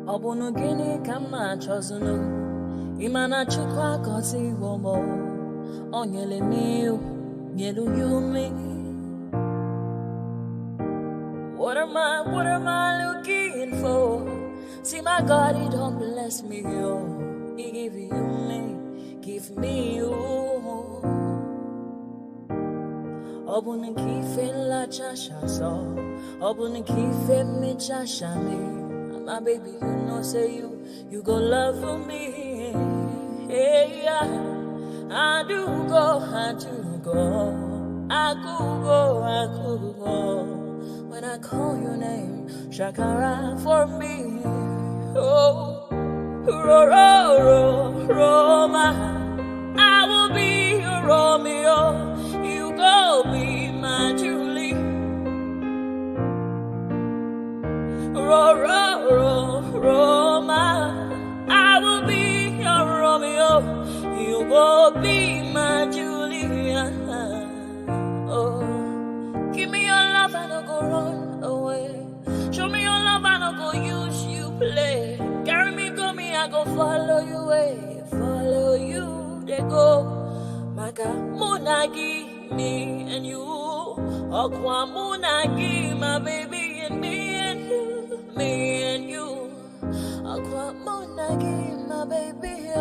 Obunu gini kama chozunu Imana chukwa kosi womo Onyele miu Nyelu yumi What am I looking for? See my God, he don't bless me, yo. He give you me, give me you. Obunu kife la chasha so Obunu kife me chasha me my baby, you know, say you go love for me. Hey, yeah. I do go. I could go. When I call your name, Shakara for me. Oh, Roma. I will be your Romeo. You go be my Julie. Roma, I will be your Romeo. You go be my Julia. Oh, give me your love and I'll go run away. Show me your love and I'll go use you play. Carry me, go me, I go follow you way. Follow you, they go. Maka Munagi, me and you. Okwa Munagi, my baby and me and you. Me and you, Aqua Monagi, my baby.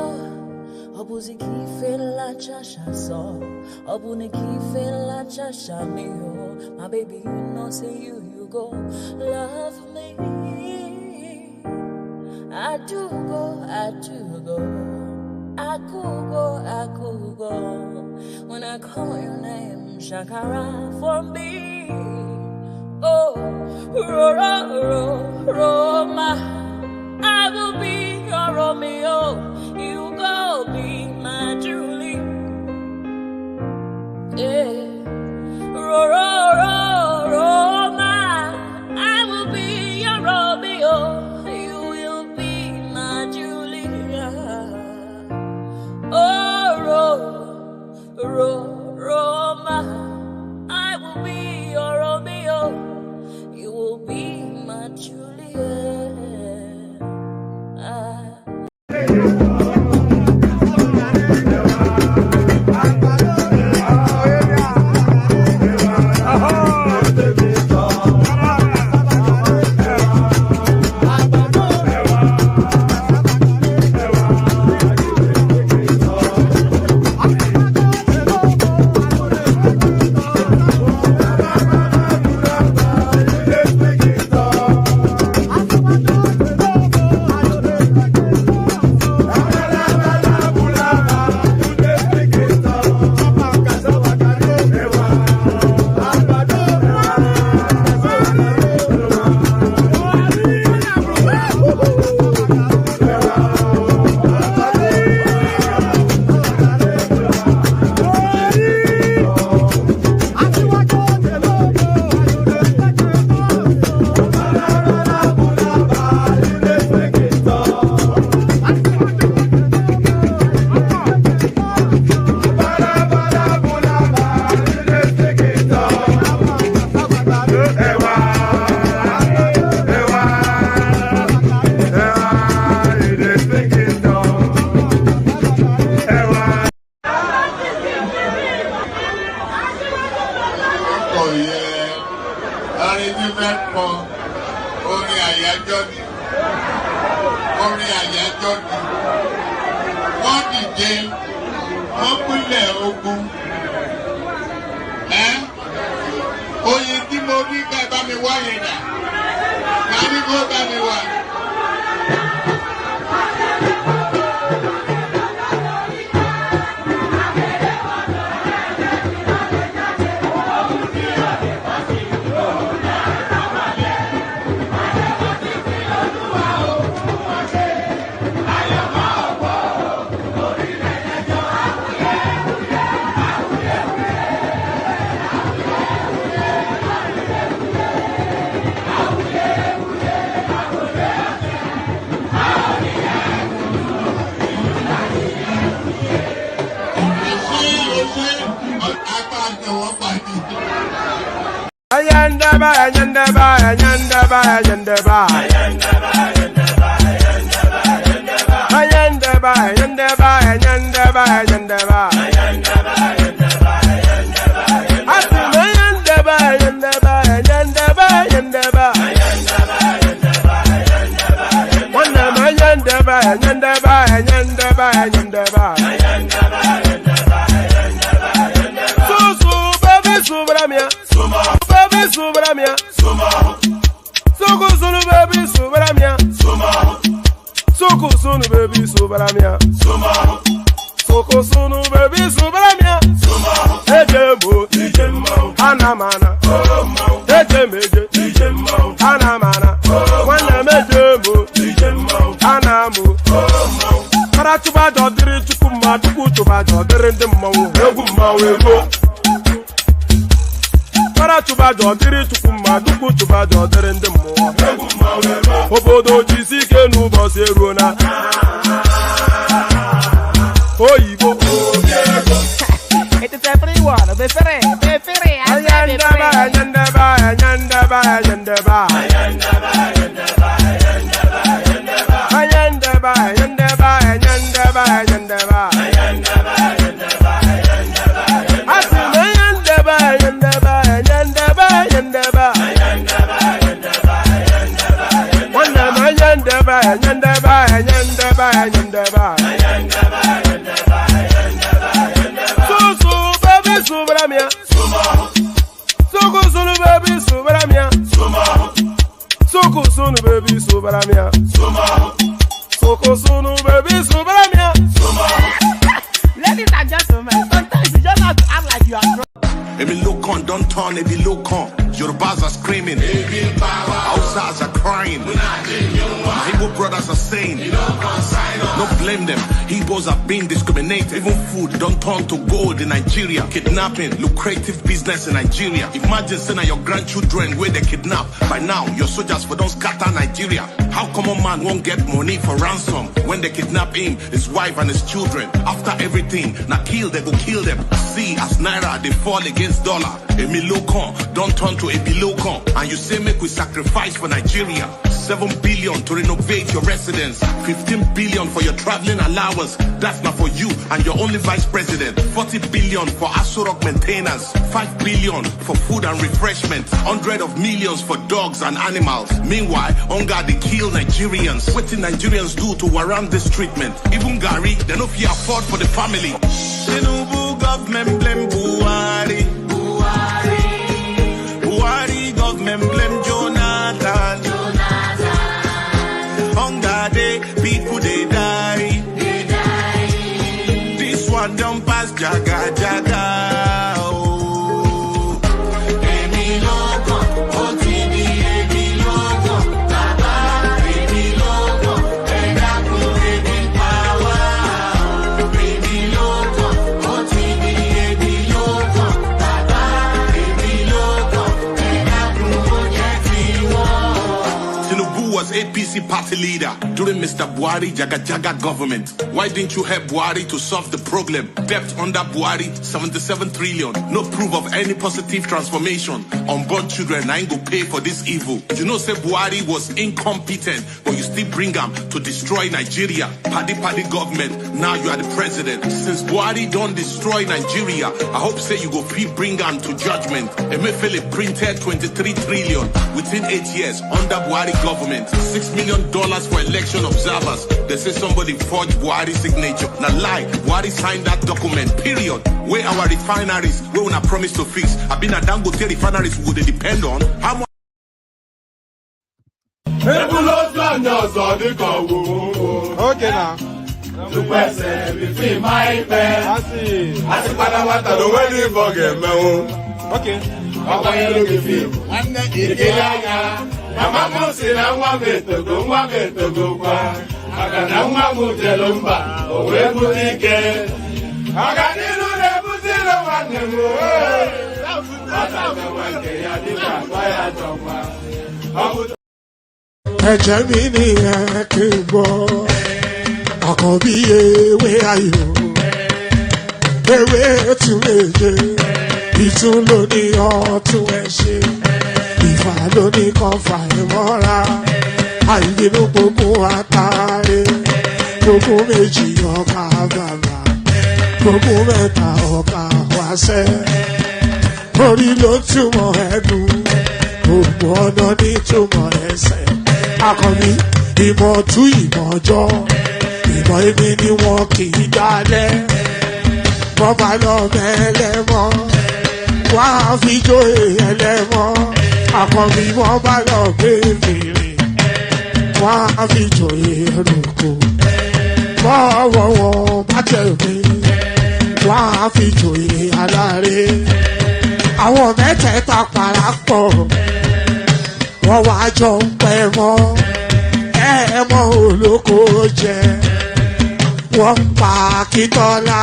Obuzi kife la chasha so, Obuni kife la chasha me. My baby, you know, say you go love me. I do go. I could go. When I call your name, Shakara for me. Oh, Roma, I will be your Romeo. You go be my Julie. Yeah, Roma, I will be your Romeo. You will be my Julia. Oh, Roma, I will be your Romeo. You will be my Juliet. Wọ́n dìde, wọ́n pínlẹ̀ ogun. Oyin tí mo rí ká bá mi wá yẹn dà. Ká ní kó bá mi wá. Ayanda ba, ayanda ba, ayanda ba, ayanda ba. Kidnapping, lucrative business in Nigeria. Imagine saying your grandchildren where they kidnap. By now, your soldiers for don't scatter Nigeria. How come a man won't get money for ransom when they kidnap him, his wife and his children? After everything, now kill, they go kill them. See, as Naira, they fall against dollar. Emilokon, don't turn to Ebilokon. And you say make we sacrifice for Nigeria. 7 billion to renovate your residence, 15 billion for your traveling allowance. That's not for you and your only vice president. 40 billion for Asurok maintenance, 5 billion for food and refreshment, 100 of millions for dogs and animals. Meanwhile, hunger they kill Nigerians. What did Nigerians do to warrant this treatment? Even Gary, they no fear afford for the family. Tinubu government blame Buhari. Buhari government blame Jonathan. Hunger day, people they die. This one don't pass jaga jaga. Oh. Emilokon, OTD Emilokon, Baba Emilokon, Edaku Edi power. Emilokon, OTD Emilokon, Baba Emilokon, Edaku Ojetiwo. Tinubu was APC party leader during Mr. Buhari Jaga Jaga government. Why didn't you help Buhari to solve the problem? Debt under Buhari, 77 trillion. No proof of any positive transformation. Unborn children, I ain't go pay for this evil. You know, say Buhari was incompetent, but you still bring him to destroy Nigeria. Paddy government, now you are the president. Since Buhari don't destroy Nigeria, I hope say you go bring him to judgment. Emefiele printed 23 trillion within 8 years under Buhari government. $6 million for election observers. They say somebody forged Buhari's signature. Now lie, Buhari signed that document, period. Where our refineries, where we promise to fix. I've been at Dangote Refineries, would they depend on how much? Okay now. Mama musina nwa betogo kwa agana nwa mujelumba owe butike aganilu ne butilo wanne mo ata wanke ya dika baya toma ẹ̀jẹ̀ mi ni ẹ kí n gbọ́ àkọ́bí ewé ayò ewé tún èyẹ ìtún ló ní ọtún ẹ ṣe ìfà ló ní kan fà ẹ mọ́ra àìbínú gbogbo àtàrẹ ogún méjì ọkà bàbà ogún mẹ́ta ọkà wáṣẹ́ orí ló túmọ̀ ẹnu gbogbo ọ̀nà ní túmọ̀ ẹsẹ̀ akọni ìmọ̀ tú ìmọ̀ ọjọ́ ìmọ̀ èmi ni wọn kì í dálẹ̀ bọ́bá lọ mẹ́lẹ́mọ́ wá fi jóye ẹlẹ́mọ́ akọni bọ́bá lọ gbé fèrè wá fi jóye ẹrùkù bọ́wọ́ wọn bá tẹ̀lé wá fi jóye aláre àwọn mẹ́tẹ̀ẹ̀ta parapọ̀ wọ́n wá jọ ń pẹ́ mọ́ ẹ̀ẹ́mọ́ olóko jẹ wọ́n ń pa Akíntọ́lá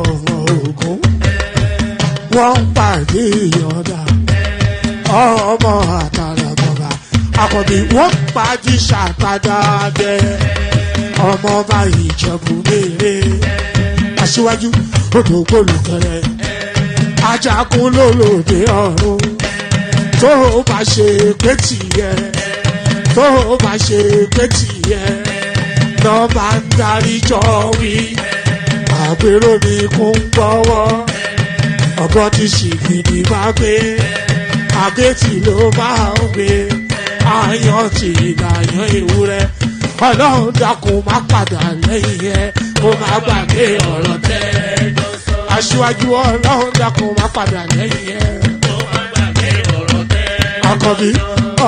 ọmọ Ògún wọ́n ń pàdé ìyọ̀dà ọmọ àtàràbọ̀bà àkọ́bí wọ́n ń pàdé ṣàtàdàdẹ ọmọ ọba Ìjẹ̀bú Mèrè aṣíwájú odò gbólùkẹrẹ ajagun lólòdì ọ̀run tó bá ṣe pé tìyẹ tó bá ṣe pé tìyẹ lọ bá ń darí jọ wí àgbèrò mi kún gbọ́wọ́ ọ̀bọ tí ṣìgìdì bá gbé àgétì ló máa ń gbé àyàn tí ìlàyàn ewúrẹ́ ọlọ́run dákun má padà lẹ́yìn ẹ kó má gbàgbé ọ̀rọ̀ tẹ́ aṣíwájú ọlọ́run dákun má padà lẹ́yìn ẹ àkọ́bí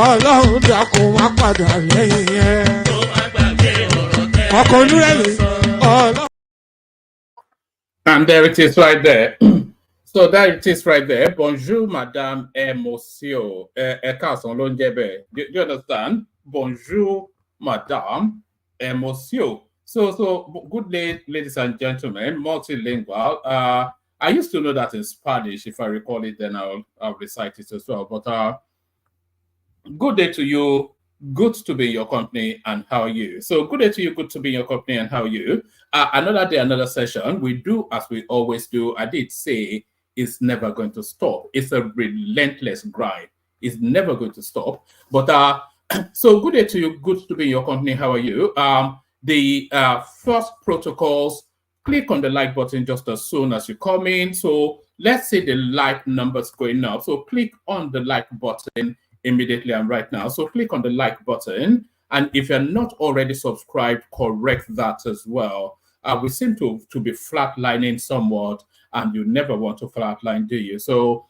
ọlọ́run dákun má padà lẹ́yìn ẹ ọkọ̀ olúrẹ̀mí ọlọ́run. And there it is right there. So there it is right there. Bonjour, Madame Monsieur. Do you understand? Bonjour, Madame Monsieur. So good day, ladies and gentlemen, multilingual. I used to know that in Spanish. If I recall it, then I'll recite it as well. But good day to you. Good to be in your company, and how are you? So good day to you, good to be in your company, and how are you? Another day, another session. We do as we always do. I did say it's never going to stop. It's a relentless grind. It's never going to stop. But so good day to you, good to be in your company, how are you? The first protocols, click on the like button just as soon as you come in. So let's say the like numbers going up. So click on the like button immediately and right now. So click on the like button, and if you're not already subscribed, correct that as well. We seem to be flatlining somewhat, and you never want to flatline, do you? So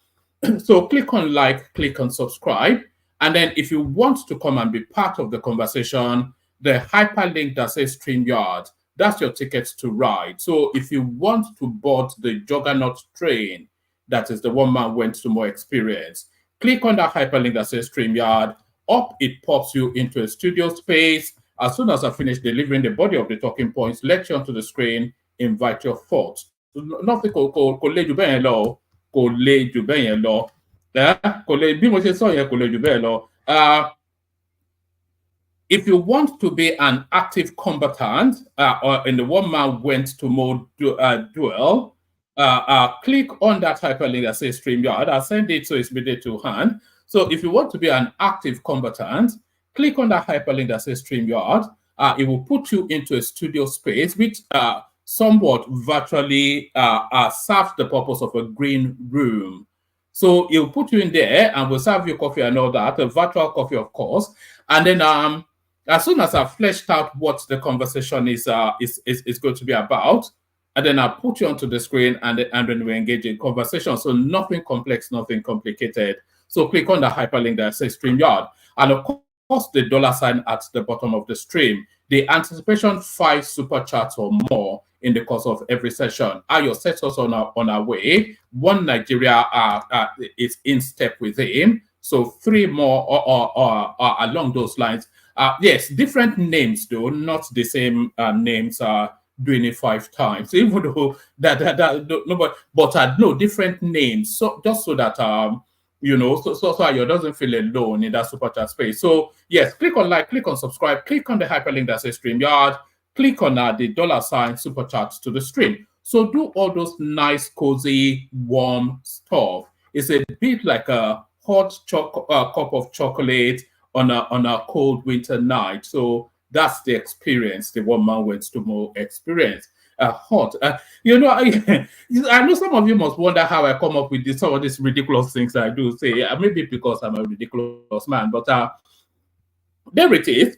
click on like, click on subscribe, and then if you want to come and be part of the conversation, the hyperlink that says StreamYard, that's your ticket to ride. So if you want to board the Juggernaut train, that is the one man went to more experience, click on that hyperlink that says StreamYard. Up, it pops you into a studio space. As soon as I finish delivering the body of the talking points, let you onto the screen, invite your thoughts. Nothing if you want to be an active combatant, or in the one man went to mode duel, click on that hyperlink that says StreamYard. I'll send it so it's immediate to hand. So if you want to be an active combatant, click on that hyperlink that says StreamYard. It will put you into a studio space, which somewhat virtually serves the purpose of a green room. So it'll put you in there, and we'll serve you coffee and all that, a virtual coffee, of course. And then as soon as I've fleshed out what the conversation is going to be about, and then I'll put you onto the screen, and then we engage in conversation. So nothing complex, nothing complicated. So click on the hyperlink that says StreamYard. And of course, the $ at the bottom of the stream. The anticipation 5 super chats or more in the course of every session. Ayo sets us on our way. One Nigeria is in step with him. So 3 more or along those lines. Yes, different names though, not the same names doing it 5 times. Even though but no, different names. So just so that you know, so Ayo doesn't feel alone in that super chat space. So yes, click on like, click on subscribe, click on the hyperlink that says StreamYard, click on the $ super chat to the stream. So do all those nice, cozy, warm stuff. It's a bit like a hot cup of chocolate on a cold winter night. So That's the experience, the one man words to more experience. Hot. You know, I know some of you must wonder how I come up with some of these ridiculous things I do say. Maybe because I'm a ridiculous man, but there it is.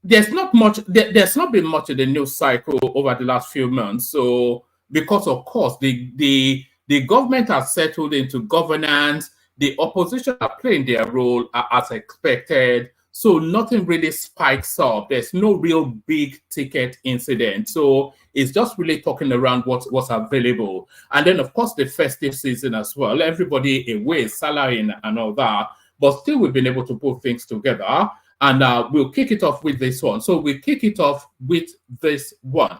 There's not much. There's not been much in the news cycle over the last few months. So because of course the government has settled into governance, the opposition are playing their role as expected. So nothing really spikes up. There's no real big ticket incident. So it's just really talking around what's available. And then of course the festive season as well. Everybody away, salary and all that. But still we've been able to put things together. And we'll kick it off with this one. So we kick it off with this one.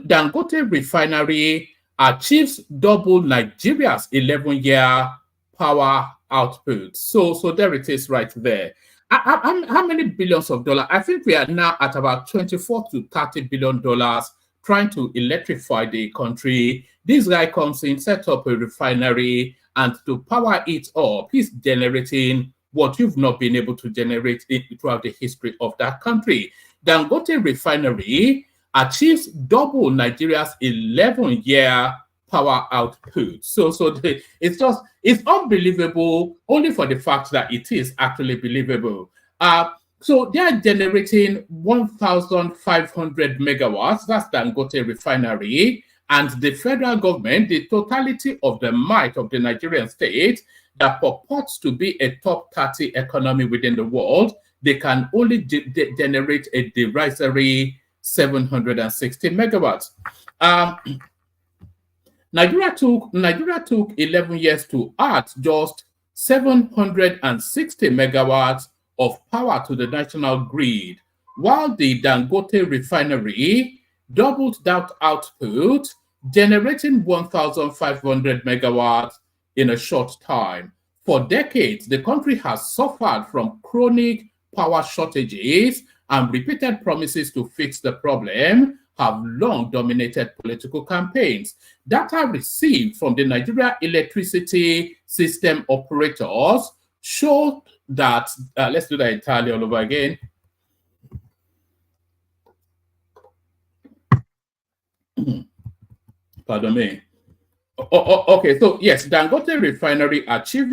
Dangote Refinery achieves double Nigeria's 11-year power output. So there it is right there. How many billions of dollars? I think we are now at about $24 to $30 billion trying to electrify the country. This guy comes in, sets up a refinery, and to power it up, he's generating what you've not been able to generate throughout the history of that country. Dangote Refinery achieves double Nigeria's 11-year power output. So it's unbelievable only for the fact that it is actually believable. So they are generating 1,500 megawatts. That's Dangote Refinery. And the federal government, the totality of the might of the Nigerian state that purports to be a top 30 economy within the world, they can only generate a derisory 760 megawatts. Nigeria took 11 years to add just 760 megawatts of power to the national grid, while the Dangote Refinery doubled that output, generating 1,500 megawatts in a short time. For decades, the country has suffered from chronic power shortages, and repeated promises to fix the problem have long dominated political campaigns. Data received from the Nigeria Electricity System Operators showed that, let's do that entirely all over again. Pardon me. Okay, so yes, Dangote Refinery Dangote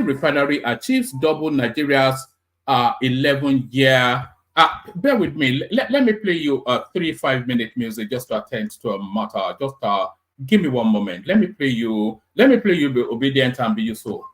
Refinery achieves double Nigeria's 11-year. Bear with me. Let me play you a 3-5-minute music just to attend to a matter. Just give me one moment. Let me play you. Be obedient and be useful.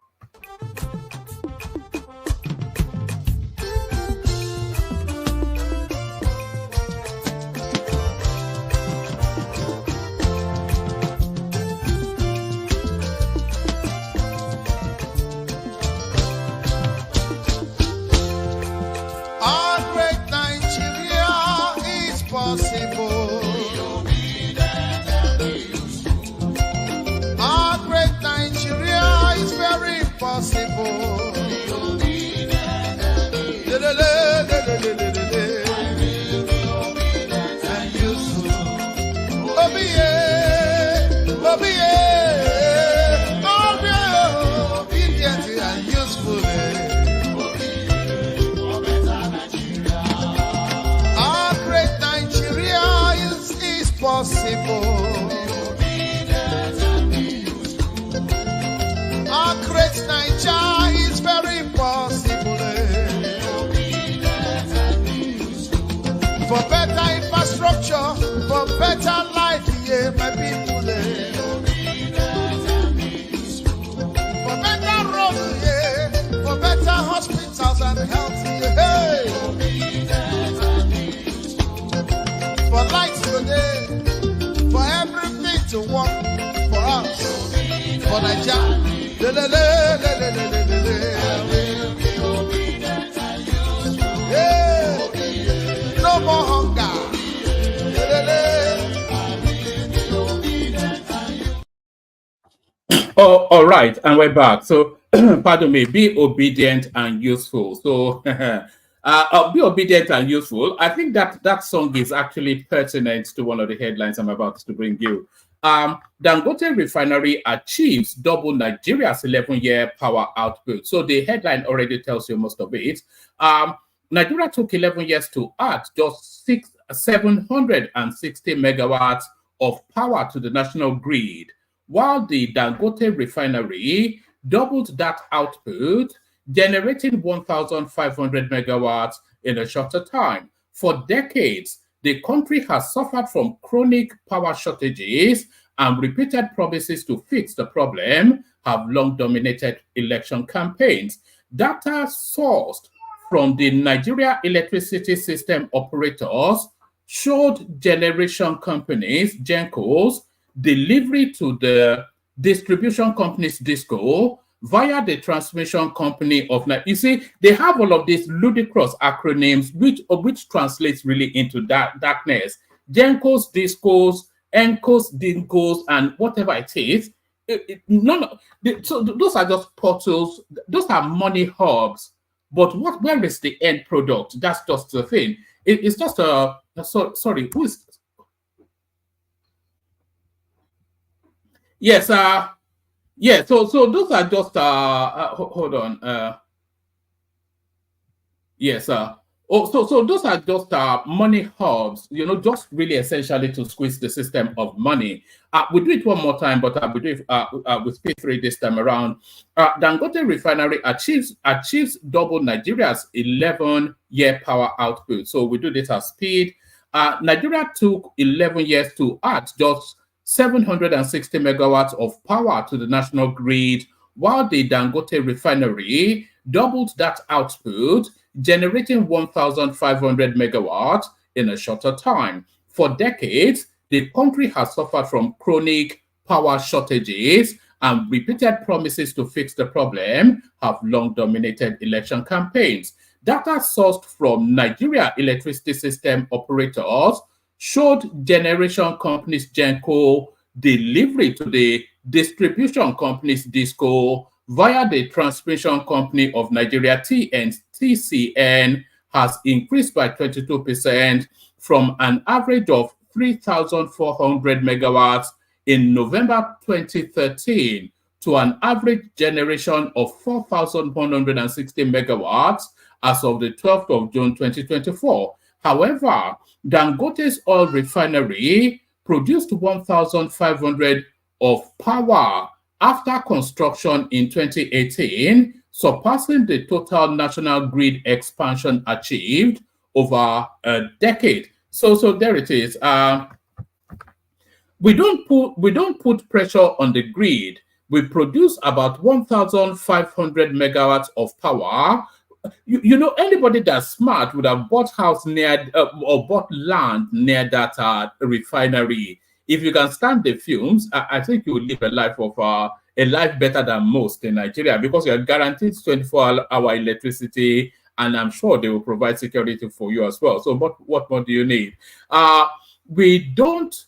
For better infrastructure, for better life, yeah, my people. For better roads, yeah, for better hospitals and health, yeah. For lights today, for everything to work for us, for Nigeria. No more hunger. Oh, all right, and we're back. So, pardon me, be obedient and useful. So, Be obedient and useful. I think that song is actually pertinent to one of the headlines I'm about to bring you. Dangote Refinery achieves double Nigeria's 11-year power output. So the headline already tells you most of it. Nigeria took 11 years to add just 760 megawatts of power to the national grid, while the Dangote Refinery doubled that output, generating 1,500 megawatts in a shorter time. For decades, the country has suffered from chronic power shortages, and repeated promises to fix the problem have long dominated election campaigns. Data sourced from the Nigeria Electricity System Operators showed generation companies, GENCOs, delivery to the distribution companies, DISCO, via the transmission company of Nigeria. You see, they have all of these ludicrous acronyms, which translates really into darkness. GENCOs, DISCOs, ENCOs, DINCOs, and whatever it is. So those are just portals. Those are money hubs. But where is the end product? That's just the thing. It's just a sorry. Who is? Yes. Yeah. So those are just hold on. Yes. So those are just money hubs, just really essentially to squeeze the system of money. We'll do it one more time, but we'll do it with P3 this time around. Dangote Refinery achieves double Nigeria's 11-year power output. So we do this at speed. Nigeria took 11 years to add just 760 megawatts of power to the national grid, while the Dangote Refinery doubled that output, generating 1,500 megawatts in a shorter time. For decades, the country has suffered from chronic power shortages, and repeated promises to fix the problem have long dominated election campaigns. Data sourced from Nigeria Electricity System Operators showed generation companies, GENCO, delivery to the distribution companies, DISCO, via the transmission company of Nigeria, TCN, has increased by 22% from an average of 3,400 megawatts in November 2013 to an average generation of 4,160 megawatts as of the 12th of June 2024. However, Dangote's oil refinery produced 1,500 of power after construction in 2018, surpassing the total national grid expansion achieved over a decade. So there it is. We don't put pressure on the grid. We produce about 1,500 megawatts of power. Anybody that's smart would have bought house near or bought land near that refinery. If you can stand the fumes, I think you will live a life of a life better than most in Nigeria, because you are guaranteed 24-hour electricity, and I'm sure they will provide security for you as well. So what more do you need? We don't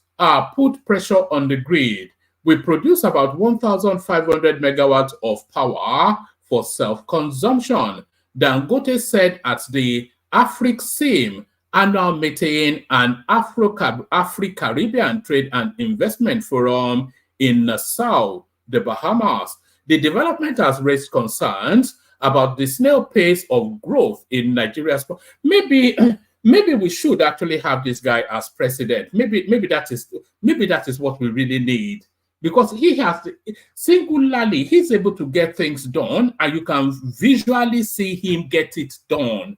put pressure on the grid. We produce about 1,500 megawatts of power for self-consumption. Dangote said at the AfriCIM annual meeting and Afro-Caribbean Trade and Investment Forum in Nassau, the Bahamas. The development has raised concerns about the snail pace of growth in Nigeria's. Maybe we should actually have this guy as president. Maybe that is what we really need, because he has singularly, he's able to get things done, and you can visually see him get it done.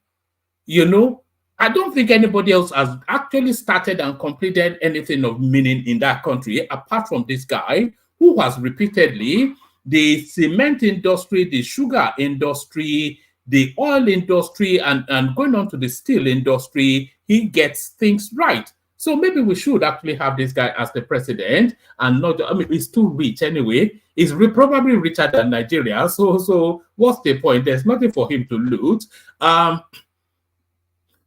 I don't think anybody else has actually started and completed anything of meaning in that country, apart from this guy who has repeatedly, the cement industry, the sugar industry, the oil industry, and going on to the steel industry, he gets things right. So maybe we should actually have this guy as the president, and not, he's too rich anyway. He's probably richer than Nigeria. So what's the point? There's nothing for him to loot.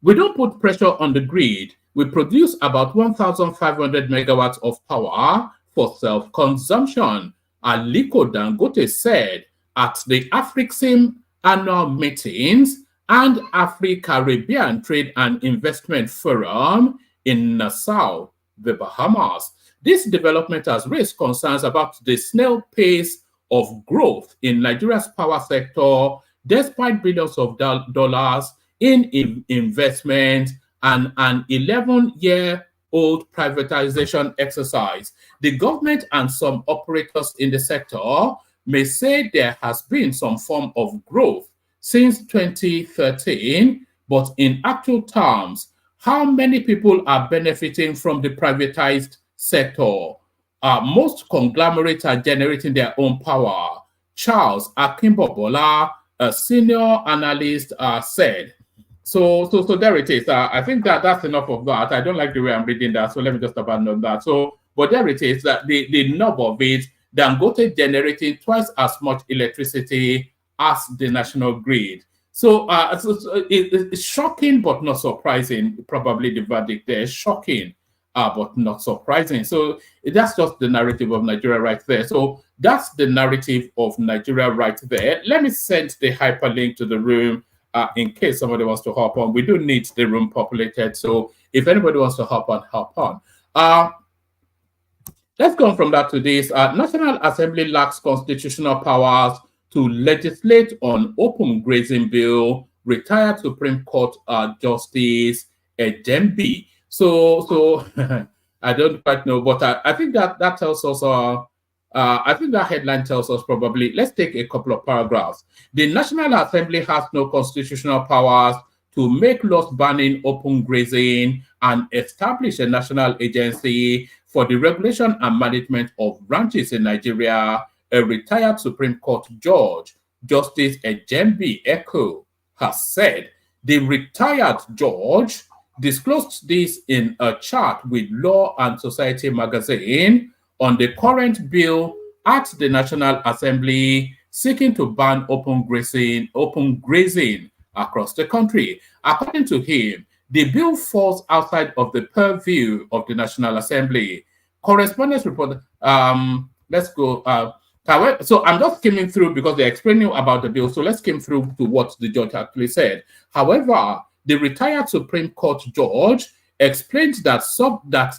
We don't put pressure on the grid. We produce about 1,500 megawatts of power for self-consumption, Aliko Dangote said at the AfriCIM annual meetings and Afro-Caribbean Trade and Investment Forum in Nassau, the Bahamas. This development has raised concerns about the snail pace of growth in Nigeria's power sector, despite billions of dollars in investment and an 11-year-old privatization exercise. The government and some operators in the sector may say there has been some form of growth since 2013, but in actual terms, how many people are benefiting from the privatized sector? Most conglomerates are generating their own power. Charles Akimbobola, a senior analyst, said. So there it is. I think that's enough of that. I don't like the way I'm reading that, so let me just abandon that. But there it is. That the nub of it, Dangote generating twice as much electricity as the national grid. So it's shocking but not surprising. Probably the verdict there is shocking, but not surprising. So that's just the narrative of Nigeria right there. So that's the narrative of Nigeria right there. Let me send the hyperlink to the room in case somebody wants to hop on. We do need the room populated. So if anybody wants to hop on, hop on. Let's go on from that to this. National Assembly lacks constitutional powers to legislate on open grazing bill, retired Supreme Court Justice Ejembi. So I don't quite know, but I think that tells us, I think that headline tells us probably, let's take a couple of paragraphs. The National Assembly has no constitutional powers to make laws banning open grazing and establish a national agency for the regulation and management of ranches in Nigeria. A retired Supreme Court judge, Justice Ejembi Echo, has said. The retired judge disclosed this in a chat with Law and Society magazine on the current bill at the National Assembly seeking to ban open grazing across the country. According to him, the bill falls outside of the purview of the National Assembly. Correspondence report, let's go. So I'm just skimming through because they're explaining about the bill. So let's skim through to what the judge actually said. However, the retired Supreme Court judge explained that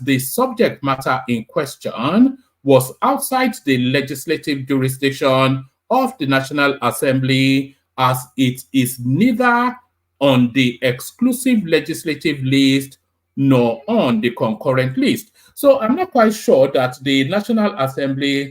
the subject matter in question was outside the legislative jurisdiction of the National Assembly, as it is neither on the exclusive legislative list nor on the concurrent list. So I'm not quite sure that the National Assembly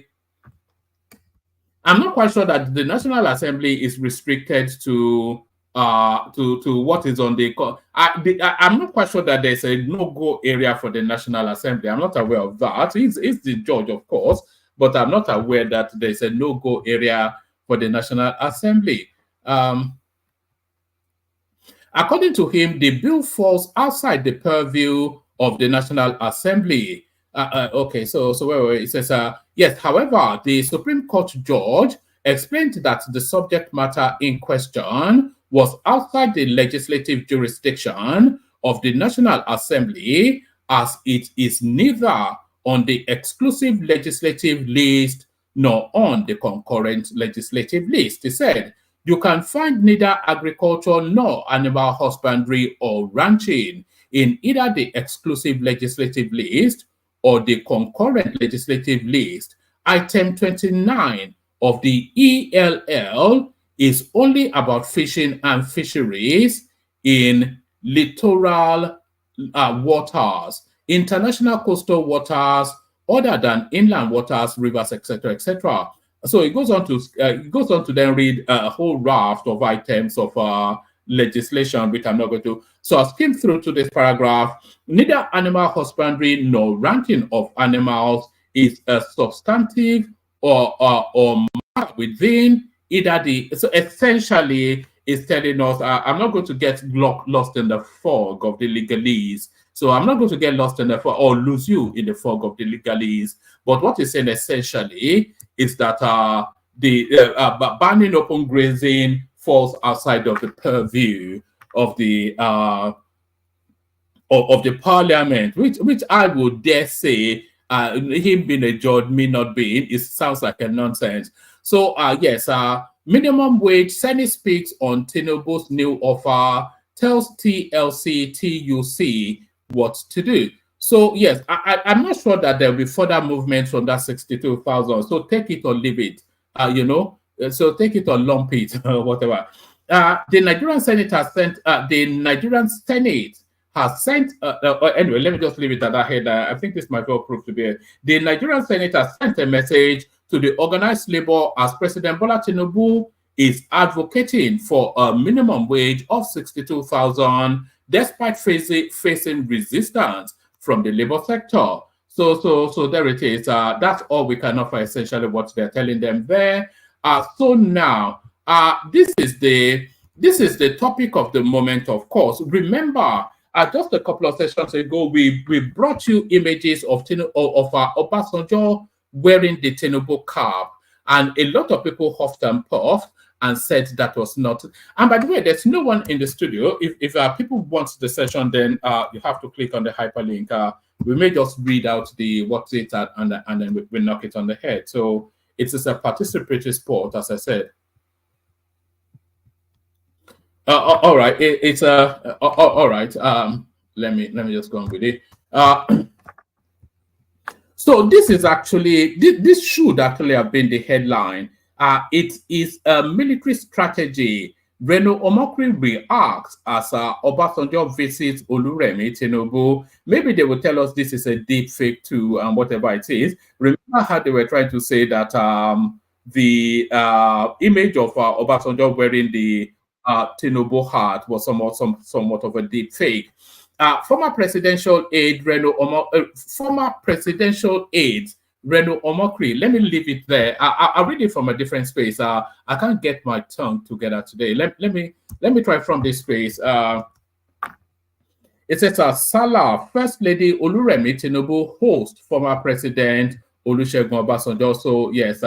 is restricted to what is on the. I'm not quite sure that there's a no-go area for the National Assembly. I'm not aware of that. It's the judge, of course, but I'm not aware that there's a no-go area for the National Assembly. According to him, the bill falls outside the purview of the National Assembly. Okay, so wait, it says, yes, however, the Supreme Court judge explained that the subject matter in question was outside the legislative jurisdiction of the National Assembly, as it is neither on the exclusive legislative list nor on the concurrent legislative list. He said, you can find neither agriculture nor animal husbandry or ranching in either the exclusive legislative list or the concurrent legislative list. Item 29 of the ELL is only about fishing and fisheries in littoral waters, international coastal waters, other than inland waters, rivers, etc., etc. So it goes on to then read a whole raft of items of legislation, which I'm not going to. So I'll skim through to this paragraph. Neither animal husbandry nor ranking of animals is a substantive or within either the. So essentially, it's telling us I'm not going to get lost in the fog of the legalese. So I'm not going to get lost in the fog or lose you in the fog of the legalese. But what it's saying essentially is that the banning open grazing falls outside of the purview of the parliament, which I would dare say him being a judge may not be. It sounds like a nonsense. So yes, Minimum wage, Senate speaks on Tinubu's new offer, tells TLC, TUC what to do. So yes, I'm not sure that there will be further movement from that 62,000. So take it or leave it, so take it or lump it, whatever. The Nigerian Senate has sent, anyway, let me just leave it at that head. I think this might well prove to be the Nigerian Senate has sent a message to the organized labor as President Bola Tinubu is advocating for a minimum wage of 62,000 despite facing resistance from the labor sector. So there it is. That's all we can offer, essentially what they're telling them there. So now, this is the topic of the moment, of course. Remember, just a couple of sessions ago, we brought you images of Obasanjo wearing the Tinubu cap, and a lot of people huffed and puffed and said that was not. And by the way, there's no one in the studio. If people want the session, then you have to click on the hyperlink. We may just read out what's it at, and then we knock it on the head. So it is a participatory sport, as I said. All right, it's all right. Let me just go on with it. So this is actually this should actually have been the headline. It is a military strategy. Reno Omokri reacts as Obasanjo visits Oluremi Tinubu. Maybe they will tell us this is a deep fake too, and whatever it is. Remember how they were trying to say that the image of Obasanjo wearing the Tinubu hat was somewhat of a deep fake. Former presidential aide Reno Omokri. Let me leave it there. I'll read it from a different space. I can't get my tongue together today. Let me try from this space. It says Salah, First Lady Oluremi Tinubu host former President Olusegun Obasanjo. So yes,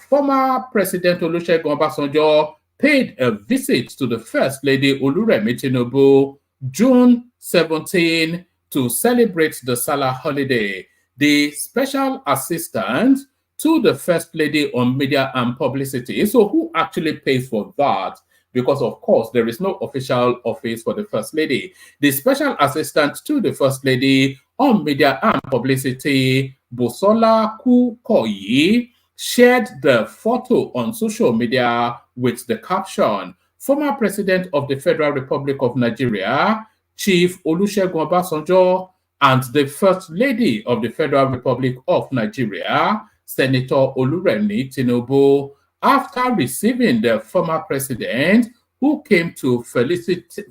former President Olusegun Obasanjo paid a visit to the First Lady Oluremi Tinubu June 17 to celebrate the Salah holiday. The special assistant to the First Lady on media and publicity. So who actually pays for that? Because of course, there is no official office for the First Lady. The special assistant to the First Lady on media and publicity, Bosola Kukoyi, shared the photo on social media with the caption, former President of the Federal Republic of Nigeria, Chief Olusegun Obasanjo, and the First Lady of the Federal Republic of Nigeria, Senator Oluremi Tinubu, after receiving the former president who came felicitate.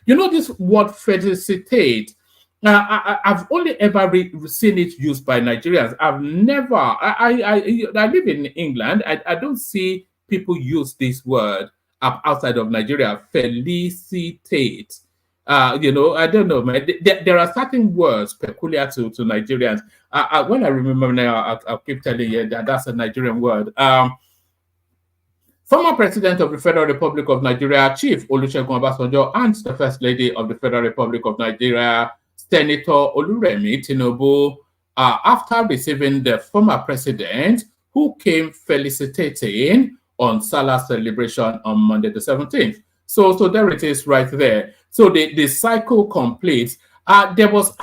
You know this word felicitate? I've only ever seen it used by Nigerians. I've never, I live in England. I don't see people use this word outside of Nigeria, felicitate. I don't know, man. There are certain words peculiar to Nigerians. When I remember now, I'll keep telling you that that's a Nigerian word. Former President of the Federal Republic of Nigeria, Chief Olusegun Obasanjo, and the First Lady of the Federal Republic of Nigeria, Senator Oluremi Tinubu, after receiving the former president who came felicitating on Salah celebration on Monday the 17th. So there it is right there. So the cycle completes. It was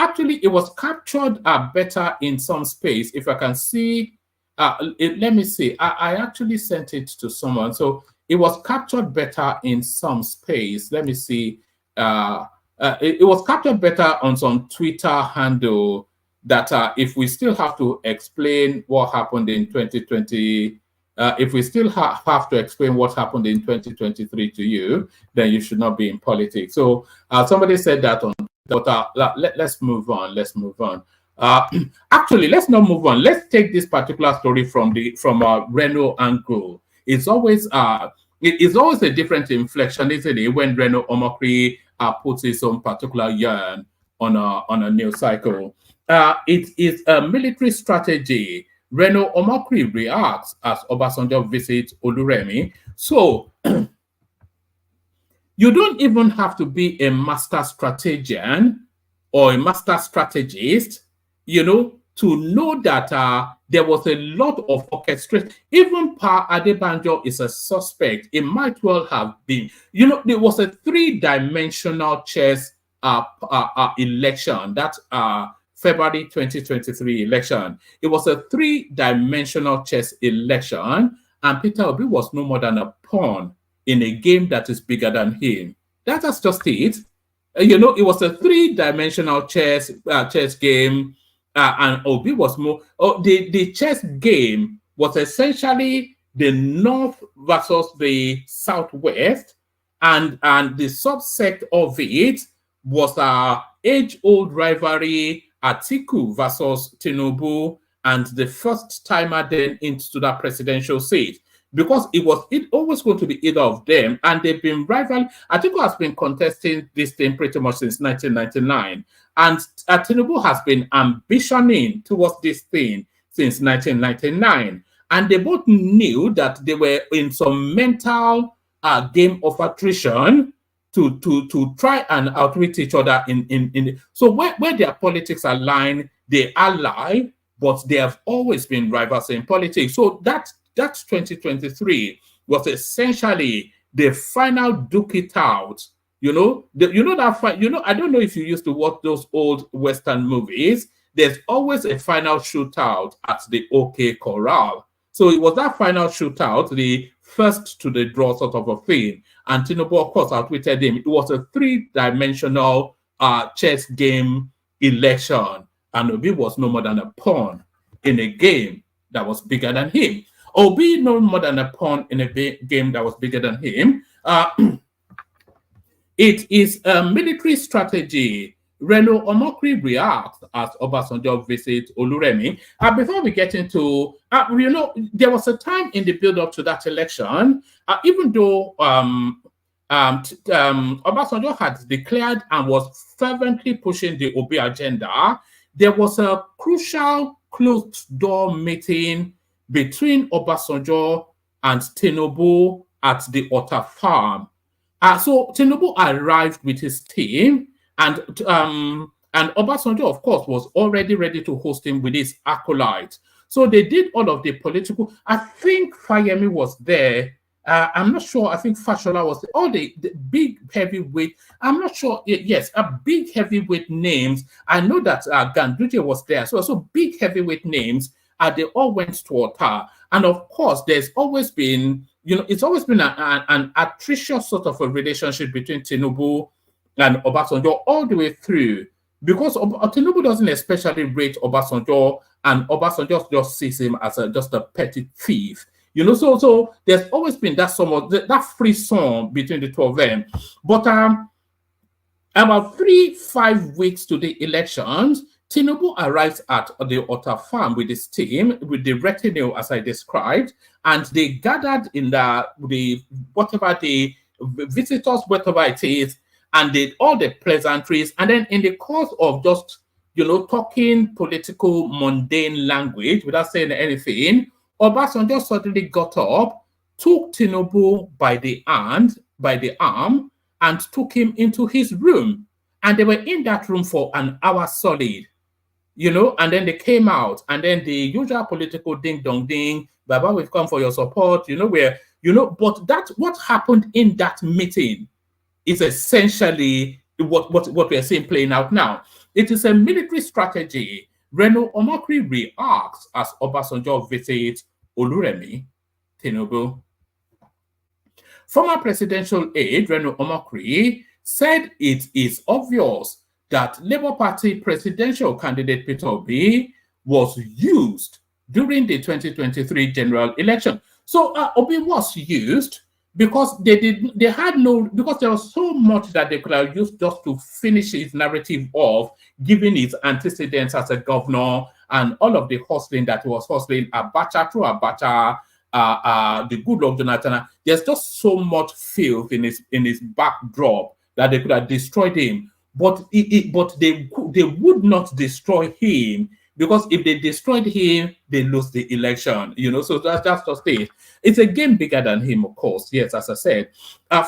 captured better in some space. If I can see, let me see. I actually sent it to someone. So it was captured better in some space. Let me see. It was captured better on some Twitter handle that if we still have to explain what happened in 2020, if we still have to explain what happened in 2023 to you, then you should not be in politics. So somebody said that on, but let's move on. Let's move on. Actually, let's not move on. Let's take this particular story from Reno angle. It's always a different inflection, isn't it, when Reno Omokri puts his own particular yarn on a news cycle. It is a military strategy. Reno Omokri reacts as Obasanjo visits Oluremi. So you don't even have to be a master strategian or a master strategist, to to know that there was a lot of orchestration. Even Pa Adebanjo is a suspect. It might well have been. You know, there was a three-dimensional chess election, that February 2023 election. It was a three-dimensional chess election, and Peter Obi was no more than a pawn in a game that is bigger than him. That's just it. You know, it was a three-dimensional chess game, and Obi was more. The chess game was essentially the North versus the Southwest, and the subset of it was age-old rivalry, Atiku versus Tinubu, and the first timer then into that presidential seat. Because it always going to be either of them, and they've been rival. Atiku has been contesting this thing pretty much since 1999, and Tinubu has been ambitioning towards this thing since 1999. And they both knew that they were in some mental game of attrition to try and outwit each other so where their politics align, they ally, but they have always been rivals in politics. So that 2023 was essentially the final duke it out. I don't know if you used to watch those old Western movies. There's always a final shootout at the OK Corral. So it was that final shootout, the first to the draw sort of a thing. And Tinubu, of course, outwitted him. It was a three-dimensional chess game election. And Obi was no more than a pawn in a game that was bigger than him. Obi no more than a pawn in a game that was bigger than him. It is a military strategy. Reno Omokri reacts as Obasanjo visits Oluremi. Before we get into, there was a time in the build-up to that election, even though Obasanjo had declared and was fervently pushing the Obi agenda, there was a crucial closed-door meeting between Obasanjo and Tinubu at the Otta farm. So Tinubu arrived with his team, and Obasanjo, of course, was already ready to host him with his acolytes. So they did all of the political. I think Fayemi was there. I'm not sure. I think Fashola was there. All the big heavyweight. I'm not sure. Yes, big heavyweight names. I know that Ganduje was there. So big heavyweight names. They all went to Otta. And of course, there's always been, it's always been an atrocious sort of a relationship between Tinubu and Obasanjo all the way through, because Tinubu doesn't especially rate Obasanjo, and Obasanjo just sees him as just a petty thief. So there's always been that that frisson between the two of them. But about 3-5 weeks to the elections, Tinubu arrives at the Otta farm with his team, with the retinue as I described, and they gathered in the visitors, whatever it is, and did all the pleasantries. And then in the course of just, talking political mundane language without saying anything, Obasanjo suddenly got up, took Tinubu by the arm, and took him into his room. And they were in that room for an hour solid, and then they came out, and then the usual political ding dong ding, Baba, we've come for your support, but what happened in that meeting is essentially what we are seeing playing out now. It is a military strategy. Reno Omokri reacts as Obasanjo visits Oluremi Tinubu. Former presidential aide Reno Omokri said it is obvious that Labour Party presidential candidate Peter Obi was used during the 2023 general election. So Obi was used because because there was so much that they could have used just to finish his narrative of giving his antecedents as a governor and all of the hustling that he was hustling, Abacha through Abacha, the good of Jonathan. There's just so much filth in his backdrop that they could have destroyed him. But they would not destroy him, because if they destroyed him, they lose the election. So that's just it. It's a game bigger than him, of course. Yes, as I said,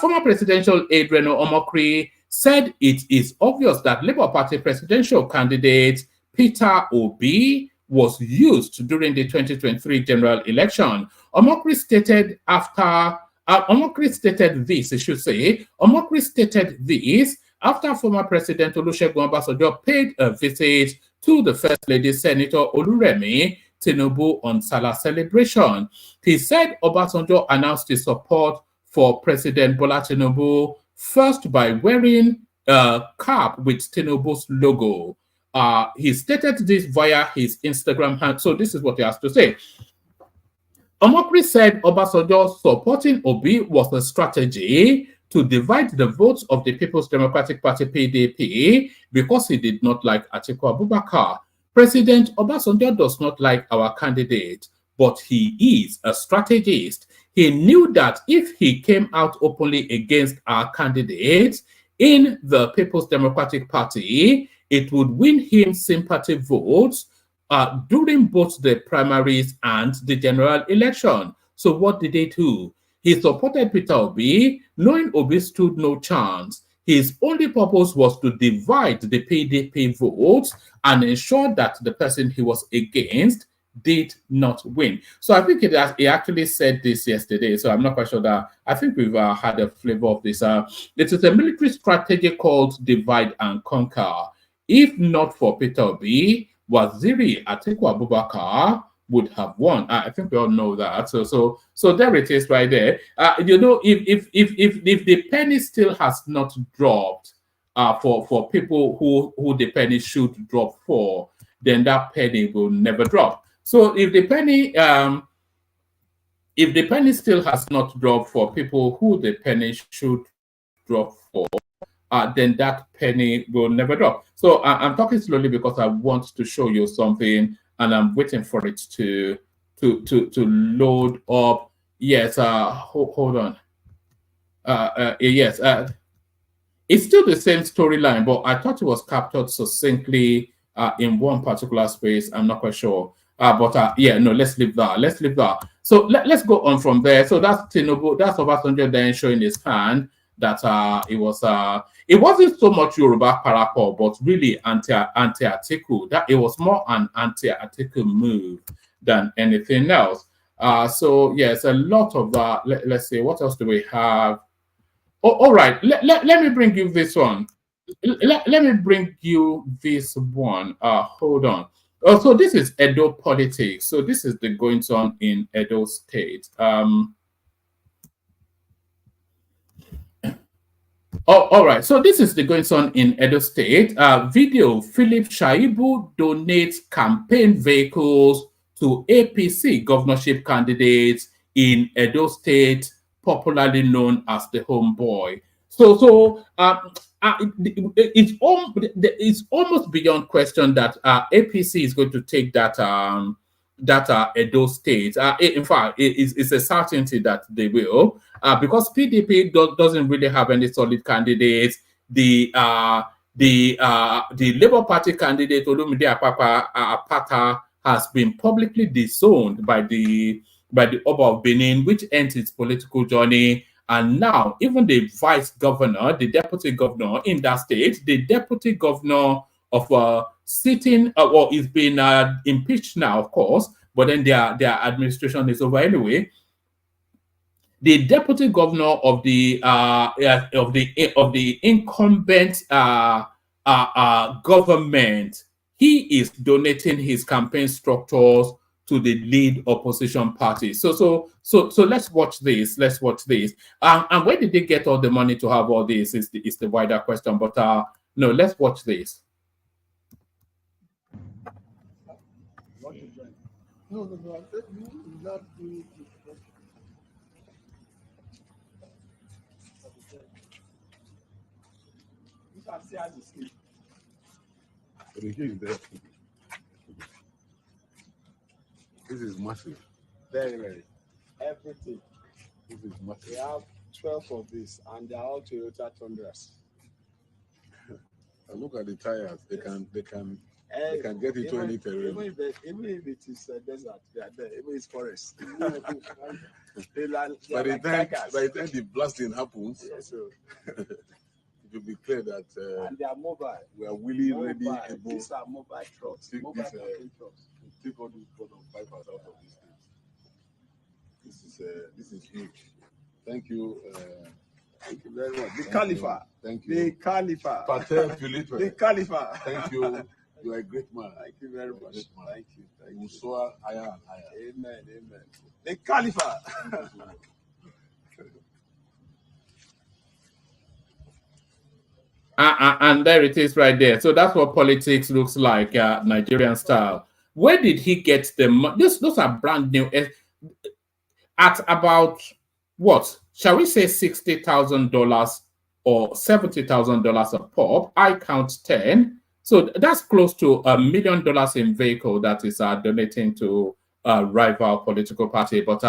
former presidential aide Reno Omokri said it is obvious that Labour Party presidential candidate Peter Obi was used during the 2023 general election. Omokri stated after former President Olusegun Obasanjo paid a visit to the First Lady Senator Oluremi Tinubu on Salah celebration. He said Obasanjo announced his support for President Bola Tinubu first by wearing a cap with Tinubu's logo. He stated this via his Instagram handle. So this is what he has to say. Omokri said Obasanjo supporting Obi was a strategy to divide the votes of the People's Democratic Party PDP because he did not like Atiku Abubakar. President Obasanjo does not like our candidate, but he is a strategist. He knew that if he came out openly against our candidate in the People's Democratic Party, it would win him sympathy votes during both the primaries and the general election. So what did they do? He supported Peter Obi, knowing Obi stood no chance. His only purpose was to divide the PDP votes and ensure that the person he was against did not win. So I think he actually said this yesterday. So I'm not quite sure that I think we've had a flavor of this. It is a military strategy called divide and conquer. If not for Peter Obi, Waziri Atiku Abubakar would have won. I think we all know that. So there it is right there. If the penny still has not dropped for people who the penny should drop for, then that penny will never drop. So if the penny still has not dropped for people who the penny should drop for, then that penny will never drop. So I'm talking slowly because I want to show you something, and I'm waiting for it to load up. Yes, hold on. Yes, it's still the same storyline, but I thought it was captured succinctly in one particular space. I'm not quite sure. Yeah, no, let's leave that. Let's leave that. So let's go on from there. So that's Tinubu, that's Obasanjo then showing his hand that it wasn't so much Yoruba parapol, but really anti-Atiku. That it was more an anti-Atiku move than anything else. So yes, a lot of let's see, what else do we have? Oh, all right, let me bring you this one. Let me bring you this one. Hold on. Oh, so this is Edo politics. So this is the goings on in Edo State. All right. So this is the goings on in Edo State. Video: Philip Shaibu donates campaign vehicles to APC governorship candidates in Edo State, popularly known as the Homeboy. It's almost beyond question that APC is going to take that Edo State. In fact, it's a certainty that they will, because PDP doesn't really have any solid candidates. The Labour Party candidate Olumide Apata has been publicly disowned by the Oba of Benin, which ends its political journey. And now, even the vice governor, the deputy governor in that state, the deputy governor of sitting, is being impeached now, of course, but then their administration is over anyway. The deputy governor of the incumbent government, he is donating his campaign structures to the lead opposition party. So let's watch this. Let's watch this. And where did they get all the money to have all this? Is the wider question. But no, let's watch this. No. I said you will not do it. You can see how you sleep. This is massive. Very, very. Everything. This is massive. We have 12 of these, and they are all Toyota Tundras. Look at the tires. They can get into any terrain. Even if it is a desert, they are there. Even if it's forest. By the time the blasting happens, yes, so. it will be clear that and they are mobile. we are really ready. These are mobile trucks. Take God who brought on 5 out of this state. This is huge. Thank you. Thank you very much. The Khalifa. Thank you. The Khalifa. Pater Philippe. The Khalifa. Thank you. You are a great man. Thank you very much. Thank you. Thank you. Soar higher and higher. Amen. Amen. The Khalifa. And there it is right there. So that's what politics looks like, Nigerian style. Where did he get the money? Those are brand new. At about, what? Shall we say $60,000 or $70,000 a pop? I count 10. So that's close to $1 million in vehicle that is donating to a rival political party. But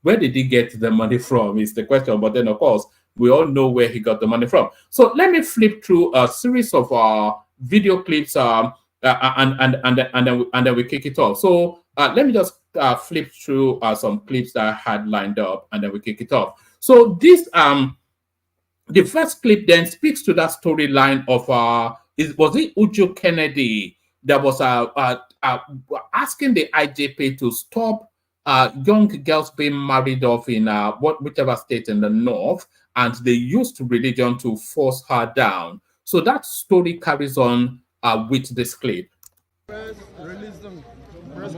where did he get the money from is the question. But then, of course, we all know where he got the money from. So let me flip through a series of video clips and then we kick it off. So let me just flip through some clips that I had lined up and then we kick it off. So this, the first clip then speaks to that storyline of, was it Uju Kennedy that was asking the IJP to stop young girls being married off in whichever state in the north, and they used religion to force her down. So that story carries on with this clip.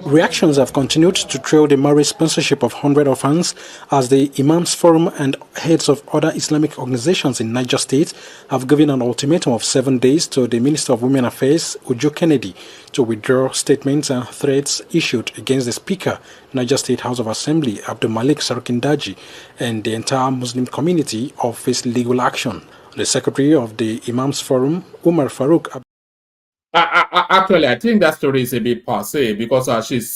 Reactions have continued to trail the marriage sponsorship of 100 orphans as the Imams Forum and heads of other Islamic organizations in Niger State have given an ultimatum of 7 days to the Minister of Women Affairs, Uju Kennedy, to withdraw statements and threats issued against the Speaker, Niger State House of Assembly, Abdul Malik Sarukindaji, and the entire Muslim community of his legal action. The Secretary of the Imams Forum, Umar Farouk. Actually, I think that story is a bit passé because she's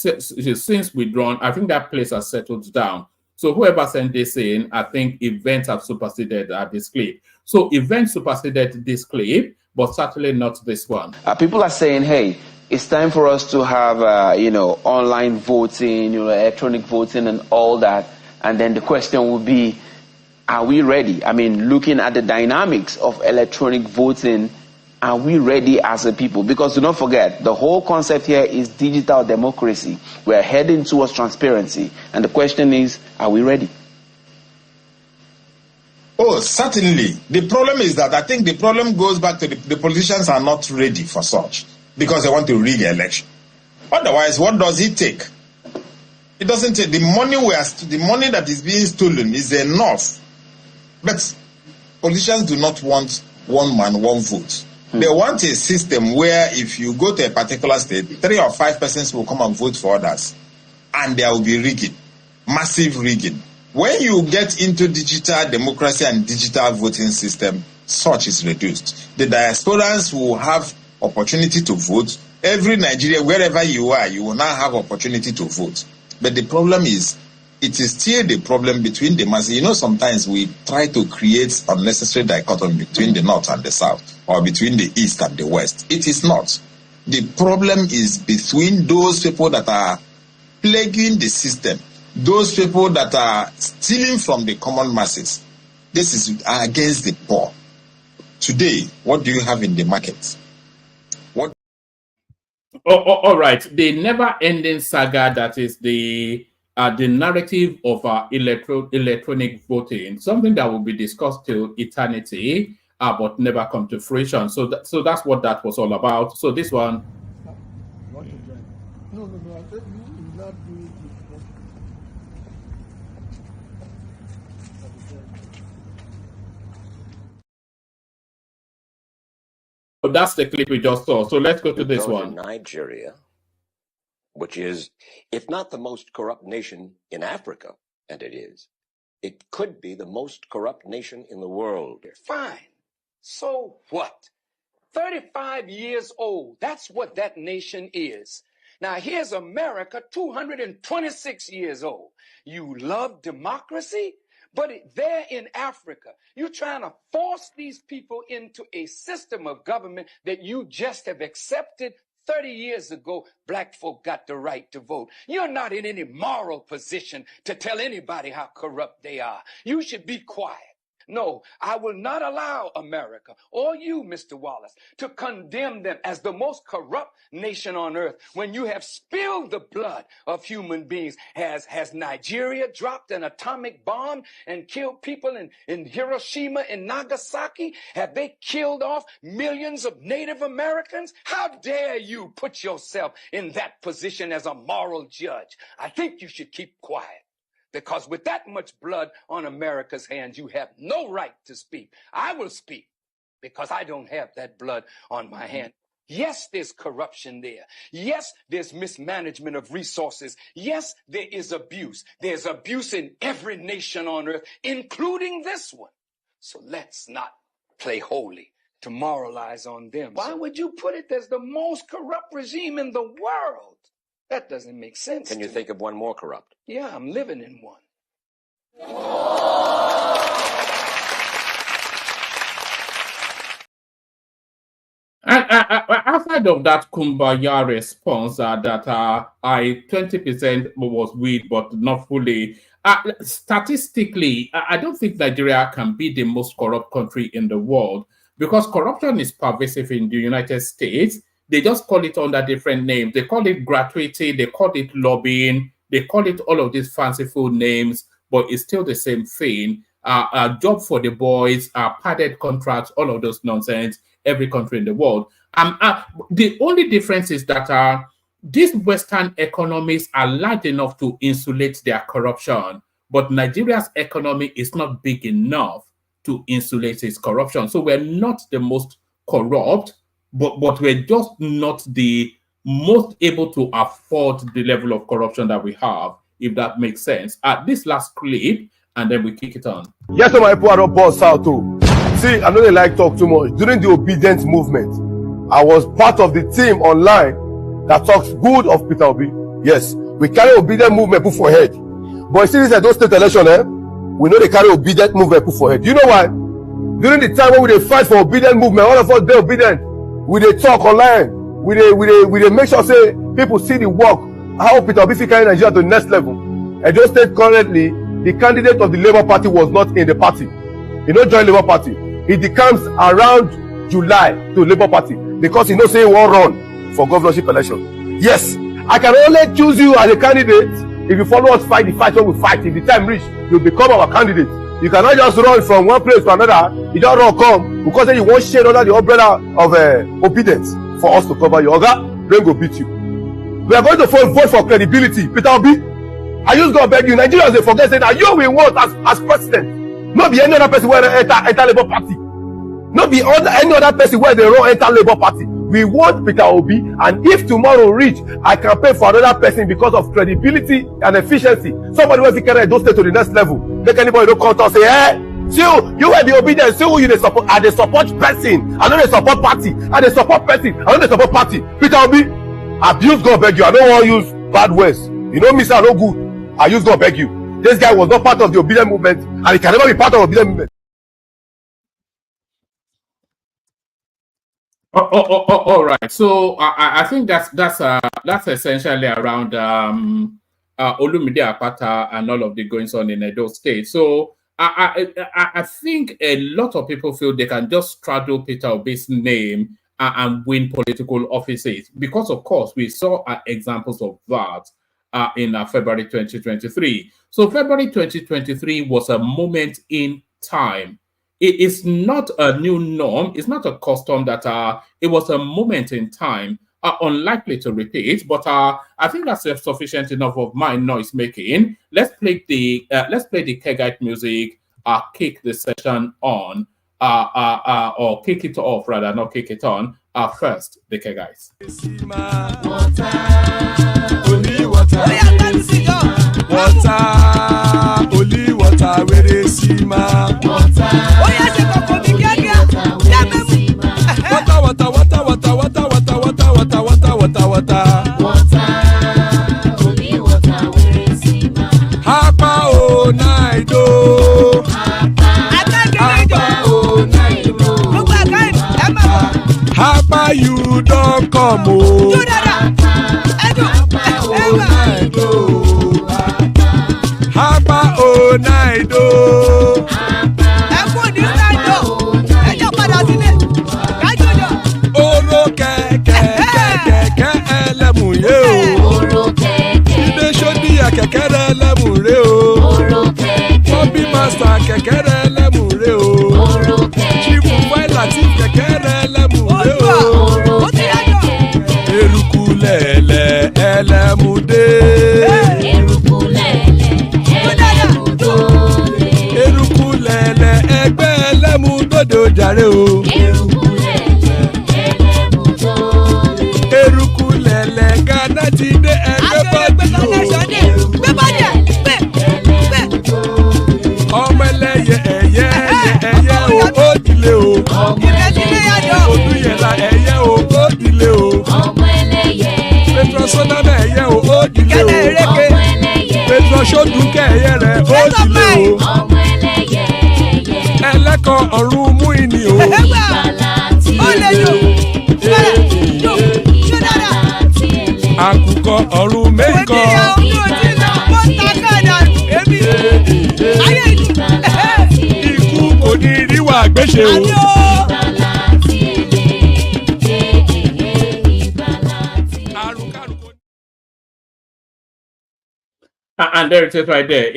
since withdrawn. I think that place has settled down. So whoever sent this in, I think events have superseded this clip. So events superseded this clip, but certainly not this one. People are saying, hey, it's time for us to have, online voting, electronic voting and all that. And then the question will be, are we ready? I mean, looking at the dynamics of electronic voting, are we ready as a people? Because do not forget, the whole concept here is digital democracy. We're heading towards transparency. And the question is, are we ready? Oh, certainly. The problem is that I think the problem goes back to the politicians are not ready for such because they want to rig the election. Otherwise, what does it take? It doesn't take. The money that is being stolen is enough. But politicians do not want one man, one vote. They want a system where if you go to a particular state, 3 or 5 persons will come and vote for others. And there will be rigging, massive rigging. When you get into digital democracy and digital voting system, such is reduced. The diasporans will have opportunity to vote. Every Nigerian, wherever you are, you will now have opportunity to vote. But the problem is, it is still the problem between the masses. You know, sometimes we try to create unnecessary dichotomy between the north and the south, or between the east and the west. It is not. The problem is between those people that are plaguing the system, those people that are stealing from the common masses. This is against the poor. Today, what do you have in the market? What? All right. The never-ending saga that is the narrative of electronic voting, something that will be discussed till eternity, but never come to fruition. So that's what that was all about. So this one. No, I said you will not do it. So that's the clip we just saw. So let's go to this one. Nigeria, which is, if not the most corrupt nation in Africa, and it is, it could be the most corrupt nation in the world. Fine. So what? 35 years old. That's what that nation is. Now here's America, 226 years old. You love democracy, but there in Africa, you're trying to force these people into a system of government that you just have accepted. 30 years ago, black folk got the right to vote. You're not in any moral position to tell anybody how corrupt they are. You should be quiet. No, I will not allow America or you, Mr. Wallace, to condemn them as the most corrupt nation on earth when you have spilled the blood of human beings. Has Nigeria dropped an atomic bomb and killed people in Hiroshima and Nagasaki? Have they killed off millions of Native Americans? How dare you put yourself in that position as a moral judge? I think you should keep quiet. Because with that much blood on America's hands, you have no right to speak. I will speak because I don't have that blood on my hand. Yes, there's corruption there. Yes, there's mismanagement of resources. Yes, there is abuse. There's abuse in every nation on earth, including this one. So let's not play holy to moralize on them. Why would you put it as the most corrupt regime in the world? That doesn't make sense. Can you think of one more corrupt? Yeah, I'm living in one. Outside of that Kumbaya response that 20% was weed, but not fully. Statistically, I don't think Nigeria can be the most corrupt country in the world because corruption is pervasive in the United States. They just call it under different names. They call it gratuity, they call it lobbying, they call it all of these fanciful names, but it's still the same thing. A job for the boys, padded contracts, all of those nonsense, every country in the world. The only difference is that these Western economies are large enough to insulate their corruption, but Nigeria's economy is not big enough to insulate its corruption. So we're not the most corrupt, but we're just not the most able to afford the level of corruption that we have, if that makes sense. This last clip, and then we kick it on. Yes, so my people are boss out too. See, I know they like talk too much. During the obedience movement, I was part of the team online that talks good of Peter Obi. Yes, we carry obedient movement put for head. But you see this at those state election, we know they carry obedient movement put for head. You know why? During the time when we fight for obedient movement, all of us they obedient. We they talk online. We they make sure say people see the work. How Peter Obi carry Nigeria to the next level. And those state currently, the candidate of the Labour Party was not in the party. He don't join Labour Party. He comes around July to Labour Party because he knows say he won't run for governorship election. Yes, I can only choose you as a candidate if you follow us fight the fight when we fight. If the time reach, you become our candidate. You cannot just run from one place to another. You just run come because then you won't shade under the umbrella of obedience for us to cover you. Oga, then go beat you. We are going to vote for credibility. Peter Obi, I just go beg you. Nigerians they forget saying that you will vote as president. Not be any other person where they enter Labour Party. Not be any other person where they run enter Labour Party. We want Peter Obi, and if tomorrow reach, I campaign for another person because of credibility and efficiency. Somebody will carry those stay to the next level. Make anybody don't come and say, hey, you were the obedient, see who you support. Are they support person? I know they support party. Are they support person? I know they support party. Peter Obi, abuse God beg you. I don't want to use bad words. You know me, sir, no good. I use God beg you. This guy was not part of the obedient movement, and he can never be part of the obedient movement. All right. So I think that's essentially around Olumide Akpata and all of the goings on in Edo State. So I think a lot of people feel they can just straddle Peter Obi's name and win political offices because, of course, we saw examples of that in February 2023. So February 2023 was a moment in time. It is not a new norm. It's not a custom that it was a moment in time, unlikely to repeat. But I think that's sufficient enough of my noise making. Let's play the Kegite music. Kick the session on, or kick it off rather, not kick it on. First, the Kegites. Only water, where they see my water. Oh yes, water. Only water, where they see my Hapa oh night oh. Hapa oh night oh. Hapa you don't come oh. Hapa oh night oh. Hapa oh night oh. kẹ̀kẹ́rẹ́ lẹ́mùrẹ́ o. Chifu Fáìlà tí kẹ̀kẹ́rẹ́ lẹ́mùrẹ́ o. Eruku lẹ̀lẹ̀ ẹlẹ́mùdé. Eruku lẹ̀lẹ̀ ẹgbẹ́ ẹlẹ́mùdóde ojàre o. Eruku lẹ̀lẹ̀ Ghana ti dé ẹgbẹ́ bọ́dì o. Ọmọ ẹlẹ́yẹ ẹyẹ o ó dilé o. Odúyẹ̀lá ẹyẹ o ó dilé o. Petrosonana ẹyẹ o ó dilé o. Petrosodunke ẹyẹ rẹ ó dilé o. Ẹlẹ́kọ̀ ọ̀run mú ìní o. Àkùkọ ọ̀run mẹ́kọ̀. Ikú kò ní ríwà gbéṣe o. And there it is right there.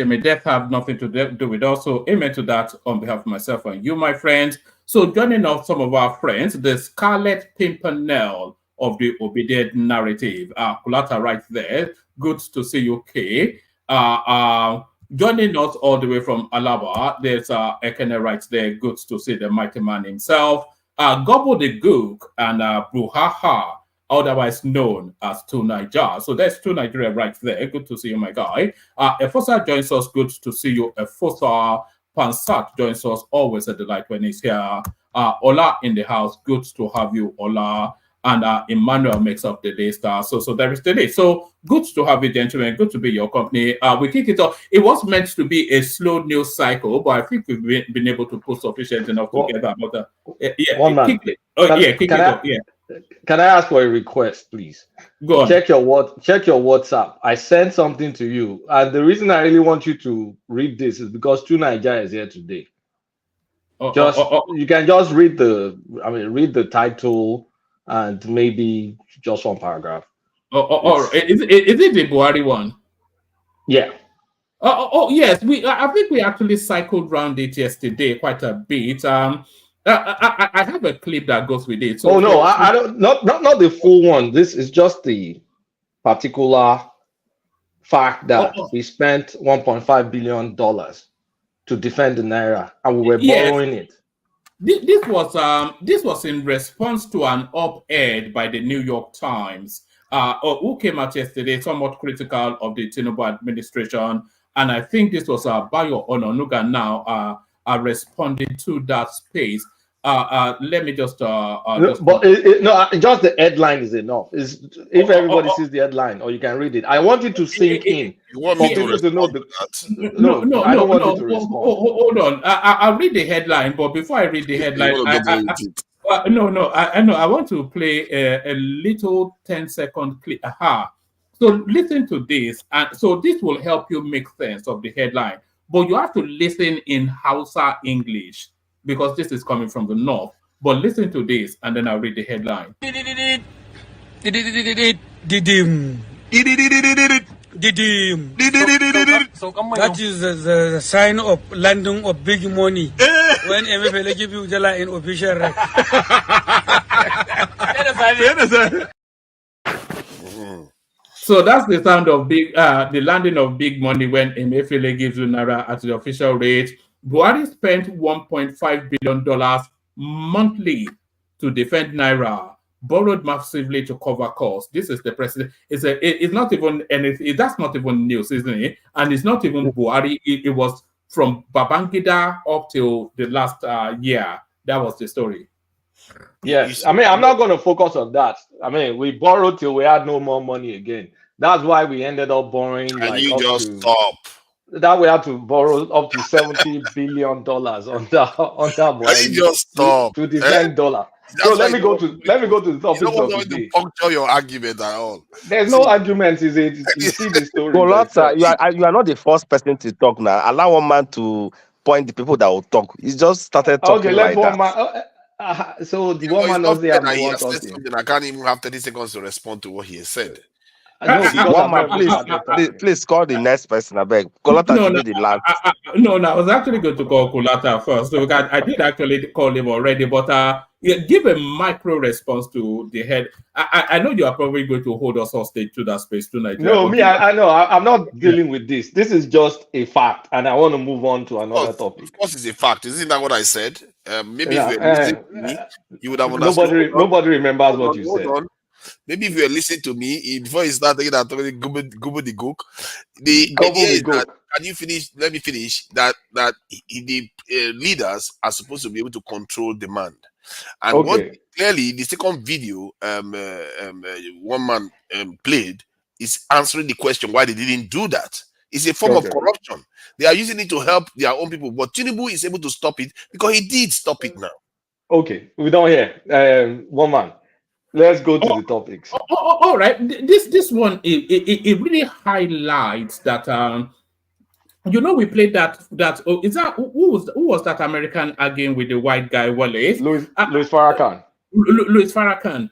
May death have nothing to do with us. So amen to that on behalf of myself and you, my friends. So joining us, some of our friends, the Scarlet Pimpernel of the obedient narrative. Kulata right there. Good to see you, Kay. Joining us all the way from Alaba, there's Ekene right there. Good to see the mighty man himself. Gobble the Gook and Bruhaha, otherwise known as Two Niger. So there's Two Nigeria right there. Good to see you, my guy. Efosa joins us. Good to see you. Efosa Pansat joins us. Always a delight when he's here. Ola in the house. Good to have you, Ola. And Emmanuel makes up the list. So there is the list. So good to have you, gentlemen. Good to be your company. We kick it off. It was meant to be a slow news cycle, but I think we've been able to put sufficient enough together. But Can I ask for a request, please? Go on. Check your WhatsApp. I sent something to you, and the reason I really want you to read this is because Two Nigeria is here today. You can just read the title. And maybe just one paragraph. Is it the Buhari one? Yeah. Yes. I think we actually cycled around it yesterday quite a bit. I have a clip that goes with it. So I don't. Not the full one. This is just the particular fact that we spent $1.5 billion to defend the naira, and we were borrowing it. This was in response to an op-ed by the New York Times, who came out yesterday somewhat critical of the Tinubu administration, and I think this was Bayo Ononuga now responding to that space. Let me just just the headline is enough. If everybody sees the headline, or you can read it. I want you to sink in. You want me to respond to that? I don't want you to respond. Hold on. I'll read the headline, but before I read the headline, I want to play a little 10-second clip. So listen to this, and so this will help you make sense of the headline. But you have to listen in Hausa English, because this is coming from the north. But listen to this, and then I'll read the headline. That is the sign of landing of big money when MFL give you Jala in official rank. So that's the sound of the landing of big money when Emefiele gives you Naira at the official rate. Buhari spent $1.5 billion monthly to defend Naira, borrowed massively to cover costs. This is the president. It's not even anything. That's not even news, isn't it? And it's not even Buhari. It was from Babangida up till the last year. That was the story. Yes, I'm not going to focus on that. We borrowed till we had no more money again. That's why we ended up borrowing. Stop. That we had to borrow up to $70 billion on that. Can you just stop to defend dollar? So let me go to the topic. You don't want to puncture your argument at all. There's no argument, is it? You see the story. Golota, you are not the first person to talk now. Allow one man to point the people that will talk. He just started talking like that. So the one man knows the I can't even have 30 seconds to respond to what he has said. No, because one man, please call the next person. I beg. Kolata should be the last. No, I was actually going to call Kulata first. So I did actually call him already, but give a micro response to the head. I know you are probably going to hold us hostage to that space tonight. No, me, I know. I'm not dealing with this. This is just a fact, and I want to move on to another topic. Of course, it's a fact. Isn't that what I said? Maybe if you were listening to me, you would have understood. Nobody remembers what you said. Hold on. Maybe if you were listening to me before you start taking that gobble the gook, the idea is that can you finish? Let me finish. That the leaders are supposed to be able to control demand, and clearly the second video one man played is answering the question why they didn't do that. It's a form of corruption. They are using it to help their own people, but Tinubu is able to stop it because he did stop it now. Okay, we don't hear one man. Let's go to the topics. All right, this one it really highlights that we played that is that who was that American arguing with the white guy Wallace? Louis Farrakhan. Louis Farrakhan.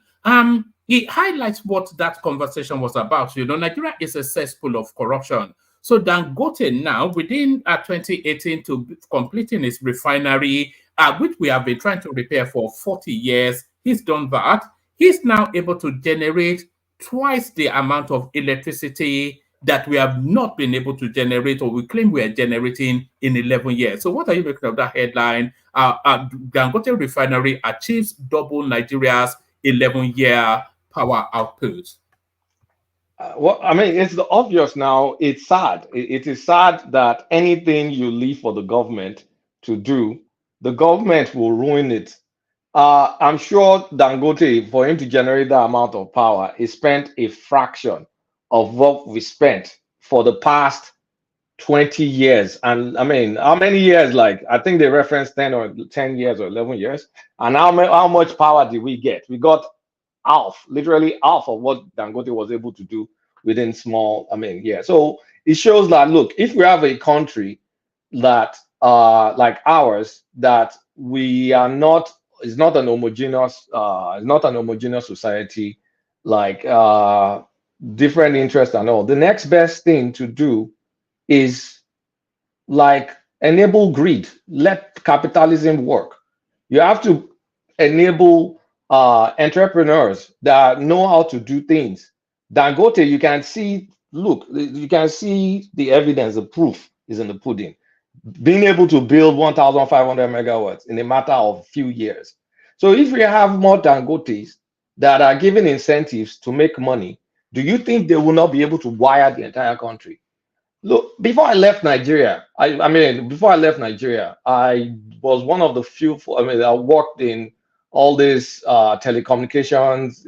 It highlights what that conversation was about. Nigeria is a cesspool of corruption. So Dangote now, within 2018, to completing his refinery, which we have been trying to repair for 40 years, he's done that. He's now able to generate twice the amount of electricity that we have not been able to generate, or we claim we are generating in 11 years. So what are you making of that headline? Dangote Refinery achieves double Nigeria's 11-year power output. Well, I mean, it's obvious now. It's sad. It is sad that anything you leave for the government to do, the government will ruin it. I'm sure Dangote, for him to generate that amount of power, he spent a fraction of what we spent for the past 20 years. And I mean, how many years? Like, I think they referenced 10 years or 11 years. And how much power did we get? We got literally half of what Dangote was able to do within small, So it shows that, look, if we have a country that, like ours, that we are not, it's not an homogeneous society, like different interests and all. The next best thing to do is like enable greed, let capitalism work. You have to enable entrepreneurs that know how to do things. Dangote, you can see the evidence, the proof is in the pudding. Being able to build 1,500 megawatts in a matter of a few years. So if we have more Dangotes that are given incentives to make money, do you think they will not be able to wire the entire country? Look, before I left Nigeria, I was one of the few, I worked in all these telecommunications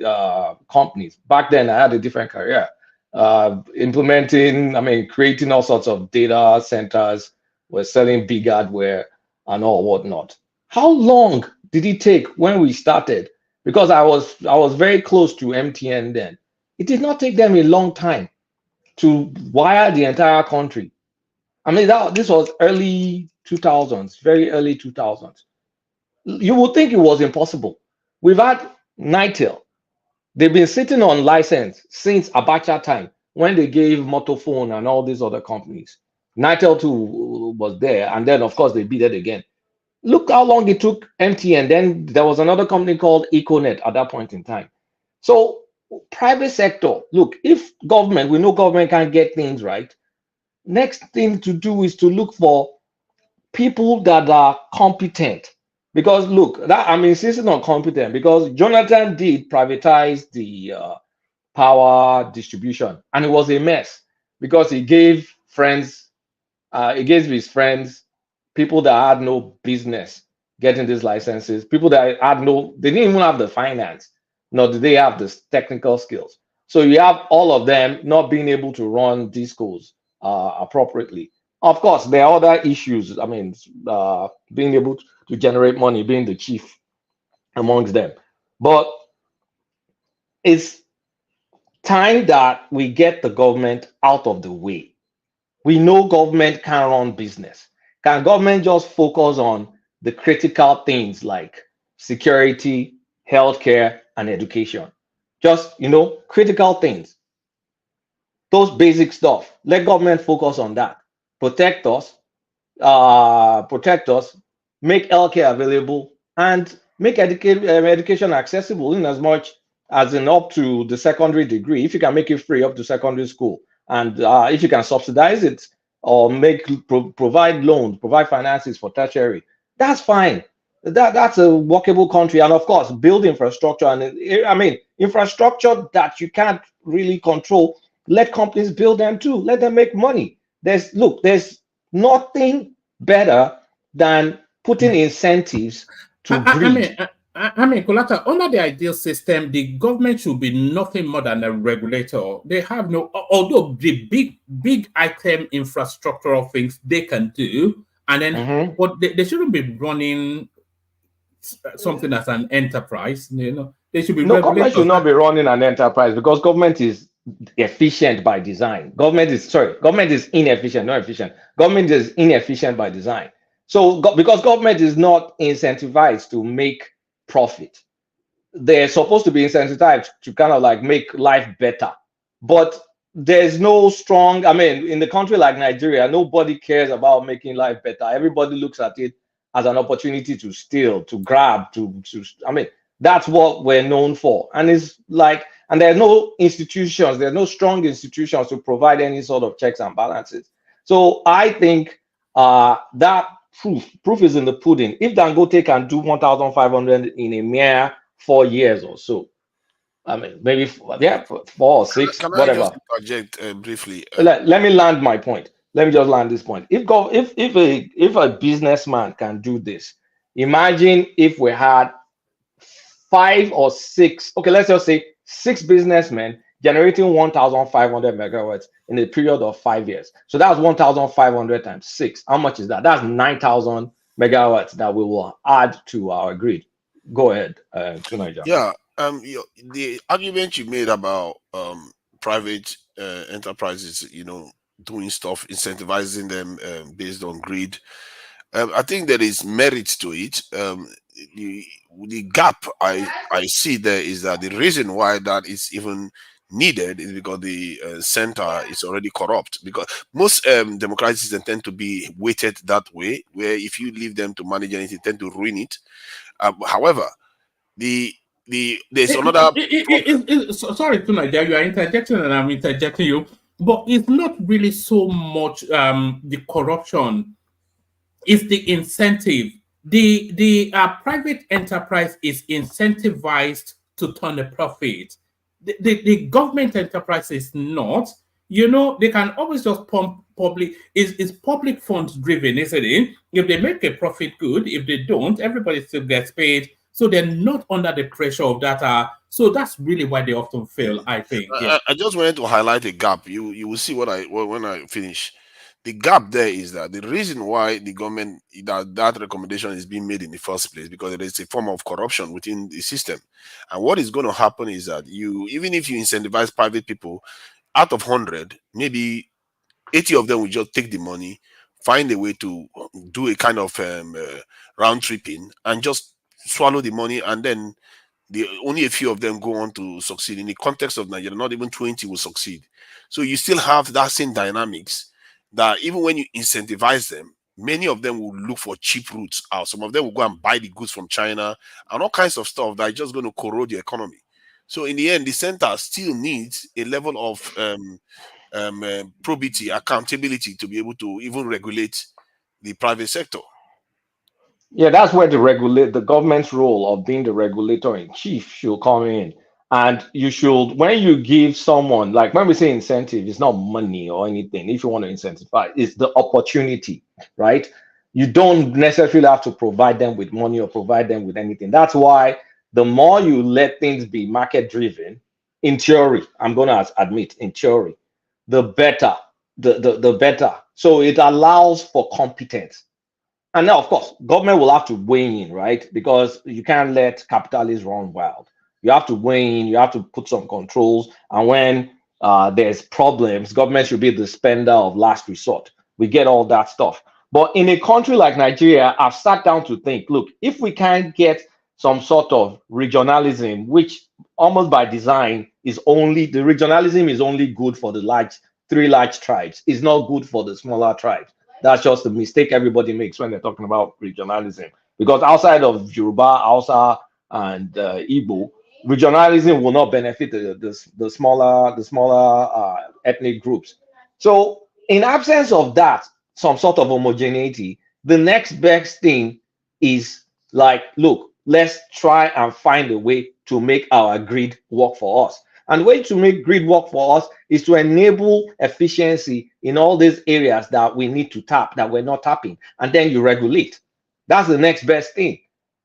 companies. Back then, I had a different career, creating all sorts of data centers. We're selling big hardware and all whatnot. How long did it take when we started? Because I was very close to MTN then. It did not take them a long time to wire the entire country. This was early 2000s, very early 2000s. You would think it was impossible. We've had Nitel. They've been sitting on license since Abacha time, when they gave Motophone and all these other companies. Nitel too was there, and then of course they beat it again. Look how long it took MTN. Then there was another company called Econet at that point in time. So private sector, look, if government, we know government can't get things right. Next thing to do is to look for people that are competent. Because look, I'm insisting on competent because Jonathan did privatize the power distribution, and it was a mess because he gave his friends, people that had no business getting these licenses, people that they didn't even have the finance, nor did they have the technical skills. So you have all of them not being able to run these schools appropriately. Of course, there are other issues. Being able to generate money, being the chief amongst them. But it's time that we get the government out of the way. We know government can run business. Can government just focus on the critical things like security, healthcare, and education? Just, critical things. Those basic stuff. Let government focus on that. Protect us, make healthcare available, and make education accessible in as much as in up to the secondary degree. If you can make it free up to secondary school, and if you can subsidize it or provide loans, provide finances for tertiary, that's fine. That's a workable country. And of course, build infrastructure. And I mean, infrastructure that you can't really control, let companies build them too. Let them make money. There's nothing better than putting incentives to greed. I mean, Kolata, under the ideal system, the government should be nothing more than a regulator. They have no, although the big item infrastructural things they can do, and then but they shouldn't be running something as an enterprise. You know, they should be. No, government should not be running an enterprise because government is efficient by design. Government is inefficient, not efficient. Government is inefficient by design. So because government is not incentivized to make profit, they're supposed to be incentivized to kind of like make life better. But there's no strong, I mean, in the country like Nigeria, nobody cares about making life better. Everybody looks at it as an opportunity to steal, to grab, I mean, that's what we're known for. And it's like, and there are no institutions, there are no strong institutions to provide any sort of checks and balances. So I think that proof is in the pudding. If Dangote can do 1,500 in a mere 4 years or so, I mean, maybe 4 or 6, can whatever. I just interject briefly? Let me land my point. Let me just land this point. If a businessman can do this, imagine if we had 5 or 6, okay, let's just say 6 businessmen generating 1,500 megawatts in a period of 5 years. So that's 1,500 times 6. How much is that? That's 9,000 megawatts that we will add to our grid. Go ahead, Tunaja. Yeah, the argument you made about private enterprises, you know, doing stuff, incentivizing them based on grid, I think there is merit to it. The gap I see there is that the reason why that is even needed is because the center is already corrupt. Because most democratic systems tend to be weighted that way, where if you leave them to manage anything, they tend to ruin it. However, there's another. Sorry, Tunaja, you are interjecting and I'm interjecting you, but it's not really so much the corruption. It's the incentive. The private enterprise is incentivized to turn a profit. The government enterprise is not. You know, they can always just pump public. It's public funds driven, isn't it? If they make a profit, good. If they don't, everybody still gets paid. So they're not under the pressure of that. So that's really why they often fail, I think. Yeah. I just wanted to highlight a gap. You will see when I finish. The gap there is that the reason why the government that recommendation is being made in the first place, because there is a form of corruption within the system. And what is going to happen is that even if you incentivize private people, out of 100, maybe 80 of them will just take the money, find a way to do a kind of round tripping and just swallow the money, and then only a few of them go on to succeed. In the context of Nigeria, not even 20 will succeed. So you still have that same dynamics that even when you incentivize them, many of them will look for cheap routes out. Some of them will go and buy the goods from China and all kinds of stuff that is just going to corrode the economy. So in the end, the center still needs a level of probity, accountability to be able to even regulate the private sector. Yeah, that's where the government's role of being the regulator in chief should come in. And you should, when you give someone, like when we say incentive, it's not money or anything. If you want to incentivize, it's the opportunity, right? You don't necessarily have to provide them with money or provide them with anything. That's why the more you let things be market driven, in theory, I'm going to admit, in theory, the better, the better. So it allows for competence. And now, of course, government will have to weigh in, right? Because you can't let capitalists run wild. You have to weigh in, you have to put some controls. And when there's problems, government should be the spender of last resort. We get all that stuff. But in a country like Nigeria, I've sat down to think, look, if we can't get some sort of regionalism, which almost by design is only the regionalism is only good for the three large tribes. It's not good for the smaller tribes. That's just a mistake everybody makes when they're talking about regionalism. Because outside of Yoruba, Hausa, and Igbo, regionalism will not benefit the smaller ethnic groups. So, in absence of that, some sort of homogeneity, the next best thing is like, look, let's try and find a way to make our grid work for us. And the way to make grid work for us is to enable efficiency in all these areas that we need to tap, that we're not tapping, and then you regulate. That's the next best thing.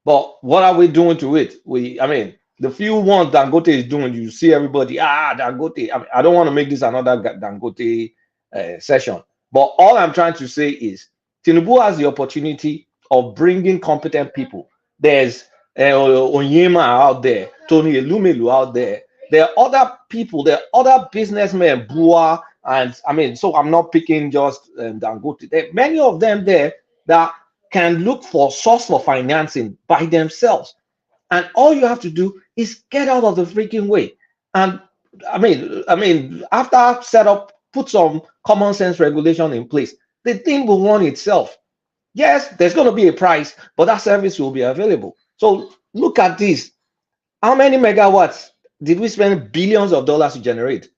But what are we doing to it? The few ones Dangote is doing, you see everybody, Dangote. I don't want to make this another Dangote session. But all I'm trying to say is Tinubu has the opportunity of bringing competent people. There's Onyema out there, Tony Elumelu out there. There are other people, there are other businessmen, Bua, and so I'm not picking just Dangote. There are many of them there that can look for source for financing by themselves. And all you have to do is get out of the freaking way. And after setup, put some common sense regulation in place, the thing will run itself. Yes, there's going to be a price, but that service will be available. So look at this. How many megawatts did we spend billions of dollars to generate?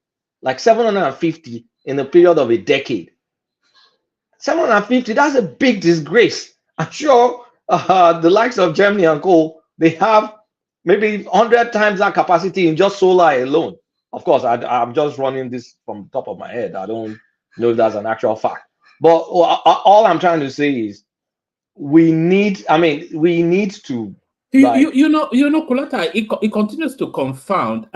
Like 750 in the period of a decade. 750, that's a big disgrace. I'm sure the likes of Germany and co, they have maybe 100 times that capacity in just solar alone. Of course, I'm just running this from the top of my head. I don't know if that's an actual fact. But all I'm trying to say is we need to. Kulata, it continues to confound.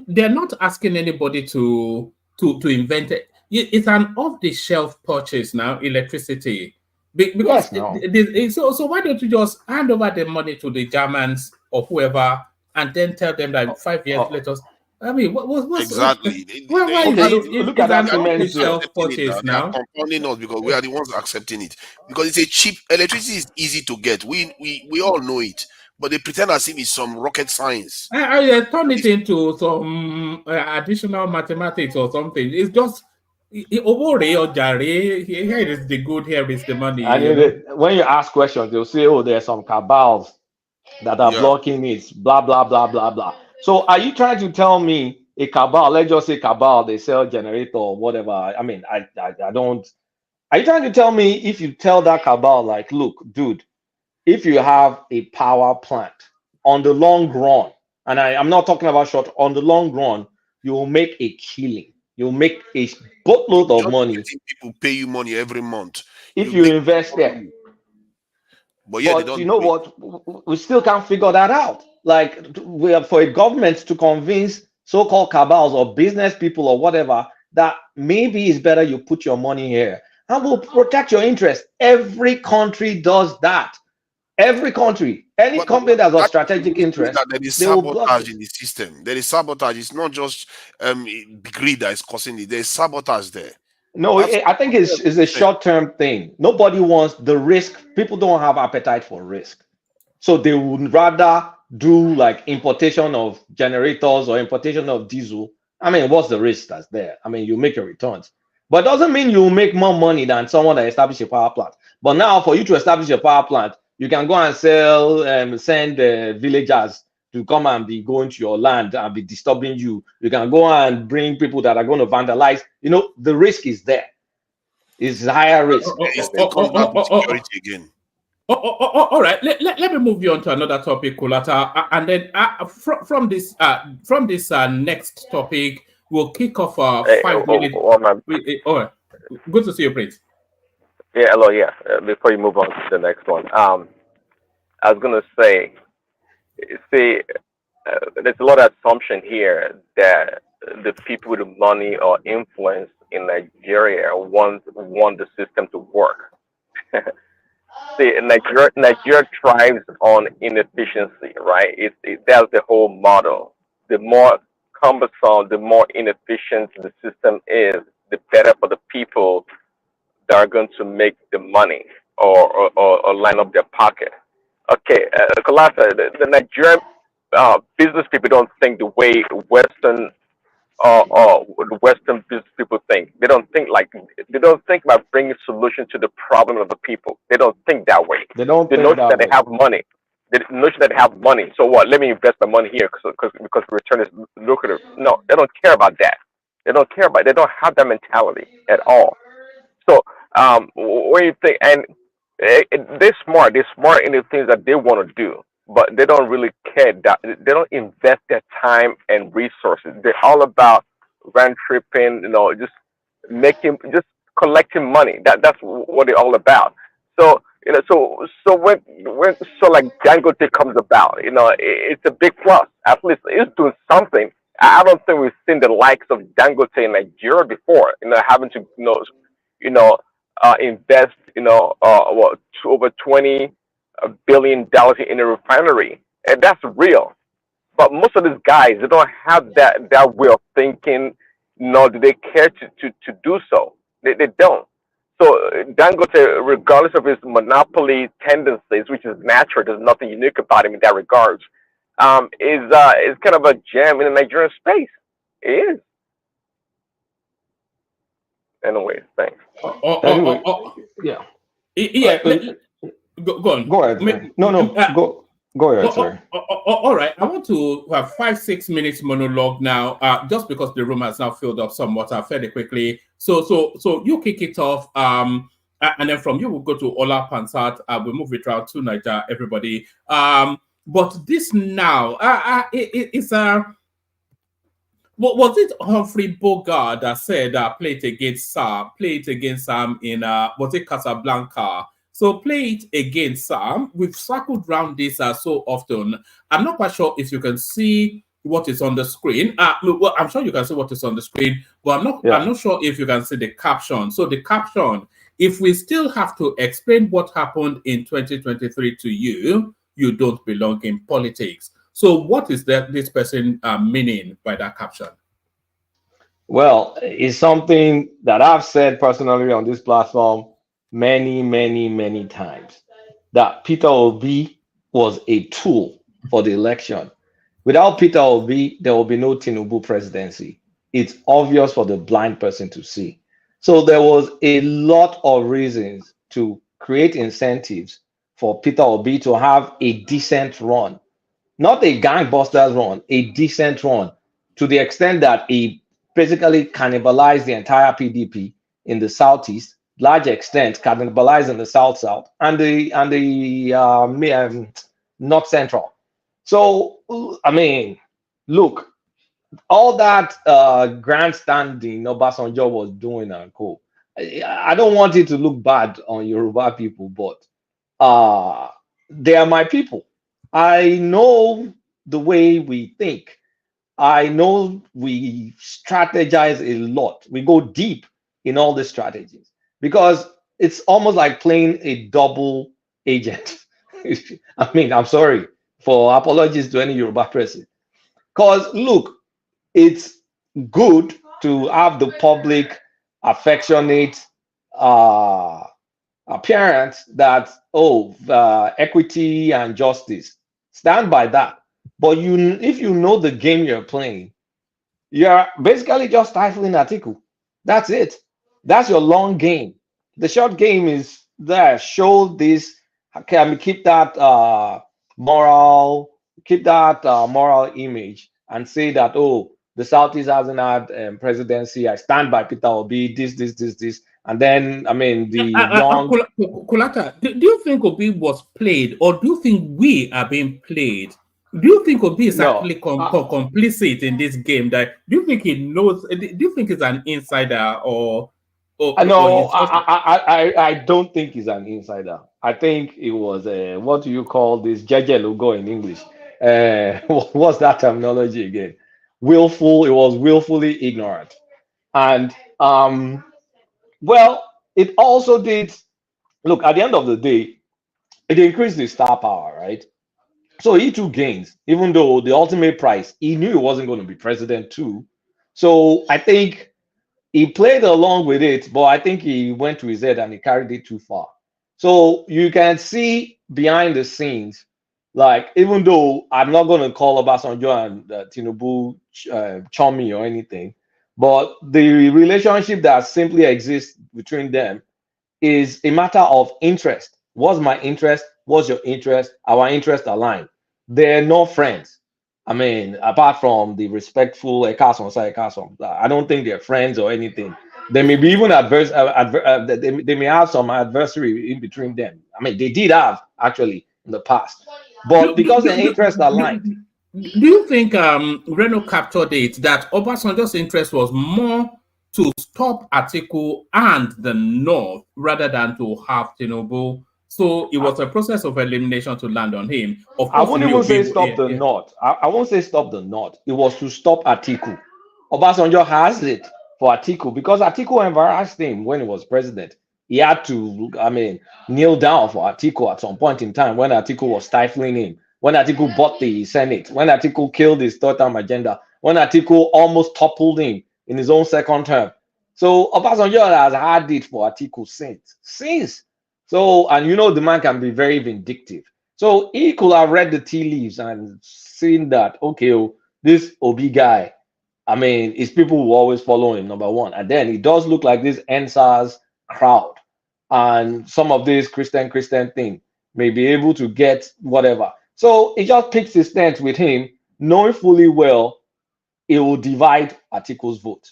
They're not asking anybody to invent it. It's an off-the-shelf purchase now, electricity. Because so why don't you just hand over the money to the Germans or whoever and then tell them that 5 years later? What's exactly? Look at that off-the-shelf purchase now. They are compounding us because we are the ones accepting it. Because it's a cheap electricity is easy to get. We all know it. But they pretend as if it's some rocket science. I turn it into some additional mathematics or something. It's just here is the good, here is the money. When you ask questions, they'll say, "Oh, there's some cabals that are blocking it." Blah blah blah blah blah. So, are you trying to tell me a cabal? Let's just say cabal, they sell generator or whatever. I don't. Are you trying to tell me if you tell that cabal, like, look, dude, if you have a power plant on the long run, and I'm not talking about short, on the long run, you will make a killing. You'll make a boatload of money. People pay you money every month if you invest there. But yeah, you know what? We still can't figure that out. Like, we are for a government to convince so-called cabals or business people or whatever that maybe it's better you put your money here and we'll protect your interest. Every country does that. Every country, any company that's of strategic interest, there is sabotage in the system. There is sabotage. It's not just greed that is causing it. There is sabotage there. No, I think it's a short-term thing. Nobody wants the risk. People don't have appetite for risk, so they would rather do like importation of generators or importation of diesel. What's the risk that's there? You make your returns, but it doesn't mean you make more money than someone that established a power plant. But now, for you to establish a power plant, you can go and send villagers to come and be going to your land and be disturbing you. You can go and bring people that are going to vandalize. The risk is there. It's higher risk. Security again. All right. Let me move you on to another topic, Kulata, and then from this next topic, we'll kick off 5 minutes. Good to see you, Prince. Yeah, hello. Yeah, before you move on to the next one, I was gonna say, there's a lot of assumption here that the people with money or influence in Nigeria want the system to work. Nigeria thrives on inefficiency, right? That's the whole model. The more cumbersome, the more inefficient the system is, the better for the people that are going to make the money or line up their pocket. Okay, Kalasa, the Nigerian business people don't think the way Western the Western business people think. They don't think about bringing solutions to the problem of the people. They don't think that way. They don't The think notion that that they way. have money. The notion that they have money. So what? Let me invest my money here because the return is lucrative. No, they don't care about that. They don't care about. They don't have that mentality at all. So what do you think? And they're smart. They're smart in the things that they want to do, but they don't really care. That they don't invest their time and resources. They're all about rent tripping. Just just collecting money. That's what they're all about. So so like Dangote comes about, it's a big plus. At least it's doing something. I don't think we've seen the likes of Dangote in Nigeria before. Having to invest over $20 billion in a refinery, and that's real. But most of these guys, they don't have that way of thinking, nor do they care to do so. They don't. So Dangote, regardless of his monopoly tendencies, which is natural, there's nothing unique about him in that regards, is kind of a gem in the Nigerian space. It is. Anyway, thanks. Anyway, yeah. Yeah. Go on. Go ahead. No. Go ahead. Sorry. All right. I want to have 5-6 minutes monologue now, just because the room has now filled up somewhat fairly quickly. So you kick it off, and then from you we'll go to Ola Pansat. We'll move it around to Niger, everybody. But this now, it's was it Humphrey Bogart that said play it against Sam in was it Casablanca? So play it again, Sam. We've circled around this so often. I'm not quite sure if you can see what is on the screen. Well, I'm sure you can see what is on the screen, but I'm not sure if you can see the caption. So the caption: if we still have to explain what happened in 2023 to you, you don't belong in politics. So what is this person meaning by that caption? Well, it's something that I've said personally on this platform many times, that Peter Obi was a tool for the election. Without Peter Obi, there will be no Tinubu presidency. It's obvious for the blind person to see. So there was a lot of reasons to create incentives for Peter Obi to have a decent run, not a gangbusters run, a decent run, to the extent that he basically cannibalized the entire PDP in the southeast, large extent cannibalized in the south and the north central. So I mean, look, all that grandstanding Obasanjo was doing and co. I don't want it to look bad on Yoruba people, but they are my people. I know the way we think. I know we strategize a lot. We go deep in all the strategies because it's almost like playing a double agent. I mean, I'm sorry for apologies to any Yoruba person. Because look, it's good to have the public affectionate appearance that, equity and justice. Stand by that. But if you know the game you're playing, you're basically just stifling Atiku. That's it. That's your long game. The short game is there. Show this. Can we keep that moral image and say that, the Southeast hasn't had presidency. I stand by Peter Obi. This, and then I mean the young. Kulata, do you think Obi was played, or do you think we are being played? Do you think Obi is actually complicit in this game? That do you think he knows? Do you think he's an insider or no? I don't think he's an insider. I think it was what do you call this? Jeje logo in English. What's that terminology again? Willful. It was willfully ignorant, and well, it also did. Look, at the end of the day, it increased the star power, right? So he took gains, even though the ultimate price, he knew he wasn't going to be president too. So I think he played along with it, but I think he went to his head and he carried it too far. So you can see behind the scenes Like, even though I'm not going to call Obasanjo and Tinubu chummy or anything, but the relationship that simply exists between them is a matter of interest. What's my interest? What's your interest? Our interests align. They're not friends. I mean, apart from the respectful I don't think they're friends or anything. They may be even they may have some adversary in between them. I mean, they did have actually in the past, but because their interests aligned. Do you think Reno captured it that Obasanjo's interest was more to stop Atiku and the North rather than to have Tinubu? So it was a process of elimination to land on him. Of course, I won't even say stop the North. I won't say stop the North. It was to stop Atiku. Obasanjo has it for Atiku because Atiku embarrassed him when he was president. He had to, I mean, kneel down for Atiku at some point in time when Atiku was stifling him, when Atiku bought the Senate, when Atiku killed his third-term agenda, when Atiku almost toppled him in his own second term. So Obasanjo has had it for Atiku since. So, and you know the man can be very vindictive. So he could have read the tea leaves and seen that, okay, this Obi guy, I mean, his people will always follow him, number one. And then it does look like this NSAS crowd and some of this Christian thing may be able to get whatever. So it just picks his stance with him, knowing fully well it will divide Atiku's vote.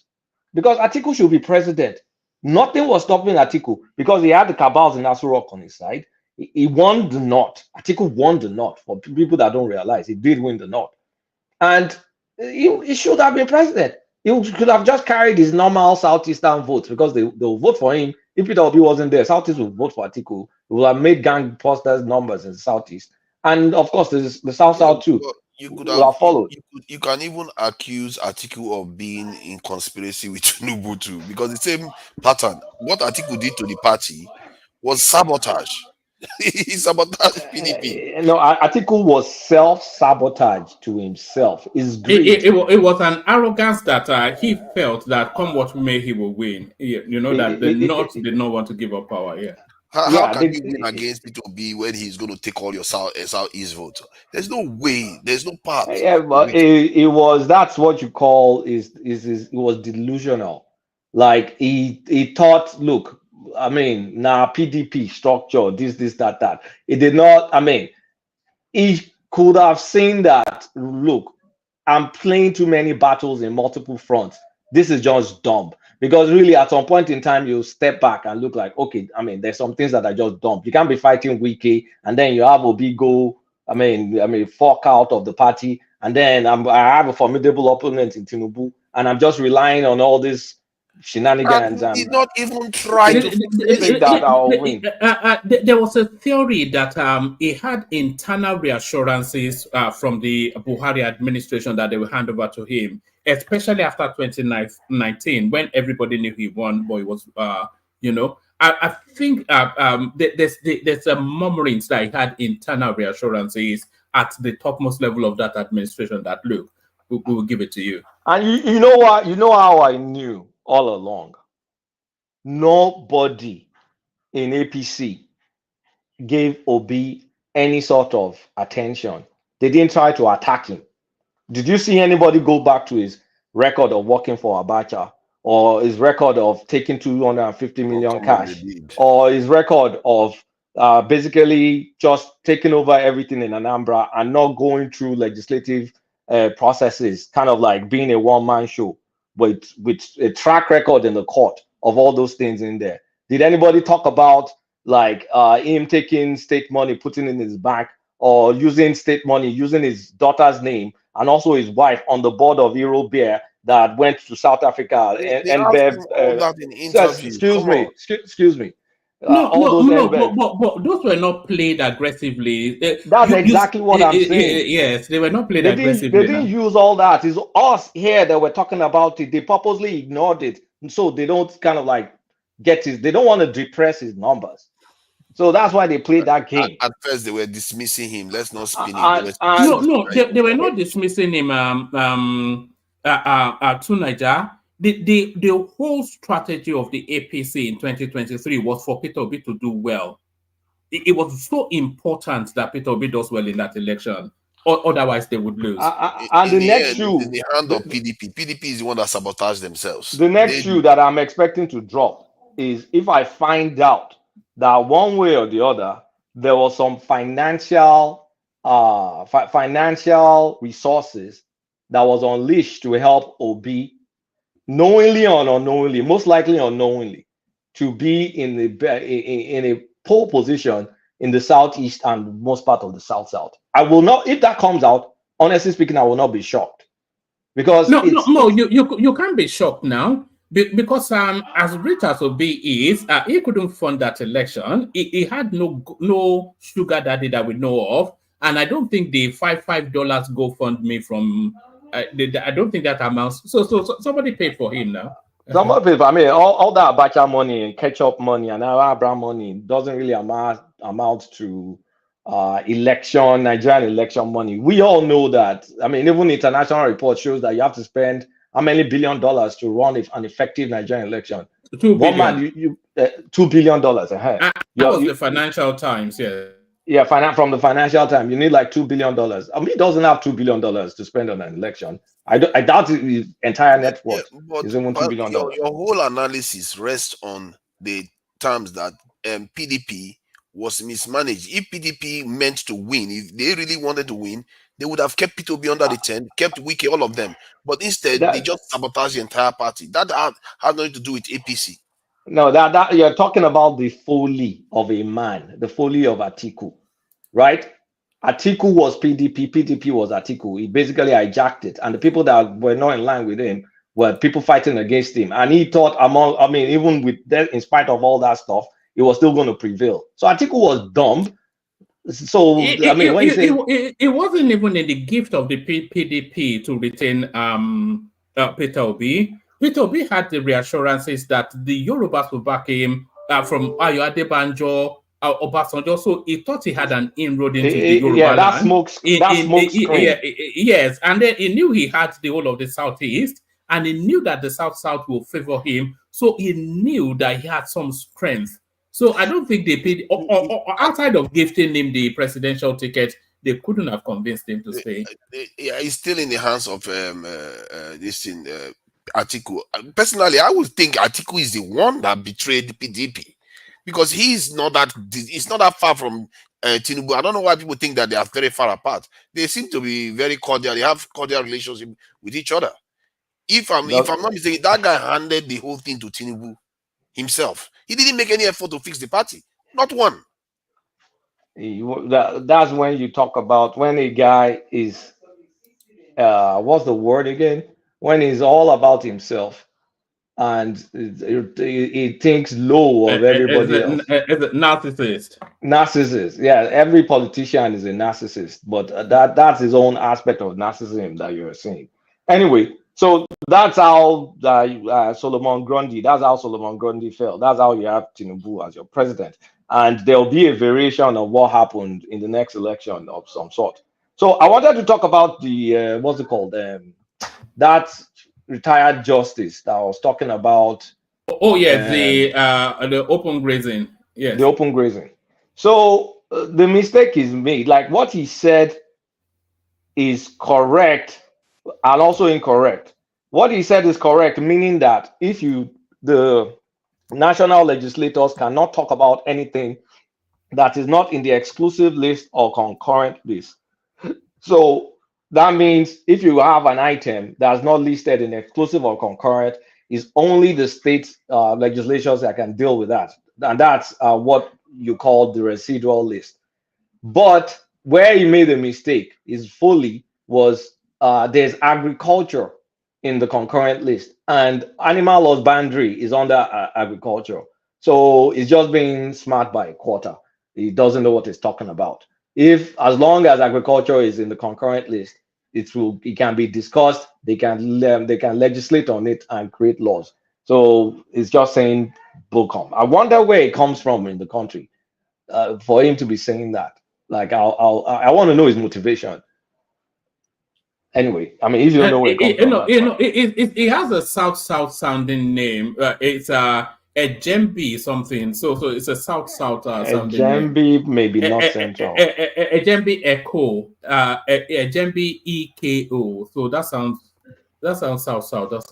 Because Atiku should be president. Nothing was stopping Atiku because he had the cabals in Aso Rock on his side. He won the North. Atiku won the North. For people that don't realize, he did win the North. And he should have been president. He could have just carried his normal Southeastern votes because they'll vote for him. If Peter Obi wasn't there, Southeast will vote for Atiku. He will have made gang posters numbers in the Southeast. And of course, there's the South too. You could have followed. You can even accuse Atiku of being in conspiracy with Tinubu too, because the same pattern. What Atiku did to the party was sabotage. He sabotaged PDP. No, Atiku was self-sabotage to himself. It's greed. It was an arrogance that he felt that come what may, he will win. You know, that the North did not want to give up power. Yeah. How can you win against Peter Obi when he's going to take all your Southeast vote? There's no way. There's no path. Yeah, but it was, that's what you call it was delusional. Like he thought, look, I mean, now PDP structure, this, that. It did not, I mean, he could have seen that, look, I'm playing too many battles in multiple fronts. This is just dumb. Because really, at some point in time, you step back and look like, okay, I mean, there's some things that are just dumb. You can't be fighting Wiki, and then you have Obi go, I mean, fork out of the party, and then I have a formidable opponent in Tinubu, and I'm just relying on all this shenanigans. And he did not even try to think that I'll win. There was a theory that he had internal reassurances from the Buhari administration that they will hand over to him, especially after 2019, when everybody knew he won, but it was, you know, I think there's a murmurings that he had internal reassurances at the topmost level of that administration that, look, we will give it to you. And you know what? You know how I knew all along? Nobody in APC gave Obi any sort of attention. They didn't try to attack him. Did you see anybody go back to his record of working for Abacha, or his record of taking 250 million cash, or his record of basically just taking over everything in Anambra and not going through legislative processes, kind of like being a one-man show with a track record in the court of all those things in there? Did anybody talk about like him taking state money, putting it in his bank, or using state money, using his daughter's name and also his wife on the board of Euro Beer that went to South Africa? Excuse me. But those were not played aggressively. That's exactly what I'm saying. Yes, they were not played aggressively. They didn't use all that. It's us here that were talking about it. They purposely ignored it, so they don't kind of like get his. They don't want to depress his numbers. So that's why they played that game. At first, they were dismissing him. Let's not spin him. They were not dismissing him. To Niger. The whole strategy of the APC in 2023 was for Peter Obi to do well. it was so important that Peter Obi does well in that election, or otherwise they would lose. And the next shoe, in the hand of PDP. PDP is the one that sabotaged themselves. The next shoe that I'm expecting to drop is if I find out that one way or the other there was some financial resources that was unleashed to help Obi, knowingly or unknowingly, most likely unknowingly, to be in a pole position in the southeast and most part of the south. I will not, if that comes out, honestly speaking, I will not be shocked. Because you can't be shocked now because as rich as Obi is, he couldn't fund that election. He had no sugar daddy that we know of, and I don't think the $5 GoFundMe from I don't think that amounts. So somebody paid for him now. Somebody paid for. I mean, all that Abacha money and ketchup money and Abraham money doesn't really amount to Nigerian election money. We all know that. I mean, even international report shows that you have to spend how many $1 billion to run an effective Nigerian election? $2 billion. $2 billion. That was the Financial Times, yeah. Yeah, from the Financial Times, you need like $2 billion. I mean, he doesn't have $2 billion to spend on an election. I doubt his entire net worth is even $2 billion. Your whole analysis rests on the terms that PDP was mismanaged. If PDP meant to win, if they really wanted to win, they would have kept P2B under the tent, kept Wiki, all of them. But instead, they just sabotaged the entire party. That had nothing to do with APC. No, that you're talking about the folly of a man, the folly of Atiku, right? Atiku was PDP, PDP was Atiku. He basically hijacked it, and the people that were not in line with him were people fighting against him. And he thought, even with that, in spite of all that stuff, he was still going to prevail. So Atiku was dumb. So it wasn't even in the gift of the PDP to retain Peter Obi. Peter Obi had the reassurances that the Yorubas would back him from Ayo Adebanjo, Obasanjo, so he thought he had an inroad into the Yoruba land. Yes, and then he knew he had the whole of the Southeast, and he knew that the South will favor him, so he knew that he had some strength. So I don't think they paid, or outside of gifting him the presidential ticket, they couldn't have convinced him to stay. Yeah, he's still in the hands of Atiku. Personally, I would think Atiku is the one that betrayed the PDP because he's not that far from Tinubu. I don't know why people think that they are very far apart. They seem to be very cordial. They have cordial relationship with each other. If I'm not mistaken, that guy handed the whole thing to Tinubu himself. He didn't make any effort to fix the party. Not one. That's when you talk about when a guy is what's the word again? When he's all about himself and he thinks low of everybody else. Is it narcissist? Narcissist, yeah. Every politician is a narcissist, but that's his own aspect of narcissism that you're seeing. Anyway, so that's how Solomon Grundy. That's how Solomon Grundy fell. That's how you have Tinubu as your president, and there'll be a variation of what happened in the next election of some sort. So I wanted to talk about the what's it called? That retired justice that I was talking about. Oh yeah, the open grazing. Yes, the open grazing. So the mistake is made. Like what he said is correct and also incorrect. What he said is correct, meaning that if the national legislators cannot talk about anything that is not in the exclusive list or concurrent list. So that means if you have an item that's not listed in exclusive or concurrent, it's only the state legislatures that can deal with that. And that's what you call the residual list. But where he made a mistake is was there's agriculture in the concurrent list, and animal husbandry is under agriculture. So it's just being smart by a quarter. He doesn't know what he's talking about. As long as agriculture is in the concurrent list, it can be discussed. They can legislate on it and create laws. So it's just saying Bullcom. I wonder where it comes from in the country for him to be saying that. Like I want to know his motivation. Anyway, I mean, if you don't know where it comes from, it has a South sounding name. It's Ejembi something. So it's a south something. Ejembi, maybe not central. Ejembi Echo. Ejembi EKO. So that sounds south. That's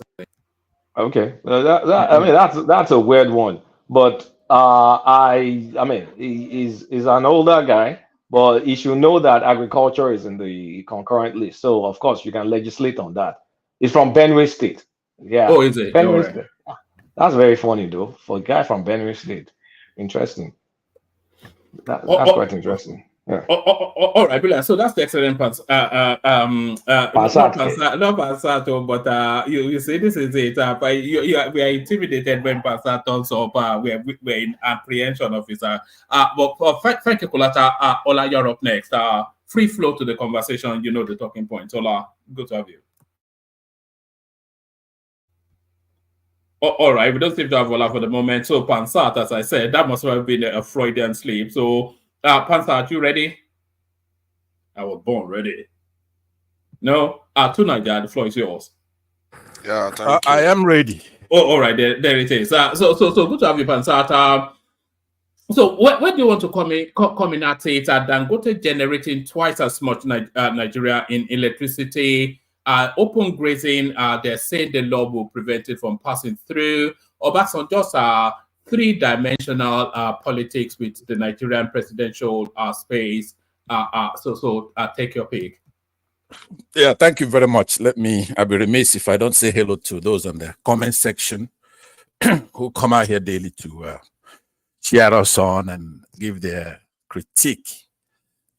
Okay, I mean that's a weird one, but I mean he's an older guy, but he should know that agriculture is in the concurrent list. So of course you can legislate on that. He's from Benue State. Yeah. Oh, is it? Benue All right. State. That's very funny though for a guy from Benue State. Interesting. That's quite interesting. Yeah. All right, brilliant. So that's the excellent part. Not Passato, but you say this is it. But we are intimidated when Passat turns up. We're in apprehension of his. But thank you, Kolata. Ola, you're up next. Free flow to the conversation. You know the talking points. Ola, good to have you. All right, we don't seem to have Ola for the moment. So Pansat, as I said, that must have been a Freudian sleep. So Pansat, you ready? I was born ready. No, Tunaja, the floor is yours. Yeah, thank you. I am ready. Oh, all right, there it is. So good to have you, Pansat. So where do you want to come in at it? Dangote generating twice as much Nigeria in electricity. Open grazing, they're saying the law will prevent it from passing through. Obasanjo just three-dimensional politics with the Nigerian presidential space. So take your pick. Yeah, thank you very much. I'll be remiss if I don't say hello to those on the comment section who come out here daily to cheer us on and give their critique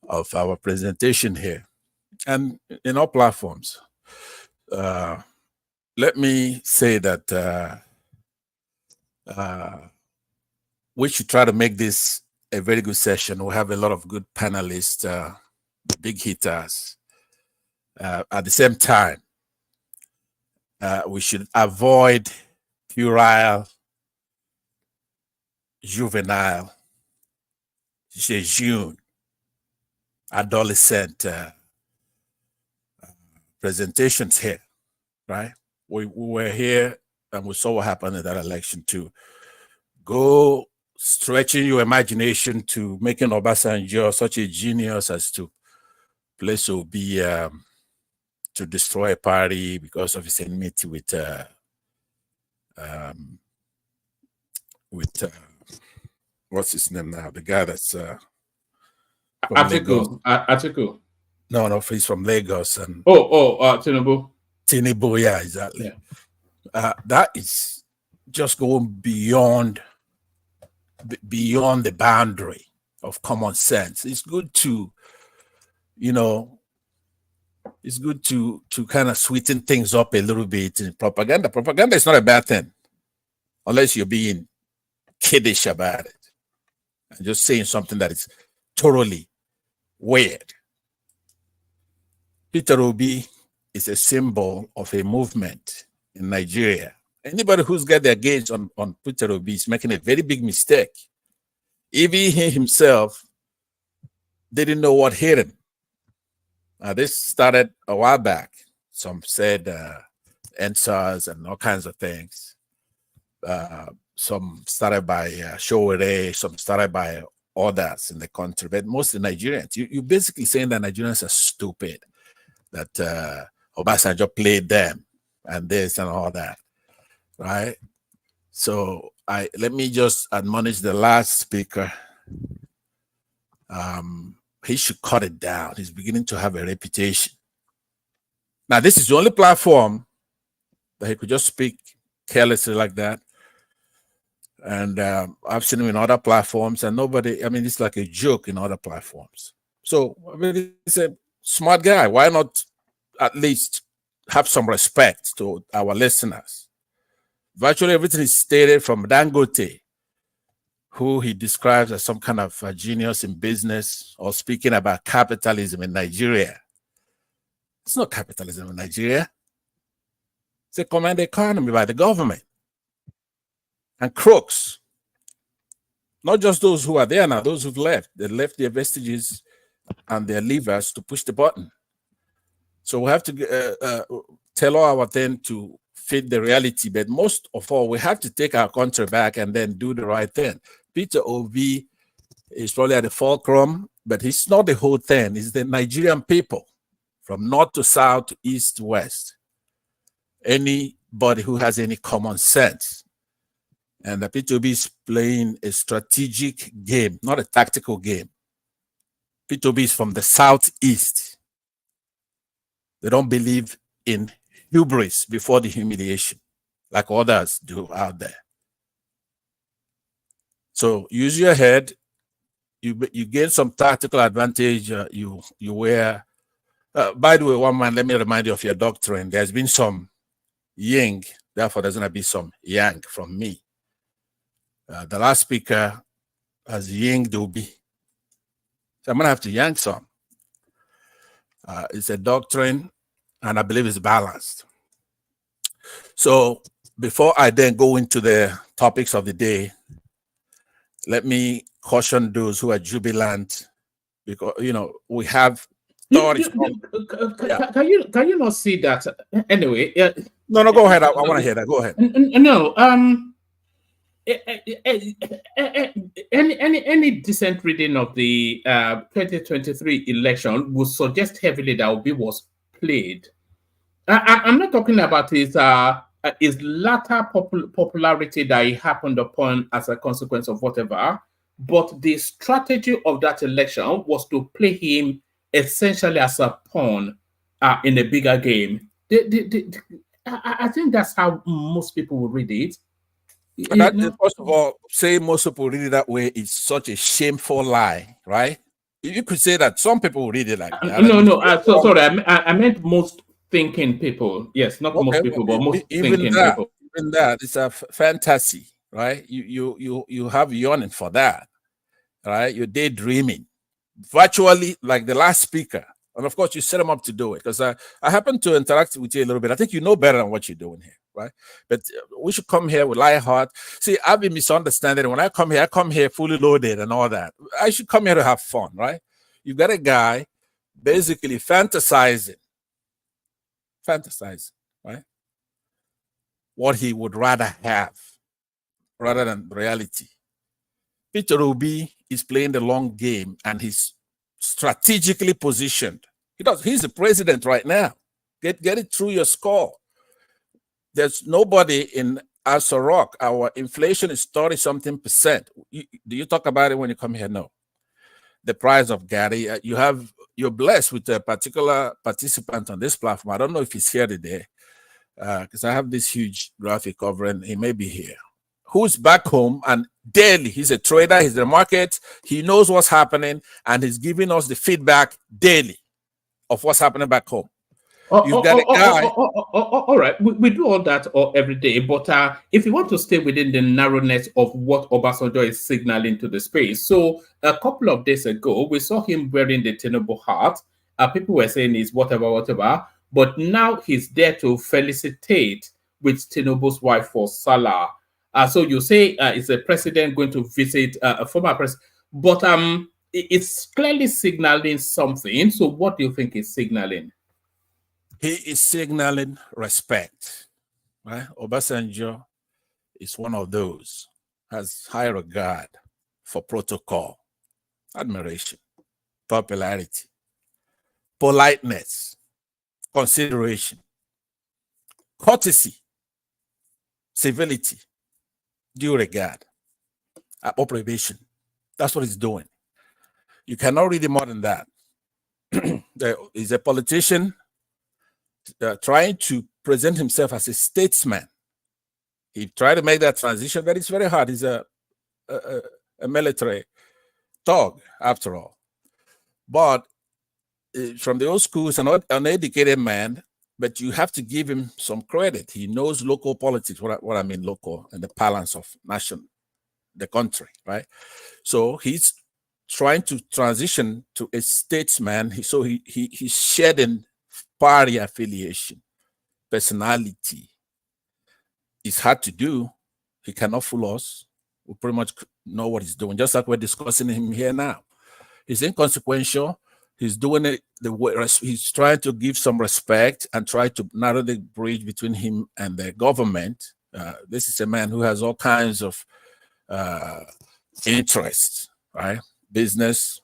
of our presentation here and in all platforms. Let me say that we should try to make this a very good session. We have a lot of good panelists, big hitters. At the same time, we should avoid puerile, juvenile, jejune, adolescent presentations here, right? We were here and we saw what happened in that election too. Go stretching your imagination to making Obasanjo such a genius as to place Obi to destroy a party because of his enmity with what's his name now? The guy that's Atiku. No, he's from Lagos. And Tinubu. Tinubu, yeah, exactly. Yeah. That is just going beyond the boundary of common sense. It's good to, kind of sweeten things up a little bit in propaganda. Propaganda is not a bad thing, unless you're being kiddish about it and just saying something that is totally weird. Peter Obi is a symbol of a movement in Nigeria. Anybody who's got their gauge on Peter Obi is making a very big mistake. Even he himself didn't know what hit him. This started a while back. Some said NSAS and all kinds of things. Some started by Showere, some started by others in the country, but mostly Nigerians. You're basically saying that Nigerians are stupid, that Obasanjo played them and this and all that, right? So let me just admonish the last speaker. He should cut it down. He's beginning to have a reputation. Now, this is the only platform that he could just speak carelessly like that. And I've seen him in other platforms, and it's like a joke in other platforms. So, he's a smart guy. Why not at least have some respect to our listeners? Virtually everything is stated from Dangote, who he describes as some kind of genius in business, or speaking about capitalism in Nigeria. It's not capitalism in Nigeria. It's a command economy by the government. And crooks, not just those who are there now, those who've left. They left their vestiges and their levers to push the button. So we have to tell all our then to fit the reality. But most of all, we have to take our country back and then do the right thing. Peter Obi is probably at the fulcrum, but he's not the whole thing. It's the Nigerian people from north to south, to east to west. Anybody who has any common sense. And the P2B is playing a strategic game, not a tactical game. P2B is from the southeast. They don't believe in hubris before the humiliation, like others do out there. So use your head. You gain some tactical advantage. You wear. By the way, one man, let me remind you of your doctrine. There's been some yin, therefore there's going to be some yang from me. The last speaker has yang Dobi. So I'm going to have to yang some. It's a doctrine, and I believe it's balanced. So before I then go into the topics of the day, let me caution those who are jubilant, because, you know, we have Can you not see that? Anyway, no, go ahead. I want to hear that. Go ahead. No, any decent reading of the 2023 election would suggest heavily that Obi was played. I'm not talking about his latter popularity that he happened upon as a consequence of whatever, but the strategy of that election was to play him essentially as a pawn in a bigger game. I think that's how most people will read it. First of all, say most people read it that way is such a shameful lie, right? You could say that some people read it like that. So sorry, I meant most thinking people. Yes, not most people, but most thinking people. Even that, it's a fantasy, right? You have yearning for that, right? You're daydreaming, virtually like the last speaker. And of course, you set them up to do it, because I happen to interact with you a little bit. I think you know better than what you're doing here, right? But we should come here with light heart. See, I've been misunderstanding. When I come here fully loaded and all that. I should come here to have fun, right? You've got a guy basically fantasizing, right? What he would rather have rather than reality. Peter Obi is playing the long game, and he's strategically positioned. He's the president right now. Get it through your skull. There's nobody in Asa Rock. Our inflation is 30-something%. Do you talk about it when you come here? No. The price of Gary, you're blessed with a particular participant on this platform. I don't know if he's here today, because I have this huge graphic covering. He may be here. Who's back home and daily, he's a trader, he's the market, he knows what's happening, and he's giving us the feedback daily of what's happening back home. You've got a guy. All right, we do all that every day, but if you want to stay within the narrowness of what Obasanjo is signaling to the space, so a couple of days ago, we saw him wearing the Tinubu hat. People were saying he's whatever, but now he's there to felicitate with Tinubu's wife for Salah. So you say is a president going to visit a former president, but it's clearly signaling something. So what do you think is signaling? He is signaling respect, right? Obasanjo is one of those, has high regard for protocol, admiration, popularity, politeness, consideration, courtesy, civility, due regard, approbation. That's what he's doing. You cannot read it more than that. He's a politician trying to present himself as a statesman. He tried to make that transition, but it's very hard. He's a military thug, after all. But from the old school, he's an uneducated man, but you have to give him some credit. He knows local politics, what I mean local, and the balance of the country, right? So he's trying to transition to a statesman. So he's shedding party affiliation, personality. It's hard to do. He cannot fool us. We pretty much know what he's doing, just like we're discussing him here now. He's inconsequential. He's doing it the way he's trying to give some respect and try to narrow the bridge between him and the government. This is a man who has all kinds of interests, right? Business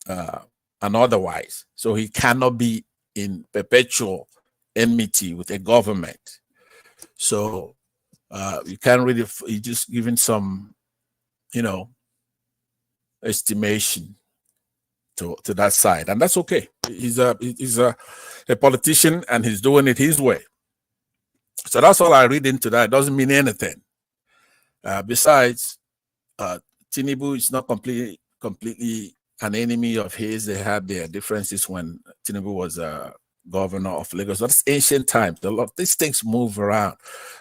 and otherwise. So he cannot be in perpetual enmity with a government. So you can't really, you just giving some, estimation to that side, and that's okay. He's a politician, and he's doing it his way. So that's all I read into that. It doesn't mean anything. Besides, Tinubu is not completely an enemy of his. They had their differences when Tinubu was governor of Lagos. That's ancient times. A lot of these things move around,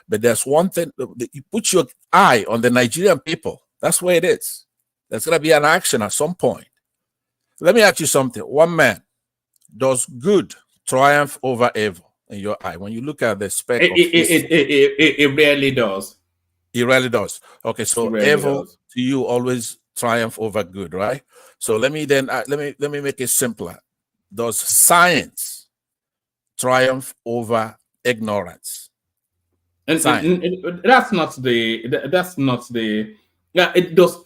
but there's one thing: you put your eye on the Nigerian people. That's where it is. There's going to be an action at some point. Let me ask you something. One man, does good triumph over evil in your eye? When you look at the spec of it rarely does. It rarely does. Okay, so evil to you always triumph over good, right? So let me make it simpler. Does science triumph over ignorance? And that's not the. Yeah, it does.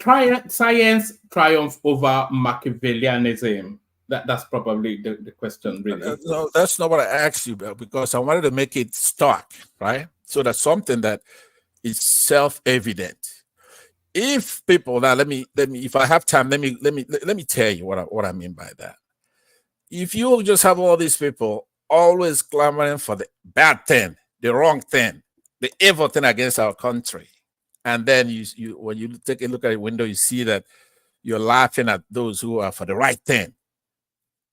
Science triumph over Machiavellianism. That's probably the question, really. No, that's not what I asked you about, because I wanted to make it stark, right? So that's something that is self-evident. If people now, let me, if I have time, let me tell you what I mean by that. If you just have all these people always clamoring for the bad thing, the wrong thing, the evil thing against our country, and then you when you take a look at the window, you see that you're laughing at those who are for the right thing,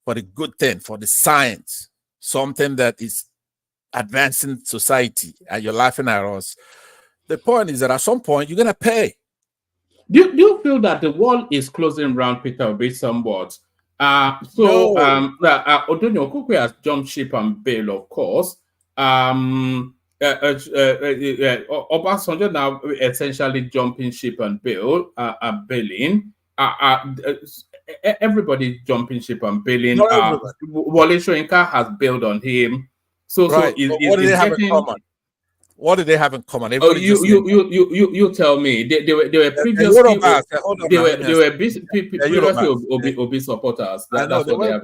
for the good thing, for the science, something that is advancing society, and you're laughing at us. The point is that at some point you're gonna pay. Do you feel that the wall is closing around Peter Obi somewhat? Odonyo Okukwe has jumped ship and bail, of course. Obasanjo now essentially jumping ship and bail, bailing. Everybody jumping ship and bailing. Wole Soyinka has bailed on him. So right. What do they have in common? What do they have in common? You tell me. They were previously Obi supporters. That's what they have.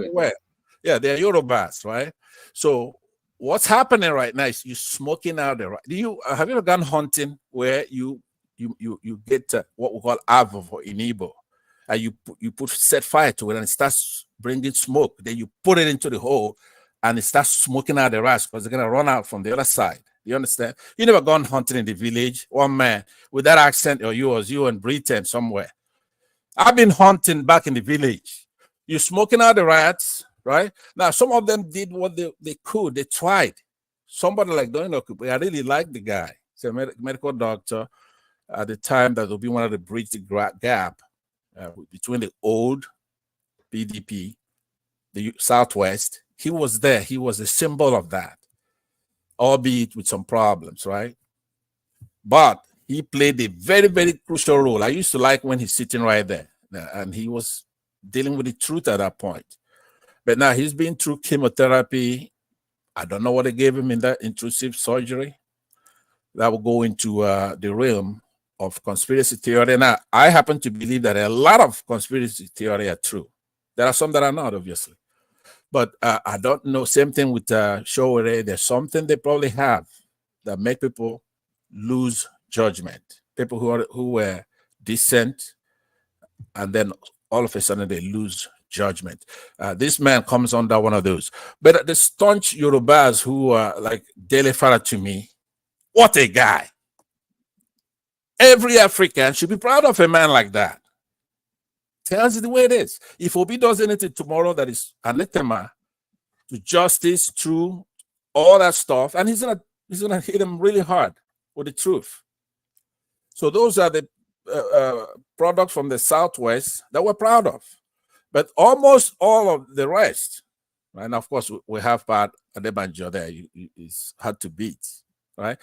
Yeah, they're Yorubas, right? So what's happening right now is you're smoking out the right. Have you ever gone hunting where you get what we call avo in Igbo, and you set fire to it and it starts bringing smoke. Then you put it into the hole and it starts smoking out the rats because they're gonna run out from the other side. You understand? You never gone hunting in the village, one man with that accent, or you in Britain somewhere. I've been hunting back in the village. You're smoking out the rats, right? Now, some of them did what they could. They tried. Somebody like Donald Okupe, I really like the guy. He's a medical doctor at the time that will be one of the bridge the gap between the old PDP, the Southwest. He was there. He was a symbol of that, albeit with some problems, right? But he played a very, very crucial role. I used to like when he's sitting right there, and he was dealing with the truth at that point. But now he's been through chemotherapy. I don't know what they gave him in that intrusive surgery. That will go into the realm of conspiracy theory. Now, I happen to believe that a lot of conspiracy theory are true. There are some that are not, obviously. But I don't know. Same thing with Showore. There's something they probably have that make people lose judgment. People who were decent, and then all of a sudden they lose judgment. This man comes under one of those. But the staunch Yorubas who are like Dele Farah to me, what a guy. Every African should be proud of a man like that. Tells you the way it is. If Obi does anything tomorrow that is anathema to justice, true, all that stuff, and he's gonna hit him really hard with the truth. So those are the products from the Southwest that we're proud of. But almost all of the rest, right? And of course, we have Pat Adebanjo there. It's hard to beat, right?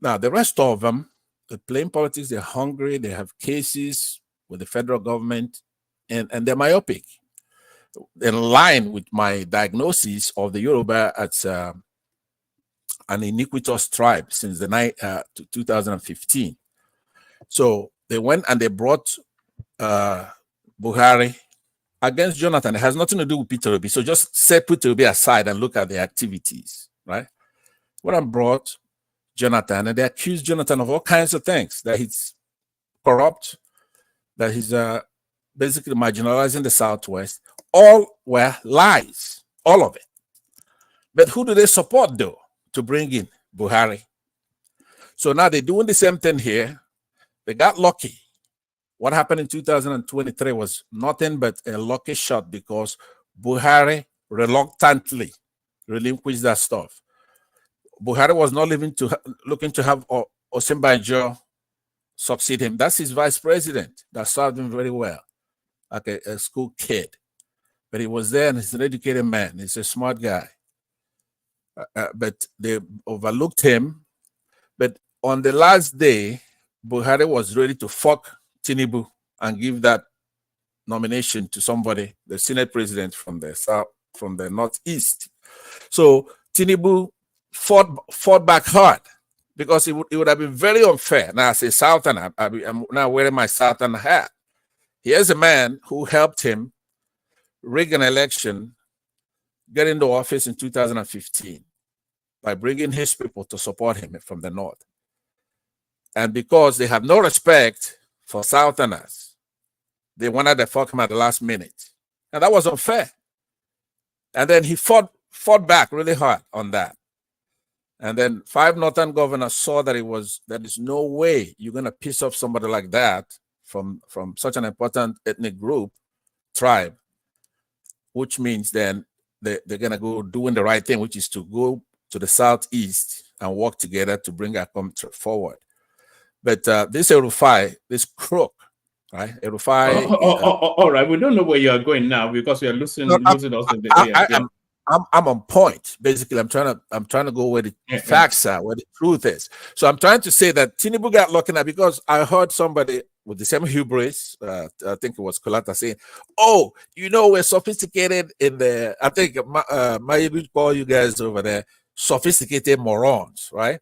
Now, the rest of them, they're playing politics, they're hungry, they have cases with the federal government, and they're myopic. in line with my diagnosis of the Yoruba as an iniquitous tribe since the 2015. So they went and they brought Buhari against Jonathan. It has nothing to do with Peter Obi. So just set Peter Obi aside and look at the activities, right? When I brought Jonathan, and they accused Jonathan of all kinds of things, that he's corrupt, that he's basically marginalizing the Southwest. All were lies, all of it. But who do they support, though, to bring in Buhari? So now they're doing the same thing here. They got lucky. What happened in 2023 was nothing but a lucky shot because Buhari reluctantly relinquished that stuff. Buhari was not looking to have Osinbajo succeed him. That's his vice president that served him very well, like a school kid. But he was there and he's an educated man. He's a smart guy. But they overlooked him. But on the last day, Buhari was ready to fuck Tinubu and give that nomination to somebody, the Senate president from the south, from the northeast. So Tinubu fought back hard because it would have been very unfair. Now, as a Southerner, I'm now wearing my Southern hat. Here's a man who helped him rig an election, get into office in 2015 by bringing his people to support him from the north. And because they have no respect for Southerners, they wanted to fuck him at the last minute. And that was unfair. And then he fought back really hard on that. And then 5 northern governors saw that there is no way you're going to piss off somebody like that from such an important ethnic group, tribe, which means then they're going to go doing the right thing, which is to go to the southeast and work together to bring our country forward. But this El-Rufai, this crook, right? El-Rufai. All right, we don't know where you are going now because we are losing us in the air. I'm on point. Basically, I'm trying to go where the facts are, where the truth is. So I'm trying to say that Tinubu got lucky now because I heard somebody with the same hubris, I think it was Kolata, saying, "Oh, we're sophisticated in the." I think my call you guys over there sophisticated morons, right?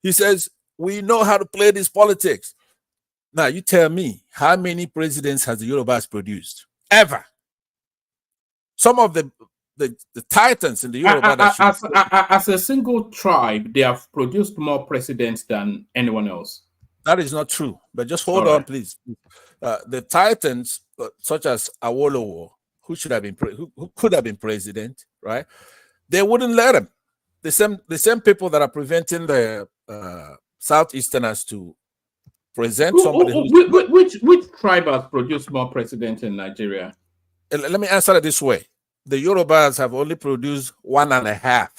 He says we know how to play this politics. Now you tell me, how many presidents has the Yorubas produced ever? Some of the titans in the Yoruba as a single tribe, they have produced more presidents than anyone else. That is not true. But just hold on, please. The titans, such as Awolowo, who could have been president, right? They wouldn't let him. The same people that are preventing the Southeasterners to present somebody. Which tribe has produced more presidents in Nigeria? Let me answer it this way. The Yorubas have only produced 1.5,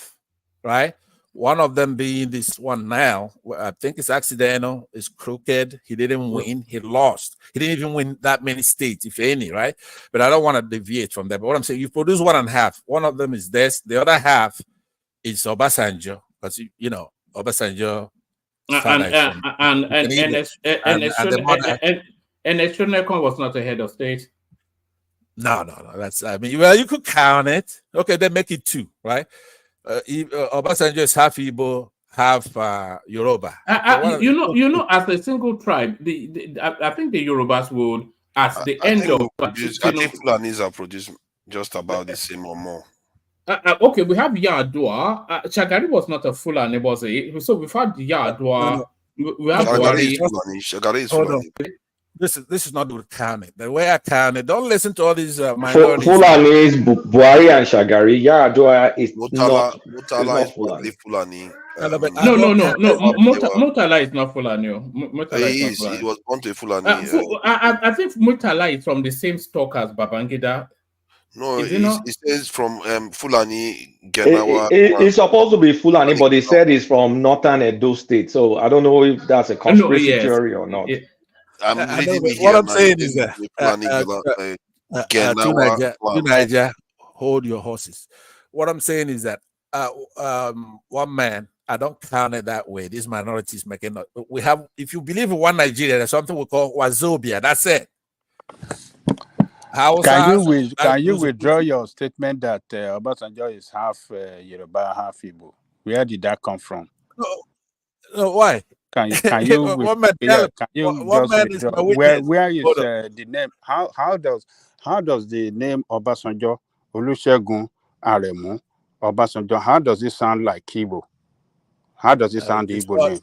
right? One of them being this one now. I think it's accidental. It's crooked. He didn't win. He lost. He didn't even win that many states, if any, right? But I don't want to deviate from that. But what I'm saying, you produce 1.5. One of them is this. The other half is Obasanjo, because Obasanjo. And Eshonekon was not a head of state. No. Well, you could count it. Okay, then make it 2, right? Obasanjo is half Igbo, half Yoruba. As a single tribe, I think the Yorubas would, at the end of. I think Fulanis are produced just about the same or more. Okay, we have Yadua. Shagari was not a Fulani, was he? So we've had Yadua. We have Shagari is Fulani. This is not the counting. The way I count it, don't listen to all these minorities. Fulani is Buhari and Shagari. Yadua is Murtala is Fulani. No. Murtala is not Fulani. He was born to Fulani. I think Murtala is from the same stock as Babangida. No, it says from Fulani, Genawa. It's supposed to be Fulani, but they said it's from Northern Edo State. So I don't know if that's a conspiracy theory or not. I'm what I'm saying is that Niger, hold your horses. What I'm saying is that one man, I don't count it that way. These minorities making up. We have, if you believe in one Nigeria, there's something we call Wazobia. That's it. Can you withdraw your statement that Obasanjo is half Yoruba, half Igbo? Where did that come from? No, why? Can you One man, can you one just man is withdraw? my witness. Where is Hold on. the name? How does the name Obasanjo, Olusegun Aremu Obasanjo, how does it sound like Igbo? How does it sound the It's Igbo not, name?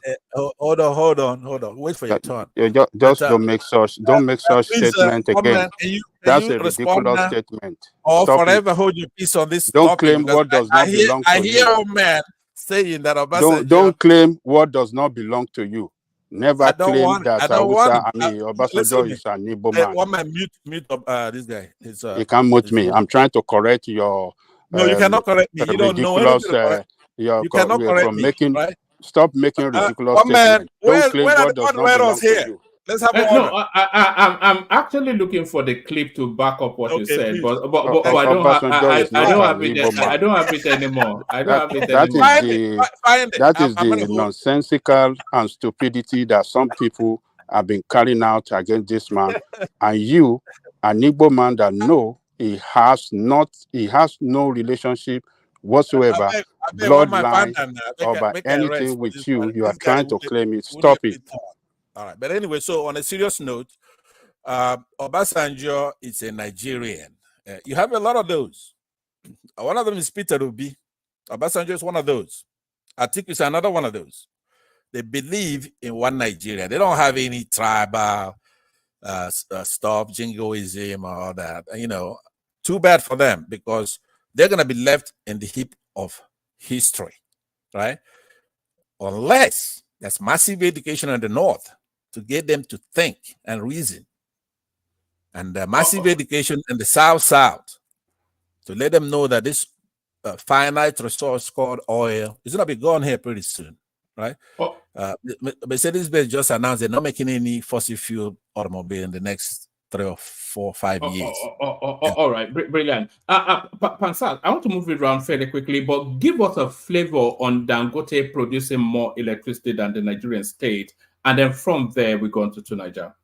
hold on. Wait for your turn. You But just don't make such please, statement one again. man, can That's you a respond ridiculous now, statement. or Stop it. forever hold your peace on this Don't topic? claim Because what does not belong I to hear you. a man saying that Obasanjo. Don't claim what does not belong to you. Never I don't claim want. that I don't want him. Listen to Obasanjo me. is an Igbo man. One man, mute this guy. You can't mute me. I'm trying to correct your No, you cannot correct me. You don't know anything ridiculous. to correct. You cannot correct From me, making. right? Stop making ridiculous One man, statements. Don't claim when are what the does not moderators belong to here? you. Let's have No, order. I'm actually looking for the clip to back up what you Okay, said, please. but I don't have Obasanjo is I not don't an have it. Igbo man. I don't have it anymore. I don't have it That anymore. is the nonsensical and stupidity that some people have been carrying out against this man, and you, an Igbo man that know he has no relationship whatsoever, I beg one man find bloodline, that or by make a rest anything for with this you. man. You are This guy trying to claim it. wouldn't Stop be it. taught. All right, but anyway, so on a serious note, Obasanjo is a Nigerian. You have a lot of those. One of them is Peter Obi. Obasanjo is one of those. Atiku is another one of those. They believe in one Nigeria. They don't have any tribal stuff, jingoism, or all that. You know, too bad for them, because they're going to be left in the heap of history, right? Unless there's massive education in the North to get them to think and reason, and massive education in the South to let them know that this finite resource called oil is going to be gone here pretty soon, right? Mercedes-Benz just announced they're not making any fossil fuel automobile in the next 3 or 4 or 5 years. All right, brilliant. Pansat, I want to move it around fairly quickly, but give us a flavor on Dangote producing more electricity than the Nigerian state, and then from there we go on to Niger.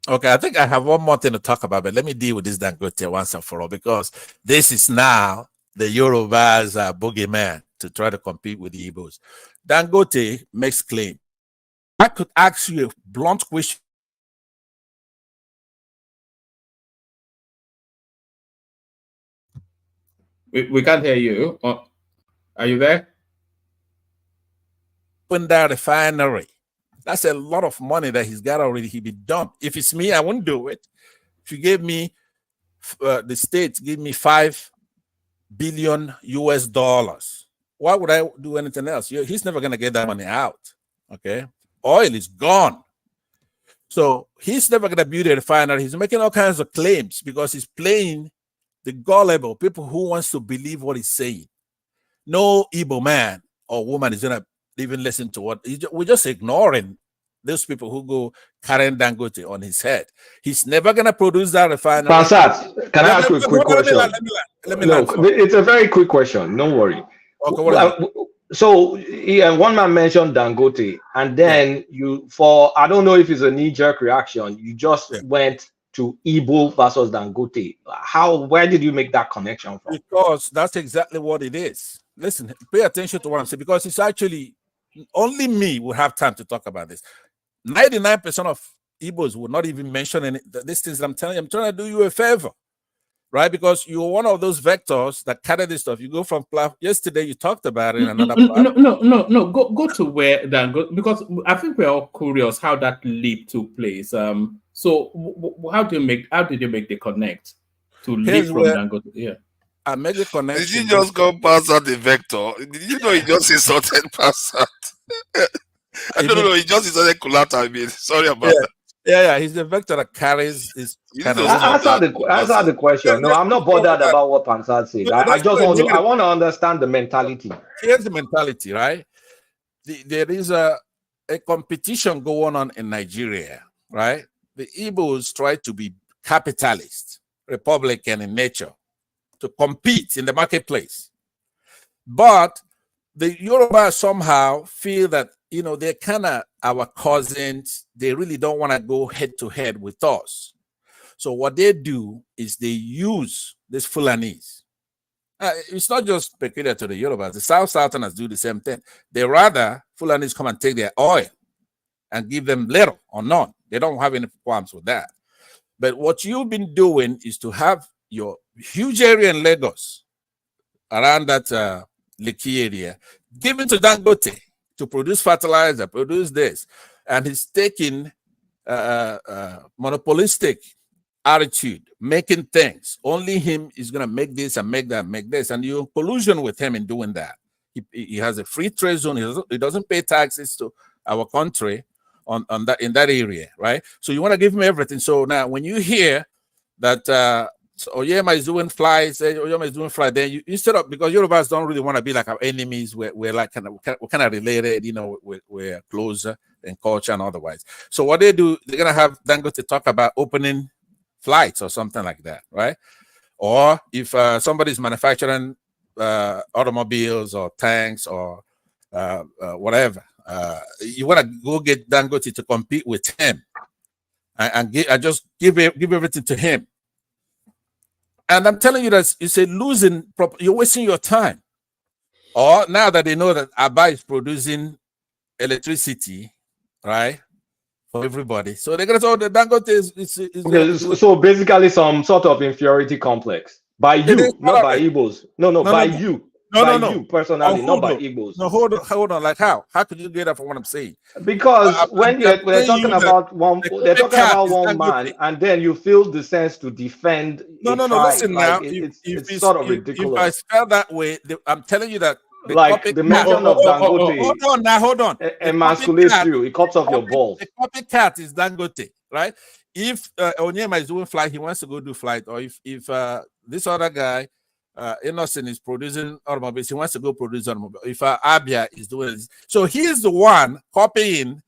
Okay, I think I have one more thing to talk about, but let me deal with this Dangote once and for all, because this is now the Yoruba's boogeyman to try to compete with the Igbos. Dangote makes claim. I could ask you a blunt question. We can't hear you. Are you there? Open that refinery. That's a lot of money that he's got already. He'd be done. If it's me, I wouldn't do it. If you gave me, the states give me $5 billion US, why would I do anything else? He's never going to get that money out. Okay. Oil is gone. So he's never going to build a refinery. He's making all kinds of claims because he's playing the gullible people who wants to believe what he's saying. No Igbo man or woman is going to even listen to what we're just ignoring those people who go carrying Dangote on his head. He's never going to produce that refinery. Pansat, can I ask you a quick question? No, it's a very quick question. Don't worry. Okay, so one man mentioned Dangote, and then I don't know if it's a knee-jerk reaction, you just went to Igbo versus Dangote. Where did you make that connection from? Because that's exactly what it is. Listen, pay attention to what I'm saying, because it's actually only me will have time to talk about this. 99% of Igbos will not even mention any these things. I'm telling you, I'm trying to do you a favor, right? Because you're one of those vectors that carry this stuff. You go from yesterday, you talked about it in another No. Go to where Dangote, because I think we're all curious how that leap took place. So how did you make the connect to leap from Dangote? Yeah. I make the connection. Did you just go past out the vector? Did you know he just insulted past out? I don't know. He just insulted Kulata. I mean, sorry about that. Yeah. He's the vector that carries this kind of. Answer the question. No, I'm not bothered about what Pansat said. I just want to understand the mentality. Here's the mentality, right? There is a competition going on in Nigeria, right? The Igbos try to be capitalist, Republican in nature, to compete in the marketplace. But the Yoruba somehow feel that, they're kind of our cousins. They really don't want to go head to head with us. So what they do is they use these Fulanis. It's not just peculiar to the Yorubas. The Southerners do the same thing. They rather Fulanis come and take their oil and give them little or none. They don't have any qualms with that. But what you've been doing is to have your huge area in Lagos, around that Lekki area, given to Dangote to produce fertilizer, produce this. And he's taking monopolistic attitude, making things. Only him is going to make this and make that, and make this. And you're in collusion with him in doing that. He has a free trade zone. He doesn't pay taxes to our country on that, in that area, right? So you want to give him everything. So now when you hear that Oyema is doing flights, Oyema is doing flights, then you, instead of, because Yorubas don't really want to be like our enemies, we're like we're kind of related, you know, we're closer in culture and otherwise. So what they do, they're gonna have Dangote talk about opening flights or something like that, right? Or if somebody's manufacturing automobiles or tanks or whatever, you want to go get Dangote to compete with him and just give everything to him. And I'm telling you that it's a losing, you're wasting your time. Or now that they know that Abba is producing electricity, right, for everybody, so they're gonna say, "Oh, the Dangote is so basically some sort of inferiority complex by you, not by Igbos. No, by you. No. You personally, not by Igbos. No, hold on. Like how? How could you get that from what I'm saying? Because when they're talking about one, they're talking about one man, and then you feel the sense to defend. No. Listen now, it's sort of ridiculous. If I spell that way, I'm telling you that. Like the mention of Dangote. Hold on. Emasculates you. It cuts off your balls. The copycat is Dangote, right? If Onyema is doing flight, he wants to go do flight. Or if this other guy, Innocent, is producing automobiles, he wants to go produce automobiles. If Abia is doing this, so he's the one copying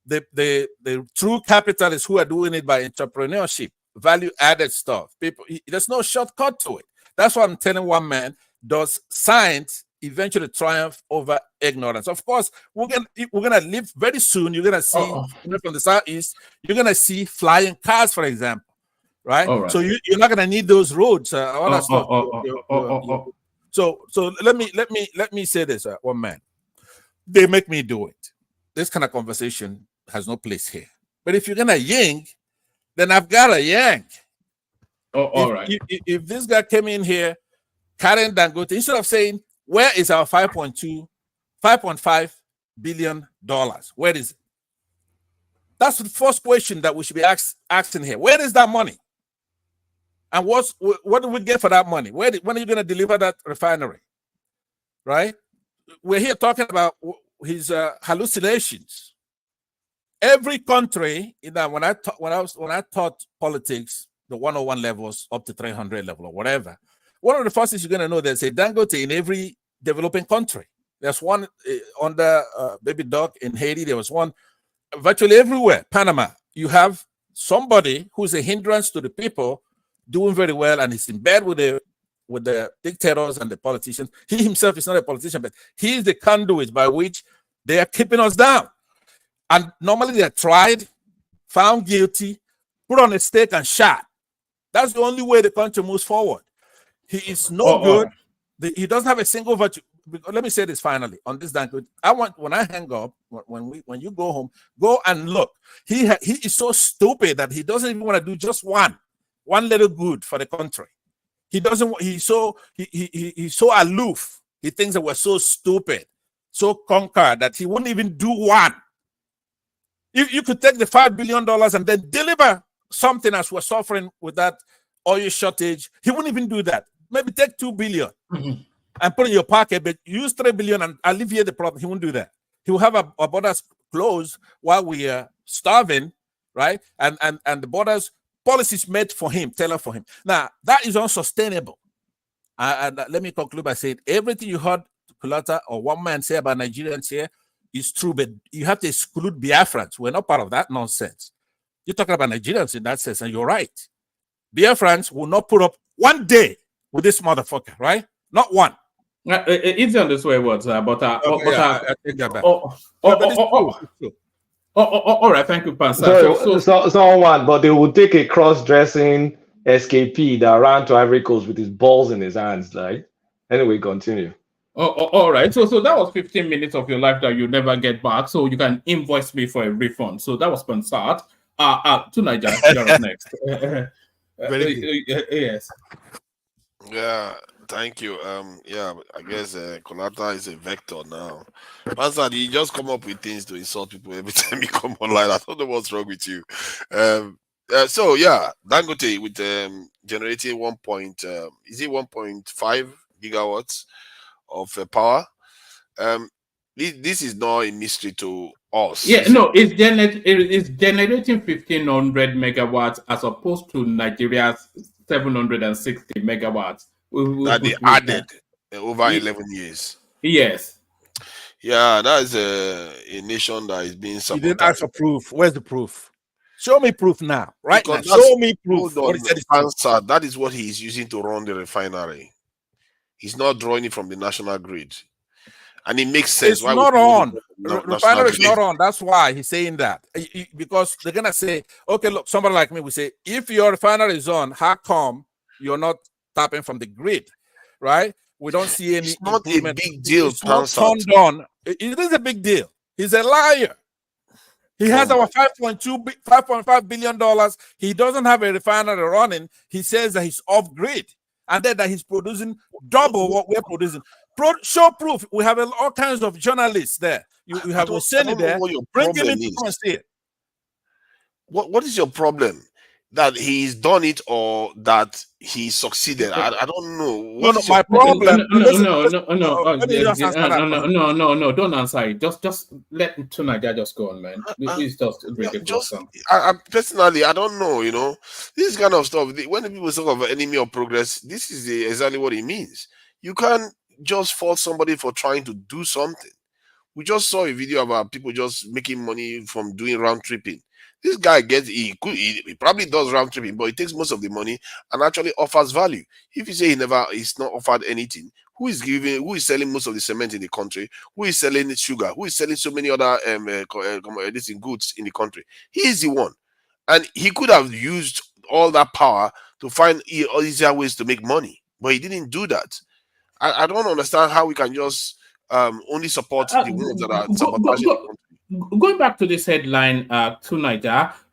the true capitalists who are doing it by entrepreneurship, value added stuff. People, there's no shortcut to it. That's why I'm telling one man: does science eventually triumph over ignorance? Of course, we're gonna live very soon. You're gonna see from the southeast. You're gonna see flying cars, for example, right? So you're not gonna need those roads. All that stuff. So let me say this, one man. They make me do it. This kind of conversation has no place here. But if you're gonna yank, then I've got to yank. If this guy came in here carrying Dangote, instead of saying, where is our $5.5 billion? Where is it? That's the first question that we should be asking here. Where is that money? And what do we get for that money? When are you going to deliver that refinery? Right? We're here talking about his hallucinations. Every country, when I taught politics, the 101 levels up to 300 level or whatever, one of the first things you're going to know, there's a Dangote in every developing country. There's one under Baby Doc in Haiti. There was one virtually everywhere. Panama, you have somebody who's a hindrance to the people doing very well, and he's in bed with the dictators and the politicians. He himself is not a politician, but he is the conduit by which they are keeping us down. And normally they're tried, found guilty, put on a stake and shot. That's the only way the country moves forward. He is no good. He doesn't have a single virtue. Let me say this finally on this Dangote. I want, when I hang up, when you go home, go and look. He is so stupid that he doesn't even want to do just one little good for the country. He doesn't. He's so aloof. He thinks that we're so stupid, so conquered that he wouldn't even do one. If you could take the $5 billion and then deliver something as we're suffering with that oil shortage, he wouldn't even do that. Maybe take $2 billion and put it in your pocket, but use $3 billion and alleviate the problem. He won't do that. He will have our borders closed while we are starving, right? And the borders policies made for him, tailored for him. Now, that is unsustainable. And let me conclude by saying everything you heard Kulata or one man say about Nigerians here is true, but you have to exclude Biafrans. We're not part of that nonsense. You're talking about Nigerians in that sense, and you're right. Biafrans will not put up one day with this motherfucker, right? Not one. It's on this way, words, but I take that back. All right, thank you, Pansa. So someone, but they would take a cross-dressing escapee that ran to Ivory Coast with his balls in his hands. Like, anyway, continue. All right. So that was 15 minutes of your life that you never get back. So you can invoice me for a refund. So that was Pansat. To Niger, you're up next. Very good. Yes. Yeah, thank you. Yeah, I guess Konata is a vector now. Master, you just come up with things to insult people every time you come online. I don't know what's wrong with you. So yeah, Dangote with generating 1.5 gigawatts of power. This is not a mystery to us. Yeah, no, it's generating 1,500 megawatts as opposed to Nigeria's 760 megawatts. That they added over 11 years. Yes. Yeah, that is a nation that is being sabotaged. You didn't ask for proof. Where's the proof? Show me proof now. Right Because now. Show me proof. Hold on, that is what he is using to run the refinery. He's not drawing it from the national grid. And it makes sense. It's not on. Refinery is not on. That's why he's saying that. Because they're going to say, okay, look, somebody like me will say, if your refinery is on, how come you're not tapping from the grid? Right? We don't see any. It's not a big deal. It's not turned on. It is a big deal. He's a liar. He has our $5.5 billion. He doesn't have a refinery running. He says that he's off grid and then that he's producing double what we're producing. Show proof. We have all kinds of journalists there. You have Hosseini there. Bring him in to come and see it. What is your problem? That he's done it or that he succeeded? I don't know. No, my problem. No, don't answer it. Just let Tunaja just go on, man. Please just drink it. Personally, I don't know. You know, this kind of stuff. When people talk of enemy of progress, this is exactly what it means. You can't just fault somebody for trying to do something. We just saw a video about people just making money from doing round tripping. This guy he probably does round tripping, but he takes most of the money and actually offers value. If you say he's not offered anything, who is selling most of the cement in the country? Who is selling sugar? Who is selling so many other goods in the country? He is the one. And he could have used all that power to find easier ways to make money, but he didn't do that. I don't understand how we can just only support the ones that are sabotaging the country. Going back to this headline, tonight,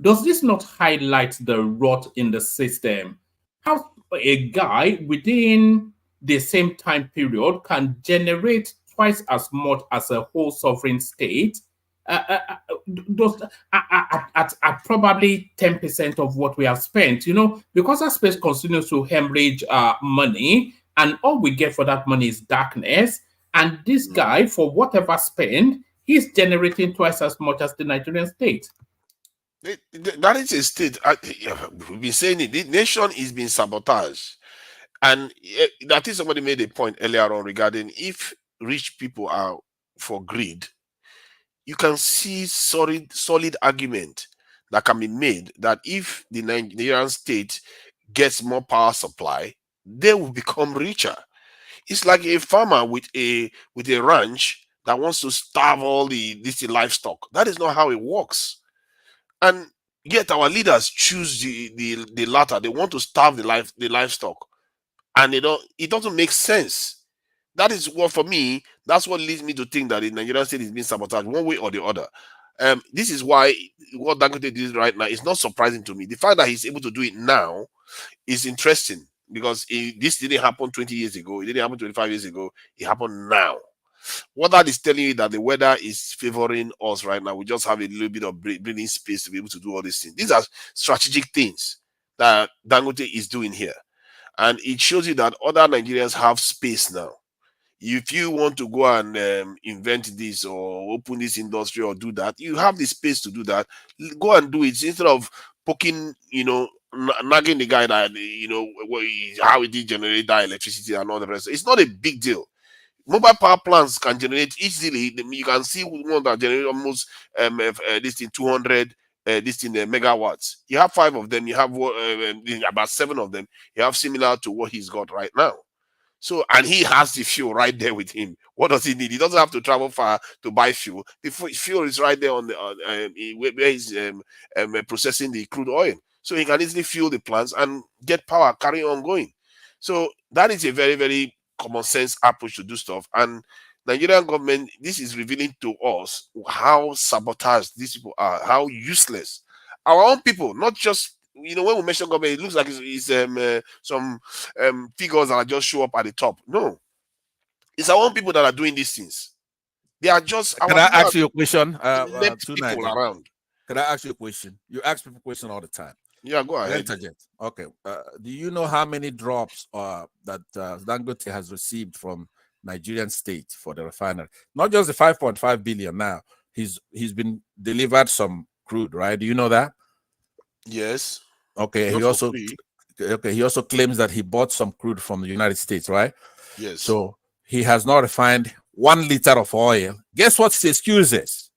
does this not highlight the rot in the system? How a guy within the same time period can generate twice as much as a whole sovereign state at probably 10% of what we have spent, because that space continues to hemorrhage money, and all we get for that money is darkness. And this guy, for whatever spend, he's generating twice as much as the Nigerian state. That is a state. We've been saying it. The nation is being sabotaged. And I think somebody made a point earlier on regarding if rich people are for greed, you can see solid argument that can be made that if the Nigerian state gets more power supply, they will become richer. It's like a farmer with a ranch that wants to starve all this livestock. That is not how it works. And yet our leaders choose the latter. They want to starve the livestock. And it doesn't make sense. That is what, for me, that's what leads me to think that the Nigerian state is being sabotaged one way or the other. This is why what Dangote did right now is not surprising to me. The fact that he's able to do it now is interesting because this didn't happen 20 years ago. It didn't happen 25 years ago. It happened now. What that is telling you that the weather is favoring us right now. We just have a little bit of breathing space to be able to do all these things. These are strategic things that Dangote is doing here. And it shows you that other Nigerians have space now. If you want to go and invent this or open this industry or do that, you have the space to do that. Go and do it instead of poking, nagging the guy that, how he did generate that electricity and all the rest. It's not a big deal. Mobile power plants can generate easily. You can see one that generate almost 200 megawatts. You have 5 of them. You have about 7 of them. You have similar to what he's got right now. So, and he has the fuel right there with him. What does he need? He doesn't have to travel far to buy fuel. The fuel is right there on the where he's processing the crude oil. So he can easily fuel the plants and get power, carry on going. So that is a very, very common sense approach to do stuff. And Nigerian government, this is revealing to us how sabotaged these people are, how useless. Our own people, not just, you know, when we mention government, it looks like it's some figures that just show up at the top. No, it's our own people that are doing these things. They are just our Can I people ask you a question? people around. Can I ask you a question? You ask people questions all the time. Yeah, go ahead. Okay. Do you know how many drops that Dangote has received from Nigerian state for the refinery? Not just the 5.5 billion now. He's been delivered some crude, right? Do you know that? Yes. Okay. He also claims that he bought some crude from the United States, right? Yes. So he has not refined 1 liter of oil. Guess what his excuse is?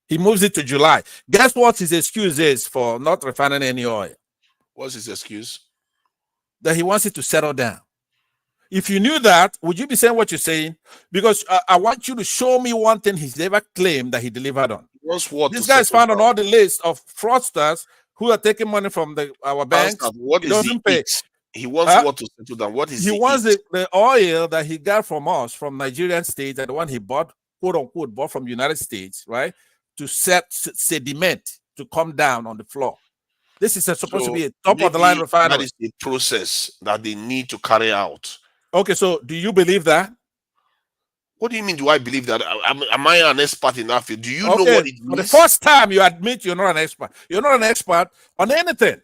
He moves it to July. Guess what his excuse is for not refining any oil? What's his excuse? That he wants it to settle down. If you knew that, would you be saying what you're saying? Because I want you to show me one thing he's ever claimed that he delivered on. This guy is found on all the list of fraudsters who are taking money from our banks. What he is doesn't pay. He wants what to settle down. What is he wants the oil that he got from us, from Nigerian states, and the one he bought, quote unquote, bought from the United States, right? To set sediment to come down on the floor. This is supposed to be a top of the line refinery. That is the process that they need to carry out. Okay, so do you believe that? What do you mean? Do I believe that? Am I an expert in that field? Do you know what it means? For the first time, you admit you're not an expert. You're not an expert on anything.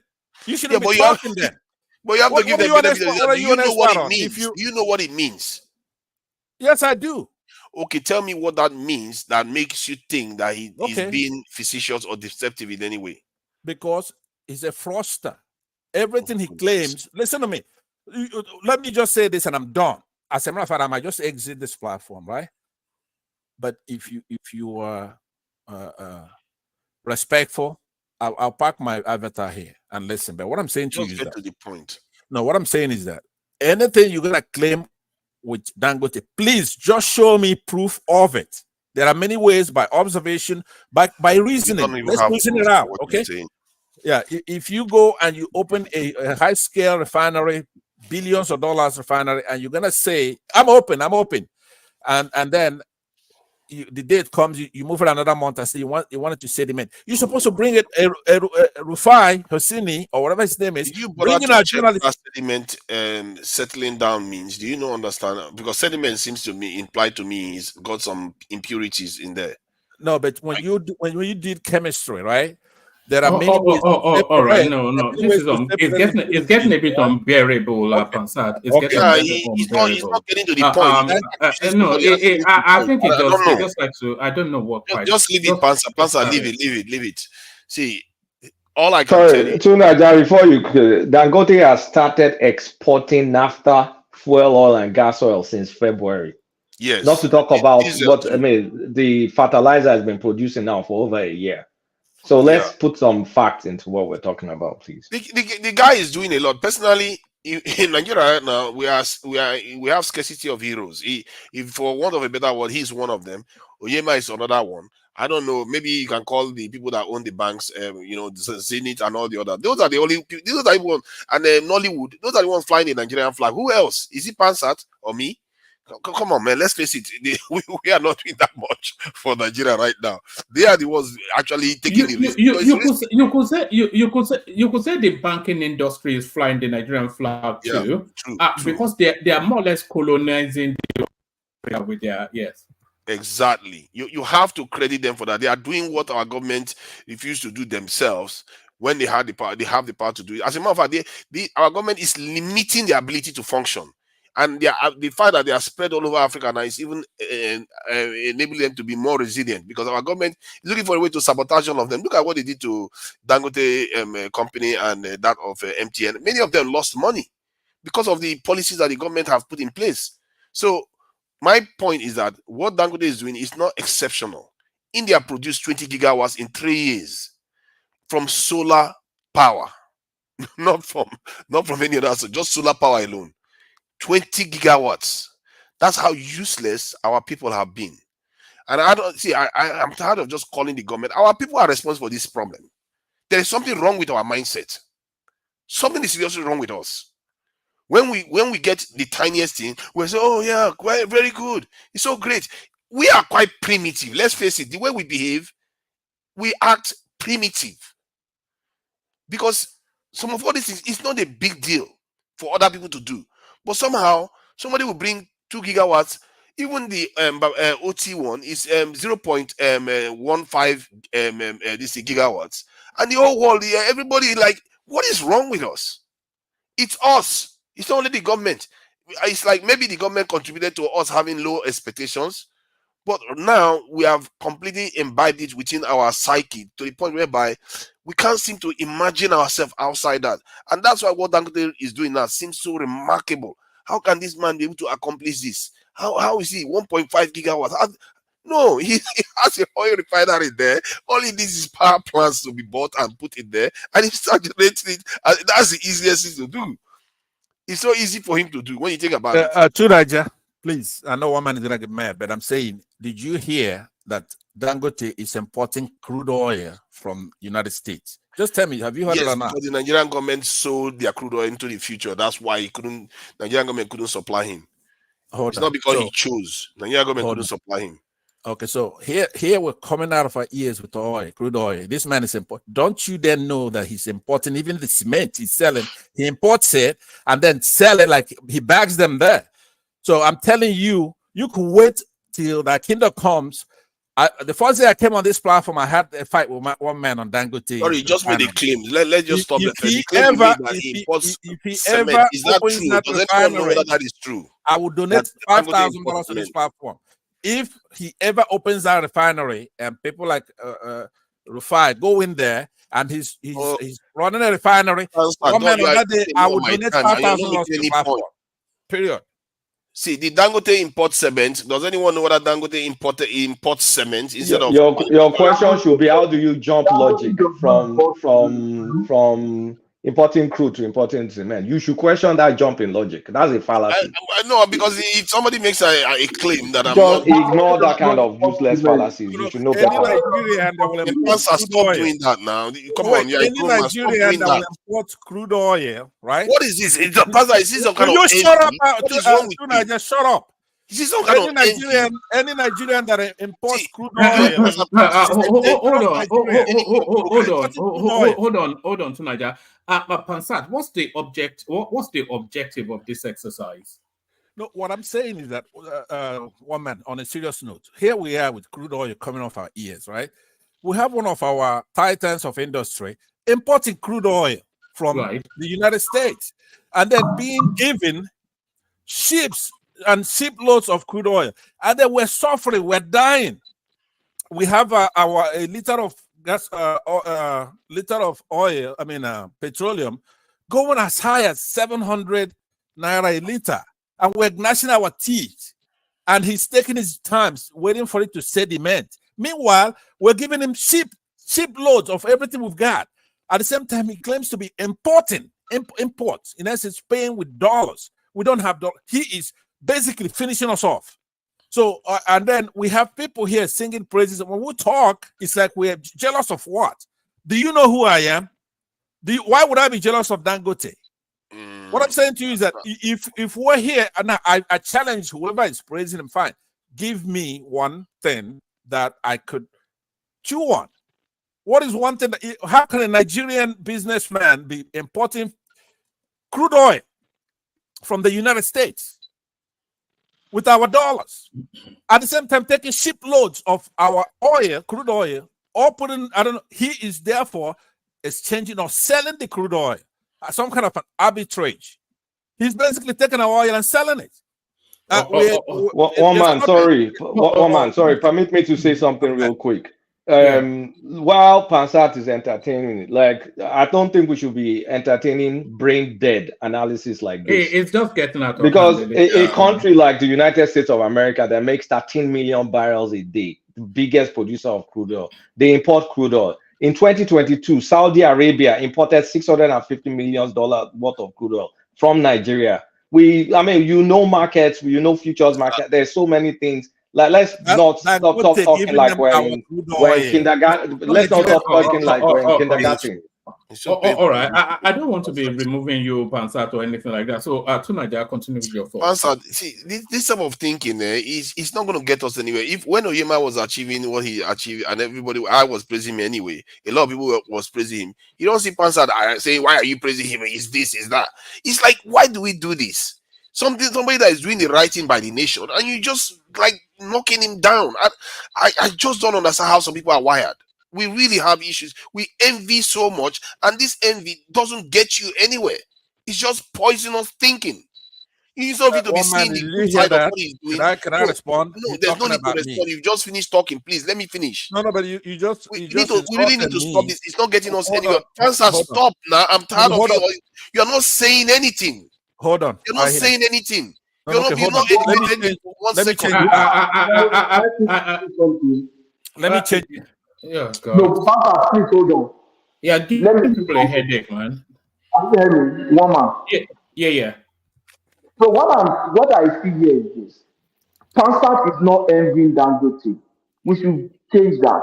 You shouldn't be talking then. But you have to give them benefit. Do you know what it means? Do you know what it means? Yes, I do. Okay, tell me what that means that makes you think that he is being facetious or deceptive in any way. Because he's a fraudster. Everything he claims. Listen to me. Let me just say this, and I'm done. As a matter of fact, I might just exit this platform, right? But if you are respectful, I'll park my avatar here and listen. But what I'm saying to you is get to the point. No, what I'm saying is that anything you're gonna claim with Dangote, please just show me proof of it. There are many ways, by observation, by reasoning. Let's reason it out, okay? Yeah, if you go and you open a high-scale refinery, billions of dollars refinery, and you're gonna say, I'm open, and then the date comes, you move it another month and say you wanted to sediment. You're supposed to bring it Rufai Hosseini or whatever his name is. Bring in a journalist. Sediment settling down means. Do you know understand? Because sediment seems to me implied to me is got some impurities in there. No, but when you did chemistry, right? There are many ways. All right. No. This is it's getting a bit unbearable, Pansat. It's getting unbearable. He's not getting to the point. I think it does. I just like to. I don't know what. Just leave it, Pansat. Leave it. See, all I can tell you. Tunaja, before you, Dangote has started exporting naphtha, fuel oil, and gas oil since February. Yes. Not to talk about what I mean. The fertilizer has been producing now for over a year. So let's put some facts into what we're talking about, please. The guy is doing a lot. Personally, in Nigeria right now, we have scarcity of heroes. If for want of a better word, he's one of them. Oyema is another one. I don't know. Maybe you can call the people that own the banks, Zenith and all the other. Those are the only. Those are the ones. And Nollywood. Those are the ones flying the Nigerian flag. Who else? Is it Pansat or me? Come on, man. Let's face it. We are not doing that much for Nigeria right now. They are the ones actually taking the risk. You could say the banking industry is flying the Nigerian flag too. True. Because they are more or lless colonizing the area with their Exactly. You have to credit them for that. They are doing what our government refused to do themselves when they had the power. They have the power to do it. As a matter of fact, our government is limiting their ability to function. And the fact that they are spread all over Africa now is even enabling them to be more resilient, because our government is looking for a way to sabotage all of them. Look at what they did to Dangote company and that of MTN. Many of them lost money because of the policies that the government have put in place. So my point is that what Dangote is doing is not exceptional. India produced 20 gigawatts in 3 years from solar power, not from any other, just solar power alone. 20 gigawatts. That's how useless our people have been. And I don't see, I'm tired of just calling the government. Our people are responsible for this problem. There is something wrong with our mindset. Something is seriously wrong with us. When we get the tiniest thing, we say, oh yeah, quite very good. It's so great. We are quite primitive. Let's face it, the way we behave, we act primitive. Because some of all these things, it's not a big deal for other people to do. But somehow, somebody will bring 2 gigawatts. Even the OT one is 0.15 this gigawatts. And the whole world, everybody like, what is wrong with us? It's us. It's not only the government. It's like maybe the government contributed to us having low expectations. But now we have completely imbibed it within our psyche to the point whereby we can't seem to imagine ourselves outside that. And that's why what Dangote is doing now seems so remarkable. How can this man be able to accomplish this? How is he 1.5 gigawatts? No, he has an oil refinery there. All he needs is power plants to be bought and put in there. And he starts generating it. That's the easiest thing to do. It's so easy for him to do when you think about it. Turaja, please, I know one man is going to get mad, but I'm saying, did you hear that Dangote is importing crude oil from United States? Just tell me, have you heard yes, of that? Because the Nigerian government sold their crude oil into the future. That's why Nigerian government couldn't supply him. It's not because he chose. Nigerian government couldn't supply him. Okay, so here we're coming out of our ears with oil, crude oil. This man is important. Don't you then know that he's importing even the cement he's selling? He imports it and then sell it like he bags them there. So I'm telling you, you could wait till that kingdom comes. The first day I came on this platform, I had a fight with one man on Dangote. Sorry, just made a claim. Let's just stop that. If he ever opens that refinery, that is true. I will donate $5,000 to this platform. If he ever opens that refinery and people like Rufai go in there and he's running a refinery, one man on that day, I will donate $5,000 to the platform. Period. See, the Dangote import cement. Does anyone know whether Dangote imports cement instead of your question should be, how do you jump logic from importing crude to importing cement? You should question that jump in logic. That's a fallacy. I know, because if somebody makes a claim that I'm just ignore that kind of useless fallacies. You should know better. Stop doing that now. Come on, any Nigerian that will import crude oil, right? What is this? Is this some kind of you shut up? Just shut up. Is this some kind of any Nigerian that imports crude oil? Hold on, Tunaja. Pansat, what's the objective of this exercise? No, what I'm saying is that one man, on a serious note, here we are with crude oil coming off our ears, right? We have one of our titans of industry importing crude oil from the United States and then being given ships and shiploads of crude oil, and then we're suffering, we're dying. We have a liter of gas, liter of oil, petroleum, going as high as 700 naira a liter, and we're gnashing our teeth. And he's taking his time, waiting for it to sediment. Meanwhile, we're giving him shiploads of everything we've got. At the same time, he claims to be importing imports. In essence, paying with dollars. We don't have dollars. He is basically finishing us off. So, and then we have people here singing praises. When we talk, it's like we're jealous of what? Do you know who I am? Why would I be jealous of Dangote? What I'm saying to you is that if we're here, and I challenge whoever is praising him, fine. Give me one thing that I could chew on. What is one thing? How can a Nigerian businessman be importing crude oil from the United States with our dollars, at the same time taking shiploads of our oil, crude oil, or putting, he is therefore exchanging or selling the crude oil, some kind of an arbitrage. He's basically taking our oil and selling it. One man, sorry, permit me to say something real quick. While Pansat is entertaining it, like, I don't think we should be entertaining brain dead analysis like this. It's just getting out of because a country like the United States of America that makes 13 million barrels a day, the biggest producer of crude oil, they import crude oil. In 2022, Saudi Arabia imported $650 million worth of crude oil from Nigeria. I mean, you know markets, you know futures market. There's so many things. Like, let's not stop talking like we're in kindergarten. Let's not stop talking like we're in kindergarten. All right. I don't want to be removing you, Pansat, or anything like that. So, Tunaja, continue with your thoughts. Pansat, see, this type of thinking is not going to get us anywhere. If when Oyema was achieving what he achieved, and everybody, I was praising him anyway. A lot of people was praising him. You don't see Pansat saying, "Why are you praising him? Is this? Is that?" It's like, why do we do this? Somebody that is doing the right thing by the nation, and you just like knocking him down. I just don't understand how some people are wired. We really have issues. We envy so much, and this envy doesn't get you anywhere. It's just poisonous thinking. You need to be seeing the good side of what he's doing. Can I respond? No, there's no need to respond. You've just finished talking. Please let me finish. No, but you we really need to stop this. It's not getting us anywhere. Pansat, stop now. I'm tired of you. You're not saying anything. Hold on. You're not saying anything. You're not educated. Let me change. Yeah, God. No, Pansat, please hold on. Yeah, give people a headache, man. Can you hear me? One man. Yeah. So what I see here is this. Pansat is not envying Dangote. We should change that.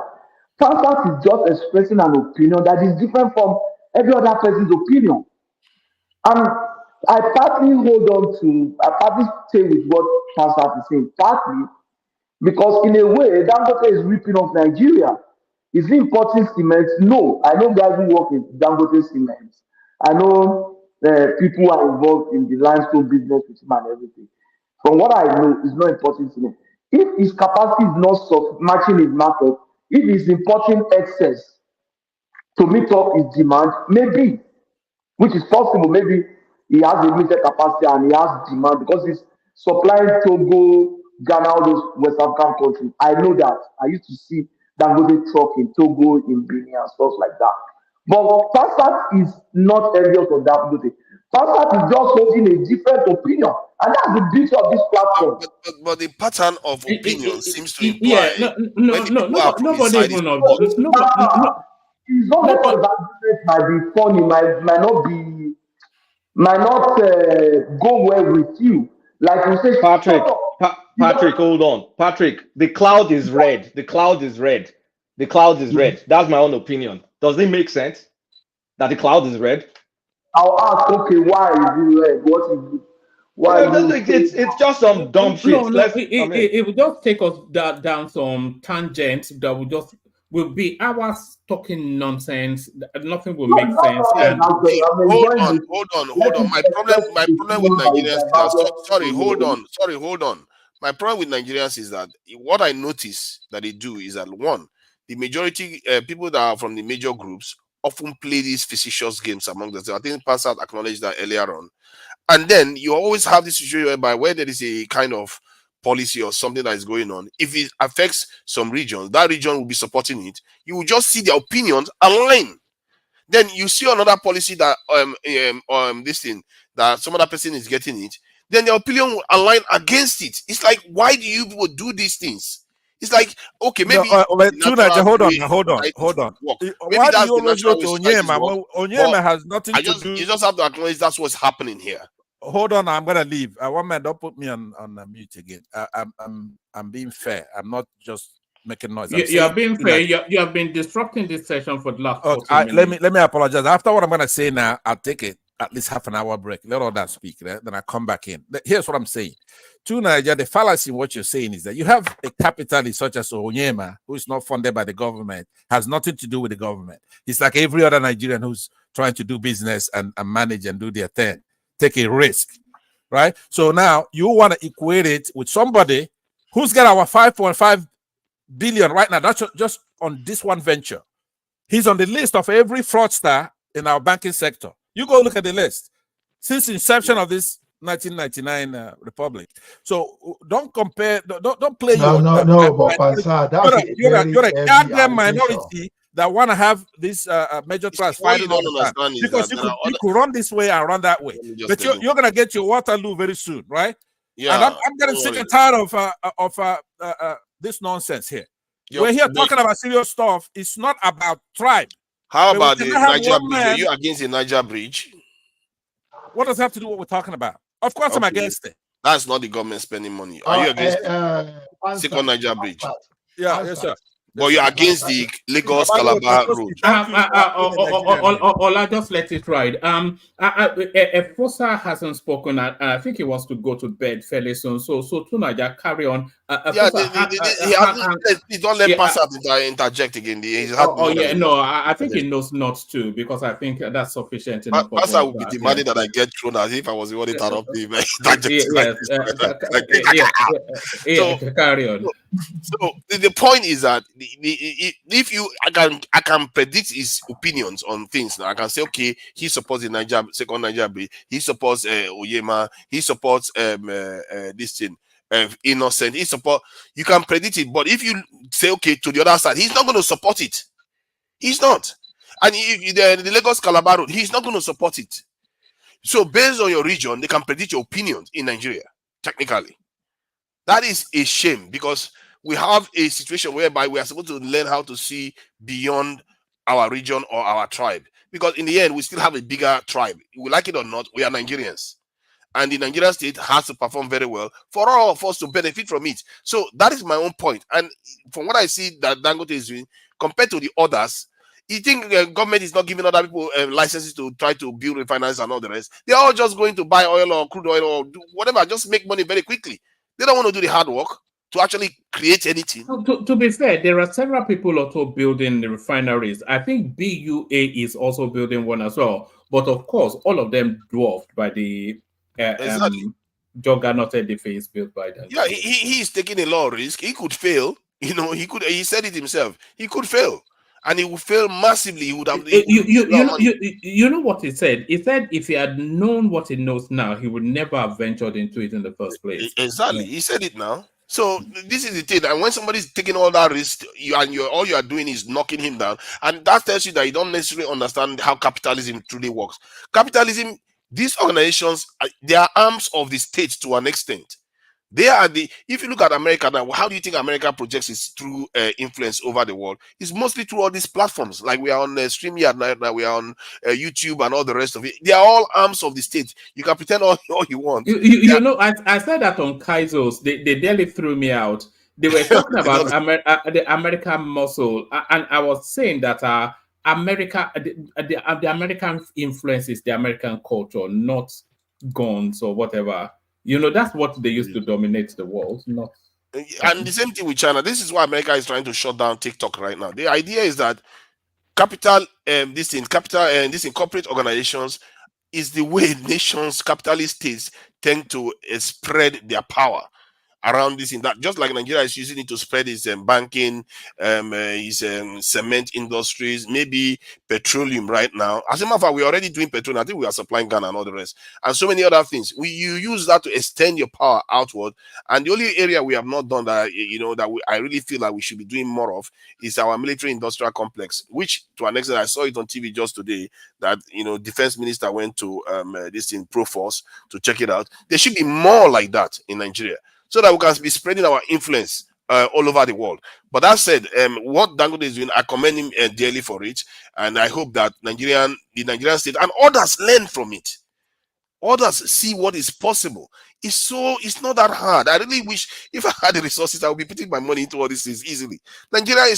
Pansat is just expressing an opinion that is different from every other person's opinion. And I partly stay with what Pansat is saying, partly because in a way, Dangote is ripping off Nigeria. Is he importing cement? No. I know guys who work in Dangote cement. I know people who are involved in the limestone business with him and everything. From what I know, he's not importing cement. If his capacity is not matching his market, if he's importing excess to meet up his demand, maybe, which is possible, maybe he has a limited capacity and he has demand because he's supplying Togo, Ghana, all those West African countries. I know that. I used to see Dangote truck in Togo, in Benin, and stuff like that. But Pansat is not envious of Dangote. Pansat is just holding a different opinion, and that's the beauty of this platform. But the pattern of opinion seems to imply nobody even of his own level of argument might be funny, might not go well with you. Like you say, Patrick, hold on. Patrick, the cloud is red. The cloud is red. The cloud is red. That's my own opinion. Does it make sense that the cloud is red? I'll ask, okay, why is it red? What is it? It's just some dumb shit. It will just take us down some tangents that will be hours talking nonsense. Nothing will make sense. Hold on. My problem with Nigerians is that, hold on. My problem with Nigerians is that what I notice that they do is that, one, the majority people that are from the major groups often play these facetious games among themselves. I think Pansat acknowledged that earlier on. And then you always have this situation whereby where there is a kind of policy or something that is going on, if it affects some region, that region will be supporting it. You will just see their opinions align. Then you see another policy that this thing that some other person is getting it, then their opinion will align against it. It's like, why do you people do these things? It's like, okay, maybe hold on. Why do you always go to Onyema? Onyema has nothing to do. You just have to acknowledge that's what's happening here. Hold on, I'm gonna leave. One man, don't put me on mute again. I'm being fair. I'm not just making noise. You are being fair. You have been disrupting this session for the last 40 minutes. Let me apologize. After what I'm gonna say now, I'll take it at least half an hour break. Let all that speak. Then I come back in. Here's what I'm saying. To Nigeria, the fallacy in what you're saying is that you have a capitalist such as Onyema, who is not funded by the government, has nothing to do with the government. He's like every other Nigerian who's trying to do business and manage and do their thing. Take a risk, right? So now you want to equate it with somebody who's got our 5.5 billion right now. That's just on this one venture. He's on the list of every fraudster in our banking sector. You go look at the list since inception of this 1999 republic. So don't compare. Don't play. But Pansat, you're a goddamn minority that want to have this major trust fighting all the time. Because you could run this way and run that way. But you're going to get your Waterloo very soon, right? Yeah. And I'm getting sick and tired of this nonsense here. We're here talking about serious stuff. It's not about tribe. How about the Niger Bridge? Are you against the Niger Bridge? What does that have to do with what we're talking about? Of course, I'm Okay. against it. That's not the government spending money. Are you against Second Niger Bridge? Yeah, yes, sir. But you're against the Lagos Babalowo, Calabar road. thank you for being a Nigerian. Ola, just let it ride. Fosa hasn't spoken. I think he wants to go to bed fairly soon. So Tunaja, carry on. Yeah, he don't let Passat interject again. I think he knows not to, because I think that's sufficient enough. Passat would be demanding that I get thrown as if I was the one interrupting him. Carry on. So the point is that if I can predict his opinions on things. Now I can say, okay, he supports the second Niger Bridge. He supports Oyema. He supports this thing. Innocent. He support. You can predict it, but if you say, okay, to the other side, he's not going to support it. He's not. And if the Lagos Calabar road, he's not going to support it. So based on your region, they can predict your opinions in Nigeria. Technically, that is a shame, because we have a situation whereby we are supposed to learn how to see beyond our region or our tribe. Because in the end, we still have a bigger tribe. We like it or not, we are Nigerians. And the Nigerian state has to perform very well for all of us to benefit from it. So that is my own point. And from what I see that Dangote is doing, compared to the others, you think the government is not giving other people licenses to try to build refineries and all the rest? They're all just going to buy oil or crude oil or do whatever, just make money very quickly. They don't want to do the hard work to actually create anything. To be fair, there are several people also building the refineries. I think BUA is also building one as well. But of course, all of them dwarfed by the juggernaut edifice built by them. Yeah, he's taking a lot of risk. He could fail. You know, he said it himself. He could fail. And he would fail massively. He would have. You know what he said? He said if he had known what he knows now, he would never have ventured into it in the first place. Exactly. Yeah. He said it now. So this is the thing. And when somebody's taking all that risk, all you are doing is knocking him down. And that tells you that you don't necessarily understand how capitalism truly works. Capitalism, these organizations, they are arms of the state to an extent. They are if you look at America now, how do you think America projects its true influence over the world? It's mostly through all these platforms. Like we are on StreamYard now, we are on YouTube and all the rest of it. They are all arms of the state. You can pretend all you want. You know, I said that on Kaizo's. They nearly threw me out. They were talking about the American muscle, and I was saying that America, the American influence is the American culture, not guns or whatever. You know, that's what they used to dominate the world. Not. And the same thing with China. This is why America is trying to shut down TikTok right now. The idea is that corporate organizations is the way nations, capitalist states tend to spread their power around this in that, just like Nigeria is using it to spread its banking, its cement industries, maybe petroleum right now. As a matter of fact, we're already doing petroleum. I think we are supplying Ghana and all the rest, and so many other things. You use that to extend your power outward. And the only area we have not done that, I really feel like we should be doing more of is our military industrial complex, which to an extent I saw it on TV just today that defense minister went to this in Proforce to check it out. There should be more like that in Nigeria, so that we can be spreading our influence all over the world. But that said, what Dangote is doing, I commend him dearly for it, and I hope that the Nigerian state and others learn from it. Others see what is possible. It's not that hard. I really wish if I had the resources, I would be putting my money into all these things easily. Nigeria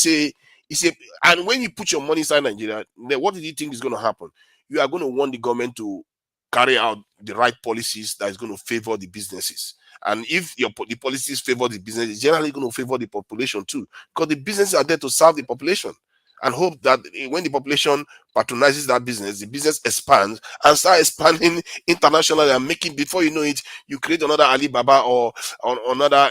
and when you put your money inside Nigeria, then what do you think is going to happen? You are going to want the government to carry out the right policies that is going to favor the businesses. And if the policies favor the business, it's generally going to favor the population too, because the businesses are there to serve the population, and hope that when the population patronizes that business, the business expands and start expanding internationally, and before you know it, you create another Alibaba or another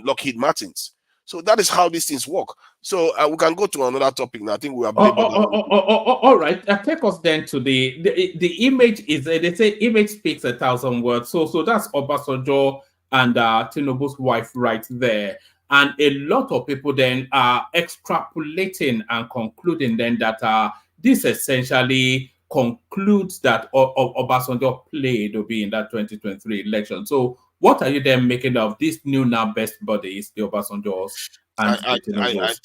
Lockheed Martins. So that is how these things work. So we can go to another topic now. I think we have. All right. Take us then to the image. Is they say image speaks 1,000 words. So that's Obasanjo and Tinubu's wife right there. And a lot of people then are extrapolating and concluding then that this essentially concludes that Obasanjo played to be in that 2023 election. So what are you then making of these new now best buddies, the Obasanjos? I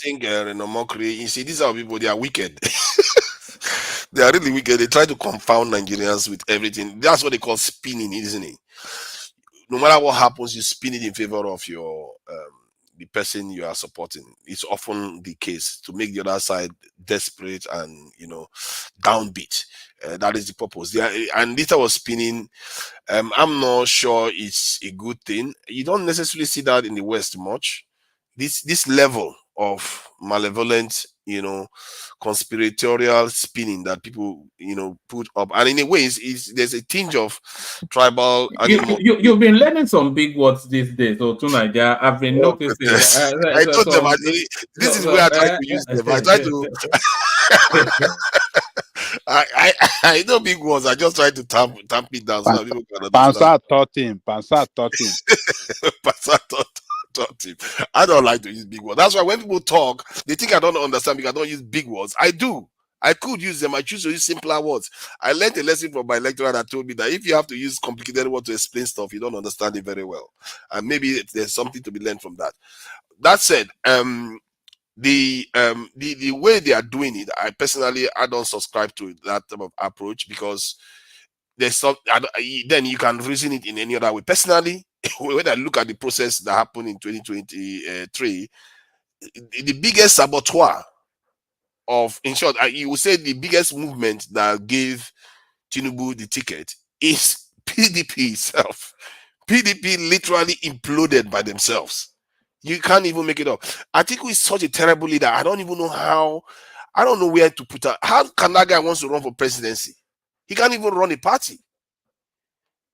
think Renomokri, you see, these are people, they are wicked. They are really wicked. They try to confound Nigerians with everything. That's what they call spinning, isn't it? No matter what happens, you spin it in favor of your the person you are supporting. It's often the case to make the other side desperate and downbeat. That is the purpose. And Lita was spinning. I'm not sure it's a good thing. You don't necessarily see that in the West much. This level of malevolent, conspiratorial spinning that people, put up, and in a way, there's a tinge of tribal animal. You've been learning some big words these days, so tonight I've been Oh, noticing. I told them this is where I try to use them. I try to. I know big words. I just try to tamp it down so that people can understand. Pansa taught him. Pansa taught him. I don't like to use big words. That's why when people talk, they think I don't understand because I don't use big words. I do. I could use them. I choose to use simpler words. I learned a lesson from my lecturer that told me that if you have to use complicated words to explain stuff, you don't understand it very well. And maybe there's something to be learned from that. That said, the way they are doing it, I don't subscribe to that type of approach because there's some. Then you can reason it in any other way. Personally, when I look at the process that happened in 2023, the biggest saboteur of, in short, you would say the biggest movement that gave Tinubu the ticket is PDP itself. PDP literally imploded by themselves. You can't even make it up. Atiku is such a terrible leader. I don't even know how. I don't know where to put her. How can that guy wants to run for presidency? He can't even run a party.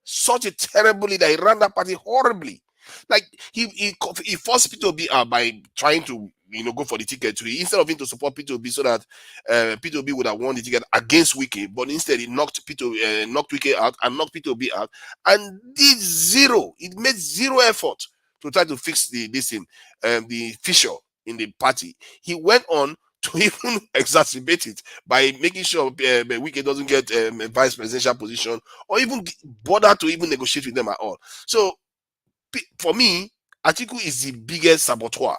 Such a terrible leader. He ran that party horribly. Like he forced P2B out by trying to go for the ticket instead of him to support P2B so that P2B would have won the ticket against Wiki, but instead he knocked Wiki out and knocked P2B out and did zero. It made zero effort to try to fix the fissure in the party. He went on to even exacerbate it by making sure Wiki doesn't get a vice presidential position or even bother to even negotiate with them at all. So for me, Atiku is the biggest saboteur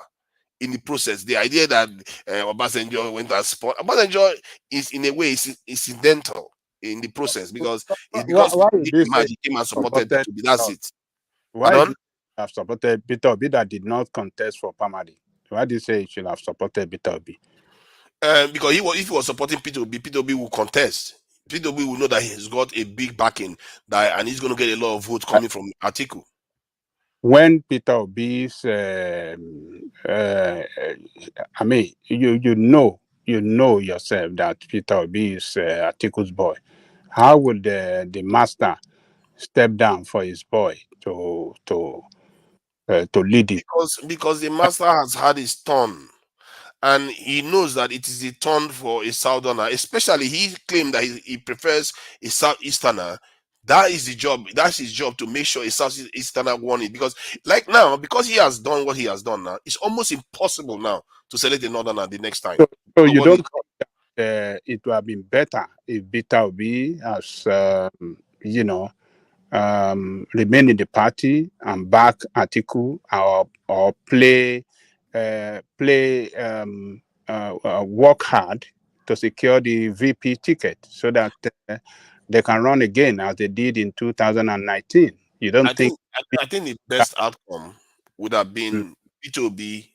in the process. The idea that Obasanjo went to support Obasanjo is in a way incidental in the process because it's because he came and supported P2B. That's it. Why did you have supported Peter Obi that did not contest for Pamadi? Why do you say you should have supported Peter Obi? Because if he was supporting P2B, P2B will contest. P2B will know that he's got a big backing and he's going to get a lot of votes coming from Atiku. When Peter Obi's, I mean, you know yourself that Peter Obi is Atiku's boy. How would the master step down for his boy to lead it? Because the master has had his turn. And he knows that it is a turn for a southerner, especially he claimed that he prefers a southeasterner. That is the job. That's his job to make sure a southeasterner won it. Because like now, because he has done what he has done now, it's almost impossible now to select a northerner the next time. So you don't think that it would have been better if Peter Obi has, remain in the party and back Atiku or work hard to secure the VP ticket so that they can run again as they did in 2019. You don't I think the best outcome would have been P2B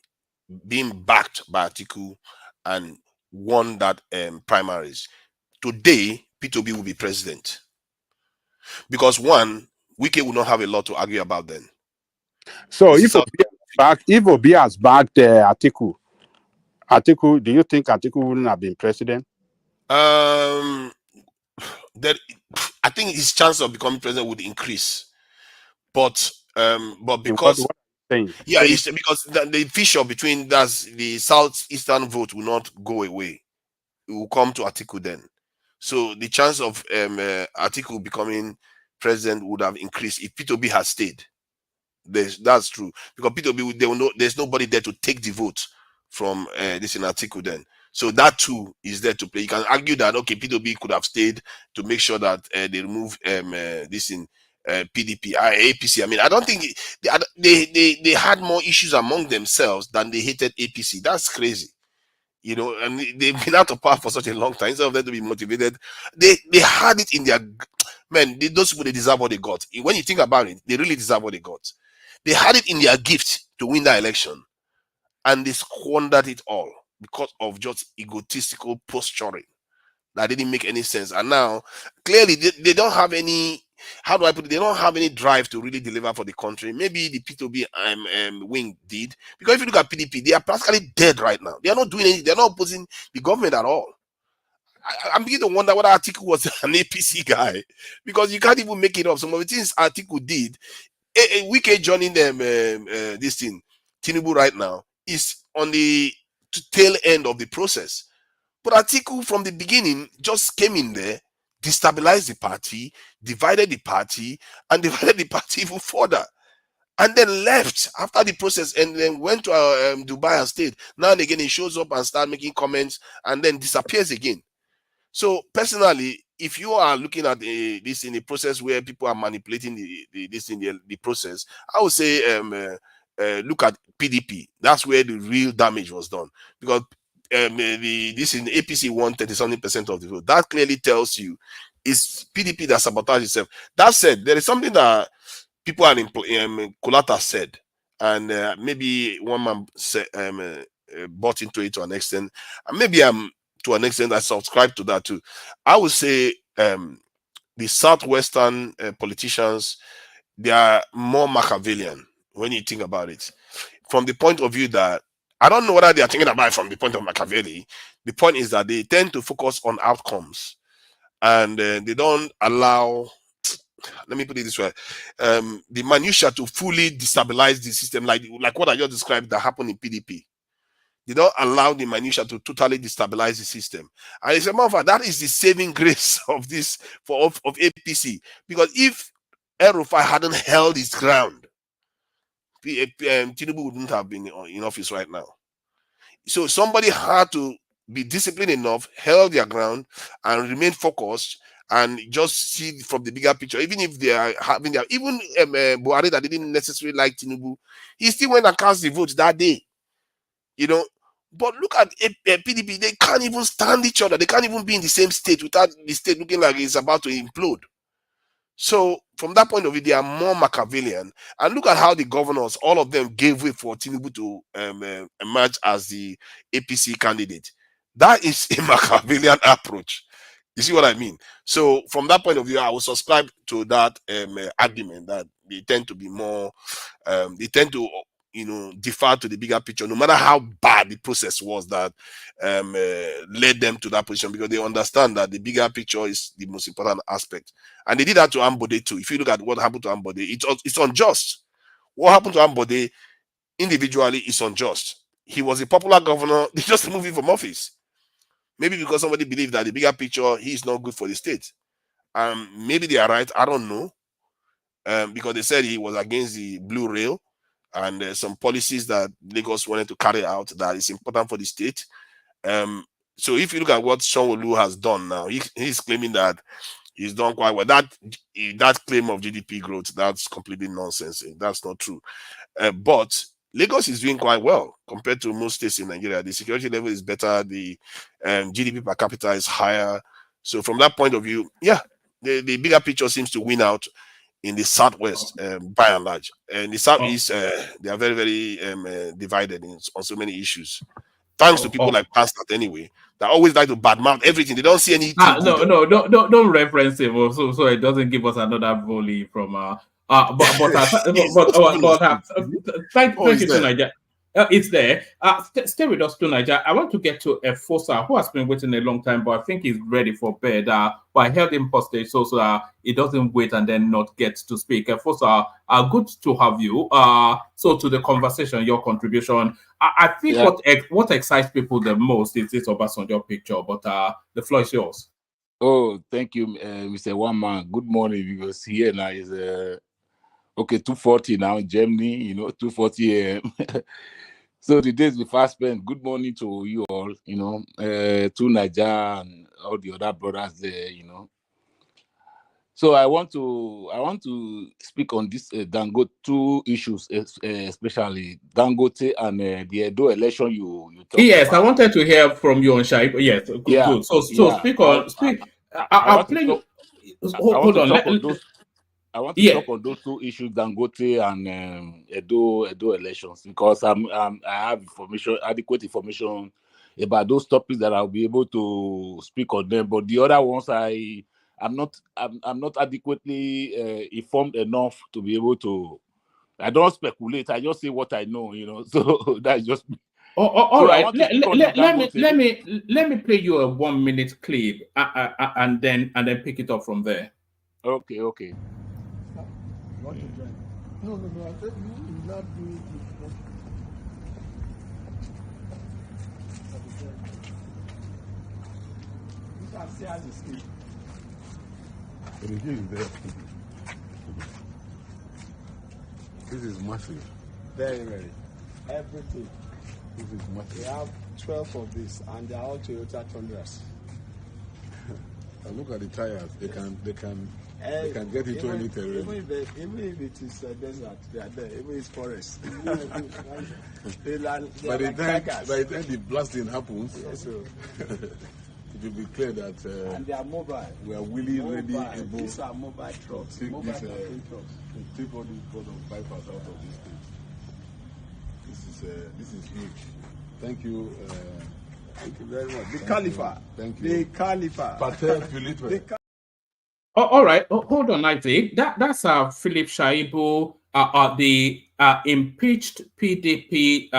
being backed by Atiku and won that primaries. Today, P2B will be president. Because one, Wike will not have a lot to argue about then. So if Obi has backed Atiku, do you think Atiku wouldn't have been president? I think his chance of becoming president would increase. But because it's because the fissure between the southeastern vote will not go away. It will come to Atiku then. So the chance of Atiku becoming president would have increased if P2B has stayed. That's true. Because P2B, they will know there's nobody there to take the vote from this in Atiku then. So that too is there to play. You can argue that okay, P2B could have stayed to make sure that they remove this in PDP, APC. I mean, I don't think they had more issues among themselves than they hated APC. That's crazy. You know, and they've been out of power for such a long time. Instead of them to be motivated, they had it in their man. Those people, they deserve what they got. When you think about it, they really deserve what they got. They had it in their gift to win that election, and they squandered it all because of just egotistical posturing that didn't make any sense. And now, clearly, they don't have any. How do I put it? They don't have any drive to really deliver for the country. Maybe the P2B wing did, because if you look at PDP, they are practically dead right now. They are not doing anything. They are not opposing the government at all. I'm beginning to wonder whether Atiku was an APC guy, because you can't even make it up. Some of the things Atiku did, Wike joining them, this thing, Tinubu right now, is on the tail end of the process. But Atiku from the beginning just came in there, destabilized the party, divided the party, and divided the party even further. And then left after the process and then went to Dubai and stayed. Now and again, he shows up and starts making comments and then disappears again. So personally, if you are looking at this in a process where people are manipulating the process, I would say look at PDP. That's where the real damage was done, because this in APC won 30-something% of the vote. That clearly tells you it's PDP that sabotaged itself. That said, there is something that people are in Kolata said, and maybe one man said, bought into it to an extent, and maybe to an extent I subscribe to that too. I would say the Southwestern politicians, they are more Machiavellian when you think about it, from the point of view that I don't know whether they are thinking about it from the point of Machiavelli. The point is that they tend to focus on outcomes, and they don't allow, let me put it this way, the minutia to fully destabilize the system, like what I just described that happened in PDP. They don't allow the minutia to totally destabilize the system. And it's a matter of fact, that is the saving grace of this of APC. Because if El-Rufai hadn't held his ground, Tinubu wouldn't have been in office right now. So somebody had to be disciplined enough, held their ground, and remain focused, and just see from the bigger picture. Even if they are having their, even Buhari that didn't necessarily like Tinubu, he still went and cast the vote that day. You know, but look at PDP, they can't even stand each other. They can't even be in the same state without the state looking like it's about to implode. So from that point of view, they are more Machiavellian. And look at how the governors, all of them gave way for Tinubu to emerge as the APC candidate. That is a Machiavellian approach. You see what I mean? So from that point of view, I will subscribe to that argument that they tend to be more, they tend to, defer to the bigger picture, no matter how bad the process was that led them to that position, because they understand that the bigger picture is the most important aspect. And they did that to Ambode too. If you look at what happened to Ambode, it's unjust. What happened to Ambode individually is unjust. He was a popular governor. They just removed him from office. Maybe because somebody believed that the bigger picture, he's not good for the state. Maybe they are right. I don't know. Because they said he was against the blue rail and some policies that Lagos wanted to carry out that is important for the state. So if you look at what Sanwo-Olu has done now, he's claiming that he's done quite well. That claim of GDP growth, that's completely nonsense. That's not true. But Lagos is doing quite well compared to most states in Nigeria. The security level is better. The GDP per capita is higher. So from that point of view, yeah, the bigger picture seems to win out in the Southwest, by and large. And the Southeast, they are very, very divided on so many issues. Thanks to people like Pastor anyway, that always like to badmouth everything. They don't see anything. No, don't reference him, so it doesn't give us another volley from thank you to Nigeria. It's there. Stay with us to Nigeria. I want to get to Fosa, who has been waiting a long time, but I think he's ready for bed. But I held him hostage so he doesn't wait and then not get to speak. Fosa, good to have you. So to the conversation, your contribution. I think what excites people the most is this Obasanjo picture, but the floor is yours. Oh, thank you, Mr. One Man. Good morning, because here now is 2:40 now in Germany, 2:40 a.m. So the days we fast spent. Good morning to you all, to Nigeria and all the other brothers there, So I want to speak on this Dangote two issues, especially Dangote and the Edo election you talked Yes, about. I wanted to hear from you on Shai. Yes, good. So speak on speak. I'll play you. Hold on. I want to talk on those two issues, Dangote and Edo elections, because I have adequate information about those topics that I'll be able to speak on them. But the other ones, I'm not adequately informed enough to be able to. I don't speculate. I just say what I know. So that's just. All So right. Let me play you a 1 minute clip, and then pick it up from there. Okay. Want to join? No. I said you will not do it. You can see as you speak. This is massive. Very, very. Everything. This is massive. We have 12 of this, and they are all Toyota Tundras. Look at the tires. They can get into any terrain. Even if it is a desert, they are there. Even if it's forest. By the time the blasting happens, yes, so. it will be clear that and they are mobile. We are really ready. Able These are mobile trucks. To take mobile this, trucks. to take all these board of bypass out of this place. This is huge. Thank you. Thank you very much. The Khalifa. Thank you. The Khalifa. Patel Philippe. All right. Hold on, Isaac. That's Philip Shaibu, the impeached PDP,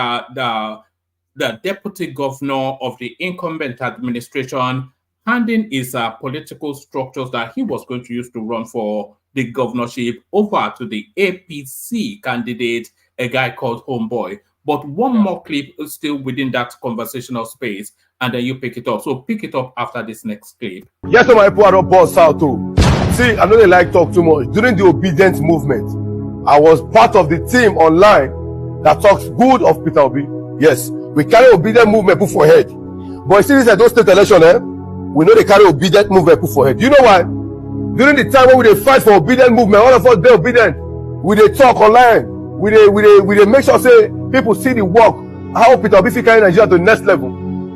the deputy governor of the incumbent administration, handing his political structures that he was going to use to run for the governorship over to the APC candidate, a guy called Homeboy. But one more clip is still within that conversational space, and then you pick it up. So pick it up after this next clip. Yes, my people are boss out too. See, I know they like talk too much. During the obedience movement, I was part of the team online that talks good of Peter Obi. Yes, we carry obedient movement put for head. But you see this at those state election, we know they carry obedient movement put for head. You know why? During the time when we fight for obedient movement, all of us be obedient. We they talk online. We they make sure say people see the work, how Peter Obi carry Nigeria to the next level.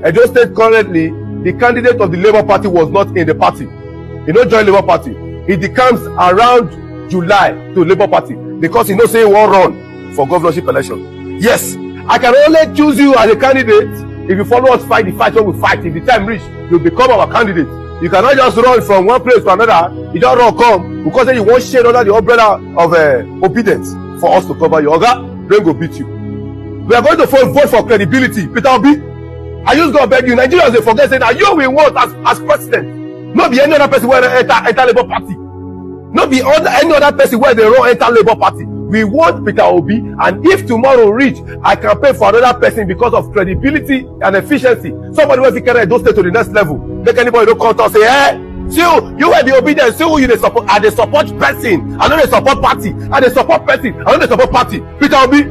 And those state currently, the candidate of the Labour Party was not in the party. He don't join Labour Party. He comes around July to Labour Party because he knows say he won't run for governorship election. Yes, I can only choose you as a candidate if you follow us fight the fight when we fight. If the time reach, you become our candidate. You cannot just run from one place to another. You don't run come because then you won't share under the umbrella of obedience for us to cover you. Oga, then go beat you. We are going to vote for credibility. Peter Obi, I just go beg you. Nigerians they forget saying that you will want as president. Not be any other person where they enter Labour Party. Not be any other person where they run enter Labour Party. We want Peter Obi, and if tomorrow reach, I campaign for another person because of credibility and efficiency. Somebody will carry those state to the next level. Make anybody don't come and say, hey, see you were the obedient, see who you support. I the support person. I know they support party. I the support person. I know they support party. Peter Obi,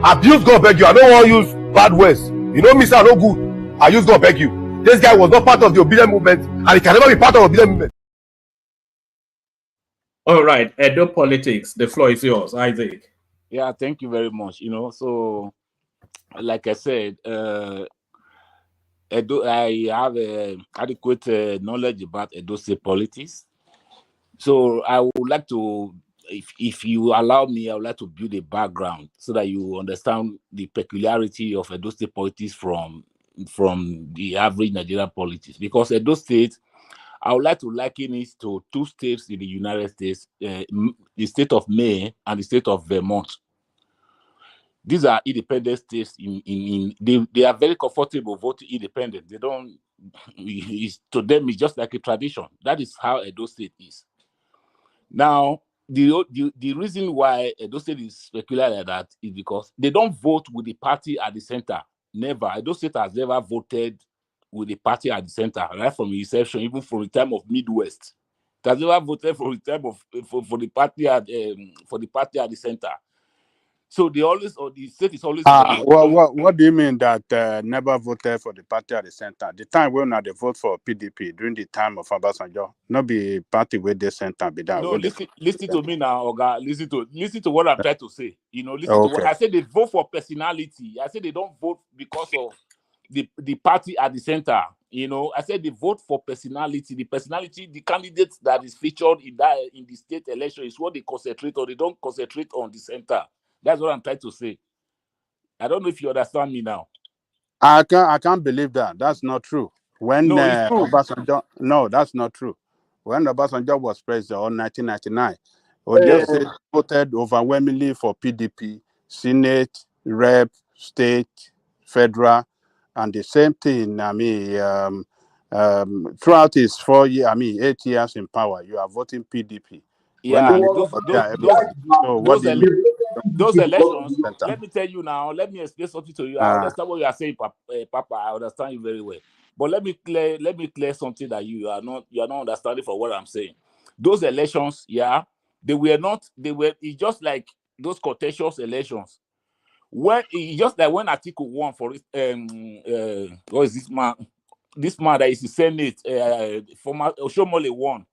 abuse God beg you. I don't want to use bad words. You know me, sir, no good. I use God beg you. This guy was not part of the obedient movement, and he can never be part of the obedient movement. All right, Edo politics. The floor is yours, Isaac. Yeah, thank you very much. So like I said, Edo, I have adequate knowledge about Edo State politics. So I would like to, if you allow me, I would like to build a background so that you understand the peculiarity of Edo State politics from the average Nigerian politics. Because Edo State, I would like to liken it to two states in the United States, the state of Maine and the state of Vermont. These are independent states. They are very comfortable voting independent. They don't. To them, it's just like a tradition. That is how Edo State is. Now, the reason why Edo State is peculiar like that is because they don't vote with the party at the center. Never. Edo State has never voted with the party at the center, right from the inception, even from the time of Midwest. It has never voted for the time of for the party at the center. So they always, or the state is always in opposition. What do you mean that never voted for the party at the center? The time when they vote for PDP during the time of Obasanjo, not be party where they center be that. No, listen to me now, Oga. Listen to what I'm trying to say. Listen to what Okay. I said. They vote for personality. I said they don't vote because of the party at the center. I said they vote for personality. The personality, the candidate that is featured in the state election is what they concentrate on. They don't concentrate on the center. That's what I'm trying to say. I don't know if you understand me now. I can't believe that. That's not true. When No, it's true. Obasanjo, no, that's not true. When Obasanjo was president in 1999, Odio State voted overwhelmingly for PDP, Senate, Rep, State, Federal, and the same thing. Throughout his 8 years in power, you are voting PDP. Yeah, What do you mean? Those elections, let me tell you now, let me explain something to you. I understand what you are saying, Papa. I understand you very well. But let me clear something that you are not understanding for what I'm saying. Those elections, it's just like those contentious elections. It's just like when Atiku won for what is this man? This man that is the Senate, former Oshomole won.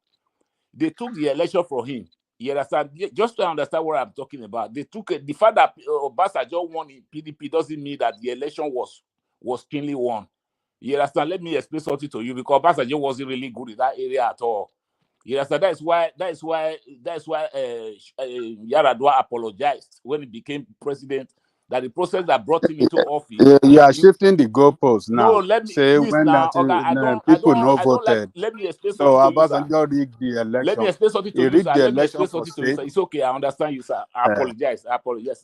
They took the election from him. You understand? Just to understand what I'm talking about, they took the fact that Obasanjo won in PDP doesn't mean that the election was cleanly won. You understand? Let me explain something to you, because Obasanjo wasn't really good in that area at all. You understand? That's why Yaradua apologized when he became president. That the process that brought him into office. You are shifting the goalposts now. No, let me say please when now. that Okay, people no I don't like. voted. Let me explain So something to you, sir. Obasanjo rigged the election. Let me explain something to He you, rigged sir. the Let me election explain for something to you, state. sir. It's okay. I understand you, sir. I apologize.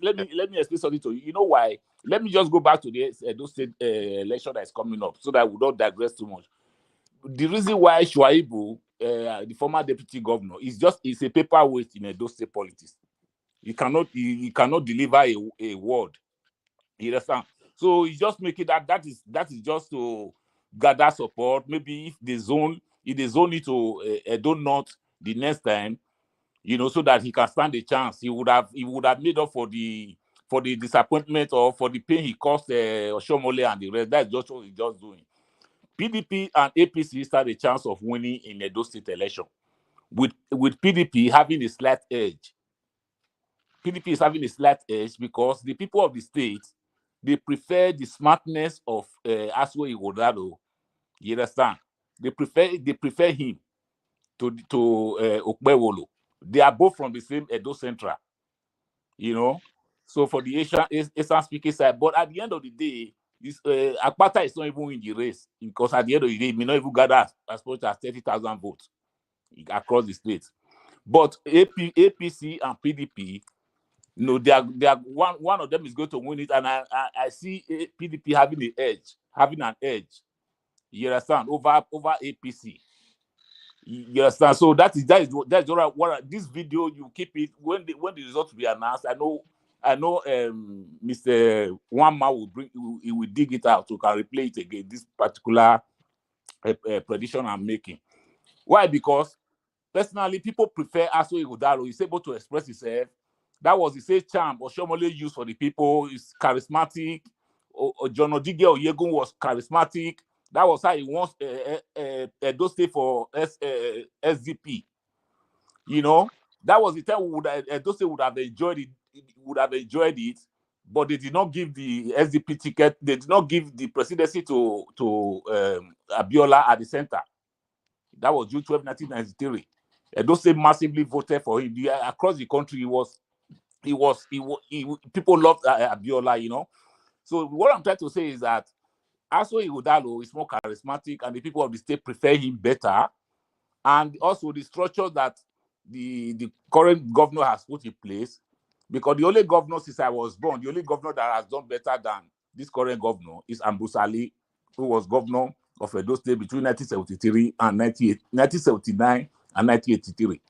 Let me explain something to you. You know why? Let me just go back to the those state election that is coming up, so that we don't digress too much. The reason why Shuaibu, the former deputy governor, is a paperweight in those state politics. He cannot deliver a word. You understand? So he's just making that is just to gather support. Maybe if they zone it to Edo North the next time, so that he can stand a chance. He would have made up for the disappointment or for the pain he caused Oshomole and the rest. That's just what he's just doing. PDP and APC stand a chance of winning in Edo State election, with PDP having a slight edge. PDP is having a slight edge because the people of the state, they prefer the smartness of Aswe Igodado. You understand? They prefer him to Okpewolo. They are both from the same Edo Central. So for the Asian speaking side, but at the end of the day, this Akpata is not even in the race, because at the end of the day, he may not even gather as much as 30,000 votes across the state. But APC and PDP, they are one of them is going to win it, and I see PDP having an edge. You understand, over APC. You understand? So that's what this video, you keep it when the results will be announced. I know Mr. Wanma will dig it out, so can replay it again. This particular prediction I'm making. Why? Because personally, people prefer Aso Ighodalo. He's able to express himself. That was the same charm Oshomole used for the people. He's charismatic. John Odige Oyegun was charismatic. That was how he wants Edo State for SDP. That was the time Edo State would have enjoyed it. But they did not give the SDP ticket. They did not give the presidency to Abiola at the center. That was June 12, 1993. Edo State massively voted for him. Across the country, people loved Abiola, So what I'm trying to say is that Aso Ighodalo is more charismatic, and the people of the state prefer him better. And also the structure that the current governor has put in place, because the only governor since I was born, the only governor that has done better than this current governor is Ambrose Ali, who was governor of Edo State between 1973 and 1979 and 1983,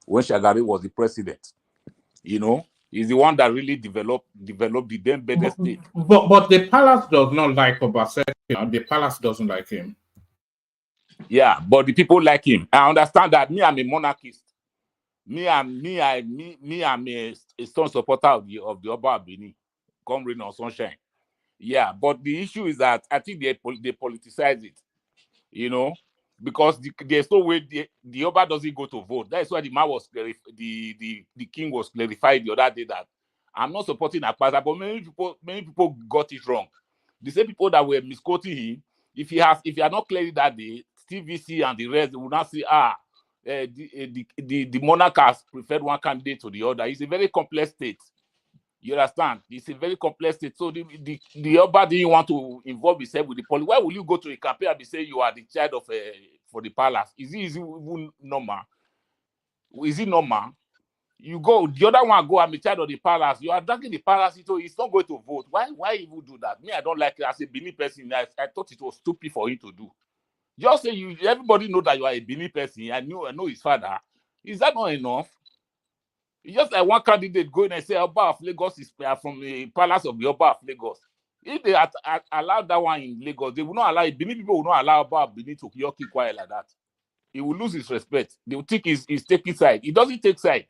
when Shagari was the president. He's the one that really developed the then better state. But the palace does not like Obaseki. The palace doesn't like him. Yeah, but the people like him. I understand that. Me, I'm a monarchist. I'm a strong supporter of the Oba Benin. Come rain or sunshine. Yeah, but the issue is that I think they politicize it, because there's no way the Oba doesn't go to vote. That's why the man was the king was clarified the other day that I'm not supporting Akpasa, but many people got it wrong. The same people that were misquoting him, if you are not clear that day, TVC and the rest will not say the monarch has preferred one candidate to the other. It's a very complex state. You understand? It's a very complex state. So the Oba didn't want to involve himself with the police. Why will you go to a campaign and be saying you are the child of for the palace? Is it even normal? Is it normal? You go, the other one go, I'm a child of the palace. You are dragging the palace, so he's not going to vote. Why even do that? Me, I don't like it. As a Benin person, I thought it was stupid for him to do. Just say everybody know that you are a Benin person. I know his father. Is that not enough? It's just like one candidate going and say Oba of Lagos is from the palace of the Oba of Lagos. If they allow that one in Lagos, they will not allow it. Benin people will not allow Oba of Benin to keep quiet like that. He will lose his respect. They will think he's taking side. He doesn't take side.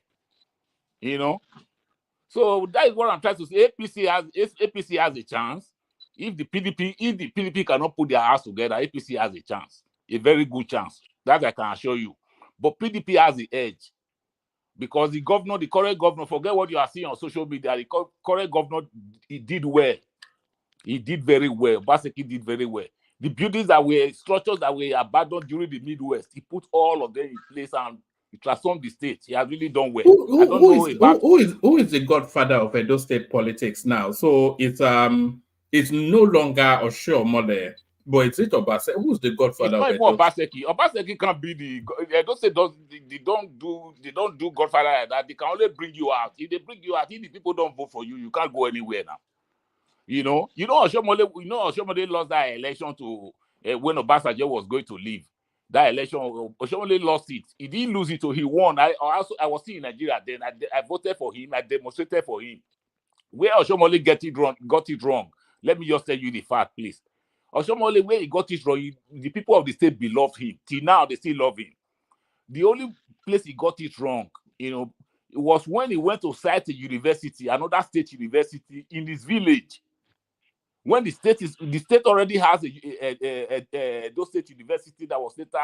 So that is what I'm trying to say. APC has a chance. If the PDP cannot put their house together, APC has a chance. A very good chance. That I can assure you. But PDP has the edge. Because the current governor, forget what you are seeing on social media, the current governor, he did well. He did very well. Obaseki did very well. The buildings structures that were abandoned during the Midwest, he put all of them in place and he transformed the state. He has really done well. Who is the godfather of Edo State politics now? So it's no longer Oshiomhole, but it's Obaseki. Who's the godfather of Edo? Obaseki. Obaseki can't be the Edo State. They don't do godfather like that. They can only bring you out. If they bring you out, if the people don't vote for you, you can't go anywhere now. Oshiomhole lost that election to when Obasanjo was going to leave. That election, Oshiomhole lost it. He didn't lose it, so he won. I was still in Nigeria then. I voted for him. I demonstrated for him. Where Oshiomhole got it wrong. Let me just tell you the fact, please. Oshiomhole, where he got it wrong, the people of the state beloved him. Till now, they still love him. The only place he got it wrong, it was when he went to cite a university, another state university in his village. When the state already has Edo State University that was later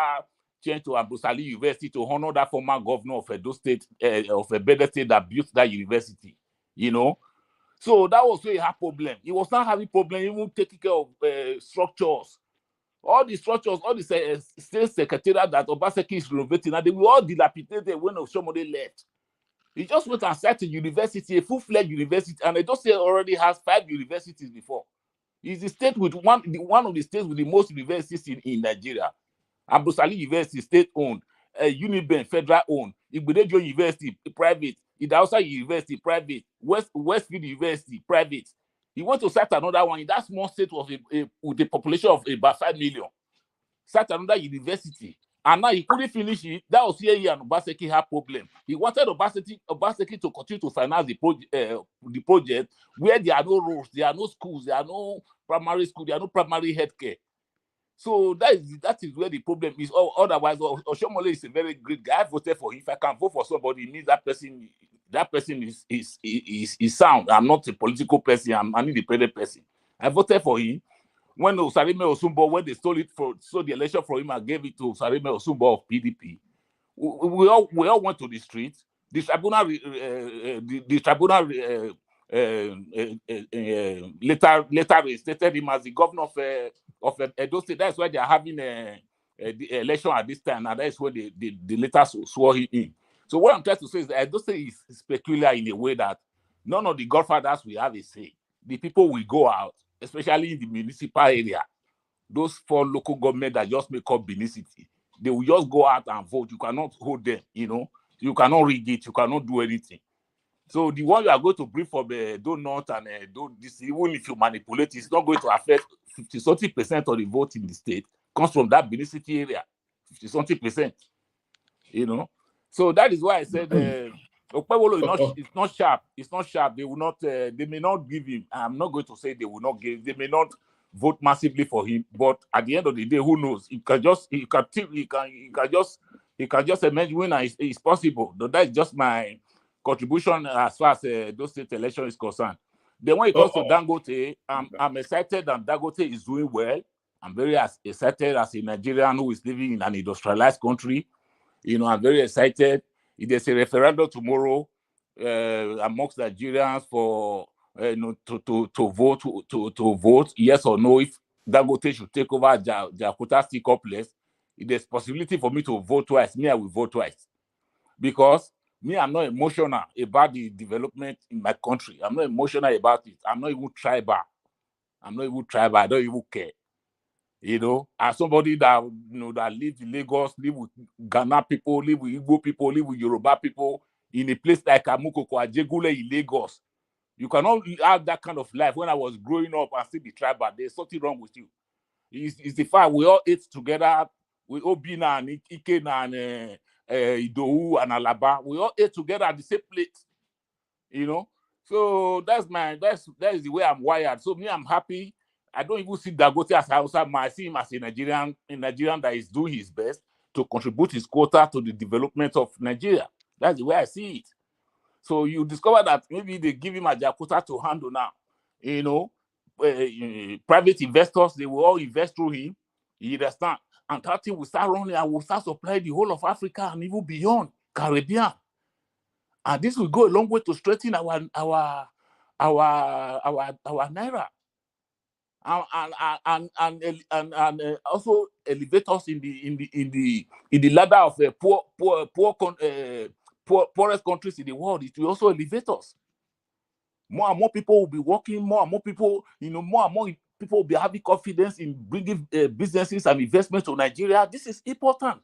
changed to Abusali University to honor that former governor of Edo State, of Ebede State that built that university, So that was where he had problem. He was not having problem even taking care of structures. All the structures, all the state secretariat that Obaseki is renovating, and they were all dilapidated when Oshiomhole left. He just went and started a university, a full-fledged university, and Edo State already has 5 universities before. It's the state with one of the states with the most universities in Nigeria. Abusali University, state-owned. Uniben, federal-owned. Igbodejo University, private. Idausa University, private. Westfield University, private. He went to start another one in that small state with a population of about 5 million. Start another university. And now he couldn't finish it. That was where he and Obaseki had problem. He wanted Obaseki to continue to finance the project where there are no roads, there are no schools, there are no primary school, there are no primary healthcare. So that is where the problem is. Otherwise, Oshiomhole is a very great guy. I voted for him. If I can vote for somebody, it means that person is sound. I'm not a political person. I'm an independent person. I voted for him. When Sarime Osumbo, when they stole the election from him and gave it to Sarime Osumbo of PDP, we all went to the streets. The tribunal later reinstated him as the governor of Edo State. That's why they are having the election at this time, and that's where they later swore him in. So what I'm trying to say is that Edo State is peculiar in a way that none of the godfathers will have a say. The people will go out, especially in the municipal area, those 4 local government that just make up Benin City, they will just go out and vote. You cannot hold them, you cannot rig it, you cannot do anything. So the one you are going to bring from do not and do this, even if you manipulate, it's not going to affect 50-something% of the vote in the state comes from that Benin City area, 50-something%. So that is why I said Okpebholo it's not sharp. It's not sharp. They will not. They may not give him. I'm not going to say they will not give. They may not vote massively for him. But at the end of the day, who knows? You can just He can just emerge winner. It's possible. Though that's just my contribution as far as those state election is concerned. Then when it comes to Dangote, I'm excited that Dangote is doing well. I'm very excited as a Nigerian who is living in an industrialized country. You know, I'm very excited. If there's a referendum tomorrow amongst Nigerians for to vote yes or no if Dangote should take over Jakarta Steel Complex, if there's possibility for me to vote twice, I will vote twice. Because I'm not emotional about the development in my country. I'm not emotional about it. I'm not even tribal. I don't even care. You know, as somebody that that lives in Lagos, live with Ghana people, live with Igbo people, live with Yoruba people in a place like Amukoko, Ajegule in Lagos. You cannot have that kind of life. When I was growing up and still be tribal, there's something wrong with you. It's the fact we all ate together. We Obina and Ikena and Idowu and Alaba. We all ate together at the same plate. You know, so that is the way I'm wired. So I'm happy. I don't even see Dangote as Hausa. I see him as a Nigerian that is doing his best to contribute his quota to the development of Nigeria. That's the way I see it. So you discover that maybe they give him a Jakarta to handle now. You know, private investors, they will all invest through him. You understand? And that thing will start running and will start supplying the whole of Africa and even beyond, Caribbean. And this will go a long way to strengthen our naira, and also elevate us in the ladder of poorest countries in the world. It will also elevate us. More and more people will be working. More and more people, more and more people will be having confidence in bringing businesses and investments to Nigeria. This is important.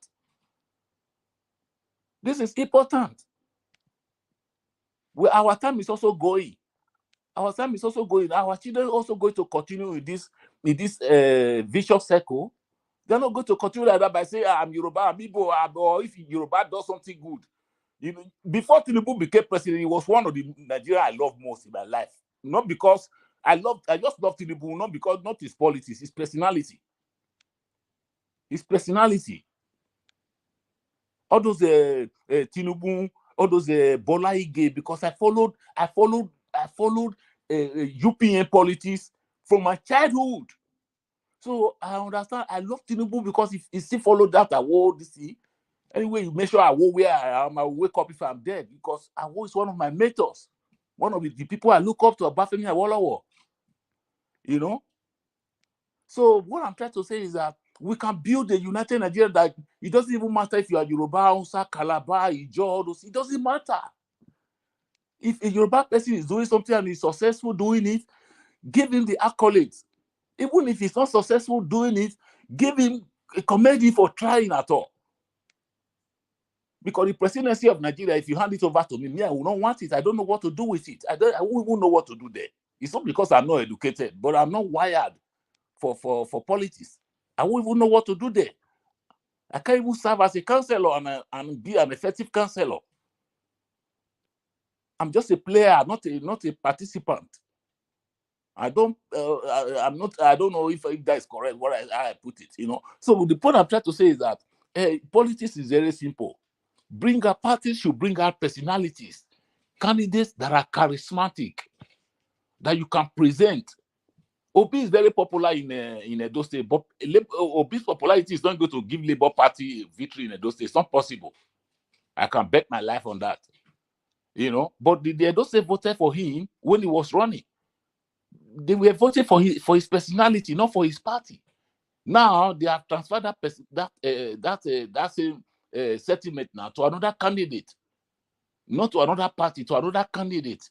This is important. Our time is also going. Our time is also going. Our children are also going to continue in this vicious circle. They're not going to continue like that by saying, I'm Yoruba, I'm Igbo, or if Yoruba does something good. Before Tinubu became president, he was one of the Nigerians I love most in my life. Not because I just love Tinubu, not his politics, his personality. His personality. All those Tinubu, all those Bola Ige, because I followed UPN politics from my childhood. So I understand. I love Tinubu because he still followed that award. Anyway, you make sure I will where I am. I will wake up if I'm dead, because Awo is one of my mentors, one of the people I look up to. Abafemi Awolowo. You know. So what I'm trying to say is that we can build a united Nigeria that it doesn't even matter if you are Yoruba, Hausa, Calabar, Ijaw, it doesn't matter. If a Yoruba person is doing something and is successful doing it, give him the accolades. Even if he's not successful doing it, commend him for trying at all. Because the presidency of Nigeria, if you hand it over to me, I will not want it. I don't know what to do with it. I won't even know what to do there. It's not because I'm not educated, but I'm not wired for politics. I won't even know what to do there. I can't even serve as a counselor and be an effective counselor. I'm just a player, not a participant. I don't know if that is correct, what I put it, So the point I'm trying to say is that politics is very simple. Parties should bring out personalities, candidates that are charismatic, that you can present. Obi is very popular in Edo State, but Obi's popularity is not going to give Labour Party a victory in Edo State. It's not possible. I can bet my life on that. But the Edo State voted for him when he was running. They were voting for his personality, not for his party. Now they have transferred that same sentiment now to another candidate, not to another party, to another candidate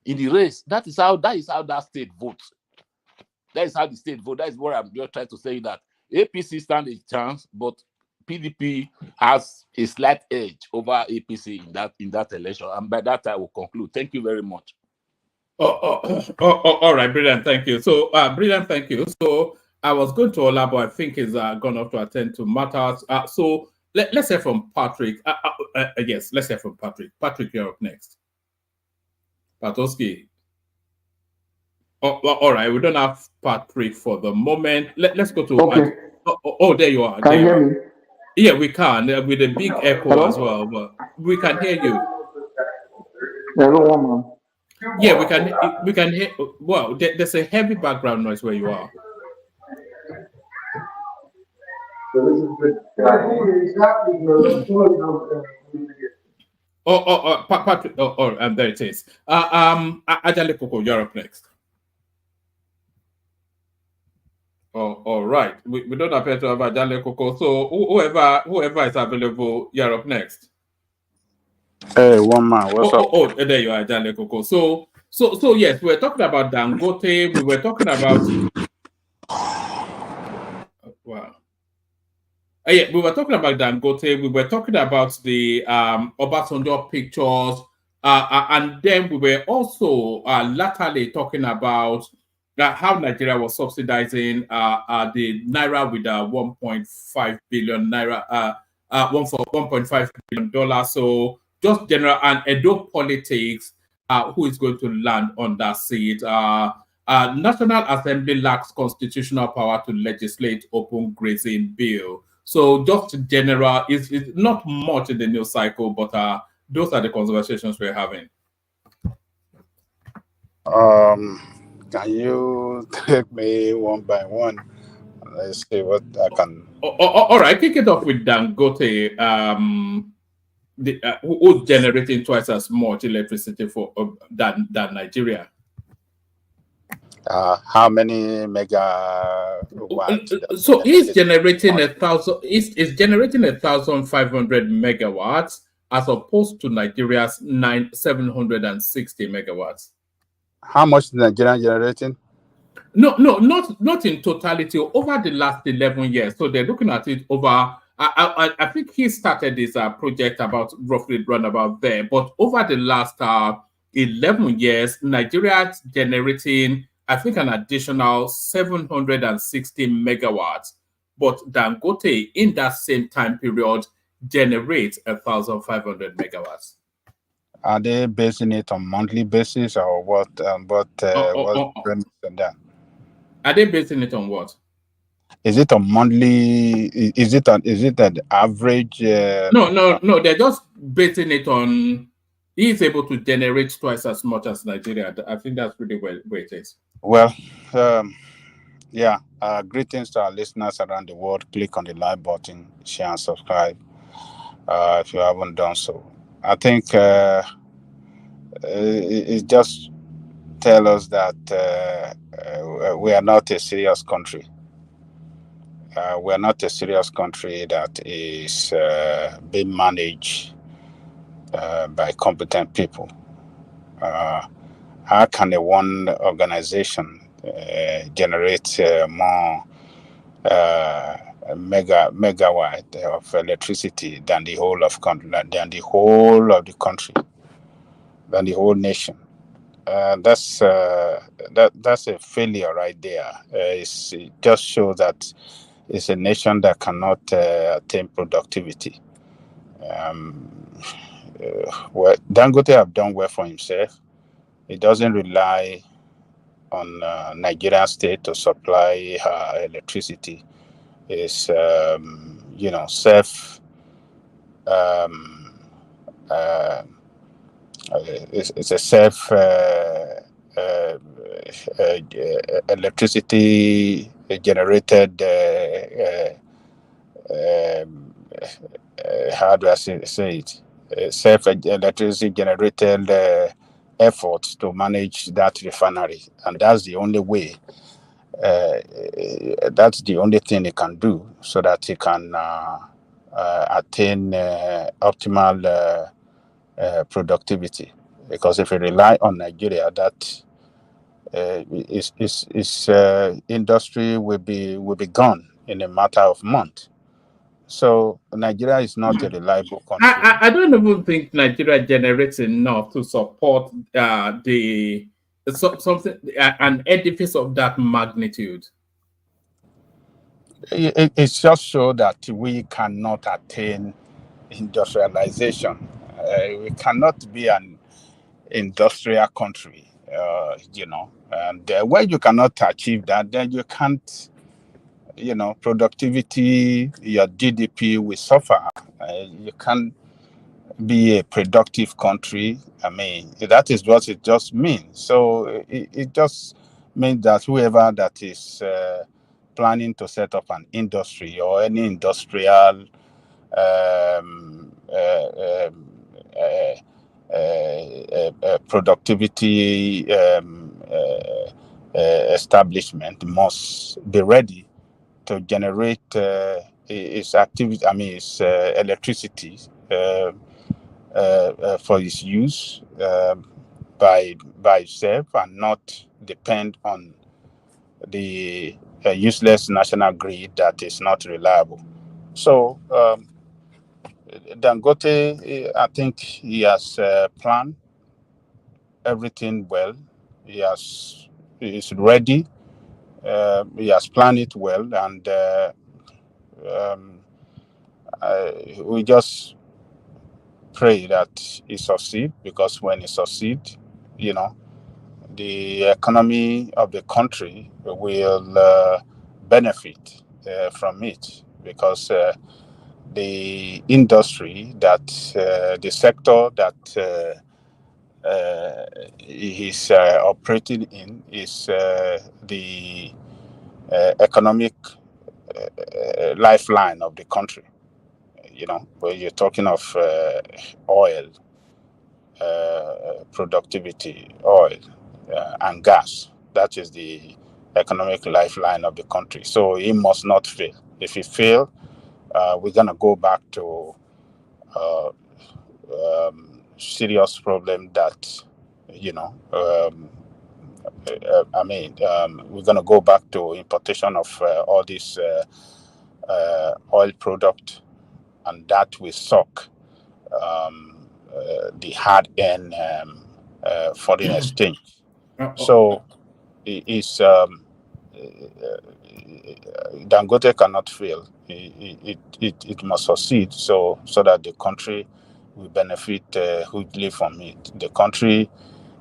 in the race. That is how that state votes. That is how the state votes. That is what I'm just trying to say, that APC stand a chance, but PDP has a slight edge over APC in that election. And by that, I will conclude. Thank you very much. All right, brilliant. Thank you. So, brilliant. Thank you. So, I was going to Ola, but I think he's gone off to attend to matters. So, let's hear from Patrick. Yes, let's hear from Patrick. Patrick, you're up next. Patoski. All right, we don't have Patrick for the moment. Let's go to. Okay. Oh, there you are. Can you hear me? Yeah, we can with a big echo Hello? as well, but we can hear you. Hello, man. Yeah, we can hear. Well, there's a heavy background noise where you are. Patrick. There it is. Ajale Koko, you're up next. Oh, all right. We don't appear to have Ajale Koko, so whoever is available, you're up next. Hey, one man, what's up? There you are, Ajale Koko. So yes, we were talking about Dangote. We were talking about wow. Yeah, we were talking about Dangote. We were talking about the Obasanjo pictures, and then we were also latterly talking about how Nigeria was subsidizing the naira with 1.5 billion naira, $1.5 billion. So just general and Edo politics. Who is going to land on that seat? National Assembly lacks constitutional power to legislate open grazing bill. So just general, it's not much in the news cycle, but those are the conversations we're having. Can you take me one by one? Let's see what I can. All right, kick it off with Dangote, who's generating twice as much electricity than Nigeria. How many megawatt? So he's generating 1,000. Is generating 1,500 megawatts as opposed to Nigeria's 760 megawatts. How much is Nigeria generating? No, not in totality. Over the last 11 years, so they're looking at it over. I think he started this project about roughly run about there, but over the last 11 years, Nigeria's generating, I think, an additional 760 megawatts. But Dangote, in that same time period, generates 1,500 megawatts. Are they basing it on monthly basis or what? What's the that? Are they basing it on what? Is it a monthly? Is it an average? No. They're just basing it on. He's able to generate twice as much as Nigeria. I think that's really where it is. Well, yeah. Greetings to our listeners around the world. Click on the like button, share and subscribe if you haven't done so. I think it just tells us that we are not a serious country. We are not a serious country that is being managed by competent people. How can a one organization generate more megawatt of electricity than the whole of the country, than the whole nation? That's a failure right there. It just shows that it's a nation that cannot attain productivity. Well, Dangote have done well for himself. He doesn't rely on Nigerian state to supply electricity. It's self. It's a self electricity generated. How do I say it? Self electricity generated efforts to manage that refinery, and that's the only way. That's the only thing he can do so that he can attain optimal productivity. Because if you rely on Nigeria, that industry will be gone in a matter of months. So Nigeria is not a reliable country. I don't even think Nigeria generates enough to support an edifice of that magnitude. It's just so that we cannot attain industrialization. We cannot be an industrial country, and where you cannot achieve that, then you can't productivity, your GDP will suffer. You can't be a productive country. I mean, that is what it just means. So it just means that whoever that is planning to set up an industry or any industrial productivity establishment must be ready to generate its activity. I mean, its electricity for its use by itself, and not depend on the useless national grid that is not reliable. So Dangote, I think he has planned everything well. He is ready. He has planned it well, and we just pray that he succeed, because when he succeed, the economy of the country will benefit from it, because the industry that the sector that he's operating in is the economic lifeline of the country. Where you're talking of oil, productivity, oil, and gas. That is the economic lifeline of the country. So he must not fail. If he fail, we're gonna go back to serious problem that, we're gonna go back to importation of all these oil product, and that will suck the hard-earned foreign exchange. So it's Dangote cannot fail. It must succeed, so that the country will benefit hugely from it. The country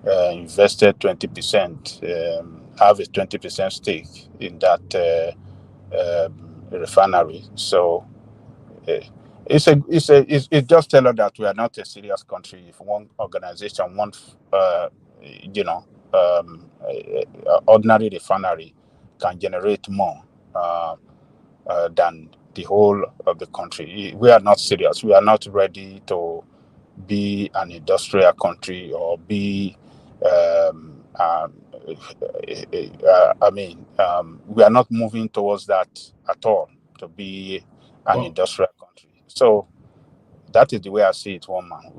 invested 20%, have a 20% stake in that refinery. So it just tell us that we are not a serious country if one organization, one ordinary refinery can generate more than the whole of the country. We are not serious. We are not ready to be an industrial country or be we are not moving towards that at all, to be an industrial country. So that is the way I see it, one man.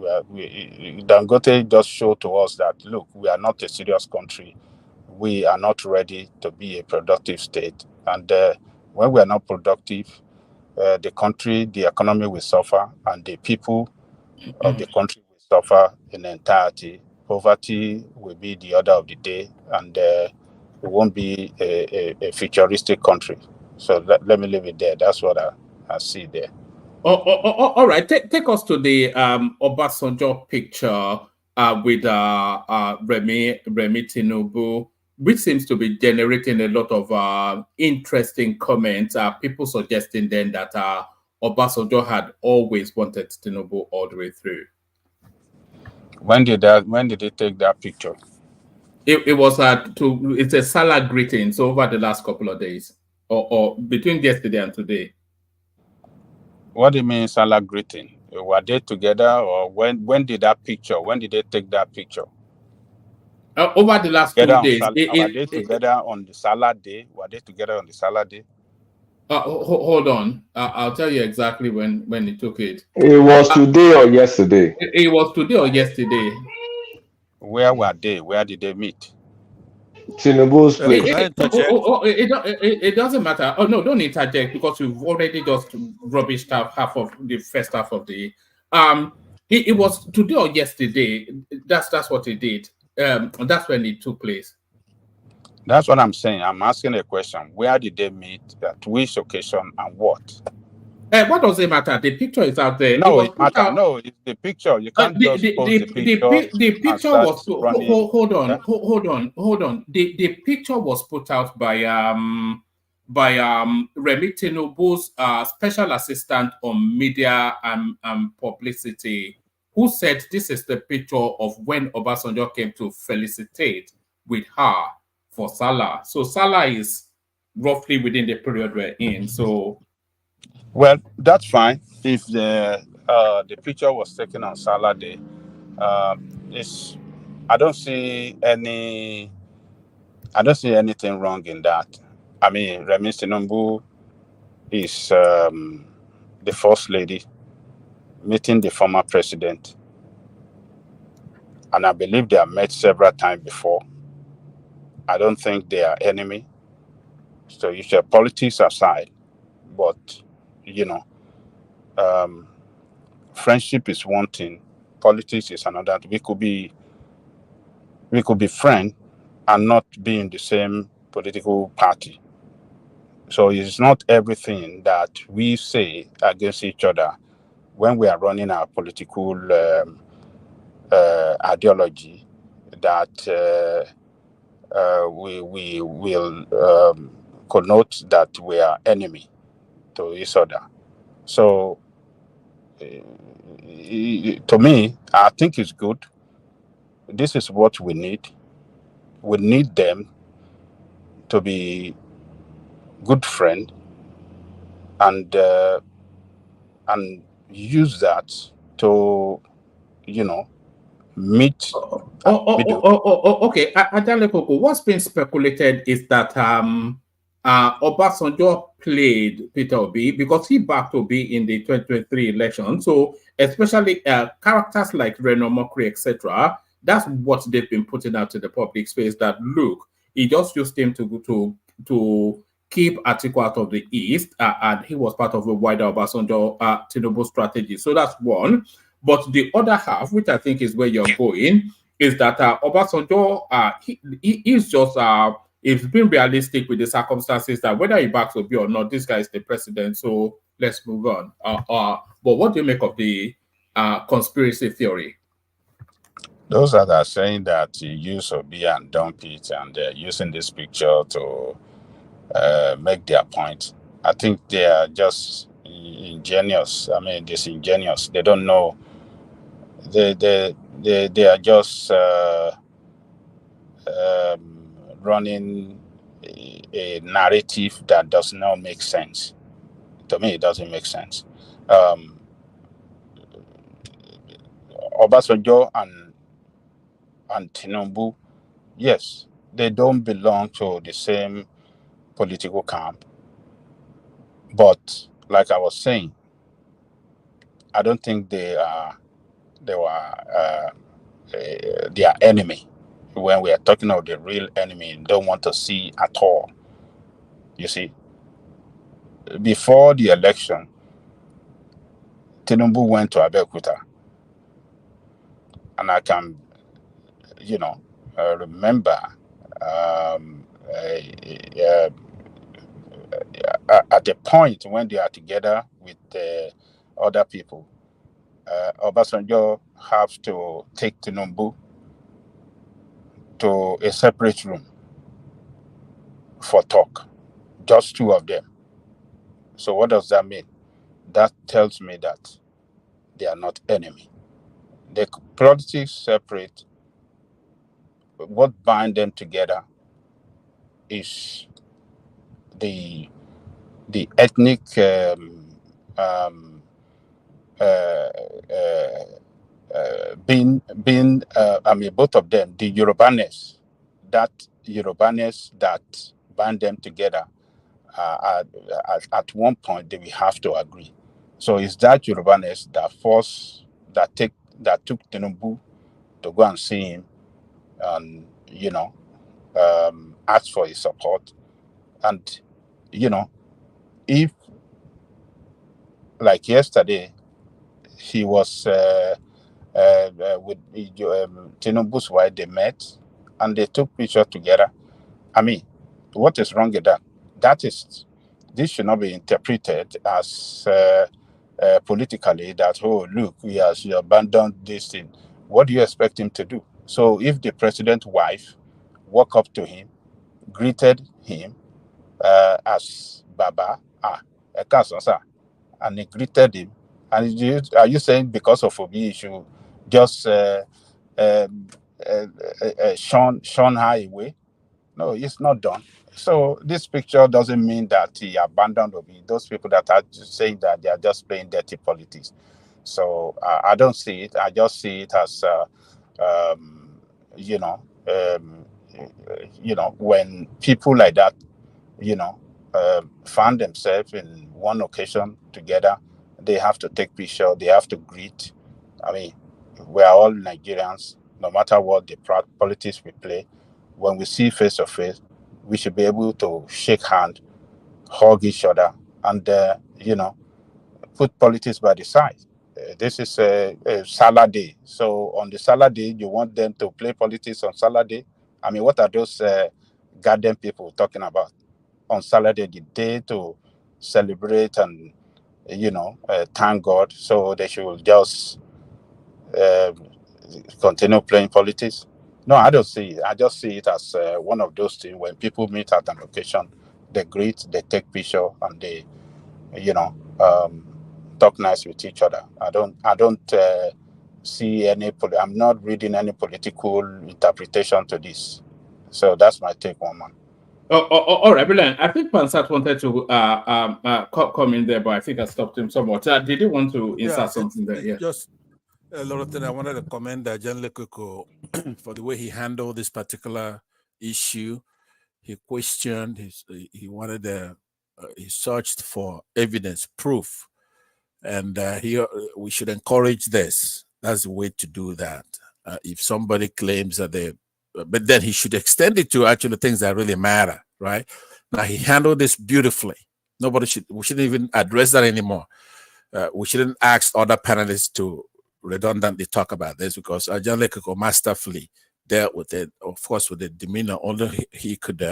Dangote just showed to us that, look, we are not a serious country. We are not ready to be a productive state. And when we are not productive, the country, the economy will suffer, and the people of the country will suffer in entirety. Poverty will be the order of the day, and it won't be a futuristic country. So let me leave it there. That's what I see there. All right. Take us to the Obasanjo picture with Remi Tinubu, which seems to be generating a lot of interesting comments. People suggesting then that Obasanjo had always wanted Tinubu all the way through. When did they take that picture? It was it's a salad greeting. So over the last couple of days, or between yesterday and today. What do you mean salad greeting? Were they together, or when did that picture? When did they take that picture? Over the last 2 days. Were they together on the salad day? Were they together on the salad day? Hold on. I'll tell you exactly when he took it. It was today or yesterday. It was today or yesterday. Where were they? Where did they meet? Tinubu's place. It doesn't matter. Oh no, don't interject, because you've already just rubbished out half of the first half of the. It was today or yesterday. That's what he did. That's when it took place. That's what I'm saying. I'm asking a question. Where did they meet? At which occasion and what? What does it matter? The picture is out there. No, it matters. No, it's the picture. You can't just post the picture. The picture was hold on. The picture was put out by by Remi Tinubu's special assistant on media and publicity, who said this is the picture of when Obasanjo came to felicitate with her for Salah. So Salah is roughly within the period we're in. So, well, that's fine. If the picture was taken on Salah Day, it's I don't see anything wrong in that. I mean, Remi Tinubu is the first lady meeting the former president, and I believe they have met several times before. I don't think they are enemy. So you should politics aside, but you know, um, friendship is one thing, politics is another. We could be friends and not be in the same political party. So it's not everything that we say against each other when we are running our political ideology that we will connote that we are enemy to each other. So to me, I think it's good. This is what we need. We need them to be good friend and use that to meet okay. Adele Koko, what's been speculated is that Obasanjo played Peter Obi because he backed Obi in the 2023 election. So especially characters like Reno Mokri, etc., that's what they've been putting out to the public space, that look, he just used him to keep Atiku out of the East, and he was part of a wider Obasanjo Tinubu strategy. So that's one. But the other half, which I think is where you're going, is that Obasanjo, he's just, it's been realistic with the circumstances that whether he backs Obi or not, this guy is the president, so let's move on. But what do you make of the conspiracy theory? those that are saying that you use Obi and dump it, and they're using this picture to make their point. I think they are just ingenious. I mean, disingenuous. They don't know. They are just running a narrative that does not make sense. To me, it doesn't make sense. Obasanjo and Tinubu, yes, they don't belong to the same political camp. But like I was saying, I don't think they were their enemy. When we are talking of the real enemy, don't want to see at all. You see, before the election, Tinubu went to Abeokuta, and I can, remember at the point when they are together with other people, Obasanjo have to take Tinubu to a separate room for talk, just two of them. So what does that mean? That tells me that they are not enemy. The politics separate. What bind them together is the ethnic being I mean, both of them, the Yorubaness that bind them together. At one point they will have to agree. So it's that Yorubaness that took Tinubu to go and see him and ask for his support. And if, like yesterday, he was with Tinubu's wife, they met and they took pictures together. I mean, what is wrong with that? This should not be interpreted as politically that, oh, look, he has abandoned this thing. What do you expect him to do? So if the president's wife walked up to him, greeted him, as Baba, Ekason, and he greeted him. And are you saying because of Obi, you should just shun her away? No, it's not done. So this picture doesn't mean that he abandoned Obi. Those people that are just saying that, they are just playing dirty politics. So I don't see it. I just see it as, you know, when people like that, find themselves in one occasion together, they have to take picture. They have to greet. I mean, we are all Nigerians. No matter what the politics we play, when we see face to face, we should be able to shake hand, hug each other, and put politics by the side. This is a Salah day. So on the Salah day, you want them to play politics on Salah day? I mean, what are those goddamn people talking about? On Salah day, the day to celebrate and, thank God. So they should just continue playing politics. No, I don't see it. I just see it as one of those things when people meet at an occasion, they greet, they take picture, and they, talk nice with each other. I don't see any. I'm not reading any political interpretation to this. So that's my take, woman. All right, brilliant. I think Pansat wanted to come in there, but I think I stopped him somewhat. Did you want to insert something there? Yeah. Just a lot of things. I wanted to commend John Lekoko for the way he handled this particular issue. He questioned. He wanted. He searched for evidence, proof, and we should encourage this. That's the way to do that. If somebody claims that but then he should extend it to actually things that really matter, right? Now he handled this beautifully. We shouldn't even address that anymore. We shouldn't ask other panelists to redundantly talk about this because John Lekoko masterfully dealt with it, of course, with the demeanor only he could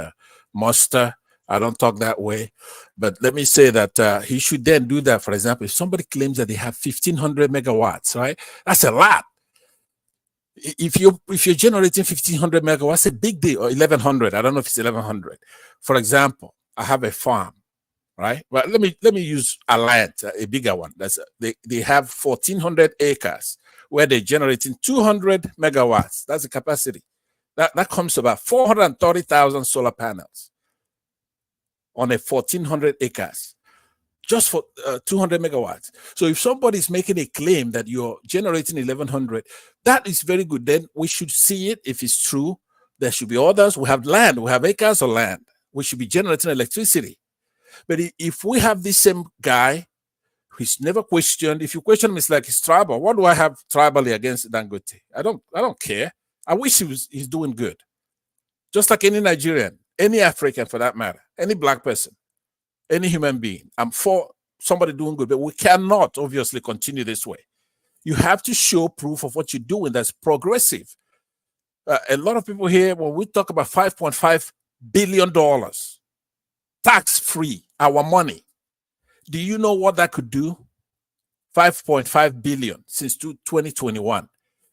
muster. I don't talk that way, but let me say that he should then do that. For example, if somebody claims that they have 1,500 megawatts, right? That's a lot. If you're generating 1,500 megawatts, a big deal, or 1,100. I don't know if it's 1,100. For example, I have a farm, right? Well, let me use Alliant, a bigger one. They have 1,400 acres where they're generating 200 megawatts. That's the capacity. That comes to about 430,000 solar panels on a 1,400 acres, just for 200 megawatts. So if somebody's making a claim that you're generating 1,100, that is very good. Then we should see it if it's true. There should be others. We have land. We have acres of land. We should be generating electricity. But if we have this same guy who's never questioned, if you question him, it's like he's tribal. What do I have tribally against Dangote? I don't care. I wish he's doing good. Just like any Nigerian, any African for that matter, any black person, any human being. I'm for somebody doing good, but we cannot obviously continue this way. You have to show proof of what you're doing that's progressive. A lot of people here, when we talk about $5.5 billion, tax-free, our money, do you know what that could do? $5.5 billion since 2021.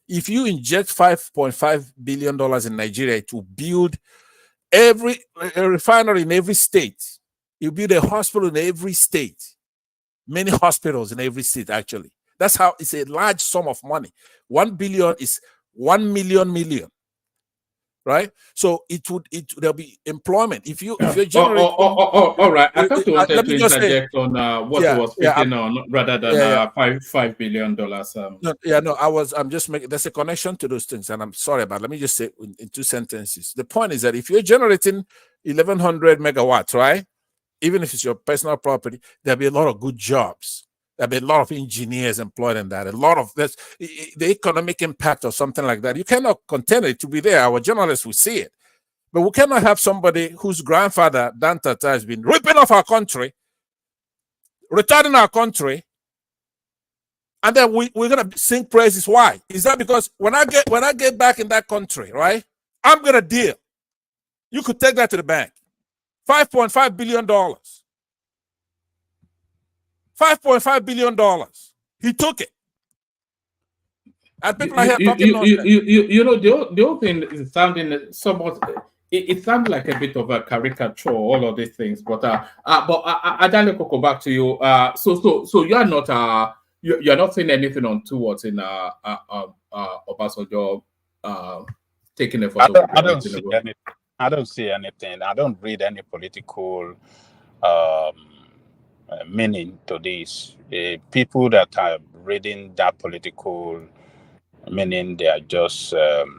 If you inject $5.5 billion in Nigeria, it will build a refinery in every state. You build a hospital in every state. Many hospitals in every state, actually. That's how it's a large sum of money. 1 billion is 1 million. Right? So there'll be employment. If you're generating all right. I thought you wanted to interject on what he was speaking on rather than $5 billion. I'm just making there's a connection to those things, and I'm sorry about it. Let me just say in 2 sentences. The point is that if you're generating 1,100 megawatts, right? Even if it's your personal property, there'll be a lot of good jobs. There'll be a lot of engineers employed in that. A lot of the economic impact or something like that. You cannot contend it to be there. Our journalists will see it. But we cannot have somebody whose grandfather, Dan Tata, has been ripping off our country, returning our country, and then we're gonna sing praises. Why? Is that because when I get back in that country, right? I'm gonna deal. You could take that to the bank. $5.5 billion. $5.5 billion. He took it. And people are here talking nonsense. The whole thing is sounding somewhat it sounds like a bit of a caricature, all of these things. But Adale Koko, back to you. So you are not you're not seeing anything on towards in Obasanjo taking a photo. I don't see anything. I don't see anything. I don't read any political meaning to this. People that are reading that political meaning, they are just, they're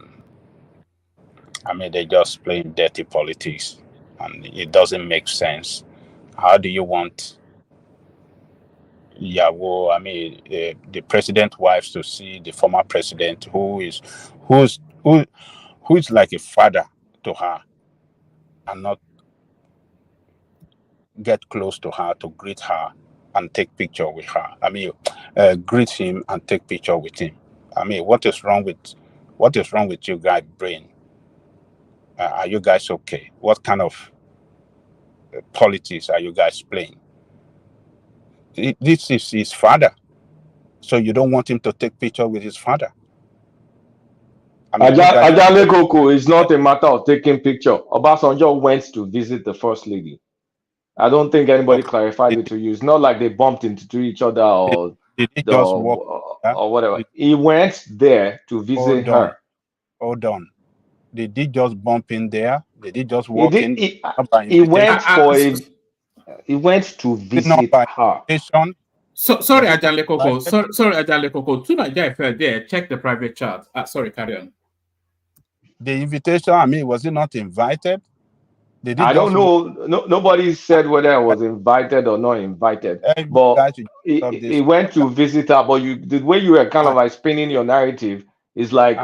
just playing dirty politics, and it doesn't make sense. How do you want the president wives to see the former president who is like a father to her, and not get close to her to greet her and take picture with her? Greet him and take picture with him. What is wrong with you guys' brain? Are you guys okay? What kind of politics are you guys playing? This is his father, so you don't want him to take picture with his father? Ajale Koko, is not a matter of taking picture. Obasanjo went to visit the first lady. I don't think anybody clarified it to you. It's not like they bumped into each other or did he just walk or whatever. He went there to visit her. Hold on. Did he just bump in there? Did he just walk in? He went to visit her. Sorry, Ajale Koko. Sorry, Ajale Koko. Tonight, if you're there, check the private chat. Sorry, carry on. The invitation, was he not invited? I don't know. Nobody said whether I was invited or not invited. But he went to visit her. But the way you were kind of like spinning your narrative is like,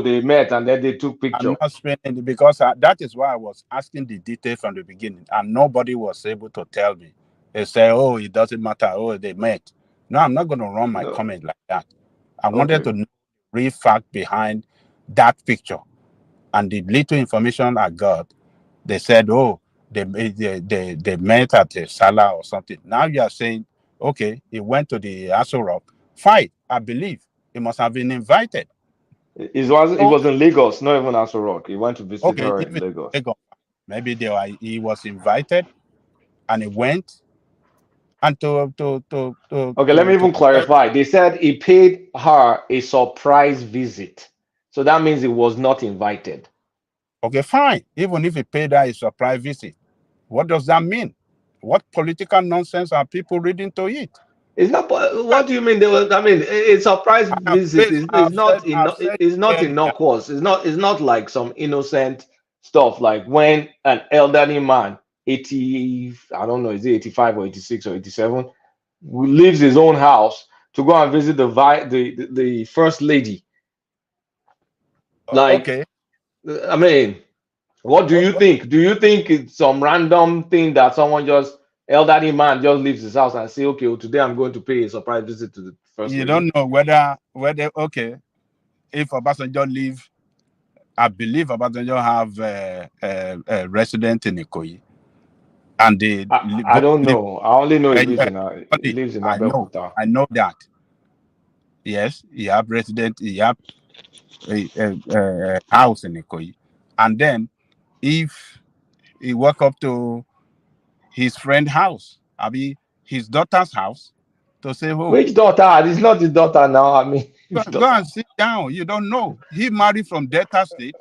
they met and then they took picture. I'm not spinning it because that is why I was asking the detail from the beginning, and nobody was able to tell me. They say, it doesn't matter. They met. No, I'm not going to run my comment like that. I wanted to know the real fact behind that picture, and the little information I got. They said, they met at a Salah or something. Now you are saying, he went to the Aso Rock. Fine, I believe he must have been invited. It was in Lagos, not even Aso Rock. He went to visit her in Lagos. Maybe he was invited, and he went. And let me even clarify. They said he paid her a surprise visit, so that means he was not invited. Okay, fine. Even if he paid her a surprise visit, what does that mean? What political nonsense are people reading to it? It's not. What do you mean? A surprise visit is not innocuous. It's not like some innocent stuff like when an elderly man, 80, I don't know, is it 85 or 86 or 87, leaves his own house to go and visit the first lady. What do you think? Do you think it's some random thing that someone elderly man just leaves his house and say, today I'm going to pay a surprise visit to the first lady? You don't know whether if Obasanjo leave, I believe Obasanjo have a resident in Ikoyi, and I don't know. I only know he lives in Abeokuta. I know that. Yes, he have resident. He have a house in Ikoyi, and then if he walk up to his friend's house, his daughter's house, to say, which daughter? It's not his daughter now. Go and sit down. You don't know. He married from Delta State.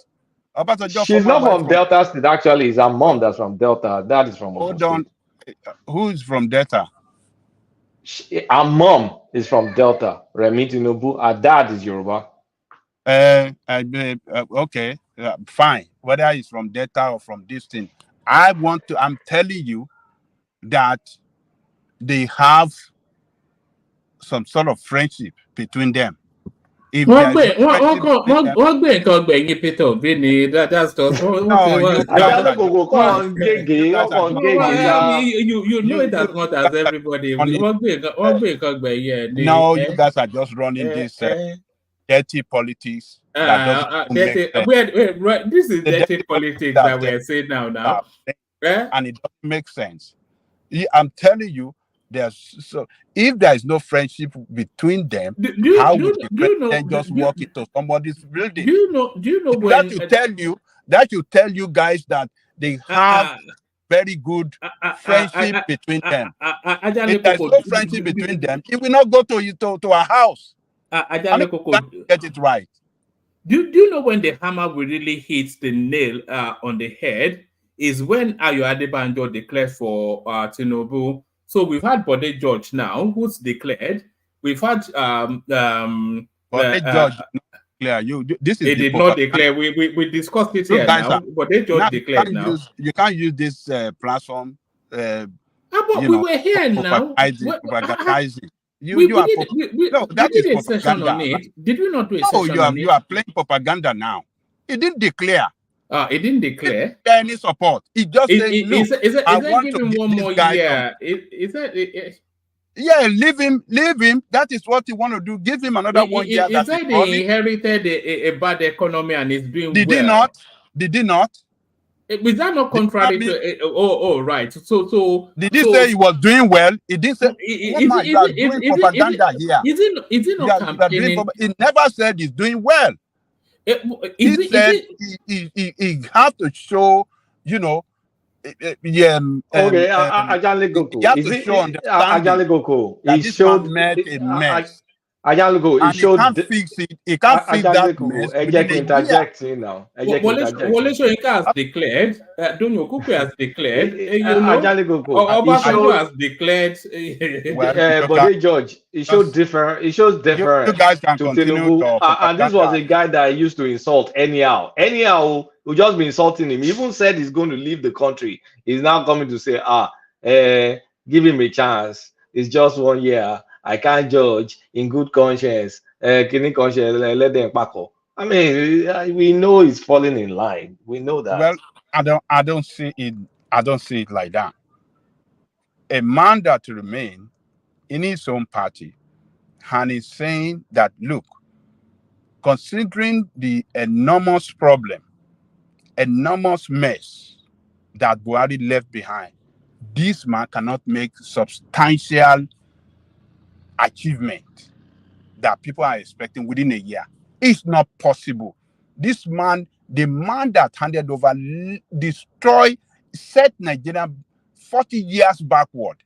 She's not from Delta State. Actually, it's her mom that's from Delta. Dad is from Ogun State. Who is from Delta? Her mom is from Delta. Remi Tinubu. Her dad is Yoruba. Fine. Whether he's from Delta or from this thing, I'm telling you that they have some sort of friendship between them. If that's just you know it as much as everybody. No, you guys are just running this dirty politics. This is dirty politics that we're saying now. And it doesn't make sense. I'm telling you, if there is no friendship between them, how would the president just walk into somebody's building? Do you know when to tell you That should tell you guys that they have very good friendship between them. If there's no friendship between them, it will not go to our house. I mean, get it right. Do you know when the hammer will really hit the nail on the head is when Ayo Adebanjo declared for Tinubu. So we've had Bode George now, who's declared. We've had Bode George declare. This is he did not declare. We discussed it here now. Bode George declared now. You can't use this platform. But we were here now. Propagandizing. We did a session on it. Did we not do a session on it? You are playing propaganda now. He didn't declare. He didn't declare any support. He just said, "Look, I want to give one this more guy year." Yeah, leave him. That is what he want to do. Give him another 1 year. Is that he inherited a bad economy and is doing Did well? he not? Did he not? Is that not contrary to? Right. So did he say he was doing well? He didn't say. You are doing propaganda here. Is it not campaigning? He never said he's doing well. He said he have to show, you know. Okay, Ajale Goko. You have to show understanding. He showed made a mess. Ajale Goko. He can't fix it. He can't fix that mess. Interject now. Wole Soyinka has declared. Donyo Kuku has declared. Ajale Goko. Obasanjo has declared. Bode George. It shows different. It shows different. You guys can continue Tinubu, and this was a guy that I used to insult anyhow. We just be insulting him. He even said he's going to leave the country. He's now coming to say, give him a chance. It's just 1 year. I can't judge in good conscience. Let them pack up. I mean, we know he's falling in line. We know that. Well, I don't see it. I don't see it like that. A man that remain in his own party, and he's saying that, look, considering the enormous problem, enormous mess that Buhari left behind, this man cannot make substantial achievement that people are expecting within a year. It's not possible. This man, the man that handed over, set Nigeria 40 years backward,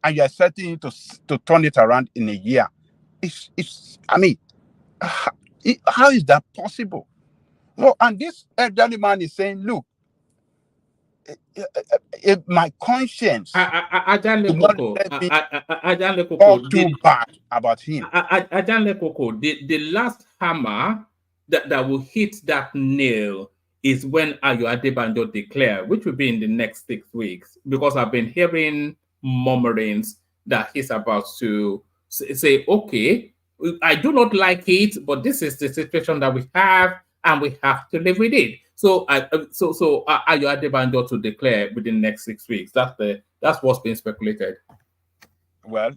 and you are setting it to turn it around in a year. I mean, how is that possible? Well, and this elderly man is saying, look, my conscience talk too bad about him. The last hammer that will hit that nail is when Ayo Adebanjo declare, which will be in the next 6 weeks, because I've been hearing murmurings that he's about to say, okay, I do not like it, but this is the situation that we have, and we have to live with it. So Ayo Adebanjo to declare within the next 6 weeks. That's what's been speculated. Well,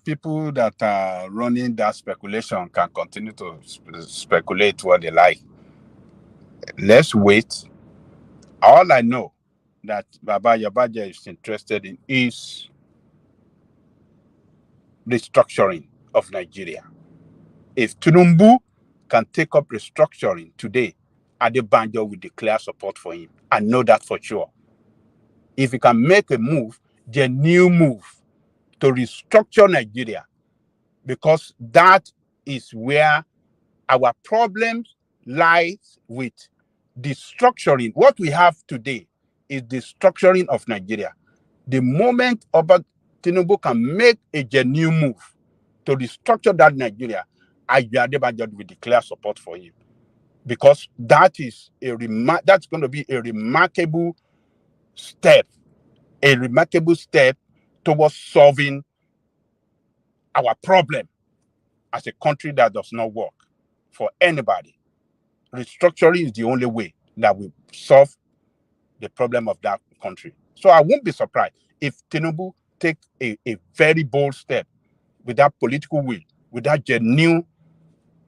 people that are running that speculation can continue to speculate what they like. Let's wait. All I know that Baba Yabaja is interested in is restructuring of Nigeria. If Tinubu can take up restructuring today, Adebanjo will declare support for him. I know that for sure. If he can make a move, the new move to restructure Nigeria, because that is where our problems lies with the structuring. What we have today is the structuring of Nigeria. The moment Tinubu can make a genuine move to restructure that Nigeria, Adebanjo will declare support for him, because that is that's going to be a remarkable step towards solving our problem as a country that does not work for anybody. Restructuring is the only way that will solve the problem of that country. So I won't be surprised if Tinubu take a very bold step with that political will, with that genuine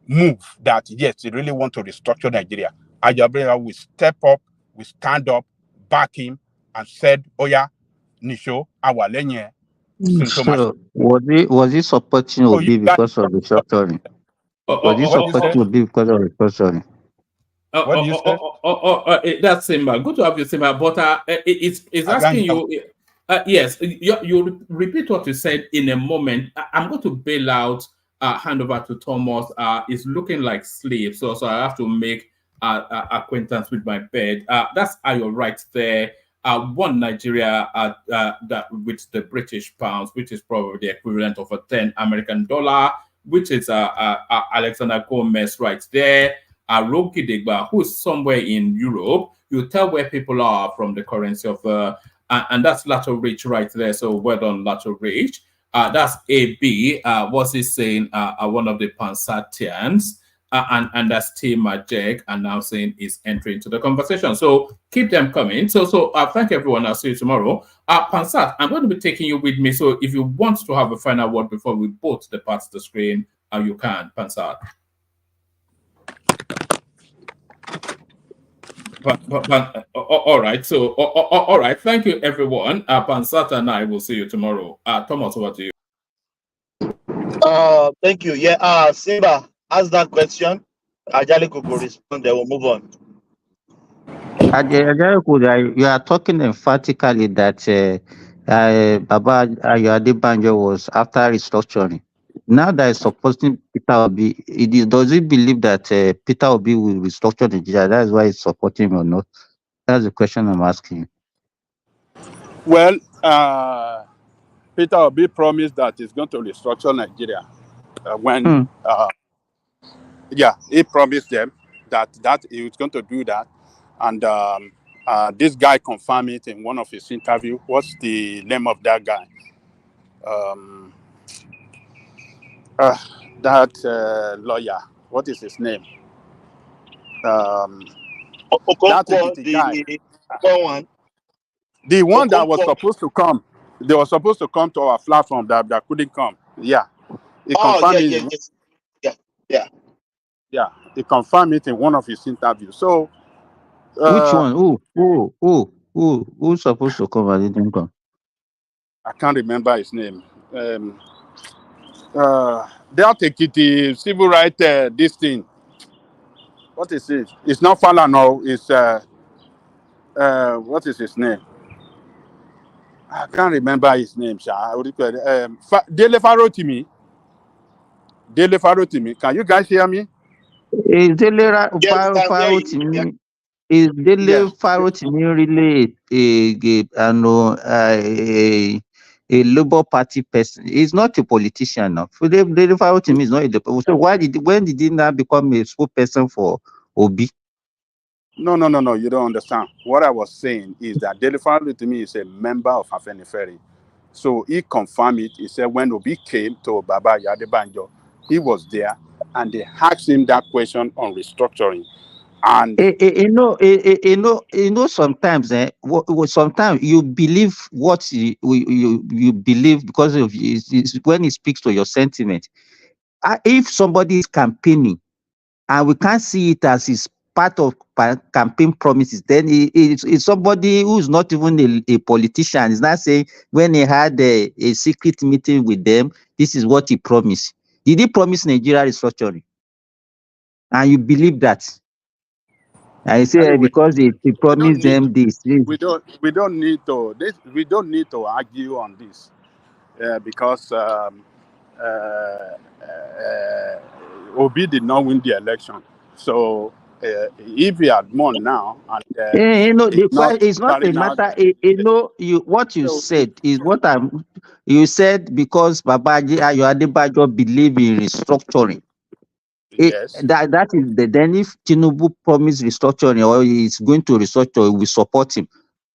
move that, yes, they really want to restructure Nigeria. Adebanjo will step up, will stand up, back him, and said, "Oh yeah, Nisho, our lenye." So was he supporting Obi because of the restructuring? Was he supporting Obi because of restructuring? What do you say? That's Simba. Good to have you, Simba. But it's asking you. Yes, you repeat what you said in a moment. I'm going to bail out. Hand over to Thomas. It's looking like sleep, so I have to make acquaintance with my bed. That's Ayo right there. One Nigeria that with the British pounds, which is probably the equivalent of a 10 American dollar, which is Alexander Gomez right there. Roki Degba, who's somewhere in Europe. You tell where people are from the currency of and that's Lato Rich right there. So well done, Lato Rich. That's AB. What's he saying? One of the Pansatians. And that's T Majek announcing is entering into the conversation. So keep them coming. So thank everyone. I'll see you tomorrow. Pansat, I'm going to be taking you with me. So if you want to have a final word before we both depart the screen, you can, Pansat. All right. So all right. Thank you, everyone. Pansat and I will see you tomorrow. Thomas, over to you. Thank you. Yeah. Simba, ask that question. Ajali could respond. Then we'll move on. You are talking emphatically that Baba Adebanjo was after restructuring. Now that is supporting Peter Obi, does he believe that Peter Obi will restructure Nigeria? That is why he's supporting him or not? That's the question I'm asking. Well, Peter Obi promised that he's going to restructure Nigeria he promised them that he was going to do that, and this guy confirmed it in one of his interviews. What's the name of that guy? That lawyer. What is his name? That guy. The one that was supposed to come. They were supposed to come to our platform that couldn't come. Yeah. He confirmed it. Yeah. He confirmed it in one of his interviews. So which one? Who's supposed to come and didn't come? I can't remember his name. They'll take it the civil right this thing. What is it? It's not Falano, it's what is his name? I can't remember his name, Dele Farotimi. Dele Farotimi. Can you guys hear me? Is Dele Farotimi? Is Dele Farotimi really a Labour Party person? He's not a politician now. Dele Farotimi is not a. So when did he now become a spokesperson for Obi? No. You don't understand. What I was saying is that Dele Farotimi is a member of Afenifere. So he confirmed it. He said when Obi came to Baba Adebanjo, he was there, and they asked him that question on restructuring. And sometimes sometimes you believe what you believe because of when it speaks to your sentiment. If somebody is campaigning and we can't see it as his part of campaign promises, then it's somebody who's not even a politician. He's not saying when he had a secret meeting with them, this is what he promised. Did he promise Nigeria restructuring? And you believe that? I say anyway, because he promised them this. We don't need to argue on this because Obi did not win the election. So if he had won now, and it's not a matter. What you said is what you said because Baba Adebanjo believe in restructuring. Yes. That is then if Tinubu promised restructuring or is going to restructure, we support him.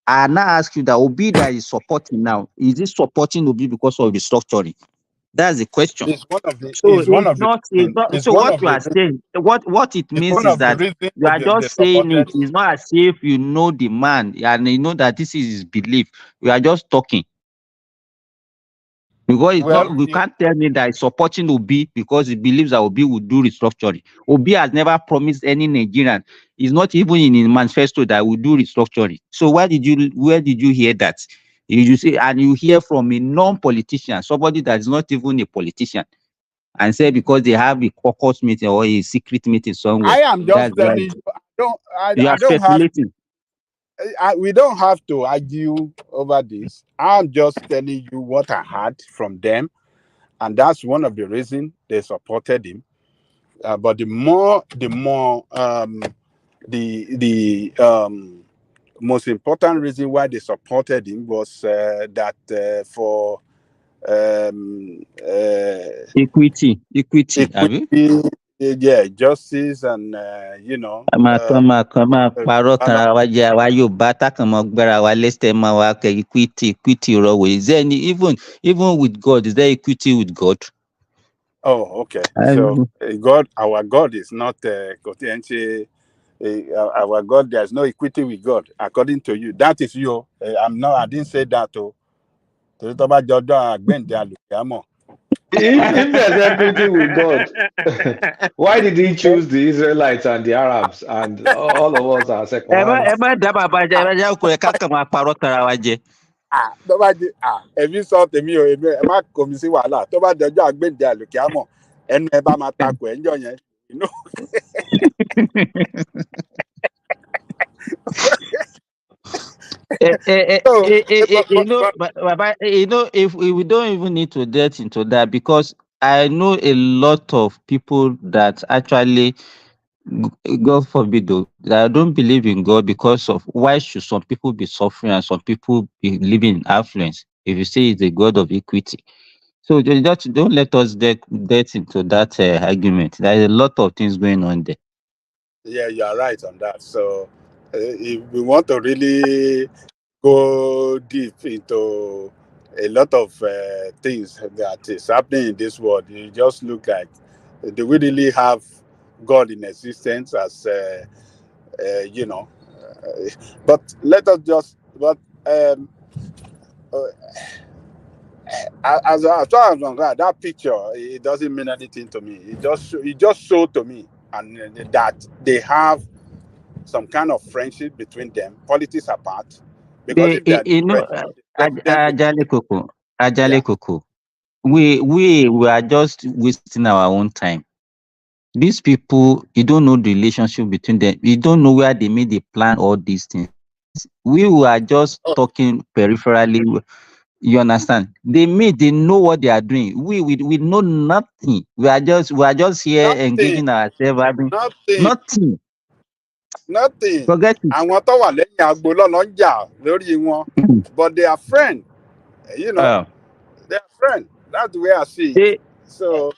I now ask you that Obi that is supporting now, is he supporting Obi because of restructuring? That's the question. It's one of the. So what you are saying, what it means is that you are just saying it. It's not as if you know the man and you know that this is his belief. We are just talking. Because you can't tell me that he's supporting Obi because he believes that Obi will do restructuring. Obi has never promised any Nigerian. He's not even in his manifesto that will do restructuring. So where did you hear that? You say, and you hear from a non-politician, somebody that is not even a politician, and say because they have a caucus meeting or a secret meeting somewhere. I am just telling you. You are I don't have. speculating. We don't have to argue over this. I'm just telling you what I heard from them, and that's one of the reasons they supported him. But the most important reason why they supported him was that for Equity, have you? equity, yeah, justice, and Máa parọ́ balance. tanra wa jẹ àwa Yorùbá tákàn mọ́ gbára wa lẹ́sẹ̀ máa wá kẹ equity rọwò. Is there any even with God, is there equity with God? Oh, okay. So our God is not our God. There's no equity with God, according to you. That is you. I didn't say that. If there's equity with God, why did he choose the Israelites and the Arabs and all of us are second ẹ hand? má dábàá bá jẹ ẹ má jẹ́ kó ẹ ká kàn máa parọ́ tanra wa jẹ. Ẹbí sọ tèmi o, èmi ẹ má kó mi sí wàhálà. Tó bá dọjọ́ àgbéǹde àlùkìámọ̀, ẹnu ẹ bá máa takò ẹ ńjọ́ yẹn. Baba, if we don't even need to get into that, because I know a lot of people that actually, God forbid, though, that don't believe in God because of why should some people be suffering and some people be living in affluence if you say it's a God of equity. So don't let us get into that argument. There is a lot of things going on there. Yeah, you are right on that. So if we want to really go deep into a lot of things that is happening in this world, you just look like, do we really have God in existence as but let us just as far as I'm concerned, that picture, it doesn't mean anything to me. It just showed to me and that they have some kind of friendship between them, politics apart. Because if they are Ajale Koko, we are just wasting our own time. These people, you don't know the relationship between them. You don't know where they made the plan, all these things. We were just talking peripherally. You understand? They know what they are doing. We know nothing. We are just here engaging ourselves. Nothing. Forget it. àwọn tó wà lẹ́yìn agbo lọ́nà ń jà lórí wọn, but they are friends. They are friends. That's the way I see it. So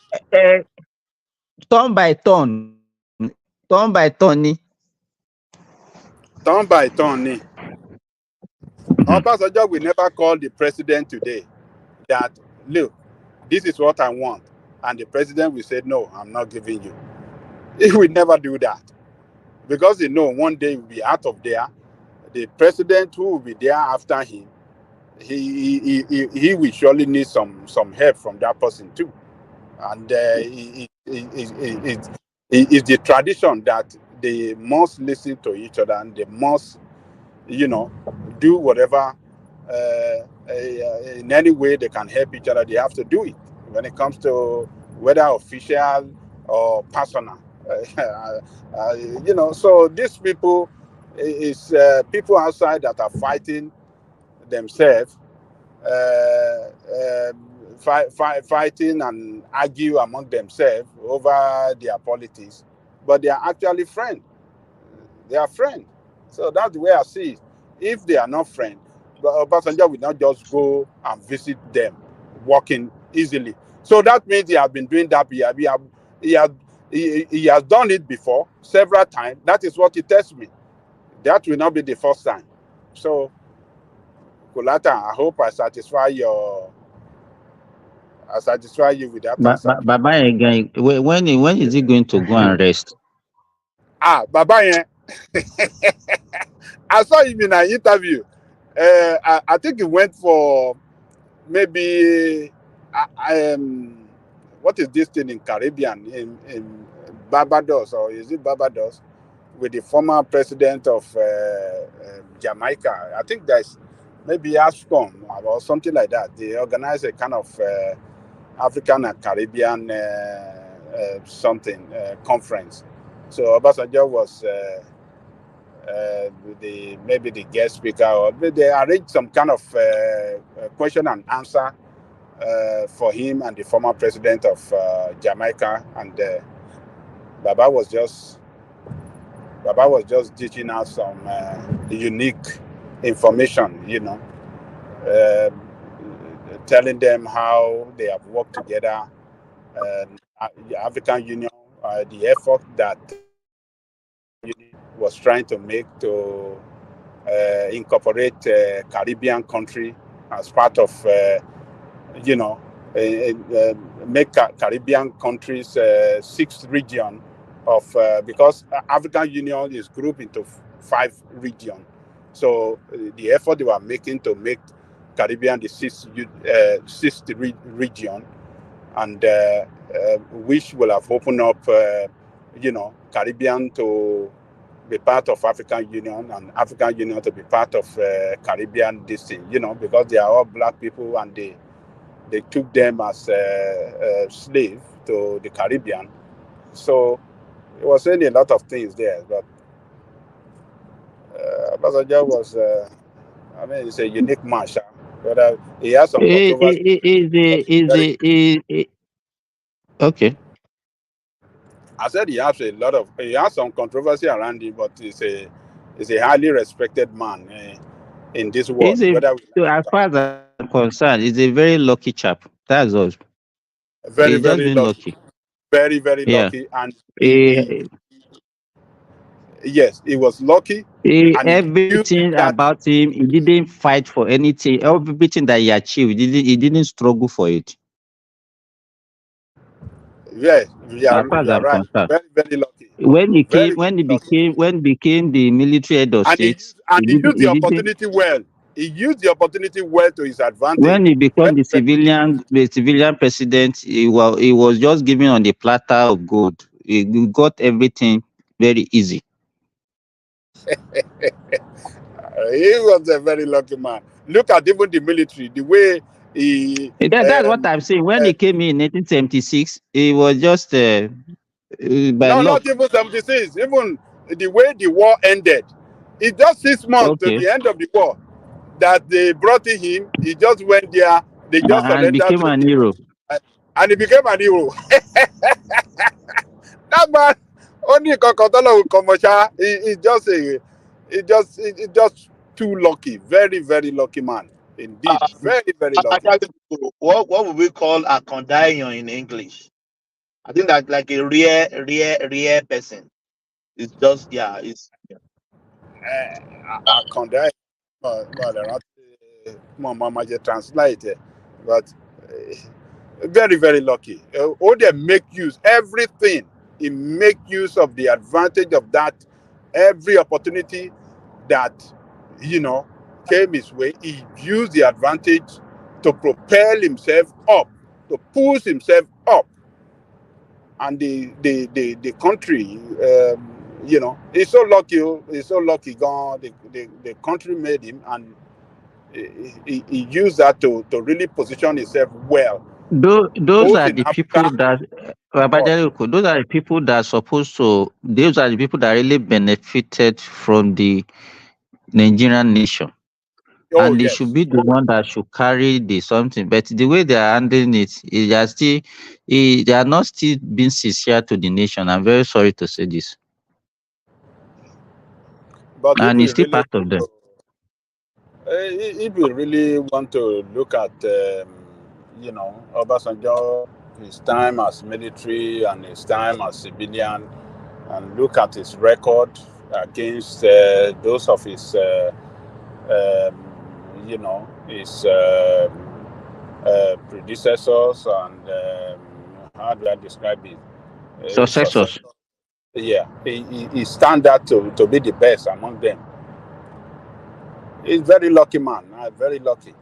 turn by turn ni. Turn by turn ni. Obasanjo will never call the president today that, look, this is what I want. And the president will say, no, I'm not giving you. He will never do that. Because they know one day he will be out of there. The president who will be there after him, he will surely need some help from that person too. And it's the tradition that they must listen to each other and they must, do whatever in any way they can help each other. They have to do it when it comes to whether official or personal. So these people is people outside that are fighting themselves, fighting and argue among themselves over their politics, but they are actually friends. They are friends. So that's the way I see it. If they are not friends, Obasanjo will not just go and visit them, walking easily. So that means he has been doing that. He has done it before several times. That is what he tells me. That will not be the first time. So, Kulata, I hope I satisfy you with that answer. Baba again, when is he going to go and rest? Baba, I saw him in an interview. I think he went for maybe what is this thing in Caribbean, in Barbados, or is it Barbados, with the former president of Jamaica? I think there's maybe ASCOM or something like that. They organize a kind of African and Caribbean something conference. So Obasanjo was maybe the guest speaker, or they arranged some kind of question and answer for him and the former president of Jamaica, and Baba was just teaching out some unique information, telling them how they have worked together, the African Union, the effort that was trying to make to incorporate Caribbean country as part of, make Caribbean countries sixth region of, because African Union is grouped into 5 regions. So the effort they were making to make Caribbean the sixth region, and which will have opened up, Caribbean to be part of African Union, and African Union to be part of Caribbean this thing, because they are all black people, and they took them as slave to the Caribbean. So it was really a lot of things there, but Obasanjo was, it's a unique man, but he has some controversy. Okay. I said he has some controversy around him, but he's a highly respected man in this world. As far as I'm concerned, he's a very lucky chap. That's all. Very, He's just very been lucky. Very, very lucky, and yes, he was lucky. And everything about him, he didn't fight for anything. Everything that he achieved, he didn't struggle for it. Yes, As far as you're I'm right. concerned. Very, very lucky. When he became the military head of state, he used the opportunity well. He used the opportunity well to his advantage. When he became the civilian president, he was just given on the platter of gold. He got everything very easy. He was a very lucky man. Look at even the military, the way he. That's what I'm saying. When he came in 1876, he was just by luck. Not even 76. Even the way the war ended, it's just 6 months to the end of the war that they brought him. He just went there. They just surrendered became an hero. And he became an hero. That man, only Kokotolo Komosha. He's just too lucky. Very, very lucky man. Indeed. Very, very lucky. What would we call a condayon in English? I think that's like a rare person. It's just, it's. A condayon. Mama just translate it, but very, very lucky. All they make use everything. He make use of the advantage of that. Every opportunity that came his way, he used the advantage to propel himself up, to push himself up, and the country, he's so lucky. He's so lucky. Gone. The country made him, and he used that to really position himself well. Those are the people that those are the people that are supposed to. Those are the people that really benefited from the Nigerian nation, and they should be the one that should carry the something. But the way they are handling it, they are not still being sincere to the nation. I'm very sorry to say this. But and it's still part of them. If you really want to look at, Obasanjo, his time as military and his time as civilian, and look at his record against those of his, his predecessors and how do I describe it? Successors. Yeah, he stand out to be the best among them. He's very lucky man, very lucky,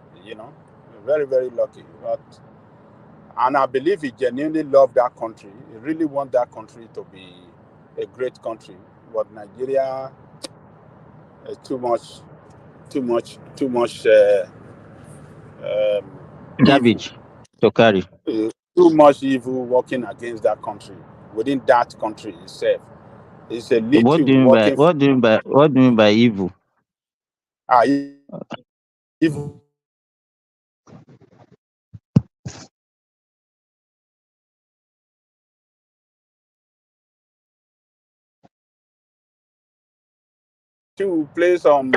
very, very lucky. And I believe he genuinely loved that country. He really wants that country to be a great country. But Nigeria is too much garbage to carry. Too much evil working against that country, within that country itself. It's a What do little you mean by working for what do you mean by evil? evil. To play some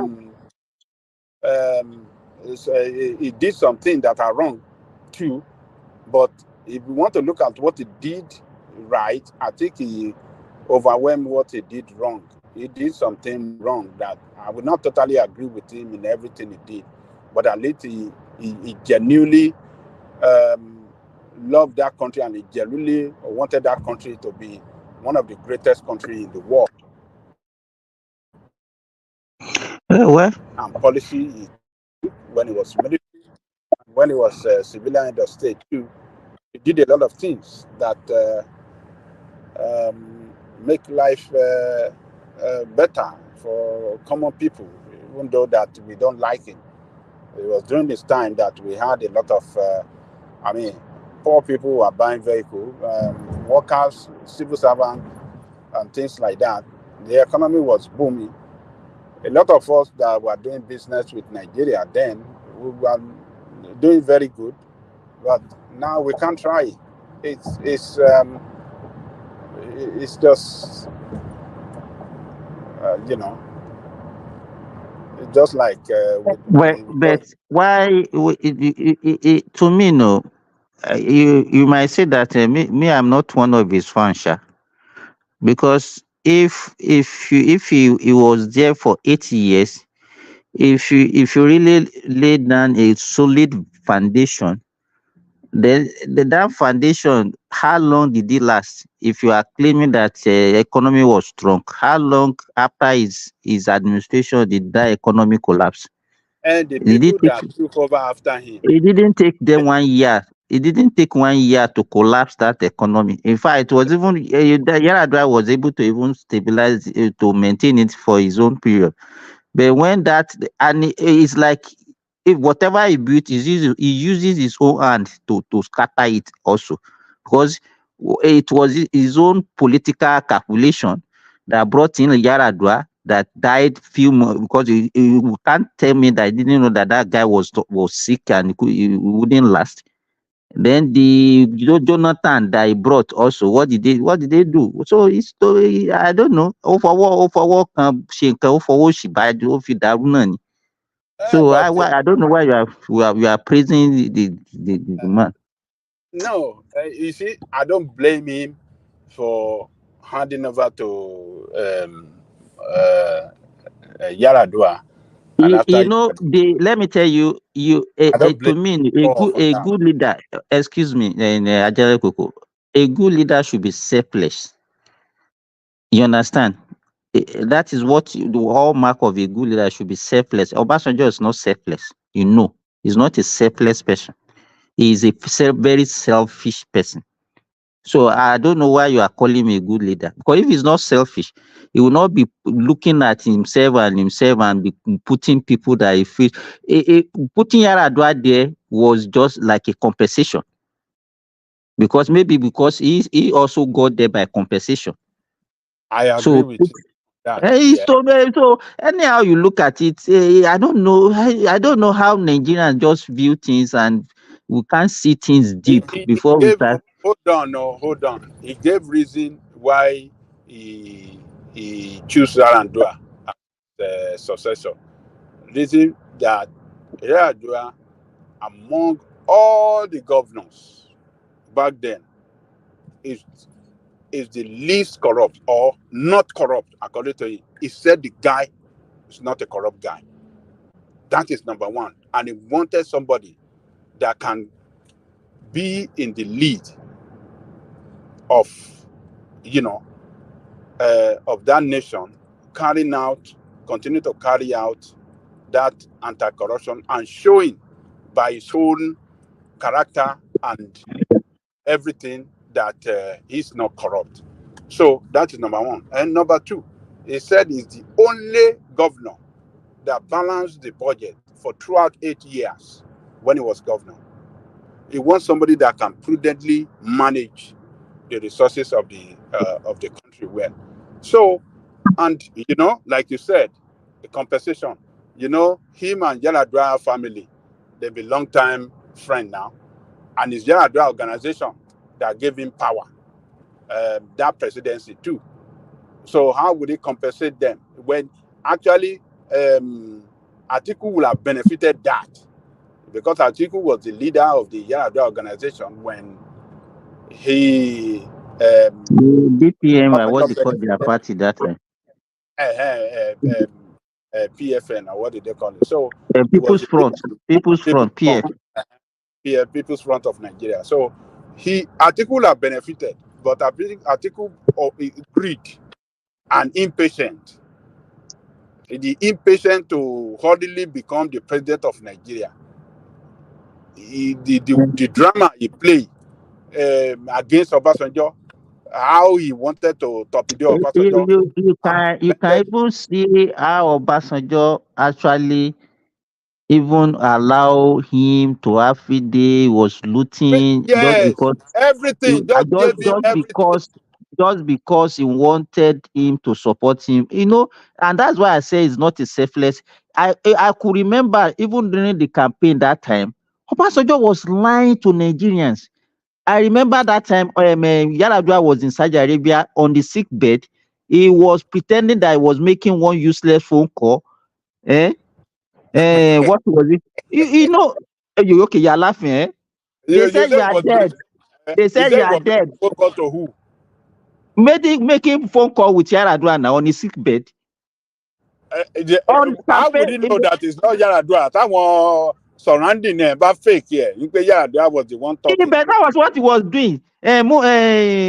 he did something that are wrong too. But if we want to look at what he did right, I think he overwhelmed what he did wrong. He did something wrong that I would not totally agree with him in everything he did, but at least he genuinely loved that country, and he genuinely wanted that country to be one of the greatest countries in the world. Well, And policy he took when he was military, when he was civilian in the state too, he did a lot of things that make life better for common people, even though that we don't like it. It was during this time that we had a lot of, poor people who are buying vehicles, workers, civil servants, and things like that. The economy was booming. A lot of us that were doing business with Nigeria then, we were doing very good, but now we can't try it. It's just it's just like but why? To me, no. You might say that me, I'm not one of his fans, sha. Because if he was there for 8 years, if you really lay down a solid foundation, then that foundation, how long did it last? If you are claiming that economy was strong, how long after his administration did that economy collapse? and the Did it people take? that took over after him. It didn't take them 1 year. It didn't take 1 year to collapse that economy. In fact, it was even Yaradua was able to even stabilize it, to maintain it for his own period. But when that, and it's like, if whatever he built, he uses his own hand to scatter it also, because it was his own political calculation that brought in Yaradua that died few months, because you can't tell me that I didn't know that that guy was sick and he wouldn't last. Then the Jonathan that he brought also, what did they do? So it's story, I don't know. Ó fọwọ́ kan ṣe nǹkan, ó fọwọ́ òsì bá ó fi dàrú náà ni. So But I don't know why you are praising the man. no, you see, I don't blame him for handing over to Yaradua, and after Let me tell you, I don't blame to me, Paul for a that. good leader, excuse me, Ajay Koko, a good leader should be selfless. You understand? That is what the hallmark of a good leader should be: selfless. Obasanjo is not selfless. He's not a selfless person. He is a very selfish person. So I don't know why you are calling me a good leader. Because if he's not selfish, he will not be looking at himself and be putting people that he feels. Putting Yaradua there was just like a compensation. Because he also got there by compensation. I agree So with you that. Yeah. so anyhow you look at it, I don't know. I don't know how Nigerians just view things, and we can't see things deep He before we gave start. hold on. He gave reason why he chose Yar'Adua as the successor. Reason that Yar'Adua, among all the governors back then, is the least corrupt or not corrupt according to him. He said the guy is not a corrupt guy. That is number one. And he wanted somebody that can be in the lead of, of that nation, continue to carry out that anti-corruption and showing by his own character and everything that he's not corrupt. So that is number one. And number two, he said he's the only governor that balanced the budget for throughout 8 years when he was governor. He wants somebody that can prudently manage the resources of the country well. So, and like you said, the compensation. Him and Yaradua family, they be long time friend now, and it's Yaradua organization that gave him power, that presidency too. So how would he compensate them when actually Atiku would have benefited that, because Atiku was the leader of the Yaradua organization when he DPM, what they call their benefited party that time? PFN, or what did they call it? So he was People's the Front, People's People's Front, PF. People's Front of Nigeria. So Atiku would have benefited, but Atiku greed and impatient. The impatient to hardly become the president of Nigeria. The drama he played against Obasanjo, how he wanted to torpedo Obasanjo. You can even see how Obasanjo actually even allow him to have he was looting just Yes, because everything, just gave him everything. just because he wanted him to support him, and that's why I say it's not a selfless. I could remember even during the campaign that time, Obasanjo was lying to Nigerians. I remember that time Yaradua was in Saudi Arabia on the sick bed. He was pretending that he was making one useless phone call. What was it? Okay, you're laughing, eh? They You said say you he are was dead. They he said said you he are was dead. phone call to who? Making phone call with Yaradua now on his sick bed. On How would he know that it's not Yaradua? Someone surrounding him, but fake here. You say Yaradua was the one talking. But that was what he was doing.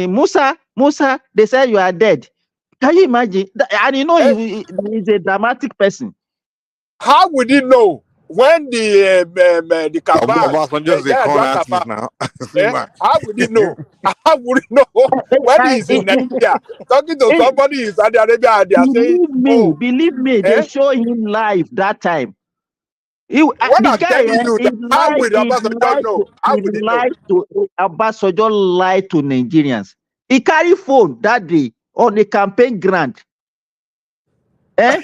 Musa, they said you are dead. Can you imagine? And he's a dramatic person. How would he know when the cabal, Obasanjo's a con Yaradua artist cabal? now. How would he know? How would he know when he's in Nigeria talking to somebody in Saudi Arabia and they are saying, "Oh, Believe me, they show him live that time. What The I'm guy, telling you, that how would Obasanjo know? How would he know? Obasanjo lied to Nigerians. He carried phone that day on the campaign ground.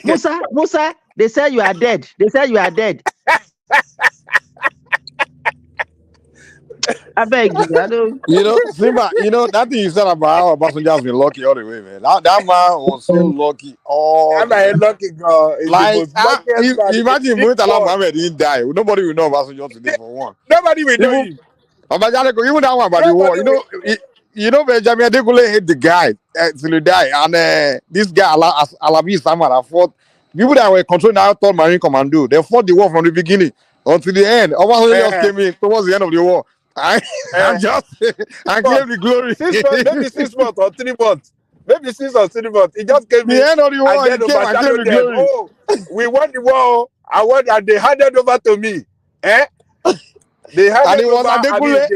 Musa, they said you are dead. They said you are dead. I beg you, I don't. Simba, that thing you said about how Obasanjo has been lucky all the way, man. That man was so lucky all I'm the a way. lucky girl. Is the most luckiest man. Imagine Murtala Mohammed didn't die. Nobody will know Obasanjo today for one. Nobody will know Even him. even that one about the war. Nobody will. Benjamin Adekunle hate the guy till he die, and this guy Alabi Samara fought people that were controlling the third Marine Commando. They fought the war from the beginning until the end. Obasanjo just came in towards the end of the war. And claim the glory. 6 months, maybe 6 months or 3 months. Maybe 6 or 3 months. He just came The in end of the war, and he then came and claimed overshadowed the them. glory. Oh, we won the war. And they handed over to me. They And handed it was over. I mean, Adekunle,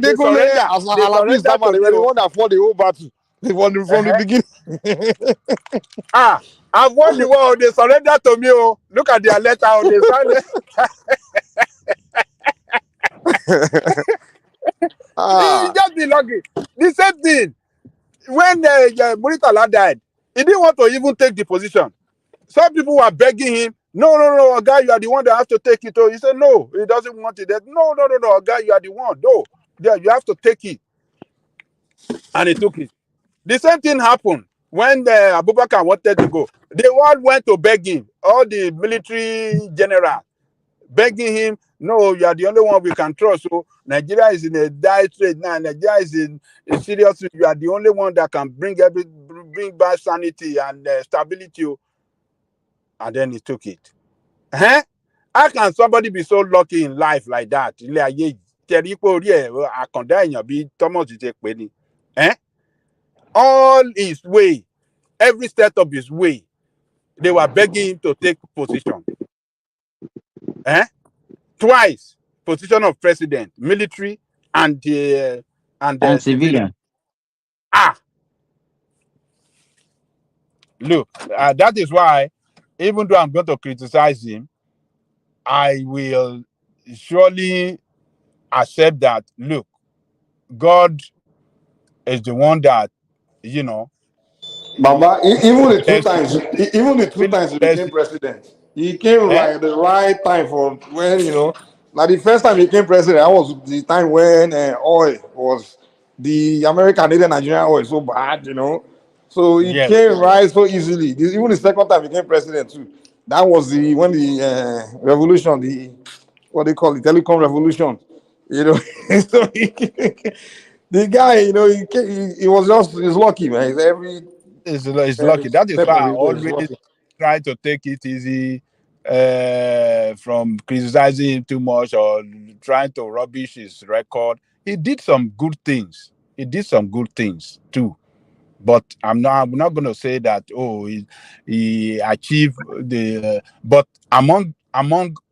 they surrender. They Alabi surrender Samara. to They me. were the one that fought the whole battle from the beginning. I've won the war. They surrender to me. Oh, look at their letter. Oh, they signed it. He just be lucky. The same thing. When Muritala died, he didn't want to even take the position. Some people were begging him, no, guy, you are the one that has to take it. He said, no, he doesn't want it. No, guy, you are the one. No, yeah, you have to take it. And he took it. The same thing happened when Abubakar wanted to go. They all went to beg him, all the military generals, begging him, no, you are the only one we can trust. So Nigeria is in a dire trade now. Nigeria is in a serious. You are the only one that can bring back sanity and stability. And then he took it. How can somebody be so lucky in life like that? All his way, every step of his way, they were begging him to take position. Twice, position of president, military, and civilian. Look, that is why, even though I'm going to criticize him, I will surely accept that, look, God is the one that, Baba, even the two times he became president, he came like the right time for when Now the first time he became president, that was the time when oil was the American needed Nigerian oil so bad. So he came right so easily. Even the second time he became president too. That was when the revolution, the what they call it, telecom revolution. So the guy, he was he's lucky, man. It's lucky. Every That is step why of I his way, he's always lucky. try to take it easy from criticizing him too much or trying to rubbish his record. He did some good things. He did some good things too. But I'm not going to say that he achieved but among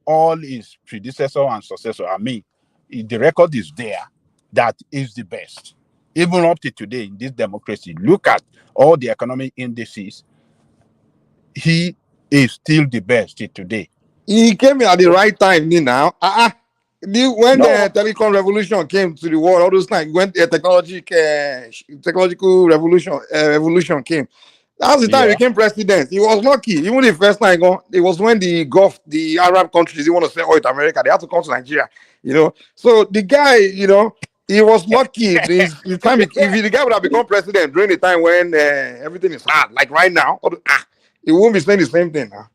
all his predecessor and successor, I mean, the record is there that is the best. Even up to today in this democracy, look at all the economic indices. He is still the best till today. He came in at the right time, now. When No, the telecom revolution came to the world, all those times when the technological revolution came, that was the time he yeah. became president. He was lucky. Even the first time, it was when the Gulf, the Arab countries, they want to sell oil to America. They had to come to Nigeria. So the guy, he was lucky. His time, if the guy would have become president during the time when everything is hard, like right now, he won't be saying the same thing now.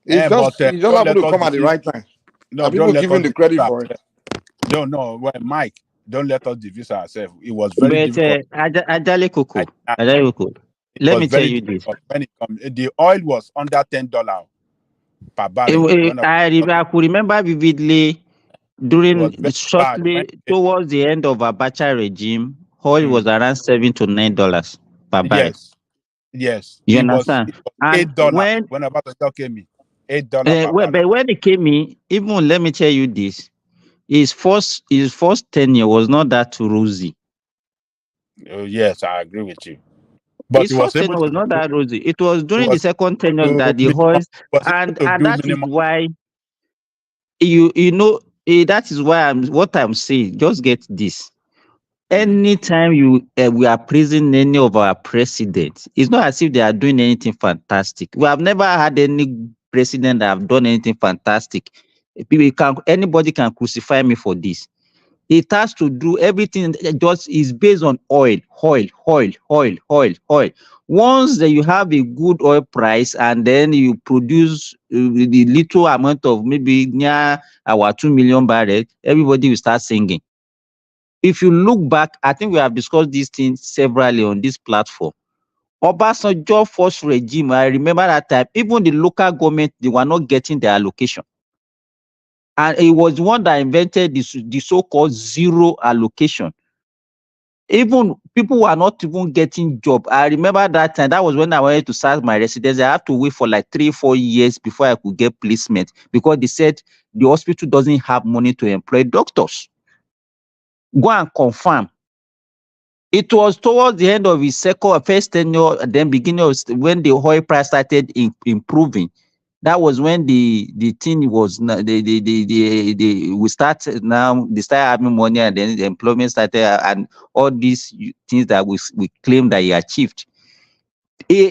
But He just don't happened let to us come at the deceive. right time. No, And don't people let give us him the deceive credit for it. ourselves. No, well, Mike, don't let us deceive ourselves. It was very But difficult. Ajale Koko, It Ajale Koko, let was me tell very you this. difficult when it comes. The oil was under $10 per barrel. I could remember vividly It was during very bad when shortly towards the end of Abacha regime, oil was mm, around $7 to $9 per barrel. yes. You It was understand? And $8 when Abacha came in. $8 per barrel. but when he came in, even let me tell you this, his first tenure was not that rosy. Yes, I agree with you. But His he was first able tenure was to not do that rosy. It was during the was second tenure to that the minimum, oil, was able and to do that is minimum. why that is why I'm saying. Just get this. Anytime we are praising any of our presidents, it's not as if they are doing anything fantastic. We have never had any president that have done anything fantastic. Anybody can crucify me for this. It has to do everything just is based on oil. Once that you have a good oil price and then you produce the little amount of maybe near our 2 million barrels, everybody will start singing. If you look back, I think we have discussed these things severally on this platform. Obasanjo first regime, I remember that time, even the local government, they were not getting their allocation. And it was the one that invented the so-called zero allocation. Even people were not even getting job. I remember that time, that was when I wanted to start my residence. I had to wait for like 3-4 years before I could get placement because they said the hospital doesn't have money to employ doctors. Go and confirm. It was towards the end of his first tenure, then beginning of when the oil price started improving. That was when the thing was we start now. They start having money, and then the employment started, and all these things that we claim that he achieved.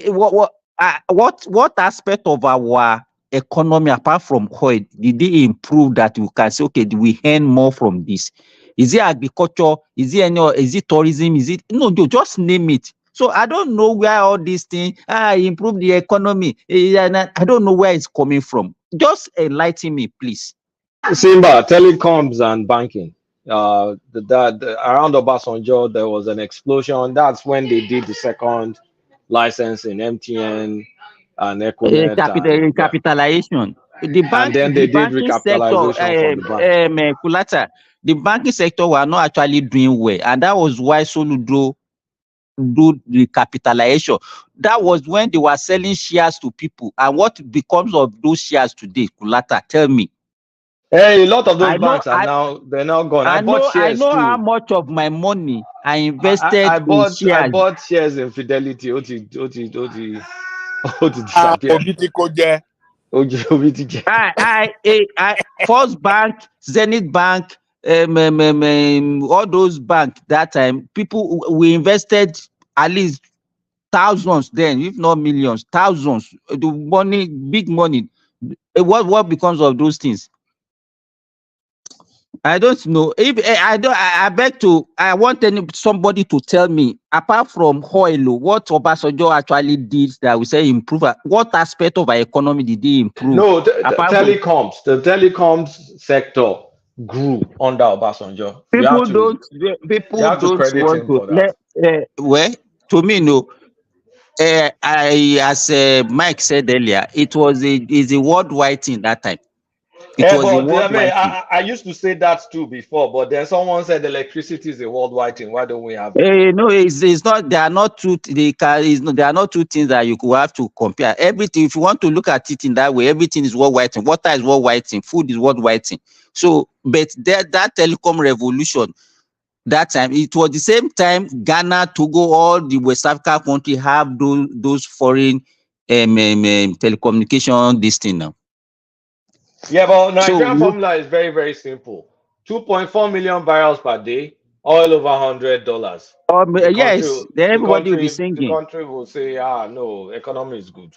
What aspect of our economy apart from oil did they improve that we can say, okay, we earn more from this? Is it agriculture? Is it tourism? Is it no? Just name it. So I don't know where all these things improve the economy. I don't know where it's coming from. Just enlighten me, please. Simba, telecoms and banking. Around Obasanjo, there was an explosion. That's when they did the second license in MTN and Econet, and yeah, Capitalization. and then they The did banking sector, recapitalization from the bank. Kulata, the banking sector were not actually doing well, and that was why Soludo do the capitalization. That was when they were selling shares to people. And what becomes of those shares today, Kulata? Tell me. Hey, a lot of those I know, banks are they're now gone. I I bought know, I shares know how too. much of my money I I invested in I shares. bought shares in Fidelity. OT disappeared. I First Bank, Zenith Bank, all those banks that time, people we invested at least thousands then, if not millions, thousands. The money, big money. What becomes of those things? I don't know. If I don't, I beg to. I want somebody to tell me, apart from oil, what Obasanjo actually did that we say improve. What aspect of our economy did he improve? No, Apart from the telecoms sector grew under Obasanjo. people don't You have to credit want him to for that. well, to me, no. I as Mike said earlier, it was a worldwide thing that time. It was a But I mean, worldwide thing. I used to say that too before, but then someone said electricity is a worldwide thing. Why don't we have it? No, it's not. They are not two. They are not two things that you could have to compare. Everything, if you want to look at it in that way, everything is worldwide thing. Water is worldwide thing. Food is worldwide thing. So, but that telecom revolution, that time, it was the same time Ghana, Togo, all the West Africa country have those foreign telecommunication this thing now. Yeah, but So Nigerian formula is very, very simple. 2.4 million barrels per day, oil over $100. yes, then everybody will be The singing. country will say, no, economy is good.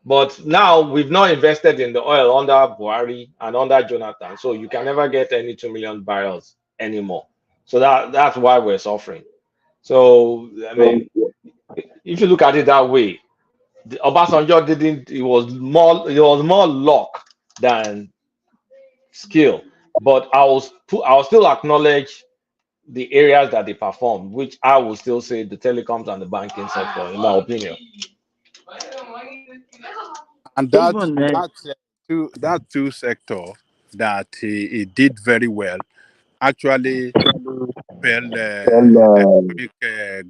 But now we've not invested in the oil under Buhari and under Jonathan, so you can never get any 2 million barrels anymore. So that's why we're suffering. So I mean, if you look at it that way, Obasanjo didn't. It was more luck than skill. But I'll still acknowledge the areas that they perform, which I will still say the telecoms and the banking sector, in my opinion. And that two sector that he did very well actually spell economic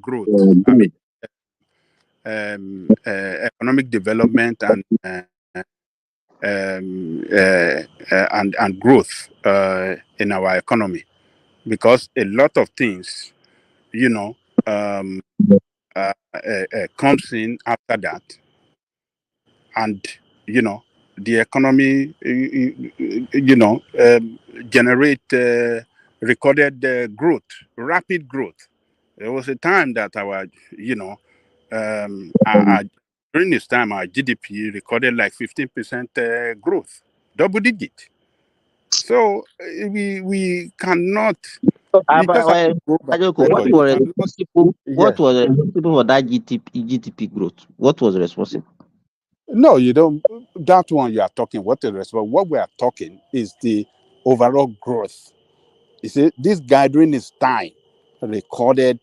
growth. I mean, economic development and growth in our economy, because a lot of things, you know, comes in after that, and the economy, generate recorded growth, rapid growth. There was a time that during this time our GDP recorded like 15% growth, double digit. So we cannot. You just have to go back. What You was cannot. responsible? What Yes. was responsible for that GDP growth? What was responsible? No, you don't. That one you are talking. What is responsible? What we are talking is the overall growth. You see, this guy during his time recorded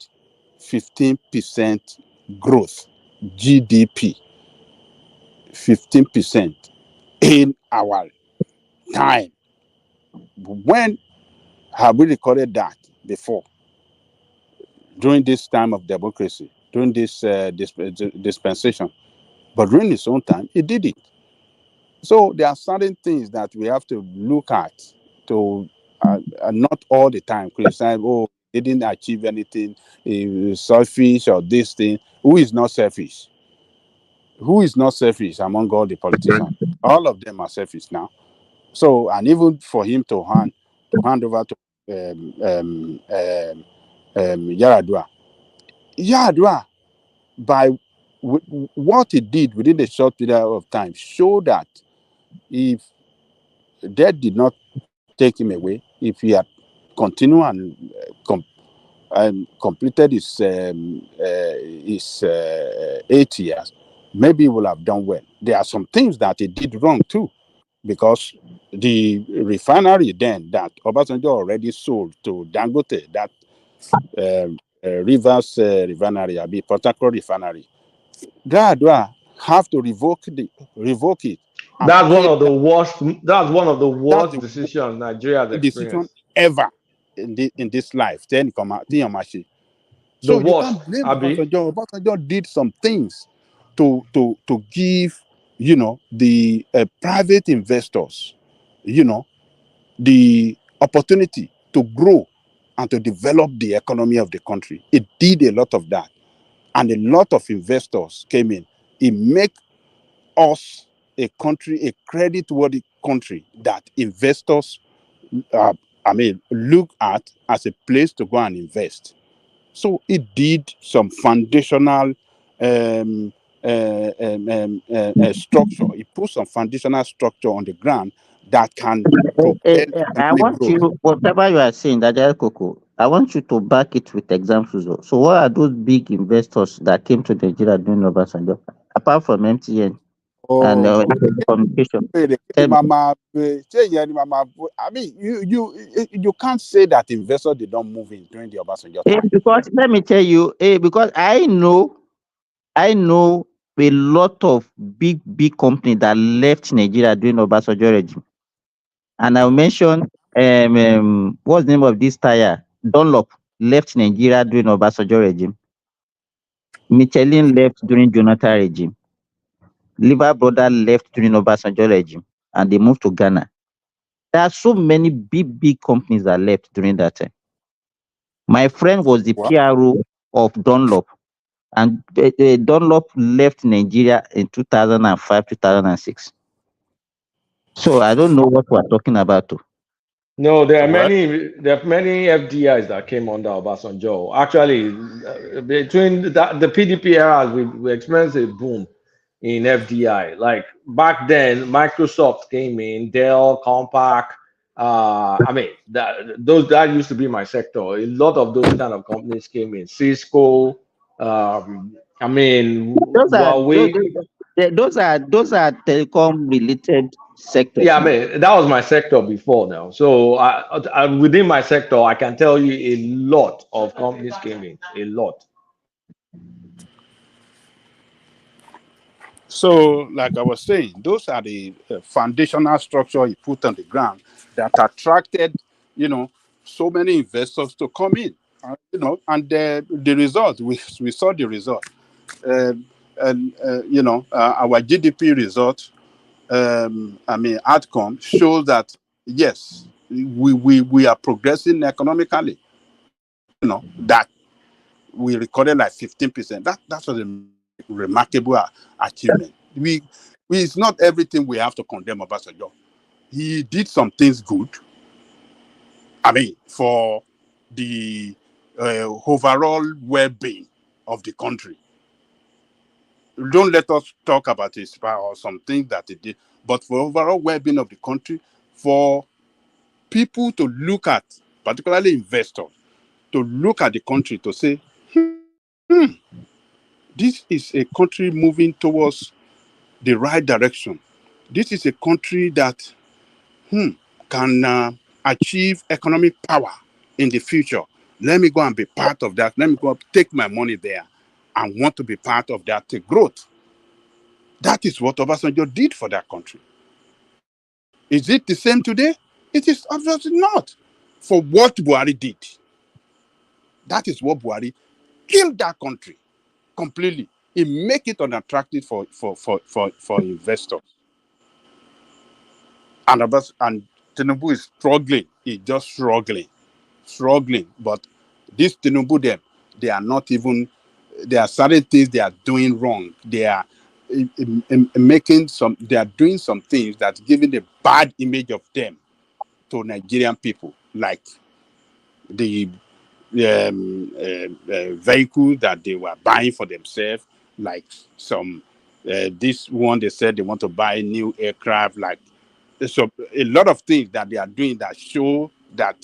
15% growth, GDP, 15% in our time. When have we recorded that before? During this time of democracy, during this dispensation, but during his own time, he did it. So there are certain things that we have to look at to not all the time criticize. Oh, he didn't achieve anything. He was selfish or this thing. Who is not selfish? Who is not selfish among all the politicians? All of them are selfish now. So, and even for him to hand over to Yaradua, by what he did within a short period of time, showed that if death did not take him away, if he had continued and completed his 8 years, maybe he would have done well. There are some things that he did wrong too, because the refinery then that Obasanjo already sold to Dangote, that Rivers Refinery, Port Harcourt Refinery, Gradua have to revoke it. That's one of the worst. That's one of the worst That's decisions Nigeria has the decision experienced. ever in this life. So you worst, can't blame Abi. Obasanjo. Obasanjo did some things to give the private investors the opportunity to grow and to develop the economy of the country. It did a lot of that, and a lot of investors came in. It make us a country, a credit-worthy country that investors look at as a place to go and invest. So it did some foundational structure. He put some foundational structure on the ground that can propel I economic want growth. you, whatever you are saying, that Coco, I want you to back it with examples. So, what are those big investors that came to Nigeria during Obasanjo, apart from MTN and Oh, communication? I mean, you can't say that investors they don't move in during the Obasanjo time. Because let me tell you, because I know a lot of big companies that left Nigeria during Obasanjo regime. And I'll mention what's the name of this tire? Dunlop left Nigeria during Obasanjo regime. Michelin left during Jonathan regime. Liver Brother left during Obasanjo regime and they moved to Ghana. There are so many big companies that left during that time. My friend was the PRO of Dunlop, and Dunlop left Nigeria in 2005, 2006. So I don't know what we're talking about. Too. No, there are many FDIs that came under Obasanjo. Actually, between the PDP eras, we experienced a boom in FDI. Like back then, Microsoft came in, Dell, Compaq. I mean, that used to be my sector. A lot of those kind of companies came in. Cisco. I mean, Those are Huawei. those are telecom related sectors. Yeah, I mean, that was my sector before now. So within my sector, I can tell you a lot of companies came in, a lot. So, like I was saying, those are the foundational structure he put on the ground that attracted, so many investors to come in. And the result, we saw the result. Our GDP result, outcome shows that, yes, we are progressing economically. That we recorded like 15%. That's a remarkable achievement. It's not everything we have to condemn Obasanjo. He did some things good. I mean, for the overall well-being of the country. Don't let us talk about his power or some things that he did, but for overall well-being of the country, for people to look at, particularly investors, to look at the country to say, this is a country moving towards the right direction. This is a country that can achieve economic power in the future. Let me go and be part of that. Let me go and take my money there and want to be part of that growth. That is what Obasanjo did for that country. Is it the same today? It is obviously not. For what Buhari did, that is what Buhari killed that country completely. It make it unattractive for investors. And Tinubu is struggling. He's just struggling. But this Tinubu, they are not even. There are certain things they are doing wrong. They are They are doing some things that's giving a bad image of them to Nigerian people, like the vehicles that they were buying for themselves, like some this one they said they want to buy new aircraft, like so a lot of things that they are doing that show that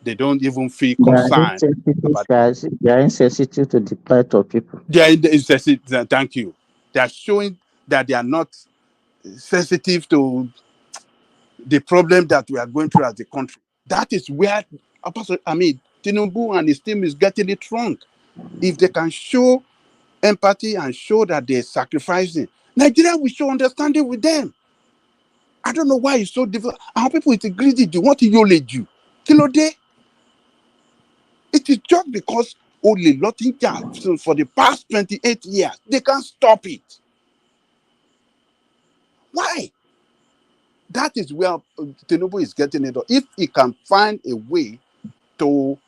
they don't even feel They are concerned insensitive, about. guys. They are insensitive to the plight of people. Thank you. They are showing that they are not sensitive to the problem that we are going through as a country. That is where, Tinubu and his team is getting it wrong. If they can show empathy and show that they're sacrificing, Nigeria will show understanding with them. I don't know why it's so difficult. Our people is greedy. They want to yole you. Kilode. It is just because only Lotting for the past 28 years. They can't stop it. Why? That is where Tinubu is getting it. If he can find a way to,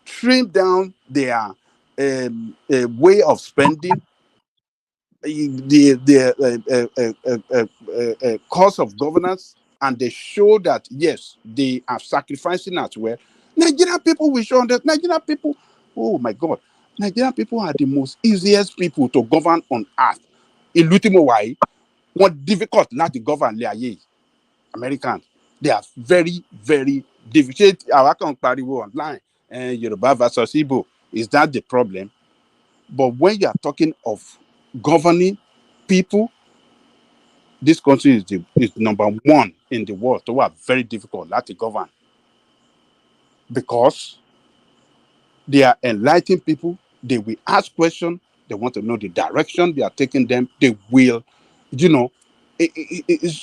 trim down their way of spending, the cost of governance, and they show that yes, they are sacrificing as well. Nigerian people will show that Nigerian people. Oh my God, Nigerian people are the most easiest people to govern on earth. Ìlú tí mo wà yìí, wọ́n difficult láti govern lé ayé yìí. Americans, they are very, very difficult. Àwa kan pariwo online, Yoruba versus Igbo. Is that the problem? But when you are talking of governing people, this country is number one in the world. So we are very difficult to govern because they are enlightened people. They will ask questions. They want to know the direction they are taking them. They will,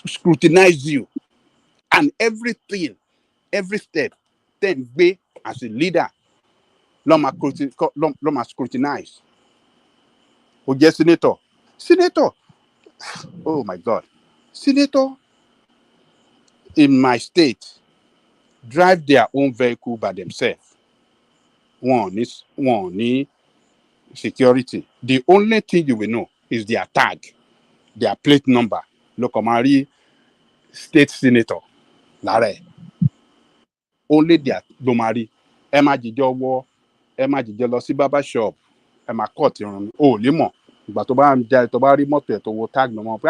scrutinize you and everything, every step. Then be as a leader, Loma scrutinize. Who get senator? Oh my God, senator in my state drive their own vehicle by themselves. One need security. The only thing you will know is their tag, their plate number. Lokomari state senator. Lare. Only their domari. Emma Jijowo, Emma Jijolo si baba shop. Emma court irun. Oh, limo. Ìgbà tó bá ń jẹ tó bá rí mọ́tò ẹ̀ tó wo tag no mo pé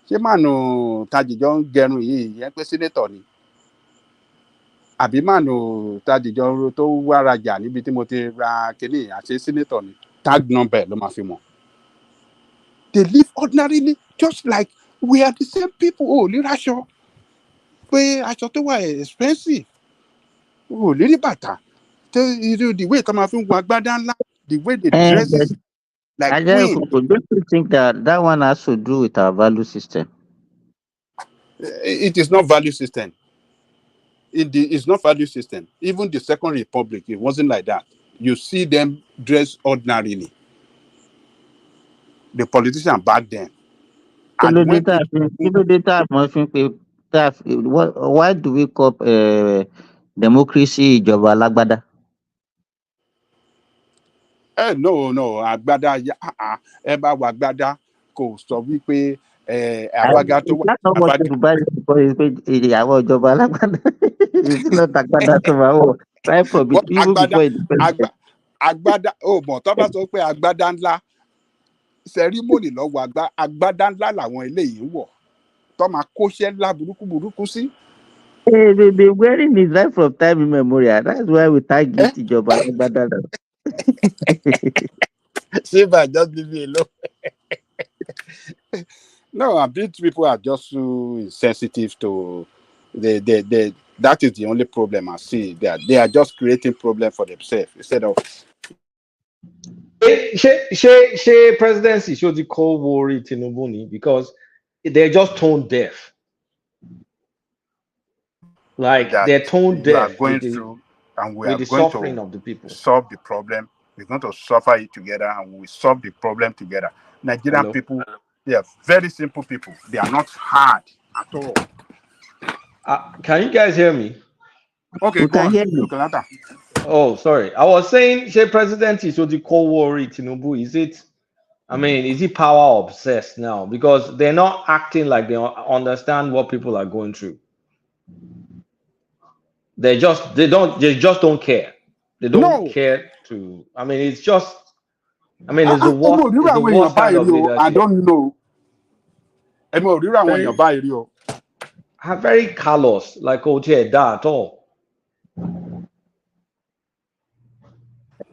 ṣé mànù tajìjọ ń gẹrun yìí yẹn pé senator ni. Àbí mànù tajìjọ tó wá rajà níbi tí mo ti ra kíní àṣẹ senator ni. Tag number ló máa fi mọ̀. They live ordinarily just like we are the same people. Oh, lè raṣọ pé aṣọ tó wà expensive. Oh, lè rí bàtà. The way tó máa fi ń wọ agbádá ńlá, the way they dress is like queen. Don't you think that one has to do with our value system? It is not value system. It's not value system. Even the Second Republic, it wasn't like that. You see them dress ordinarily. The politicians back then. And when why do we call democracy ìjọba alágbádá? No, agbádá ẹ bá wà agbádá kò sọ wípé àwàgà tó wà. That's not what Yorùbá is because ìyàwó ìjọba alágbádá. It's not agbádá tó máa wọ̀. Right from it, even before independence. Agbádá mọ̀ tó bá sọ pé agbádá ńlá sẹrímọ́nì lọ́wọ́ agbádá ńlá làwọn eléyìí ń wọ̀ tó máa kóṣẹ́ ńlá burúkú sí. Hey, they've been wearing it right from time immemorial. That's why we target ìjọba alágbádá. Shiva, just leave me alone. No, these people are just too insensitive to that is the only problem I see. They are just creating problem for themselves instead of. She presidency show the Cold War Tinubu because they're just tone deaf. Like they're tone deaf. We are going through, and we are the going suffering to of the people. Solve the problem. We're going to suffer it together, and we solve the problem together. Nigerian people, they are very simple people. They are not hard at all. Can you guys hear me? Okay, go on. Oh, sorry. I was saying, say president is the Cold War Tinubu. Is it power obsessed now? Because they're not acting like they understand what people are going through. They just don't care. They don't care to. It's just. It's the worst kind of leadership. I don't know. I'm very callous, like that at all.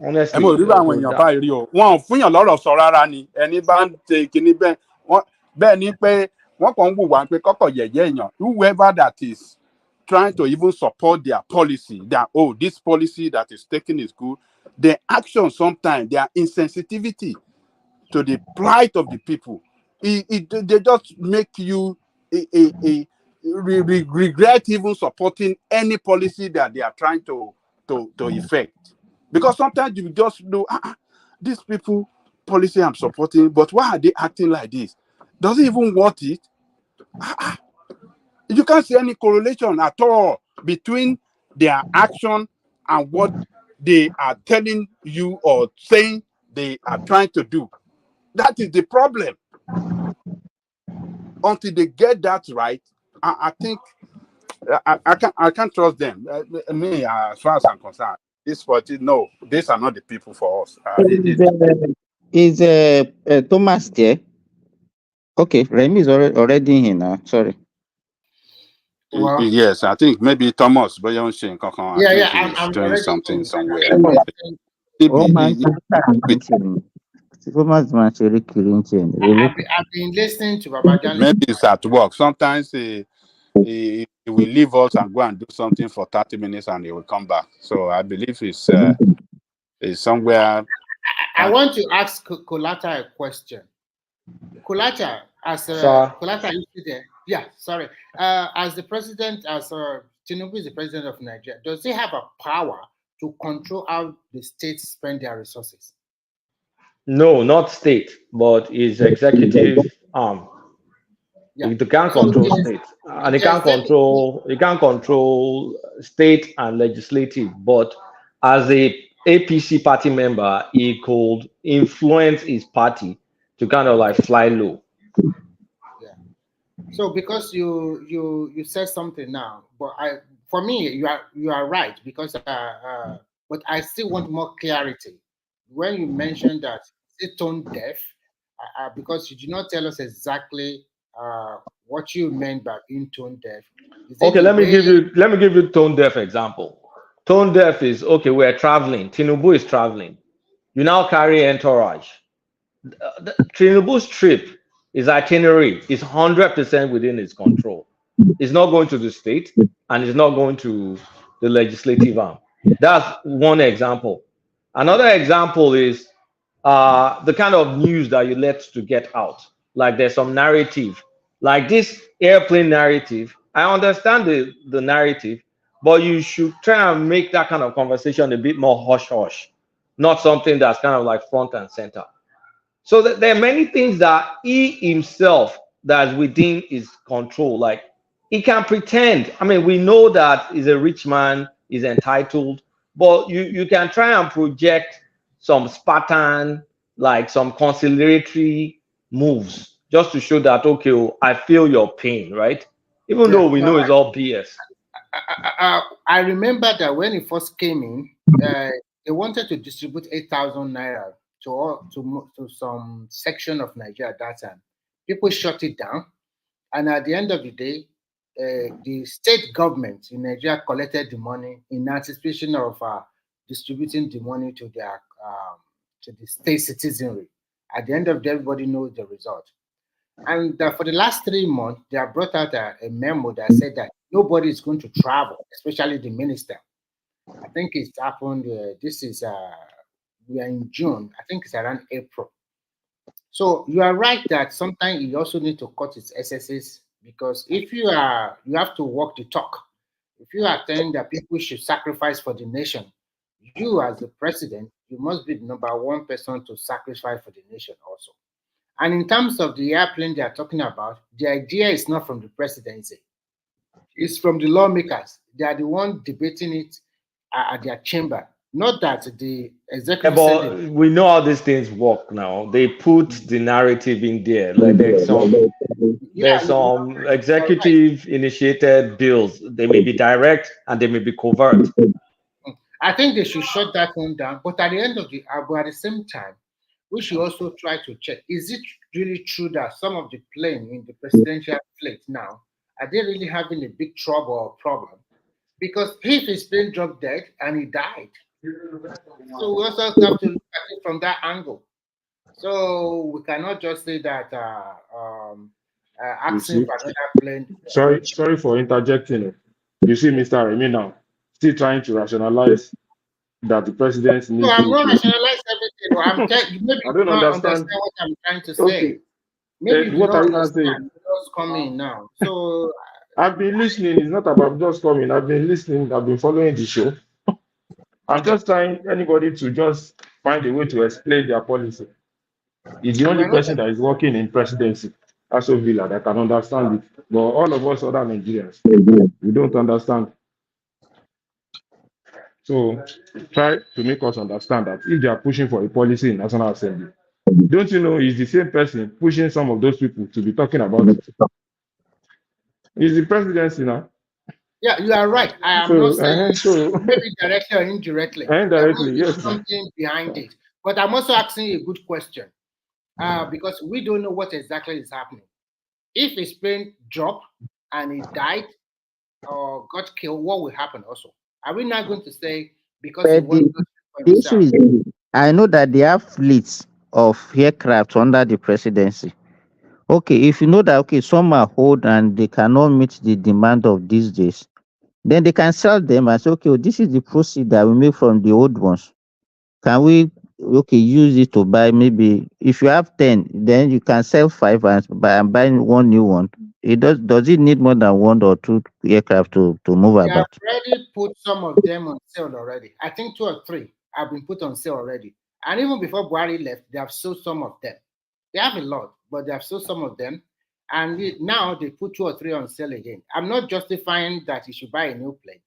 Honestly, wọn fún yàn lọ́rọ̀ sọ rárá ni ẹni bá ń ṣe kinní bẹ́ẹ̀ ni pé wọ́n kàn ń wùwà pé kọ́kọ́ yẹ̀yẹ́ èèyàn whoever that is trying to even support their policy that this policy that is taken is good, their action sometimes, their insensitivity to the plight of the people, they just make you regret even supporting any policy that they are trying to effect. Because sometimes you just know, these people policy I'm supporting, but why are they acting like this? Does it even worth it? You can't see any correlation at all between their action and what they are telling you or saying they are trying to do. That is the problem. Until they get that right, I think I can't trust them. Me, as far as I'm concerned. This 40, no, these are not the people for us. Is Thomas there? Okay, Remy is already here now. Sorry. Well, yes, I think maybe Thomas Boyonshin Kokon. I think he's doing something somewhere. Thomas I've been listening to Babajani. Maybe it's at work. Sometimes he will leave us and go and do something for 30 minutes and he will come back. So I believe it's somewhere. I want to ask Kolata a question. Kolata, as Kolata, you see there? Yeah, sorry. As the president, as Tinubu is the president of Nigeria, does he have a power to control how the states spend their resources? No, not state, but his executive arm. Yeah. He can't control state, and he can't control state and legislative. But as a APC party member, he could influence his party to kind of like fly low. Yeah. So because you said something now, but for me you are right, because but I still want more clarity when you mentioned that it's tone deaf, because you did not tell us exactly what you meant by being tone deaf. Okay, let me give you tone deaf example. Tone deaf is, okay, we're traveling. Tinubu is traveling. You now carry entourage. Tinubu's trip, his itinerary is 100% within his control. It's not going to the state and it's not going to the legislative arm. That's one example. Another example is the kind of news that you let to get out. Like there's some narrative, like this airplane narrative. I understand the narrative, but you should try and make that kind of conversation a bit more hush-hush, not something that's kind of like front and center. So there are many things that he himself that's within his control. Like he can pretend. I mean, we know that he's a rich man, he's entitled, but you can try and project some Spartan, like some conciliatory moves, just to show that, okay, I feel your pain, right? Even though we know it's all BS. I remember that when he first came in, they wanted to distribute 8,000 naira to some section of Nigeria at that time. People shut it down, and at the end of the day, the state government in Nigeria collected the money in anticipation of distributing the money to their to the state citizenry. At the end of the day, everybody knows the result. And for the last 3 months, they have brought out a memo that said that nobody is going to travel, especially the minister. I think it's happened. We are in June. I think it's around April. So you are right that sometimes you also need to cut its excesses, because if you have to walk the talk. If you are telling that people should sacrifice for the nation, you as the president, you must be the number one person to sacrifice for the nation also. And in terms of the airplane they are talking about, the idea is not from the presidency. It's from the lawmakers. They are the ones debating it at their chamber. Not that the executive. Yeah, but we know how these things work now. They put the narrative in there. Like there's some executive initiated bills. They may be direct and they may be covert. I think they should shut that one down. But at the end of but at the same time, we should also try to check, is it really true that some of the planes in the presidential fleet now, are they really having a big trouble or problem? Because if his plane dropped dead and he died, so we also have to look at it from that angle. So we cannot just say that asking for another plane. Sorry for interjecting. You see, Mr. Remy now still trying to rationalize that the president needs. No, I'm not rationalizing everything. Maybe I don't understand what I'm trying to say. Maybe what are you not saying? Just coming now. So I've been listening. It's not about just coming. I've been listening. I've been following the show. I'm just trying anybody to just find a way to explain their policy. He's the only person that is working in presidency, Aso Villa, that can understand it. But all of us other Nigerians, we don't understand. So try to make us understand that if they are pushing for a policy in National Assembly, don't you know he's the same person pushing some of those people to be talking about it? He's the presidency now. Yeah, you are right. I am not saying maybe directly or indirectly. There must indirectly, be yes. something behind it. But I'm also asking you a good question because we don't know what exactly is happening. If his plane dropped and he died or got killed, what will happen also? Are we not going to say because he But wanted to for the issue himself? is, I know that they have fleets of aircraft under the presidency. Okay, if you know that okay, some are old and they cannot meet the demand of these days, then they can sell them and say, okay, oh, this is the proceed that we make from the old ones. Can we okay use it to buy maybe if you have 10, then you can sell five and buy one new one. It does it need more than one or two aircraft to move They have about? already put some of them on sale already. I think 2 or 3 have been put on sale already. And even before Buhari left, they have sold some of them. They have a lot, but they have sold some of them. And now they put 2 or 3 on sale again. I'm not justifying that you should buy a new plane.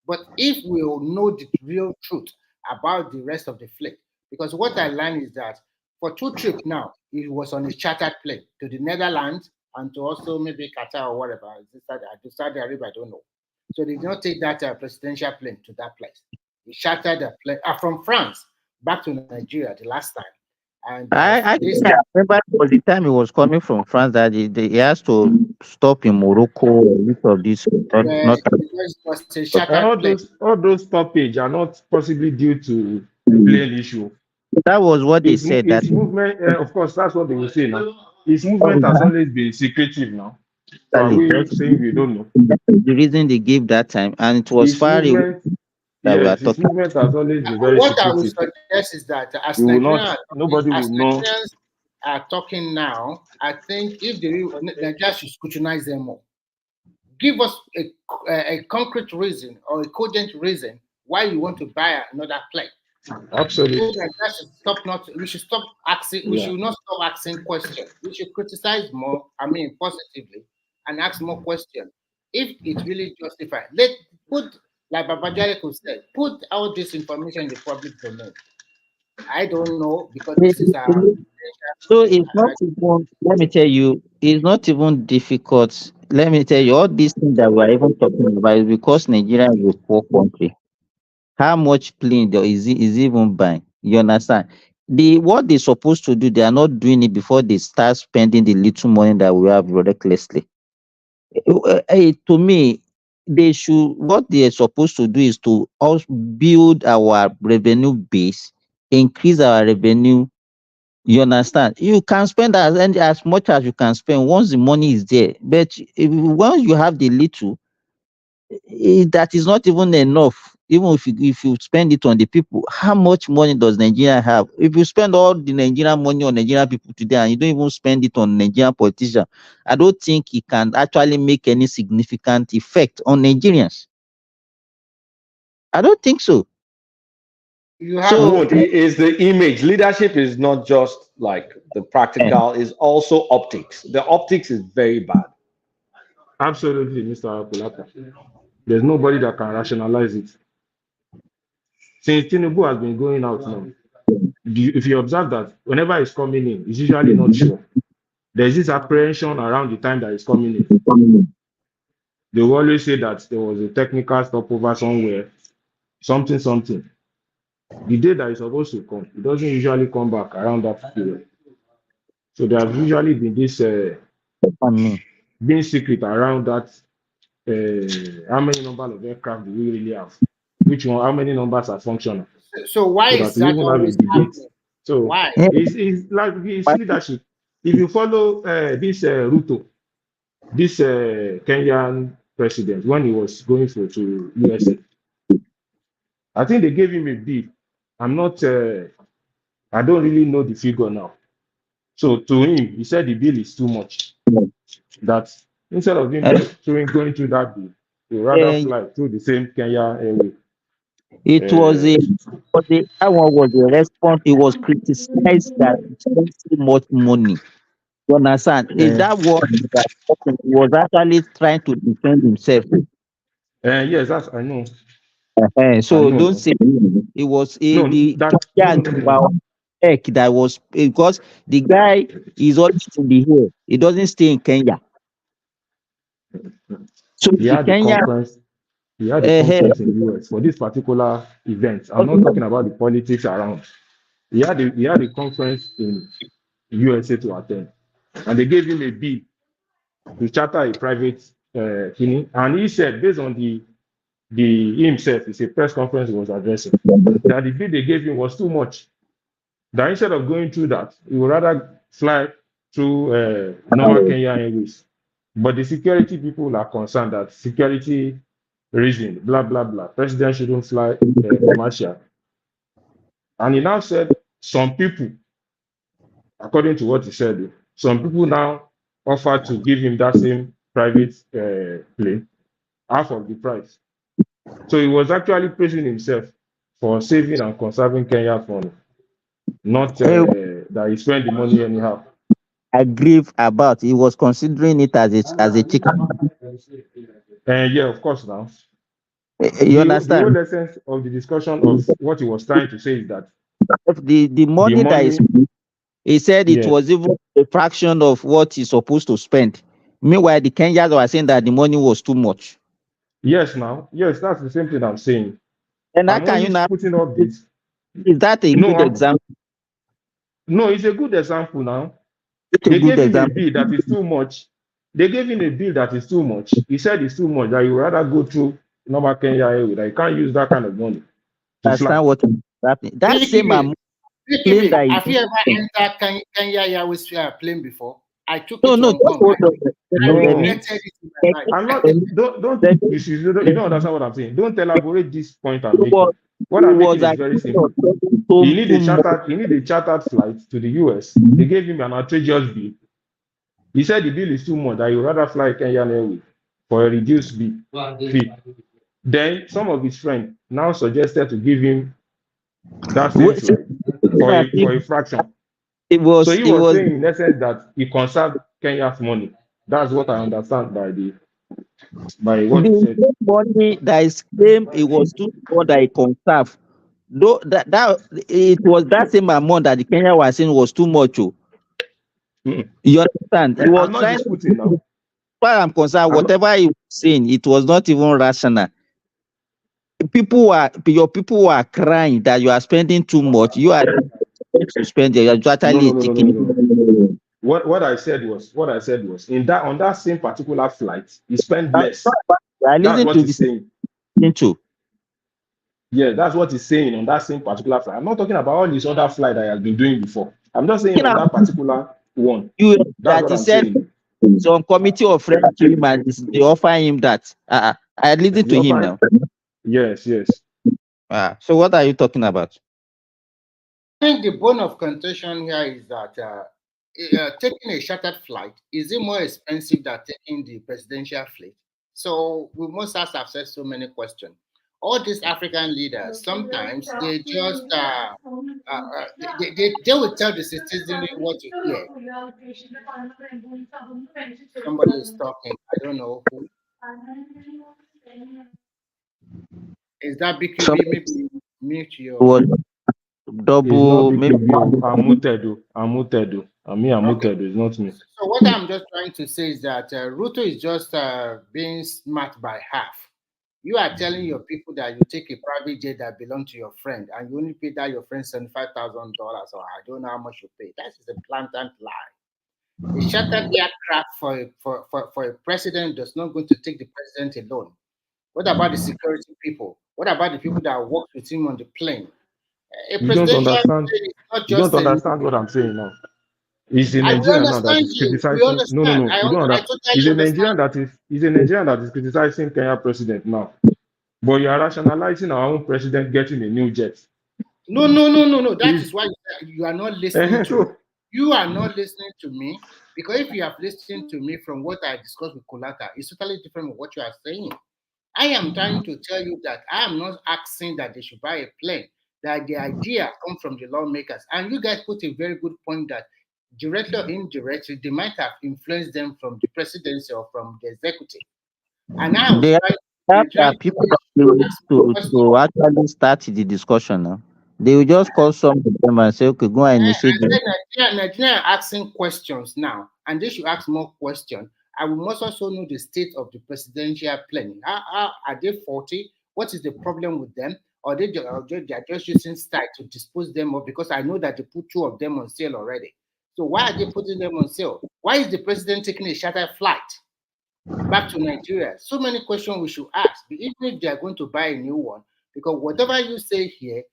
But if we will know the real truth about the rest of the fleet, because what I learned is that for 2 trips now, it was on a chartered plane to the Netherlands and to also maybe Qatar or whatever. Saudi Arabia, I don't know. So they did not take that presidential plane to that place. He chartered a plane from France back to Nigeria the last time. And I this think I remember it was the time he was coming from France that he has to stop in Morocco or which of these not because it was a chartered plane. All those stoppage are not possibly due to plane issue. that was what they said that His movement, of course, that's what they will say now. His movement has always been secretive now. So are we saying we don't know? the reason they gave that time and it was His far away movement, that we are yes, his talking. movement has always been very What I would secretive. suggest is that We will not, nobody As will know. Nigerians are talking now, I think if Nigeria should scrutinize them more. Give us a concrete reason or a cogent reason why you want to buy another plane. Absolutely. So that should stop we should stop asking, we should not stop asking questions. We should criticize more, positively, and ask more questions. If it's really justified, like Babajare could say, put all this information in the public domain. I don't know because this is our So it's not even, let me tell you, it's not even difficult. Let me tell you, all these things that we're even talking about is because Nigeria is a poor country. How much plane is even buying? You understand? What they're supposed to do, they are not doing it before they start spending the little money that we have recklessly. To me, what they are supposed to do is to us build our revenue base, increase our revenue. You understand? You can spend as much as you can spend once the money is there. But once you have the little, that is not even enough. Even if you spend it on the people, how much money does Nigeria have? If you spend all the Nigerian money on Nigerian people today and you don't even spend it on Nigerian politicians, I don't think it can actually make any significant effect on Nigerians. I don't think so. So it is the image. Leadership is not just like the practical, is also optics. The optics is very bad. Absolutely, Mr. Akulaka. There's nobody that can rationalize it. Since Tinubu has been going out now, if you observe that whenever he's coming in, he's usually not sure. There's this apprehension around the time that he's coming in. They will always say that there was a technical stopover somewhere, something. The day that he's supposed to come, he doesn't usually come back around that period. So there has usually been this being secret around that. How many number of aircraft do we really have? Which one? How many numbers are functional? So why is that always happening? So why? It's like his leadership. If you follow this Ruto, this Kenyan president, when he was going to USA, I think they gave him a bill. I'm not. I don't really know the figure now. So to him, he said the bill is too much. That instead of him going through that bill, he rather fly through the same Kenya airway. That one was a response. It was criticized that he spent too much money. You understand? That was actually trying to defend himself. Yes, that's I know. So don't say it was that was because the guy is always in the air. He doesn't stay in Kenya. So the Kenya, conference. He had a conference in the US for this particular event. I'm not talking about the politics around. He had a conference in USA to attend, and they gave him a bill to charter a private clinic. And he said, based on the himself, it's a press conference he was addressing, that the bill they gave him was too much. That instead of going through that, he would rather fly through normal Kenya Airways. But the security people are concerned that security reason, blah, blah, blah. President shouldn't fly commercial. And he now said some people, according to what he said, some people now offer to give him that same private plane, half of the price. So he was actually praising himself for saving and conserving Kenya money, not that he spent the money anyhow. Agree about he was considering it as a chicken. Yeah, of course. Now, you understand? The whole essence of the discussion of what he was trying to say is that the money that is, he said it was even a fraction of what he's supposed to spend. Meanwhile, the Kenyans were saying that the money was too much. Yes, that's the same thing I'm saying. And how can you now putting up this? Is that a good example? No, it's a good example now. They gave him a bill that is too much. They gave him a bill that is too much. He said it's too much, that you rather go through normal Kenya Airways. That you can't use that kind of money. Understand what is happening? That same amount. Have you ever entered Kenya Airways plane before? I took it on I'm not. You don't understand what I'm saying. Don't elaborate this point I'm making. What I'm making is very simple. He need a chartered flight to the US. They gave him an outrageous bill. He said the bill is too much, that he would rather fly Kenyan Airways for a reduced fee. Then some of his friends now suggested to give him that same flight for a fraction. He was saying in essence that he conserved Kenya's money. That's what I understand by what he said. The money that is claimed it was too small that he conserved. Though that it was that same amount that the Kenya was saying was too much. You understand? He was I'm not disputing now. As far as I'm concerned, whatever he was saying, it was not even rational. Your people were crying that you are spending too much. You are to spend. You are actually no. What I said was on that same particular flight, he spent less. That's what he's saying. Yeah, that's what he's saying on that same particular flight. I'm not talking about all these other flights that he has been doing before. I'm just saying on that particular one. That's what I'm saying. Some committee of friends to him and they offer him that. I listened to him now. Yes. So what are you talking about? I think the bone of contention here is that taking a chartered flight, is it more expensive than taking the presidential flight? So we must ask ourselves so many questions. All these African leaders, sometimes they just they will tell the citizenry what to hear. Somebody is talking. I don't know who. Is that BQB? Maybe mute your. Double. I'm muted. It's not me. So what I'm just trying to say is that Ruto is just being smart by half. You are telling your people that you take a private jet that belongs to your friend and you only pay that your friend $75,000 or I don't know how much you pay. That is a blatant lie. A chartered aircraft for a president does not going to take the president alone. What about the security people? What about the people that work with him on the plane? You don't understand. You don't understand what I'm saying now. He's a Nigerian now that is criticizing. No. You don't understand. He's a Nigerian that is criticizing Kenya president now. But you are rationalizing our own president getting a new jet. No. That is why you are not listening to me. You are not listening to me because if you have listened to me from what I discussed with Kulata, it's totally different from what you are saying. I am trying to tell you that I am not asking that they should buy a plane. That the idea comes from the lawmakers. And you guys put a very good point that directly or indirectly, they might have influenced them from the presidency or from the executive. And now people to actually start the discussion now. They will just call some of them and say, okay, go and initiate. Nigeria are asking questions now, and they should ask more questions. And we must also know the state of the presidential planning. Are they faulty? What is the problem with them? Or they are just using style to dispose them of? Because I know that they put 2 of them on sale already. So why are they putting them on sale? Why is the president taking a charter flight back to Nigeria? So many questions we should ask, even if they are going to buy a new one, because whatever you say here,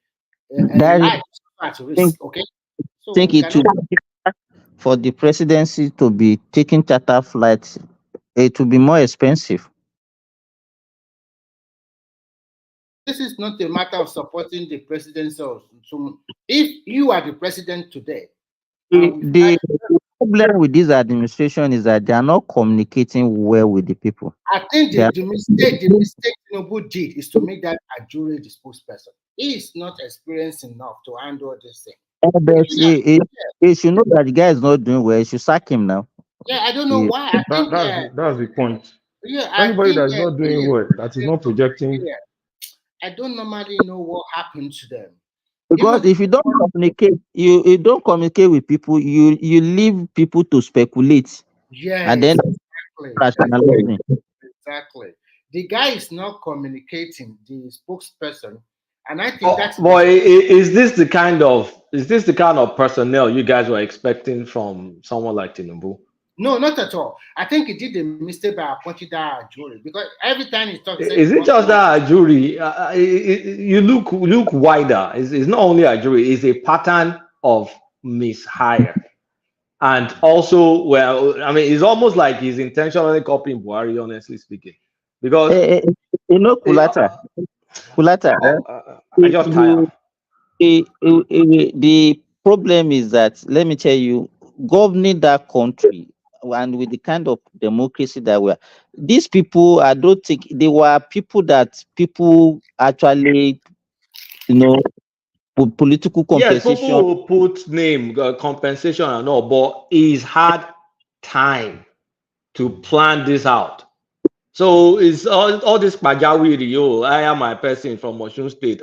life is at risk, okay? So think it would for the presidency to be taking charter flights, it will be more expensive. This is not a matter of supporting the presidency. So if you are the president today, The problem with this administration is that they are not communicating well with the people. I think the mistake Tinubu did is to make that Ajuri the spokesperson. He is not experienced enough to handle this thing. But he should know that the guy is not doing well. He should sack him now. Yeah, I don't know why. I think That's the point. yeah, Anybody that is not doing well, that is not projecting. Yeah. I don't normally know what happened to them. Because if you don't communicate, you don't communicate with people, you leave people to speculate. Yes, and then exactly. The guy is not communicating, the spokesperson, and I think that's. Boy, is this the kind of personnel you guys were expecting from someone like Tinubu? No, not at all. I think he did a mistake by appointing that jury, because every time he talks, is it just that jury? You look wider. It's not only a jury; it's a pattern of mishire, and also, well, I mean, it's almost like he's intentionally copying Buhari. Honestly speaking, because Kulata, I just tired. The problem is that, let me tell you, governing that country and with the kind of democracy that we are, these people, I don't think they were people that people actually, put political compensation. Yes, people will put name, compensation and all, but he's had time to plan this out. So it's all this pajawiri. I am my person from Osun State.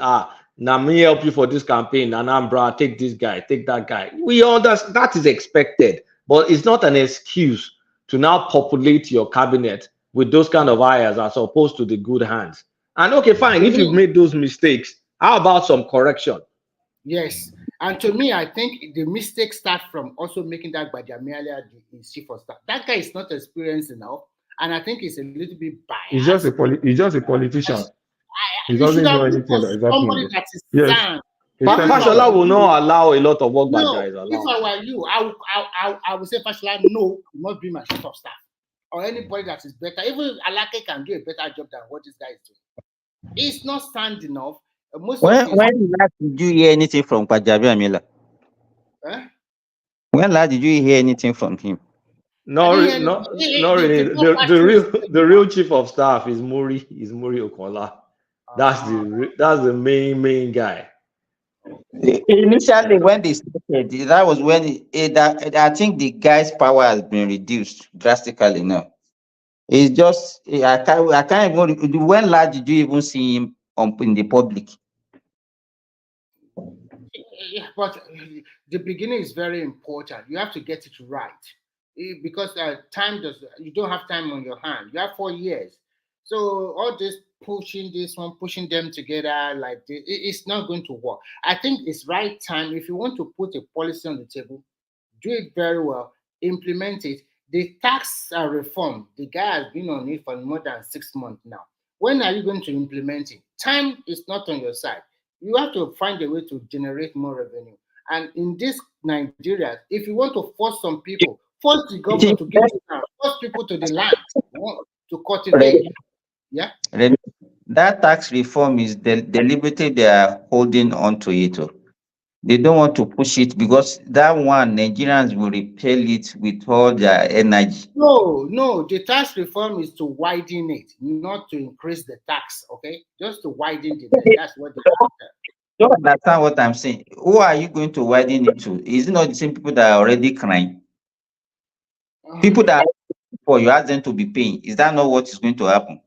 Now me help you for this campaign, and Anambra, take this guy, take that guy. We understand that is expected, but it's not an excuse to now populate your cabinet with those kind of hires as opposed to the good hands. And okay, fine, if you've made those mistakes, how about some correction? Yes, and to me, I think the mistake starts from also making that Bajamialia the chief of staff. That guy is not experienced enough, and I think he's a little bit biased. He's just a politician. He doesn't know anything that is happening. Yes. Fashola will not allow a lot of work by guys. If I were you, I would say Fashola, no, you must be my chief of staff. Or anybody that is better. Even Alake can do a better job than what this guy is doing. He's not standing enough. When last did you hear anything from Kwajabi Amila? When last did you hear anything from him? No, not really. The real chief of staff is Muri Okola. That's the main guy. Initially, when they started, that was when I think the guy's power has been reduced drastically now. It's just I can't even. When last did you even see him in the public? Yeah, but the beginning is very important. You have to get it right, because you don't have time on your hand. You have 4 years, so all this pushing them together like this, it's not going to work. I think it's right time. If you want to put a policy on the table, do it very well, implement it. The tax reform, the guy has been on it for more than 6 months now. When are you going to implement it? Time is not on your side. You have to find a way to generate more revenue. And in this Nigeria, if you want to force some people, force the government to give it down, force people to the land to cultivate. Yeah. That tax reform is deliberately they are holding on to it. They don't want to push it because that one Nigerians will repel it with all their energy. No, the tax reform is to widen it, not to increase the tax. Okay, just to widen it. That's what they want. You don't understand what I'm saying. Who are you going to widen it to? Is it not the same people that are already crying? People that are you ask them to be paying. Is that not what is going to happen?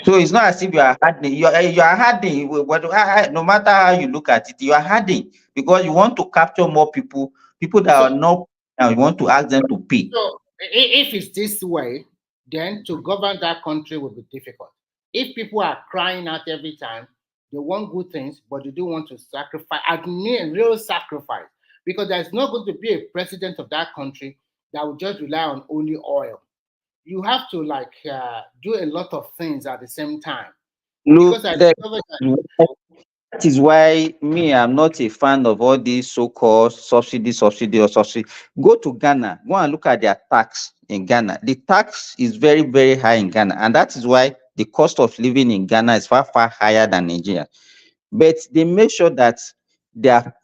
So it's not as if you are hiding. You are hiding. No matter how you look at it, you are hiding because you want to capture more people that are not. You want to ask them to pay. So if it's this way, then to govern that country will be difficult. If people are crying out every time, they want good things, but they don't want to sacrifice, I mean real sacrifice, because there's not going to be a president of that country that will just rely on only oil. You have to do a lot of things at the same time. Look, Because I discovered that that is why me, I'm not a fan of all these so-called subsidy. Go to Ghana, go and look at their tax in Ghana. The tax is very, very high in Ghana, and that is why the cost of living in Ghana is far, far higher than Nigeria. But they make sure that their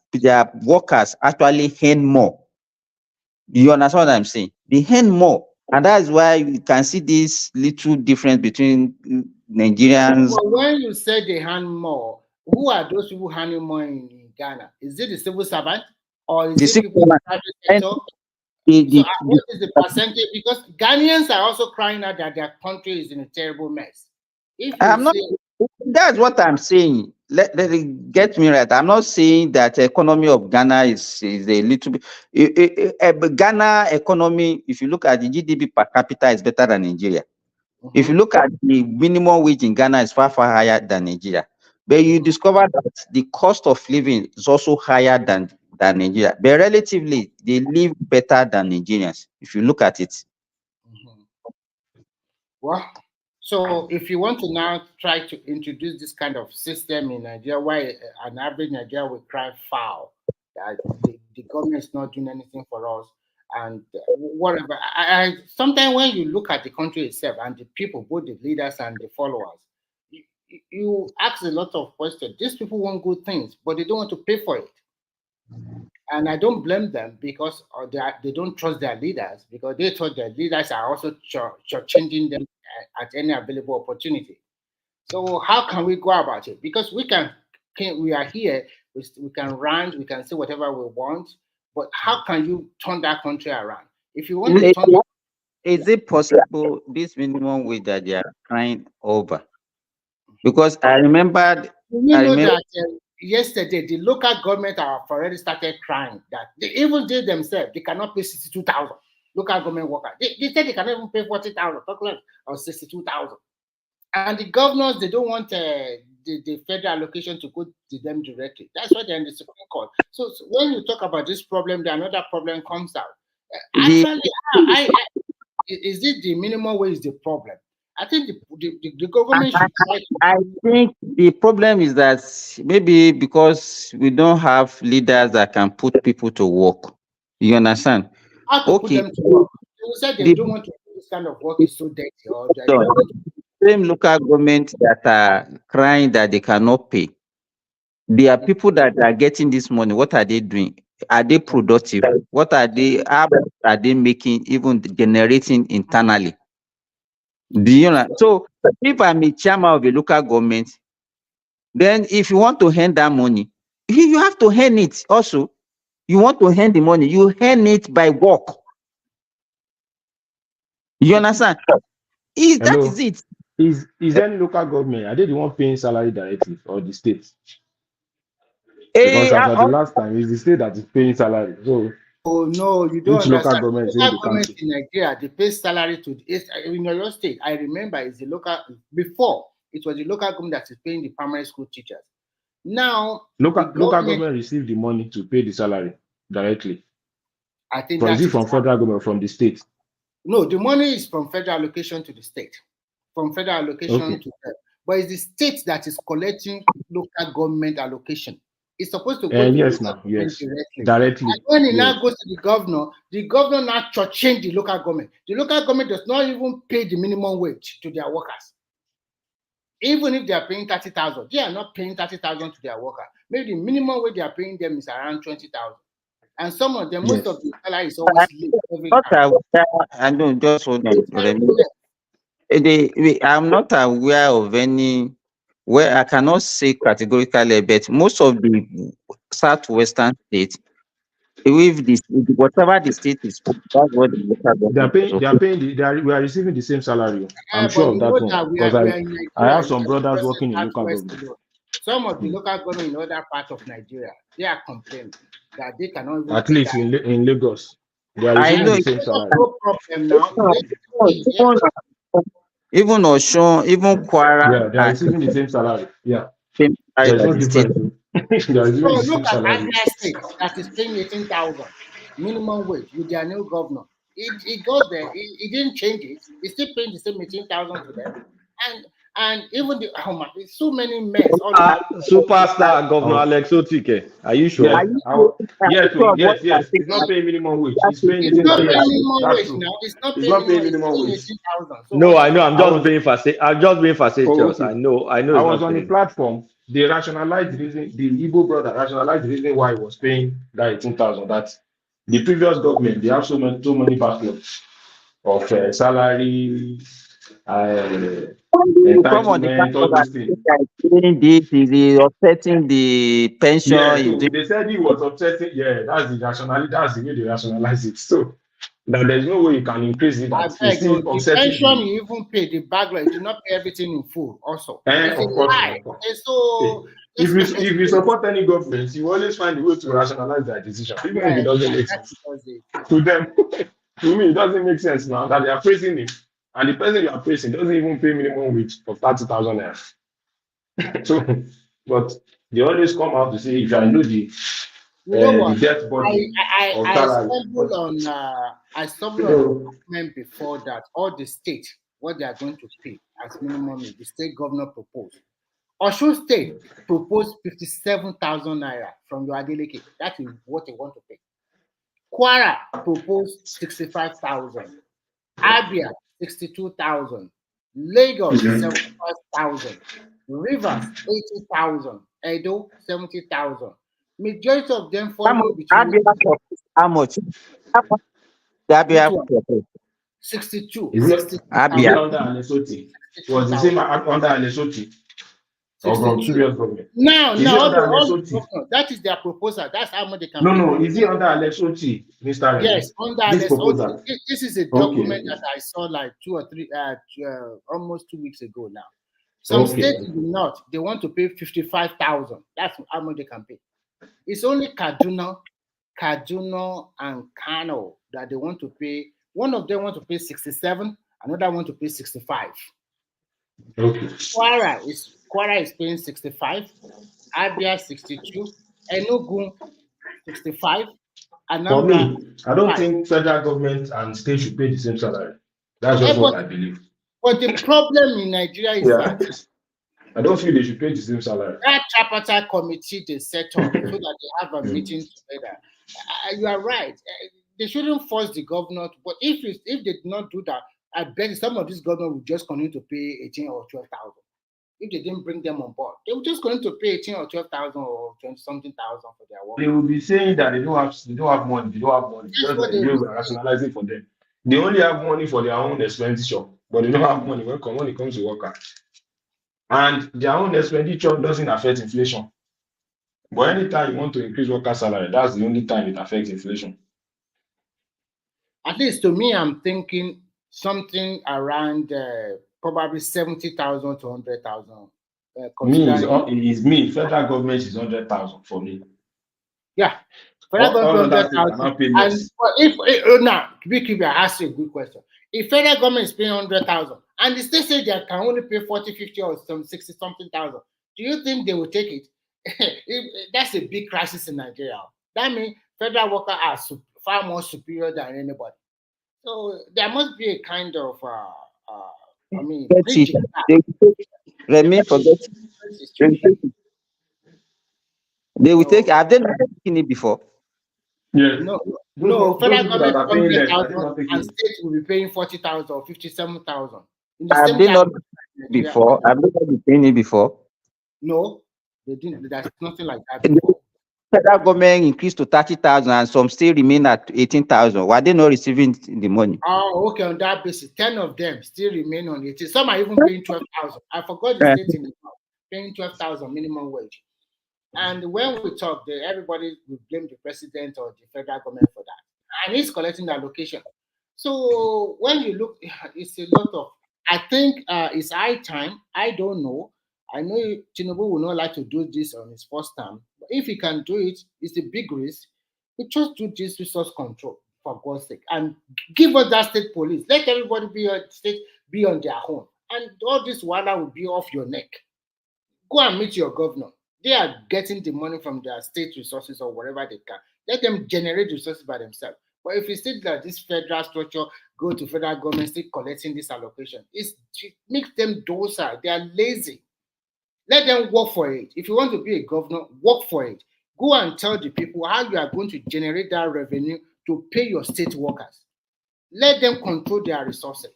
workers actually earn more. You understand what I'm saying? They earn more, and that's why you can see this little difference between Nigerians. But when you say they earn more, who are those people earning more in Ghana? Is it the civil servant or is it people in the private sector? So what is the percentage? Because Ghanaians are also crying out that their country is in a terrible mess. That's what I'm saying. Let it get me right. I'm not saying that the economy of Ghana is a little bit. Ghana economy, if you look at the GDP per capita, is better than Nigeria. If you look at the minimum wage in Ghana, is far, far higher than Nigeria. But you discover that the cost of living is also higher than Nigeria. But relatively, they live better than Nigerians, if you look at it. Well, so if you want to now try to introduce this kind of system in Nigeria, why an average Nigerian will cry foul, that the government is not doing anything for us, and whatever. Sometimes when you look at the country itself and the people, both the leaders and the followers, you ask a lot of questions. These people want good things, but they don't want to pay for it. And I don't blame them because they don't trust their leaders, because they thought their leaders are also changing them at any available opportunity. So how can we go about it? Because we are here, we can rant, we can say whatever we want, but how can you turn that country around? If you want to turn is it possible this minimum wage that they are crying over? Because I remembered. That yesterday the local government have already started crying that they themselves they cannot pay 62,000 local government workers. They said they cannot even pay 40,000 or 62,000, and the governors they don't want the federal allocation to go to them directly. That's why they're in the Supreme Court. So when you talk about this problem, then another problem comes out. Actually, is it the minimum wage is the problem? I think the government should try to. I think the problem is that maybe because we don't have leaders that can put people to work. You understand? How to put them to work? You said they don't want to do this kind of work is so dirty. Or same local government that are crying that they cannot pay. There are people that are getting this money. What are they doing? Are they productive? What are they? How are they making? Even generating internally? Do you know? So if I'm a chairman of a local government, then if you want to earn that money, you have to earn it also. You want to earn the money, you earn it by work. You understand? That is it. Is any local government, are they the one paying salary directly or the state? Because as of the last time, it's the state that is paying salary. So oh no, you don't which local understand. government Local government in Nigeria, they pay salary to in your state. I remember it's the local before it was the local government that is paying the primary school teachers. Now local government receive the money to pay the salary directly. I think is it from federal government or from the state? No, the money is from federal allocation to the state. From federal allocation to them. But it's the state that is collecting local government allocation. It's supposed to go to yes, the now, yes, directly. And when it now goes to the governor now change the local government. The local government does not even pay the minimum wage to their workers. Even if they are paying 30,000, they are not paying 30,000 to their worker. Maybe the minimum wage they are paying them is around 20,000. And some of them, most of the salary is always late. I don't just hold on. I'm not aware of any where I cannot say categorically, but most of the southwestern states, with this whatever the state is, that's what the local government we are receiving the same salary. I'm sure of that one because I have some brothers working in local government. Some of the local government in other parts of Nigeria, they are complaining that they cannot even at least in Lagos. They are I receiving know. the same salary. No problem now. Even Oshun, even Kwara Yeah, they are are receiving the same salary. Yeah, same there salary is as no the state. difference. They are So receiving the look same at salary. Abia State that is paying 18,000 minimum wage with their new governor. It goes there. It didn't change it. It's still paying the same 18,000 to them, and even the there's so many mess all over. Superstar Governor Alex Otike. Are you sure? Yes, yes. He's not paying minimum wage. He's paying It's not 18,000. paying minimum That's wage true. now. It's not He's paying not paying minimum. It's minimum paying wage. 18,000. So No, what's I know. the I'm just being facetious. I'm just being facetious. Okay. I know. I He's was not on the paying. platform. They rationalized the reason. The Igbo brother rationalized the reason why he was paying that 18,000. That the previous government they have so many backlogs of salary, You come on the entitlement, all platform those and things. say that he's doing this, he's offsetting the pension, Yeah, he's so doing. they said he was upsetting. Yeah, that's the rationality. That's the way they rationalize it. So that there's no way you can increase it. I That it's beg you, still the offsetting pension the. you even pay, the backlog, you do not pay everything in full also. It's a Of course, lie. of course. Okay, so If let's you support any government, you always find a way to rationalize their decision, even if it doesn't make that's sense because they to them. To me, it doesn't make sense now that they are praising him, and the person you are praising doesn't even pay minimum wage of 30,000 naira. So, but they always come out to say, if I know you know what? the death body of salary. I stumbled on a document before that all the states what they are going to pay as minimum wage, the state governor proposed. Osun State proposed 57,000 naira from your Adeleke. That is what they want to pay. Kwara proposed 65,000. Abia 62,000. Lagos 75,000. Rivers 80,000. Edo 70,000. Majority of them falling between How much? How much? The Abia propose. 62. Is it 62,000. under Alesoti? Was the same under Alesoti? Or from 62. previous government? Now, Is it under all the Alesoti? governors, that is their proposal. That's how much they can pay. No. Is it under Alesoti, Mr. Remy? Yes, under This this. proposal. This is a document that I saw like 2 or 3, almost 2 weeks ago now. Some states in the north, they want to pay 55,000. That's how much they can pay. It's only Kaduna, and Kano that they want to pay. One of them want to pay 67, another want to pay 65. Okay. Kwara is paying 65, Abia 62, Enugu 65, For Anambra me, I don't 65. think federal government and state should pay the same salary. That's just what I believe. But the problem in Nigeria is that I don't feel they should pay the same salary. that tripartite committee they set up so that they have a meeting together. You are right. They shouldn't force the governor. But if they did not do that, I bet some of these governors would just continue to pay 18 or 12,000. If they didn't bring them on board, they would just going to pay 18 or 12,000 or 20-something thousand for their work. They will be saying that they don't have money. They don't have money. That's Just what like they we will are rationalizing for them. They only have money for their own expenditure, but they don't have money when it comes to workers. And their own expenditure doesn't affect inflation. But anytime you want to increase worker salary, that's the only time it affects inflation. At least to me, I'm thinking something around probably 70,000 to 100,000. Me, federal government is 100,000 for me. Yeah, federal government 100,000. And if now, I ask you a good question. If federal government is paying 100,000 and the state say they can only pay 40, 50 or some 60 something thousand, do you think they will take it? That's a big crisis in Nigeria. That means federal workers are far more superior than anybody. So there must be a kind of bridging. Remy, forget it. They will take. Have they not taken it before? Yes. No. Federal government 100,000 and states will be paying 40,000 or 57,000. Have they not before? Have they not been paying it before? No, they didn't. There's nothing like that before. Federal government increased to 30,000 and some still remain at 18,000. Why are they not receiving the money? Oh, okay. On that basis, 10 of them still remain on 18. Some are even paying 12,000. I forgot the state in the north paying 12,000 minimum wage. And when we talk, everybody will blame the president or the federal government for that. And he's collecting the allocation. So when you look, it's a lot of, I think it's high time. I don't know. I know Tinubu will not like to do this on his first term. But if he can do it, it's a big risk. We just do this resource control. for God's sake, and give us that state police. Let everybody be on their own, and all this wahala will be off your neck. Go and meet your governor. They are getting the money from their state resources or whatever they can. Let them generate resources by themselves. But if you see that this federal structure go to federal government, still collecting this allocation, it makes them docile. They are lazy. Let them work for it. If you want to be a governor, work for it. Go and tell the people how you are going to generate that revenue to pay your state workers. Let them control their resources.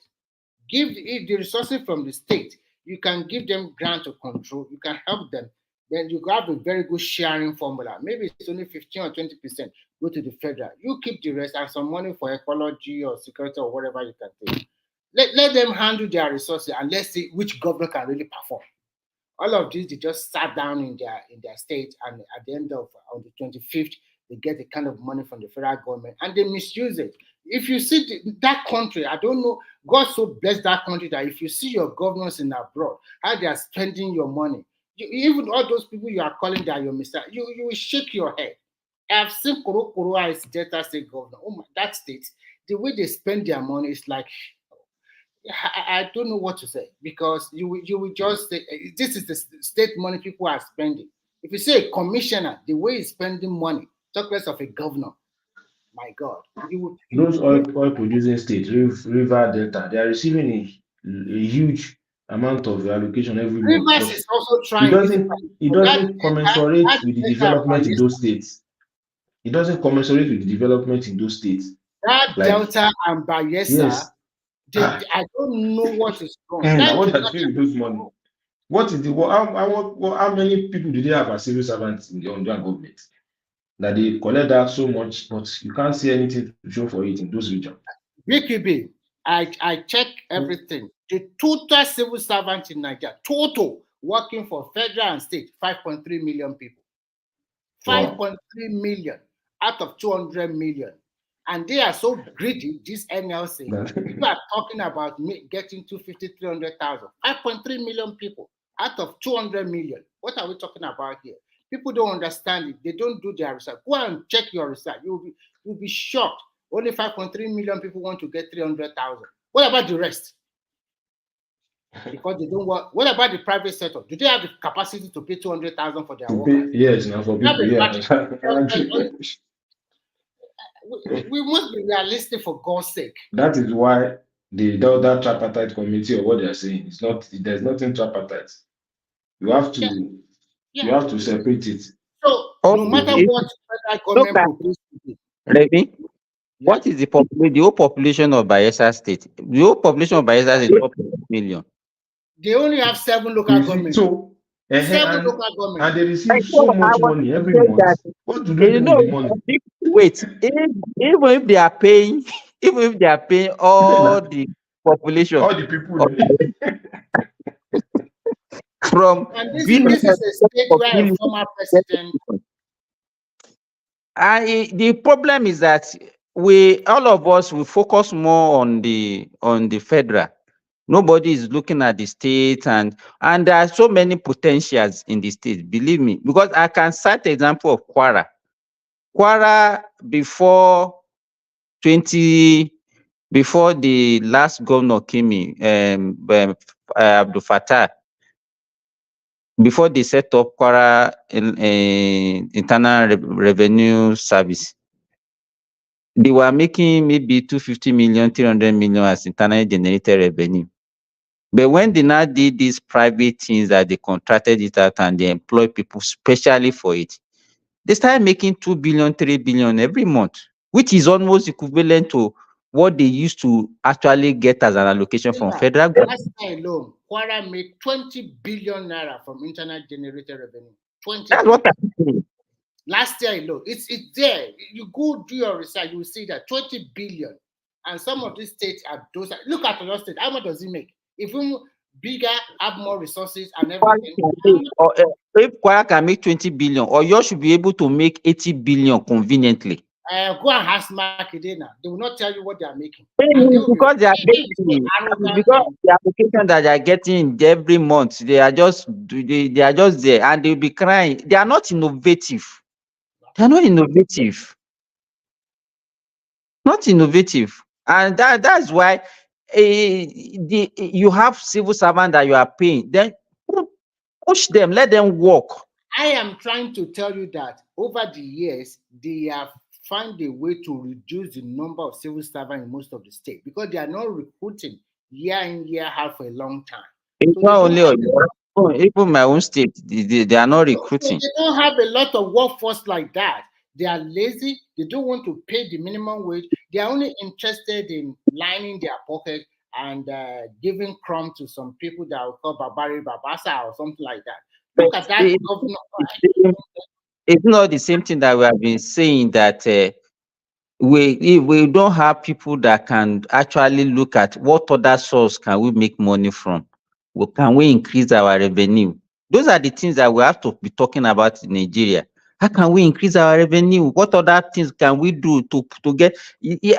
Give the resources from the state. You can give them grant to control. You can help them. Then you have a very good sharing formula. Maybe it's only 15 or 20% go to the federal. You keep the rest and some money for ecology or security or whatever you can take. Let them handle their resources and let's see which governor can really perform. All of this, they just sat down in their state, and at the end of on the 25th, they get the kind of money from the federal government and they misuse it. If you see that country, I don't know, God so blessed that country that if you see your governors in abroad, how they are spending your money, even all those people you are calling that your mister, you will shake your head. I've seen Koro as Delta State governor. Oh my, that state, the way they spend their money is like, I don't know what to say, because you will just say this is the state money people are spending. If you say a commissioner, the way he's spending money, talk less of a governor. My God, those oil producing states, River Delta, they are receiving a huge amount of allocation every month. Rivers is also trying. It doesn't commensurate with the development in those states. It doesn't commensurate with the development in those states. That like, Delta and Bayelsa, yes. I don't know what is wrong. What are doing with those money? What is the how many people do they have as civil servants in the Nigerian government that they collect that so much, but you can't see anything to show for it in those regions? BQB, I check everything. The total civil servants in Nigeria, total working for federal and state, 5.3 million people. 5.3 million out of 200 million. And they are so greedy, this NLC. You are talking about getting 250, 300,000. 5.3 million people out of 200 million. What are we talking about here? People don't understand it. They don't do their research. Go and check your research. You'll be shocked. Only 5.3 million people want to get 300,000. What about the rest? Because they don't work. What about the private sector? Do they have the capacity to pay 200,000 for their workers? Yes, now for people, yeah. We must be realistic for God's sake. That is why that tripartite committee or what they are saying is not. There's nothing tripartite. You have to you have to separate it. So no matter what federal government Remy, what is the whole population of Bayelsa State? The whole population of Bayelsa is 4 million. They only have 7 local governments. So, 7 local governments. And they receive so much money every month. What do they do with the money? Wait, even if they are paying, all the population, all the people from and this is a state where a former president. The problem is that all of us will focus more on the federal. Nobody is looking at the state, and there are so many potentials in the state. Believe me, because I can cite the example of Kwara. Kwara before the last governor came in, Abdul Fattah, before they set up Kwara Internal Revenue Service, they were making maybe 250 million, 300 million as internally generated revenue. But when they now did these private things that they contracted it out and they employ people specially for it, they started making 2 billion, 3 billion every month, which is almost equivalent to what they used to actually get as an allocation from federal government. Last year alone, Kwara made 20 billion naira from internal generated revenue. 20 That's what I'm saying. Last year alone, it's there. You go do your research, you will see that 20 billion. And some of these states are those. Look at your state. How much does it make? If you bigger, have more resources and everything. If Kwara can make 20 billion, or you should be able to make 80 billion conveniently. Go and ask Makidena. They will not tell you what they are making. Because they are getting, because the application that they are getting every month, they are just there, and they'll be crying. They are not innovative. They are not innovative. not innovative, and that's why you have civil servant that you are paying. Then push them, let them work. I am trying to tell you that over the years, they have found a way to reduce the number of civil servants in most of the states because they are not recruiting year in, year out for a long time. It's So not only even my own state, they are not recruiting. They don't have a lot of workforce like that. They are lazy. They don't want to pay the minimum wage. They are only interested in lining their pocket and giving crumb to some people that will call Babari Babasa or something like that. Look at that governor. It's not the same thing that we have been saying that we don't have people that can actually look at what other source can we make money from. Can we increase our revenue? Those are the things that we have to be talking about in Nigeria. How can we increase our revenue? What other things can we do to get?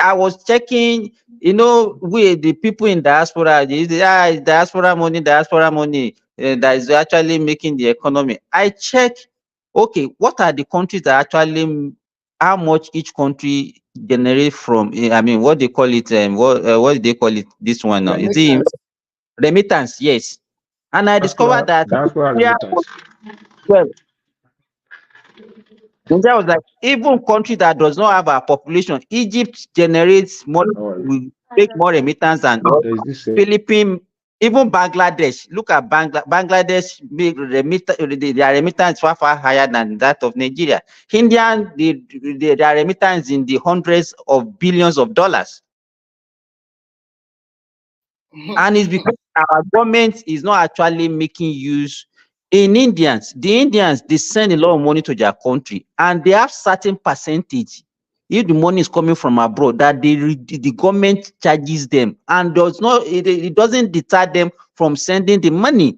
I was checking, we the people in diaspora, diaspora money that is actually making the economy. I check, okay, what are the countries that actually, how much each country generate from? I mean, what they call it? What do they call it? This one now is it remittance? Yes, and I discovered that Nigeria was like, even country that does not have a population, Egypt generates more, will make more remittance than Philippines, even Bangladesh. Look at Bangladesh, their remittance far higher than that of Nigeria. India, their remittance in the hundreds of billions of dollars. And it's because our government is not actually making use. The Indians, they send a lot of money to their country, and they have certain percentage. If the money is coming from abroad, that the government charges them, and it doesn't deter them from sending the money.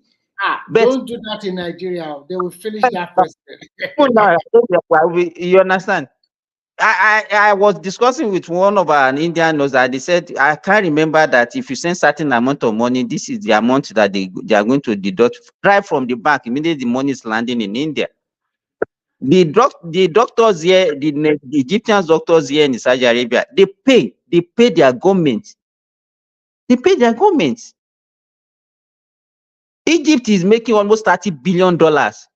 But don't do that in Nigeria. They will finish that president. You understand? I was discussing with one of our Indian knows that they said, I can't remember that if you send certain amount of money, this is the amount that they are going to deduct right from the bank immediately the money is landing in India. The doctors here, the Egyptian doctors here in Saudi Arabia, they pay their government. They pay their government. Egypt is making almost $30 billion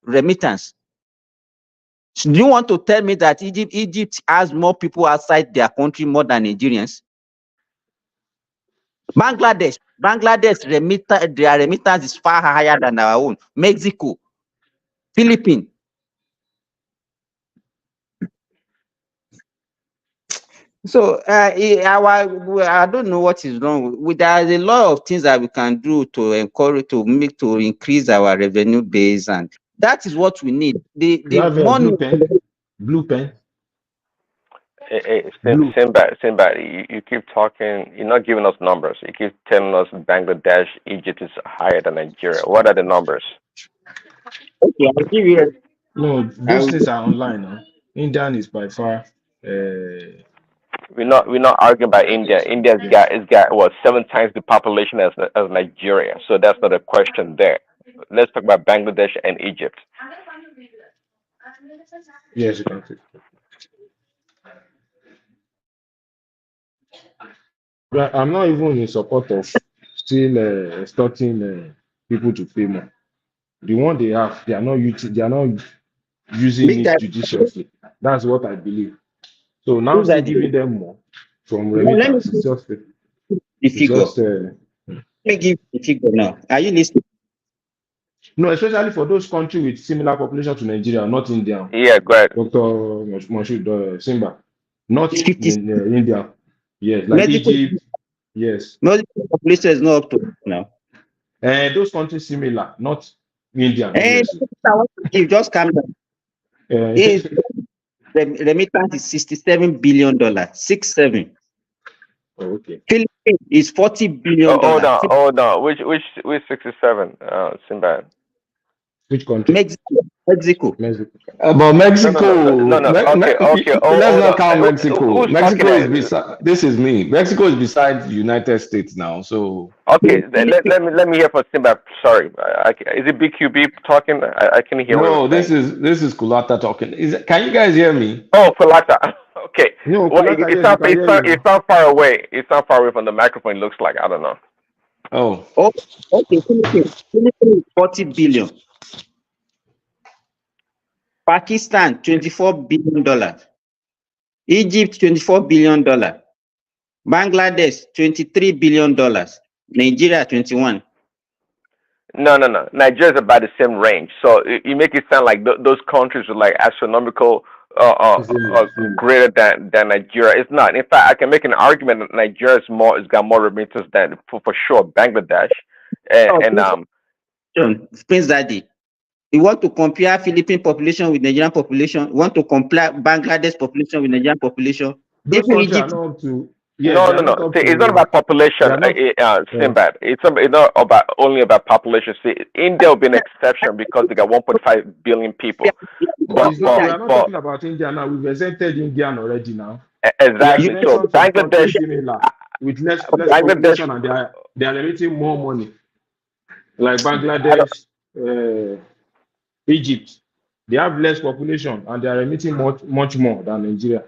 remittance. Do you want to tell me that Egypt has more people outside their country more than Nigerians? Bangladesh, their remittance is far higher than our own. Mexico, Philippines. So I don't know what is wrong. There's a lot of things that we can do to encourage, to increase our revenue base, and that is what we need. The money. Blue pen. Hey, Simba, you keep talking. You're not giving us numbers. You keep telling us Bangladesh, Egypt is higher than Nigeria. What are the numbers? Okay, I'll give you. No, those things are online. No? Indian is by far. We're not arguing about India. India's got what 7 times the population as Nigeria. So that's not a question there. Let's talk about Bangladesh and Egypt. Yes, you can see. I'm not even in support of still extorting people to pay more. The one they have, they are not using it judiciously. That's what I believe. So now still giving them more from remittance. It's just the figure. Let me give the figure now. Are you listening? No, especially for those countries with similar population to Nigeria, not India. Yeah, go ahead. Dr. Moshood Simba, not India. Yes, like Mexico, Egypt. Yes. Mexico population is not up to now. And those countries similar, not India. You just calm down. The remittance is $67 billion. 67. Oh, okay. Philippines is $40 billion. Hold on. Which 67? Simba. Which country? Mexico. But Mexico. No. Okay. Let's not count Mexico. Mexico is beside. This is me. Mexico is beside the United States now. So. Okay. Let me hear from Simba. Sorry. Is it BQB talking? I can hear. No, this is Kulata talking. Can you guys hear me? Oh, Kulata. Okay. No, Well, Kulaka, yes, we can hear you it's now. not far away. It's not far away from the microphone. It looks like I don't know. Oh, Oh, okay. Philippines 40 billion. Pakistan, $24 billion. Egypt, $24 billion. Bangladesh, $23 billion. Nigeria, 21. No. Nigeria is about the same range. So you make it sound like those countries are like astronomical, greater than Nigeria. It's not. In fact, I can make an argument that Nigeria is more. It's got more remittance than for sure Bangladesh, Prince Daddy, you want to compare Philippine population with Nigerian population? You want to compare Bangladesh population with Nigerian population? Those Even countries are Egypt. not up to. Yes, they are No. not up See, it's not to. about population, They are not. Sinbad. It's not about only about population. See, India will be an exception because they got 1.5 billion people. It's not. We are not talking about India now. We've exempted India already now. Exactly. We So exemption some Bangladesh, countries similar with less Bangladesh. population, and they are emitting more money. Like I don't. Bangladesh, Egypt, they have less population and they are emitting much more than Nigeria.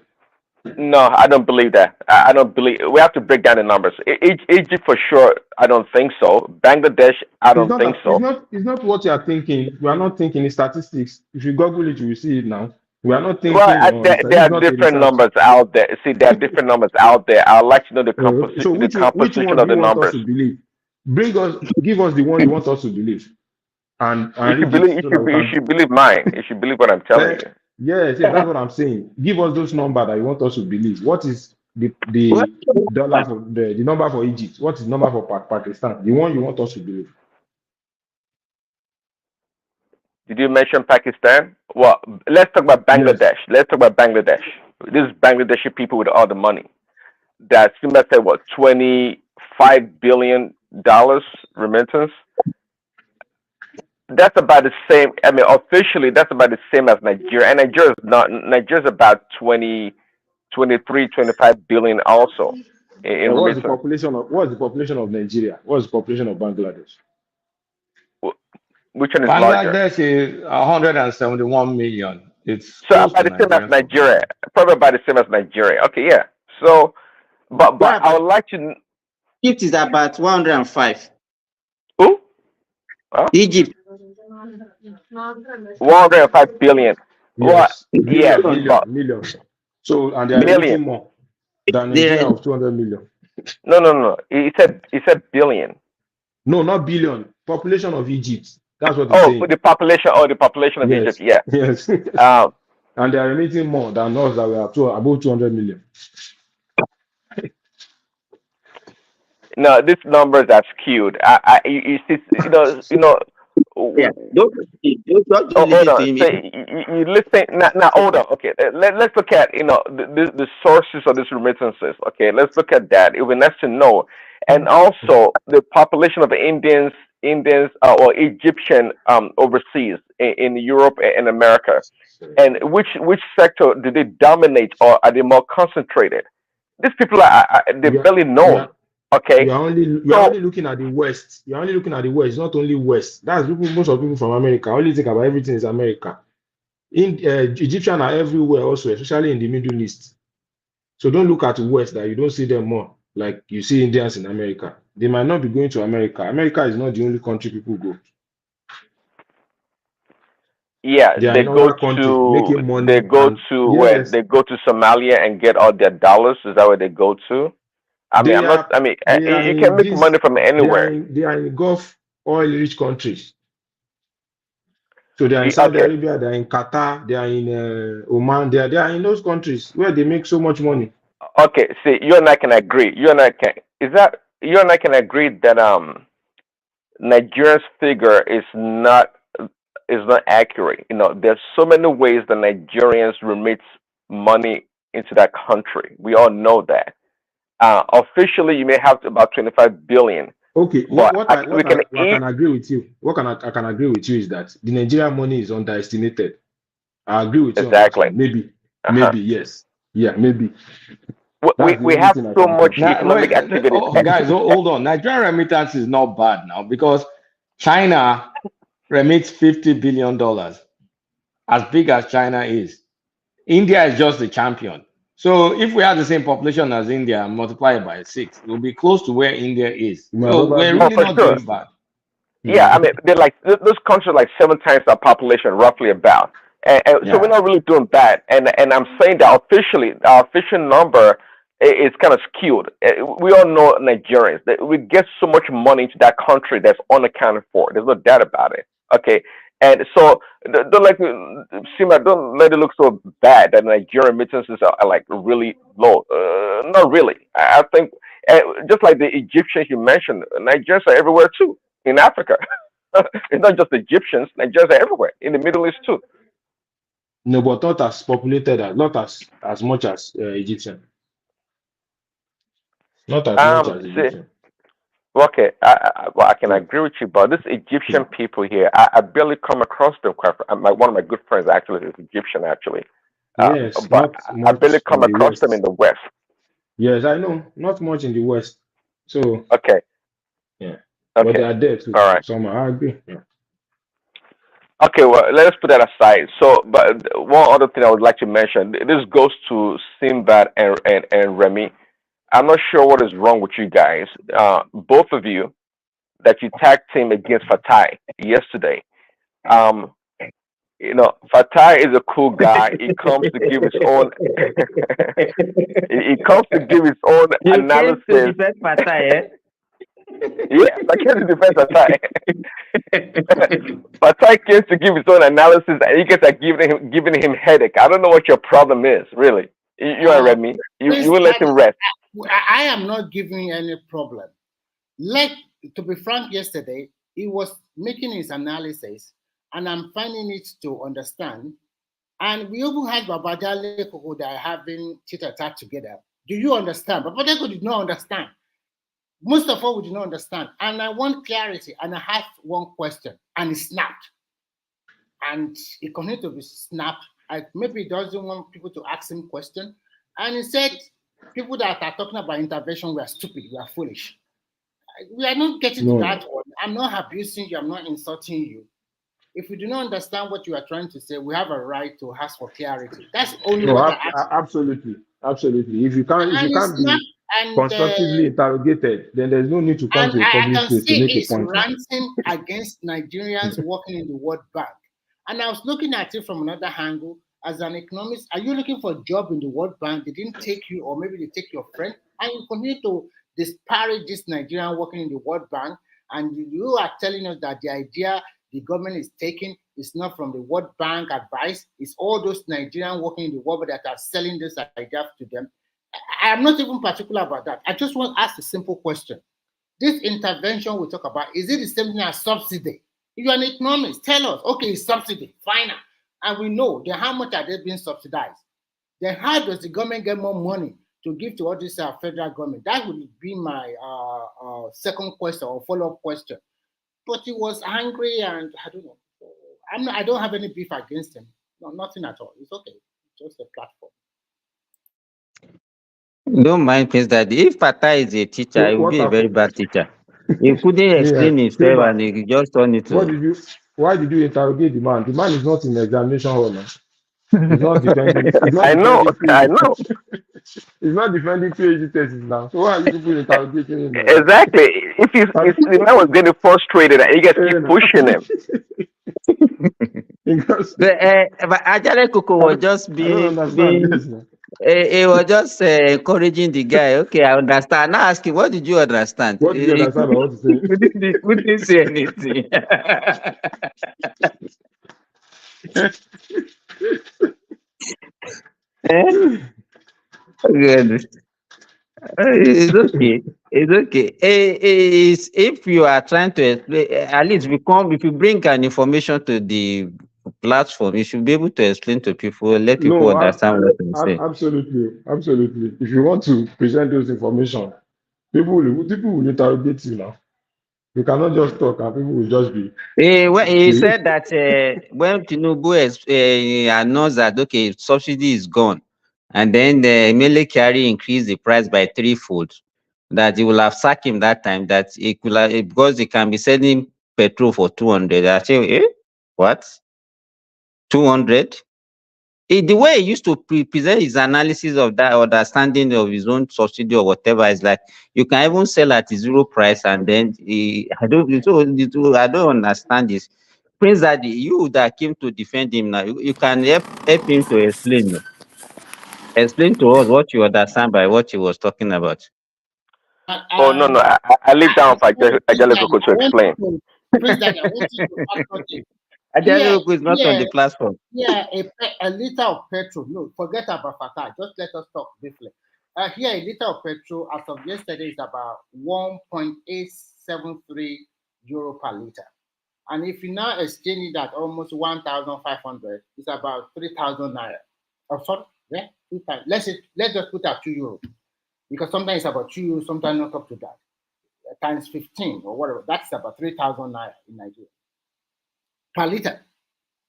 No, I don't believe that. I don't believe. We have to break down the numbers. Egypt for sure. I don't think so. Bangladesh. I don't think so. It's not what you are thinking. We are not thinking in statistics. If you Google it, you will see it now. We are not Well, thinking on there it's are not a different research. numbers out there. See, there are different numbers out there. I'd like to know the So the which composition one of do the you want us numbers. to believe? Give us the one you want us to believe, and read it so that we You can. should believe mine. You should believe what I'm telling you. Yes, that's what I'm saying. Give us those numbers that you want us to believe. What is the dollar for the number for Egypt? What is the number for Pakistan? The one you want us to believe. Did you mention Pakistan? Well, let's talk about Bangladesh. Yes. Let's talk about Bangladesh. This is Bangladeshi people with all the money. That Simba said, what, $25 billion remittance? That's about the same. I mean, officially, that's about the same as Nigeria. And Nigeria is not. Nigeria is about 23, 25 billion also in What's the remittance. population of Nigeria? What's the population of Bangladesh? Which one is larger? Bangladesh is 171 million. It's So close about to the same as Nigerian Nigeria. population. Probably about the same as Nigeria. Okay, yeah. So, but I would like to. Egypt is about 105. Who? Huh? Egypt. 105 billion. Yes. Well, yes, Million. So, and they are million. emitting more than Nigeria of 200 million. No. He said billion. No, not billion. Population of Egypt. That's what he's Oh, saying. for the population. Oh, the population of Egypt. Yeah. Yes. And they are emitting more than us that we are above 200 million. No, these numbers are skewed. You see, Yeah, don't hold listen on. to him. So you listen now. Hold on. Okay, let's look at the sources of these remittances. Okay, let's look at that. It would be nice to know, and also the population of Indians or Egyptian overseas in Europe and America, and which sector do they dominate, or are they more concentrated? These people are they barely known. Okay. You're only looking at the West. You're only looking at the West, not only West. That's most of people from America. Only think about everything is America. Egyptians are everywhere also, especially in the Middle East. So don't look at the West that you don't see them more like you see Indians in America. They might not be going to America. America is not the only country people go. Yeah, they go to Somalia and get all their dollars. Is that where they go to? You can make money from anywhere. They are in Gulf oil-rich countries. So they are in Saudi Arabia, they are in Qatar, they are in Oman, they are in those countries where they make so much money. Okay, see, you and I can agree. You and I can agree that Nigeria's figure is not accurate. There's so many ways that Nigerians remit money into that country. We all know that. Officially, you may have about 25 billion. Okay, I can agree with you. I can agree with you is that the Nigerian money is underestimated. I agree with you. Exactly. On that one. Maybe yes. Yeah, maybe. We have so much economic activity. Guys, hold on. Nigerian remittance is not bad now because China remits $50 billion. As big as China is, India is just the champion. So if we had the same population as India and multiply it by 6, it will be close to where India is. So we're really for not sure. doing bad. Yeah, I mean, they're like this country like 7 times our population, roughly about, and so we're Yeah. not really doing bad. And I'm saying that officially, our official number is kind of skewed. We all know Nigerians that we get so much money into that country that's unaccounted for. There's no doubt about it. Okay, and so don't let Sima, don't let it look so bad that Nigerian remittances are like really low. Not really. I think just like the Egyptians you mentioned, Nigerians are everywhere too in Africa. It's not just Egyptians. Nigerians are everywhere in the Middle East too. No, but not as populated, not as much as Egyptian. Not as much as See, Egyptian. okay, well, I can agree with you, but this Egyptian people here, I barely come across them. One of my good friends actually is Egyptian, actually, Yes, but not I barely much come in the across them in West. the West. Yes, I know, not much in the West. So Okay, yeah, but okay, they are there too. all right. Somehow I agree. Yeah. Okay, well, let's put that aside. So, but one other thing I would like to mention, this goes to Sinbad and Remy. I'm not sure what is wrong with you guys. Both of you that you tag team against Fatai yesterday. Um, Fatai is a cool guy. He comes to give his own. He comes to give his own You came to analysis. defend Fatai, eh? Yes, I came to defend Fatai. Fatai came to give his own analysis, and you guys are giving him headache. I don't know what your problem is, really. You and Remy, you will let him rest. I am not giving you any problem. To be frank, yesterday he was making his analysis, and I'm finding it to understand. And we even had Babajale Koko that are having tit-a-tat together. Do you understand? Babajale did not understand. Most of all, we did not understand. And I want clarity. And I have one question, and he snapped. And he continued to be snapped. Maybe he doesn't want people to ask him questions. And he said, people that are talking about intervention were stupid, we are foolish. We are not getting to that one. I'm not abusing you, I'm not insulting you. If you do not understand what you are trying to say, we have a right to ask for clarity. That's only No, what I ask. absolutely. If you can't be And constructively interrogated, then there's no need to come to a I public can space to see make a he's point. ranting against Nigerians working in the World Bank. And I was looking at it from another angle. As an economist, are you looking for a job in the World Bank? They didn't take you, or maybe they take your friend, and you continue to disparage this Nigerian working in the World Bank, and you are telling us that the idea the government is taking is not from the World Bank advice. It's all those Nigerians working in the world that are selling this idea to them. I am not even particular about that. I just want to ask a simple question. This intervention we talk about, is it the same thing as subsidy? If you're an economist, tell us, okay, it's subsidy, fine. And we know then how much are they being subsidized? Then how does the government get more money to give to all this federal government? That would be my second question or follow-up question. But he was angry, and I don't know. I don't have any beef against him. No, nothing at all. It's okay. It's just a platform. Don't mind, Prince Daddy. If Fatai is a teacher, So he will what be a very happened? bad teacher. He couldn't Yeah, explain himself Simba, and he just turned it to. why did you interrogate the man? The man is not in the examination hall now. He's not defending I know. PhD. He's not defending PhD thesis now. So why are you people interrogating him like that? Exactly. If the man was getting frustrated, and you guys keep pushing him. But Ajale Koko was just being he was just encouraging the guy. Okay, I understand. Now ask him, what did you understand? What did you understand about what to say? He couldn't say anything. It's okay. It's okay. If you are trying to explain, at least if you bring an information to the platform, you should be able to explain to people, let people understand what you say. Absolutely. If you want to present those information, people will interrogate you now. You cannot just talk and people will just be. He said that when Tinubu announced that okay, subsidy is gone, and then the Mele Kyari increased the price by threefold, that he will have sacked him that time. That he could have, because he can be selling petrol for 200. I say, what? 200? The way he used to present his analysis of that understanding of his own subsidy or whatever is like you can even sell at zero price, and then I don't understand this. Prince Daddy, you that came to defend him now, you can help him to explain. Explain to us what you understand by what he was talking about. Oh no, no, I leave down for Ajalebuko to explain. Prince Daddy, I want you to ask something. Ajalebuko is not on the platform. Yeah, a liter of petrol. No, forget about Fatah. Just let us talk briefly. Here, a liter of petrol as of yesterday is about 1.873 euro per liter. And if you now exchange it at almost 1,500, it's about 3,000 naira. Oh, sorry, yeah, 2,000. Let's just put at 2 euros, because sometimes it's about 2 euros, sometimes not up to that. Times 15 or whatever, that's about 3,000 naira in Nigeria per liter.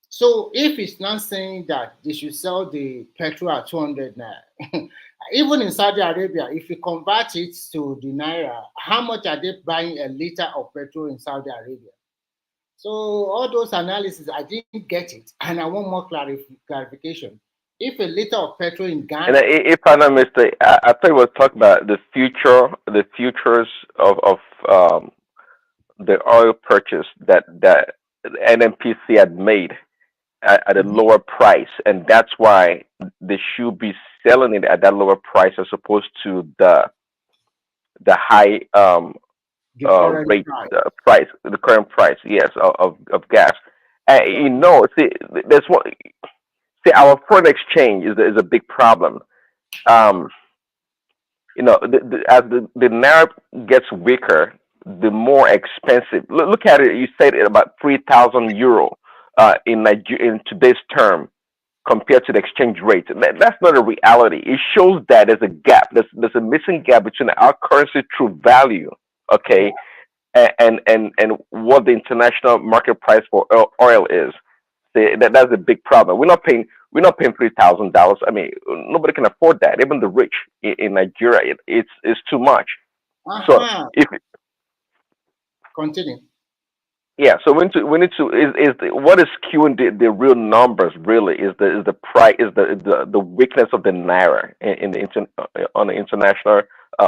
So if it's not saying that they should sell the petrol at 200 naira, even in Saudi Arabia, if you convert it to the naira, how much are they buying a liter of petrol in Saudi Arabia? So all those analyses, I didn't get it, and I want more clarification. If a liter of petrol in Ghana, And if I'm not mistaken, I thought we were talking about the futures of the oil purchase that NMPC had made at a lower price, and that's why they should be selling it at that lower price as opposed to the high rate price, the current price, yes, of gas. See, there's one. See, our foreign exchange is a big problem. As the naira gets weaker, the more expensive. Look at it. You said it about 3,000 euro in today's term compared to the exchange rate. That's not a reality. It shows that there's a gap. There's a missing gap between our currency true value, okay, and what the international market price for oil is. That's a big problem. We're not paying $3,000. I mean, nobody can afford that. Even the rich in Nigeria, it's too much. So if continue. Yeah, so we need to what is skewing the real numbers really is the price, is the weakness of the naira on the international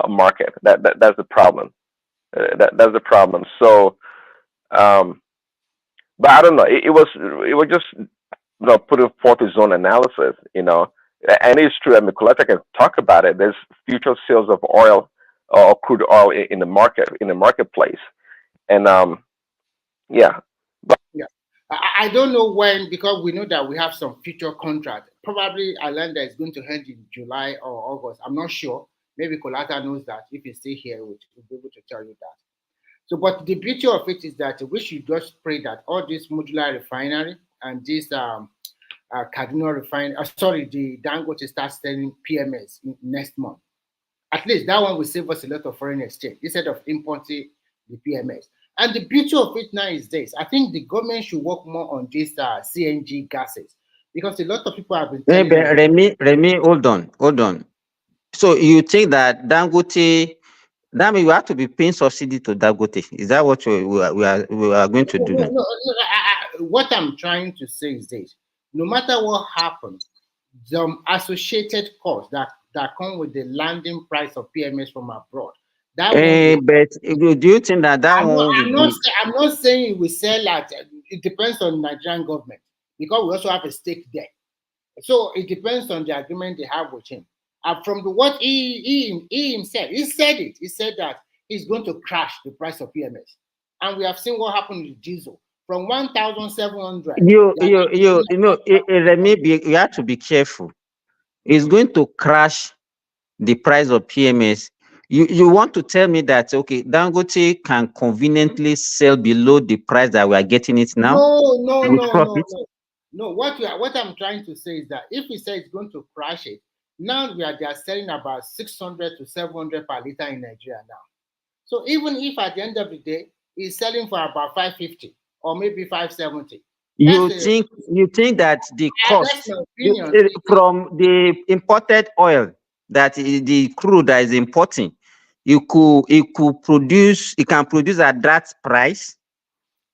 market. That's the problem. That's the problem. So, but I don't know. It was just putting forth his own analysis, and it's true. I mean, Coletta can talk about it. There's future sales of oil or crude oil in the marketplace, and yeah. Yeah. I don't know when, because we know that we have some future contract. Probably Alanda is going to end in July or August. I'm not sure. Maybe Colata knows that. If you stay here, we'll be able to tell you that. So, but the beauty of it is that we should just pray that all this modular refinery and this Kaduna refinery, the Dangote starts selling PMS next month. At least that one will save us a lot of foreign exchange instead of importing the PMS. And the beauty of it now is this: I think the government should work more on these CNG gases, because a lot of people have been telling Remy, hold on. So you think that Dangote, that means you have to be paying subsidy to Dangote? Is that what we are going to do? No, what I'm trying to say is this: no matter what happens, the associated costs that come with the landing price of PMS from abroad. But do you think that I'm not saying it will sell at. It depends on the Nigerian government, because we also have a stake there. So it depends on the agreement they have with him. From what he himself, he said that he's going to crash the price of PMS, and we have seen what happened with diesel from 1,700. You have to be careful. It's going to crash the price of PMS. You want to tell me that Dangote can conveniently sell below the price that we are getting it now? No. What I'm trying to say is that if he says it's going to crash it, now they are selling about 600 to 700 per liter in Nigeria now. So even if at the end of the day he's selling for about 550 or maybe 570, you think that the cost from the imported oil, that the crude that is importing, it can produce at that price?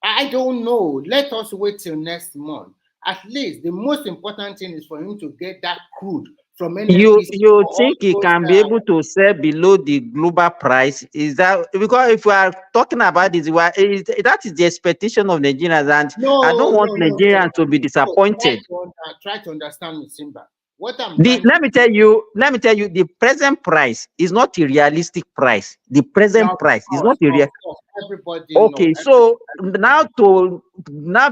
I don't know. Let us wait till next month. At least the most important thing is for him to get that crude from You NNPC. think he can be able to sell below the global price? Is that because if we are talking about this, that is the expectation of Nigerians, and I don't want Nigerians to be disappointed. Try to understand me, Simba. What I'm trying Let me tell you, the present price is not a realistic price. The present price is not a real. Everybody Okay, knows. so now to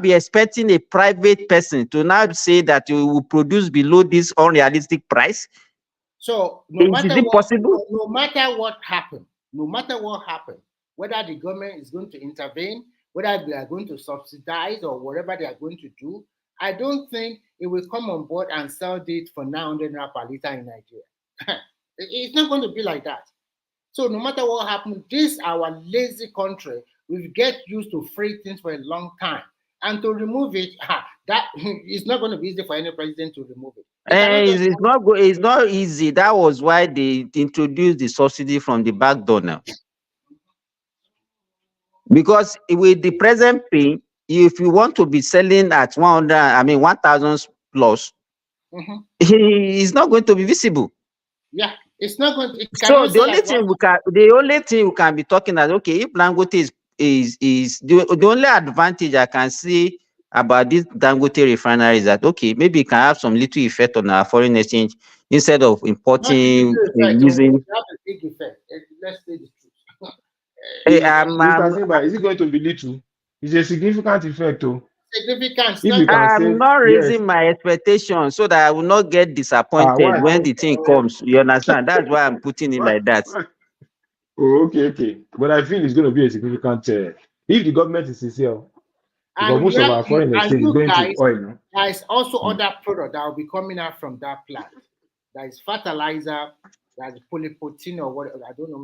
be expecting a private person to now say that you will produce below this unrealistic price. So is it possible? No matter what happened, whether the government is going to intervene, whether they are going to subsidize or whatever they are going to do, I don't think it will come on board and sell it for 900 naira per liter in Nigeria. It's not going to be like that. So no matter what happens, this our lazy country, we get used to free things for a long time. And to remove it, that is not going to be easy for any president to remove it. It's not easy. That was why they introduced the subsidy from the back door now. Because with the present pay, if you want to be selling at 1,000 plus, it's not going to be visible. Yeah, it's not going to. So the only thing we can be talking about, okay, if Dangote is the only advantage I can see about this Dangote Refinery is that, okay, maybe it can have some little effect on our foreign exchange instead of importing using. Have a big effect. Let's say the truth. Mr. Simba, is it going to be little? It's a significant effect, though. Significant. I'm not raising my expectations so that I will not get disappointed when the thing comes. You understand? That's why I'm putting it like that. Oh, okay. But I feel it's going to be a significant if the government is sincere. Because most of our foreign exchange is going to oil. No? There is also other product that will be coming out from that plant. There is fertilizer, there is polyprotein or whatever. I don't know.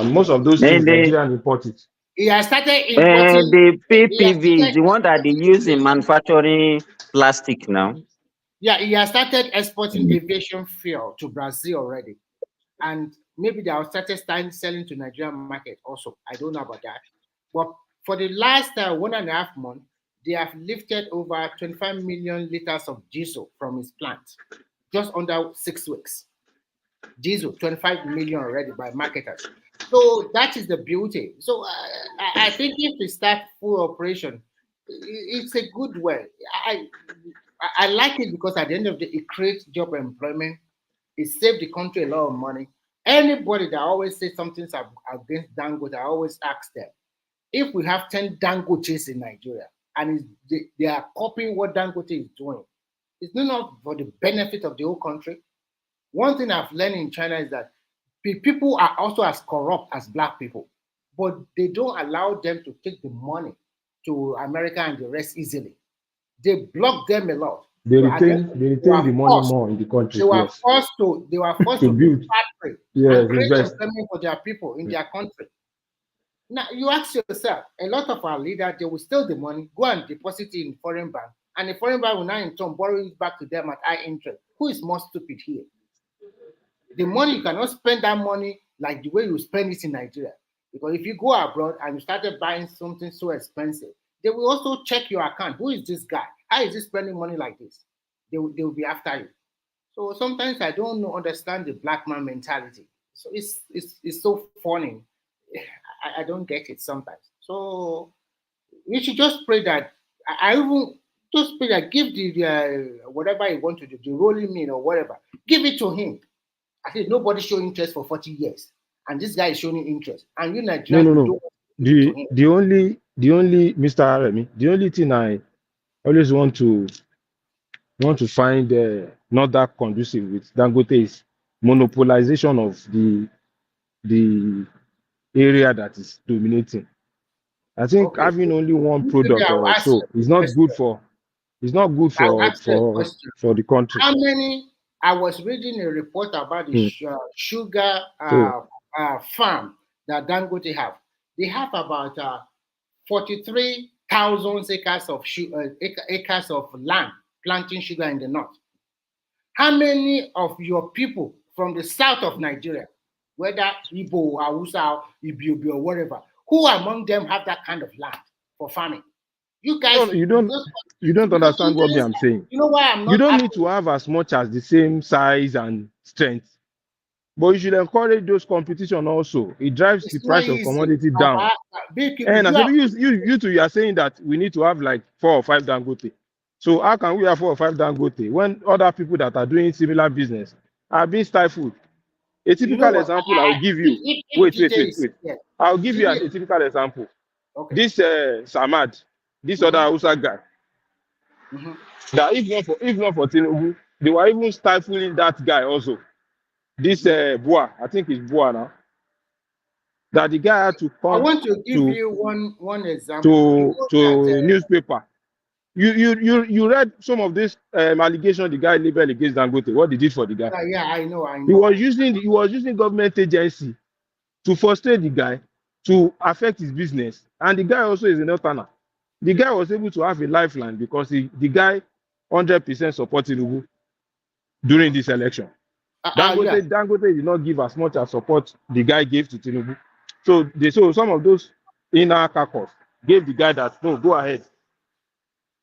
Most of those things Nigerian imported. He has started importing the PPV, the one that they use in manufacturing plastic now. Yeah, he has started exporting aviation fuel to Brazil already. And maybe they have started selling to Nigerian market also. I don't know about that. But for the last 1.5 months, they have lifted over 25 million liters of diesel from his plant, just under 6 weeks. Diesel, 25 million already by marketers. So that is the beauty. So I think if we start full operation, it's a good way. I like it because at the end of the day, it creates job employment. It saves the country a lot of money. Anybody that always says something against Dangote, I always ask them, if we have 10 Dangotes in Nigeria and they are copying what Dangote is doing, it's not for the benefit of the whole country. One thing I've learned in China is that people are also as corrupt as black people, but they don't allow them to take the money to America and the rest easily. They block them a lot. They retain the money more in the country. They were forced to build factory and create employment for their people in their country. Now you ask yourself, a lot of our leaders, they will steal the money, go and deposit it in foreign bank, and the foreign bank will now in turn borrow it back to them at high interest. Who is more stupid here? The money, you cannot spend that money like the way you spend it in Nigeria. Because if you go abroad and you started buying something so expensive, they will also check your account. Who is this guy? How is he spending money like this? They will be after you. So sometimes I don't understand the black man mentality. So it's so funny. I don't get it sometimes. So we should just pray that I even just pray that give the whatever he want to do, the rolling meal or whatever, give it to him. I think nobody showed interest for 40 years, and this guy is showing interest. And you Nigerians, no. The only Mr. Remy, the only thing I always want to find not that conducive with Dangote is monopolization of the area that is dominating. I think having only one product or so is not good for the country. How many? I was reading a report about the sugar farm that Dangote have. They have about 43,000 acres of land planting sugar in the north. How many of your people from the south of Nigeria, whether Igbo, Hausa, Ibiobi, or whatever, who among them have that kind of land for farming? You guys, No, you don't understand what me I'm saying. You know why I'm not? You don't need to have as much as the same size and strength, but you should encourage those competition also. It drives the It's not price of easy. commodity down. And as you two, you are saying that we need to have like 4 or 5 Dangote. So how can we have 4 or 5 Dangote when other people that are doing similar business are being stifled? A You know typical what? example I'll give you. If Wait. yeah. I'll give you GJ, a typical example. okay. This Samad, this other Hausa guy, that if not for Tinubu, they were even stifling that guy also. This Bua, I think it's Bua now. That the guy had to I come want to give to you one example. to newspaper. You read some of this allegation the guy labeled against Dangote. What they did for the guy? Yeah, I know. He was using government agency to frustrate the guy, to affect his business, and the guy also is a northerner. The guy was able to have a lifeline because the guy 100% supported Tinubu during this election. Yeah. Dangote did not give as much as support the guy gave to Tinubu. So some of those inner caucus gave the guy that no, go ahead.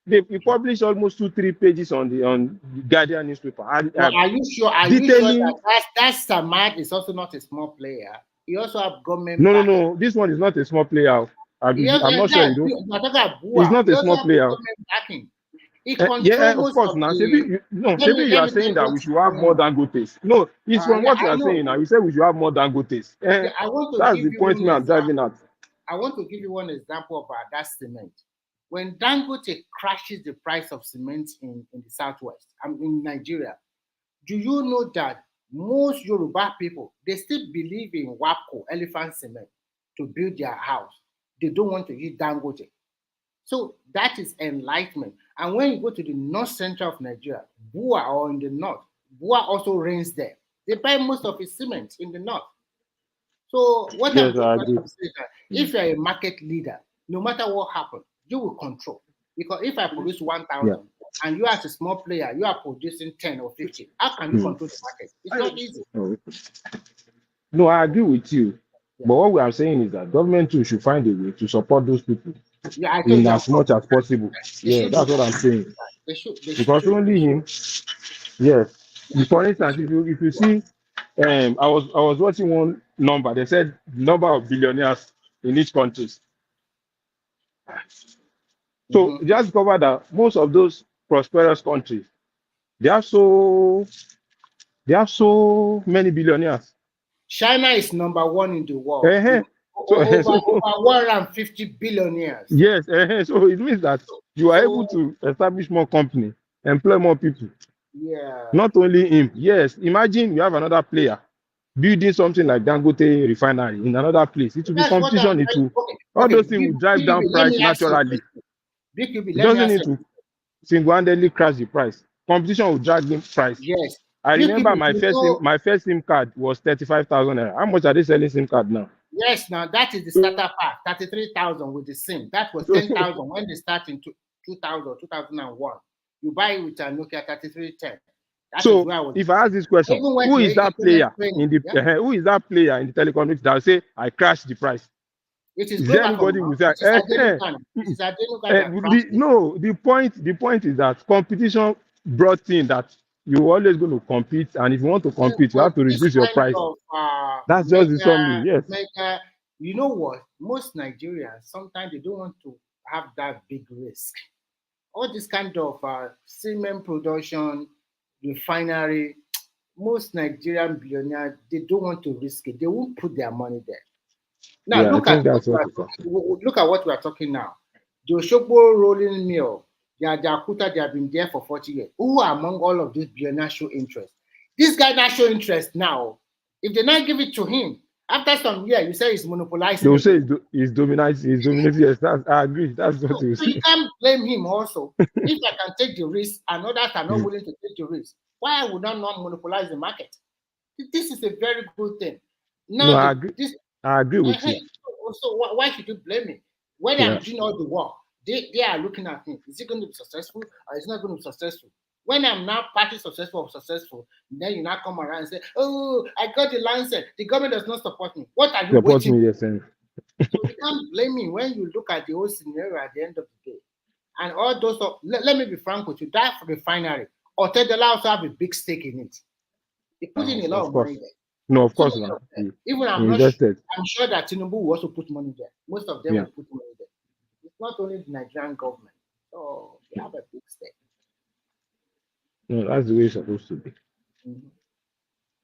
They published almost 2-3 pages on the Guardian newspaper. Are you sure? Are you sure that Samad is also not a small player? He also have government. No. This one is not a small player. I'm not sure you don't. He's not a small player. Yeah, of course. Now, maybe you are saying that we should have more Dangotes. No, it's from what you are saying now. You said we should have more Dangotes. That's the point me I'm driving at. I want to give you one example of that cement. When Dangote crashes the price of cement in the southwest, in Nigeria, do you know that most Yoruba people, they still believe in WAPCO, elephant cement, to build their house. They don't want to use Dangote. So that is enlightenment. And when you go to the north center of Nigeria, Bua, or in the north, Bua also reigns there. They buy most of his cement in the north. So what I'm saying is that if you're a market leader, no matter what happens, you will control. Because if I produce 1,000 and you as a small player, you are producing 10 or 50, how can you control the market? It's not easy. No, I agree with you. But what we are saying is that government too should find a way to support those people in as much as possible. Yeah, that's what I'm saying. Because only him, yes. For instance, if you see, I was watching one number. They said the number of billionaires in each country. So just cover that most of those prosperous countries, they have so many billionaires. China is number 1 in the world. Over 150 billionaires. Yes, so it means that you are able to establish more company, employ more people. Yeah. Not only him. Yes, imagine you have another player building something like Dangote Refinery in another place. It will be competition. All those things will drive down price naturally. It doesn't need to single-handedly crash the price. Competition will drag the price. Yes. I remember my first SIM card was 35,000 naira. How much are they selling SIM card now? Yes, now that is the starter pack, 33,000 with the SIM. That was 10,000 when they start in 2000, 2001. You buy it with a Nokia 3310. So if I ask this question, who is that player in the who is that player in the telecom that will say I crashed the price? It is anybody who say no, the point is that competition brought in that you're always going to compete, and if you want to compete, you have to reduce your price. That's just the summary. Yes. You know what? Most Nigerians sometimes they don't want to have that big risk. All this kind of cement production, refinery, most Nigerian billionaires, they don't want to risk it. They won't put their money there. Now look at what we are talking now. The Oshogbo rolling mill, the Ajakuta, they have been there for 40 years. Who among all of these billionaires show interest? This guy not show interest now. If they not give it to him, after some year, you say he's monopolizing. They will say he's dominating. Yes, I agree. That's what you say. You can't blame him also. If I can take the risk and others are not willing to take the risk, why would I not monopolize the market? This is a very good thing. Now, no, I agree with you. So why should you blame me? When I'm doing all the work, they are looking at me. Is it going to be successful or is it not going to be successful? When I'm now partly successful, then you now come around and say, oh, I got the license. The government does not support me. What are you waiting? Yes, so you can't blame me when you look at the whole scenario at the end of the day. And all those, let me be frank with you, that refinery, Otedela also have a big stake in it. They put in a lot Of of course. money there. No, of So course, many man. of them. He Even invested. I'm sure that Tinubu will also put money there. Most of them Yeah. will put money there. It's not only the Nigerian government. So they have a big stake. No, that's the way it's supposed to be. Mm-hmm.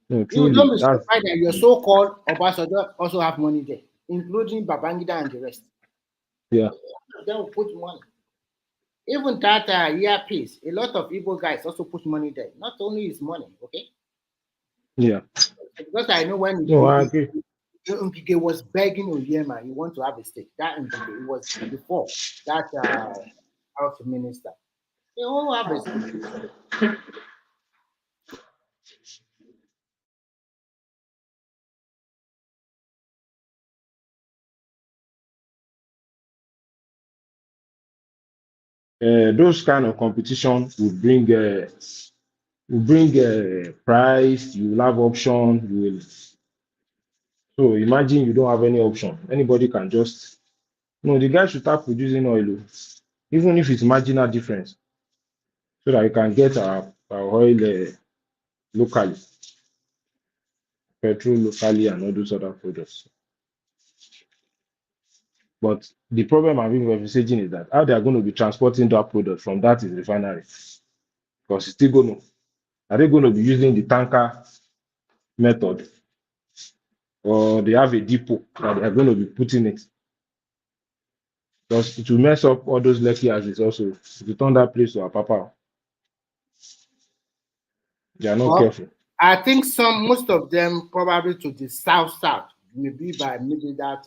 No, You truly, don't be that's surprised that your so-called Obasanjo also have money there, including Babangida and the rest. yeah. They will put money. Even that earpiece, a lot of Igbo guys also put money there. Not only his money, okay? Yeah. Because I know when No, I agree. Nkige was begging Oyema, he want to have a stake. That Nkige, it was before that health minister. They all have a stake. Those kind of competition will bring price. You will have option. You will. So imagine you don't have any option. Anybody can just. No, the guy should start producing oil, even if it's marginal difference, so that you can get our oil locally, petrol locally, and all those other products. But the problem I'm even envisaging is that how they are going to be transporting that product from that is refinery, because it's still going to. Are they going to be using the tanker method, or they have a depot that they are going to be putting it? Because it will mess up all those Lekki houses also. If you turn that place to a papa, they are not Well, careful. I think most of them probably to the south, maybe that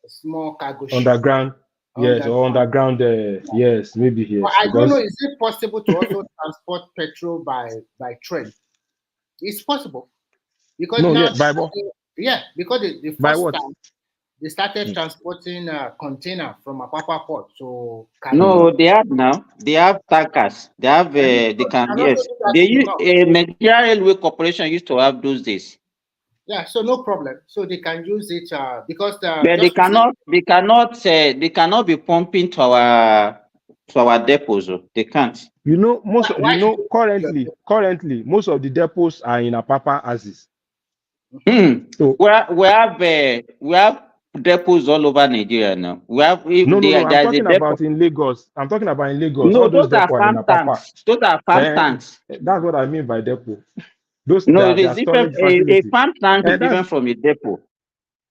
small cargo ship. Underground, yes, or underground, yes, maybe But yes. I don't know, Because is it possible to also transport petrol by train? It's possible. Because no, now, yeah, by what? yeah, because the By first what? time they started transporting container from Apapa port to No, they have now. They have tankers. They have. They can. and also Yes, do that they in the use. north. Nigeria Railway Corporation used to have those days. Yeah, so no problem. So they can use it because But they cannot. They cannot. They cannot be pumping to our depots. They can't. You know, currently, most of the depots are in Apapa houses. So we have depots all over Nigeria now. We have No. I'm there's a talking depot. about in Lagos. I'm talking about in Lagos. No, All those those are depots are in farm Apapa. tanks. Those are farm tanks. That's what I mean by depot. Those No, it they is are different. storage A facility. farm tank is That's different from a depot.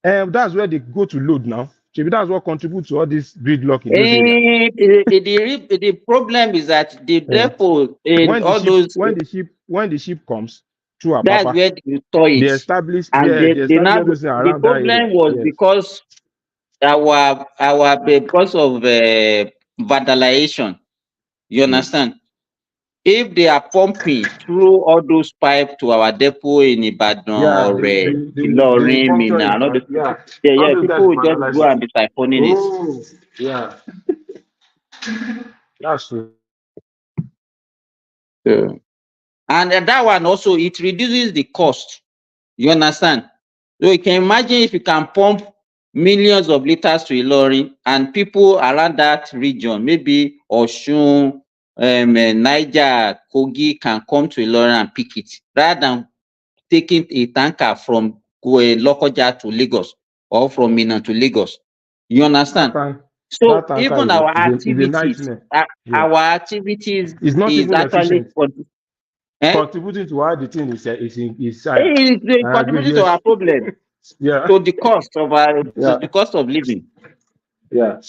that's where they go to load now. Maybe that's what contributes to all this gridlock in those areas. The problem is that the depot in When all those the ship comes through that's Apapa, where they store they it. establish And they they establish now all those things the around that area. problem was Yes. because because of vandalization. You understand? If they are pumping through all those pipes to our depot in Ibadan or They Ilorin, puncture Minna, it. and all those, All those people guys will just vandalize go it. and be siphoning it. Oh, yeah. That's true. Yeah. And that one also, it reduces the cost. You understand? So you can imagine if you can pump millions of liters to Ilorin and people around that region, maybe Osun, Niger, Kogi can come to Ilorin and pick it rather than taking a tanker from Lokoja to Lagos or from Minna to Lagos. You understand? So That tanker even our is a activities, nightmare. our activities It's not is even actually efficient. Contributing to how the thing is higher. it is I agree, contributing to yes. our problem. Yeah. To the cost of the cost of living. Yeah.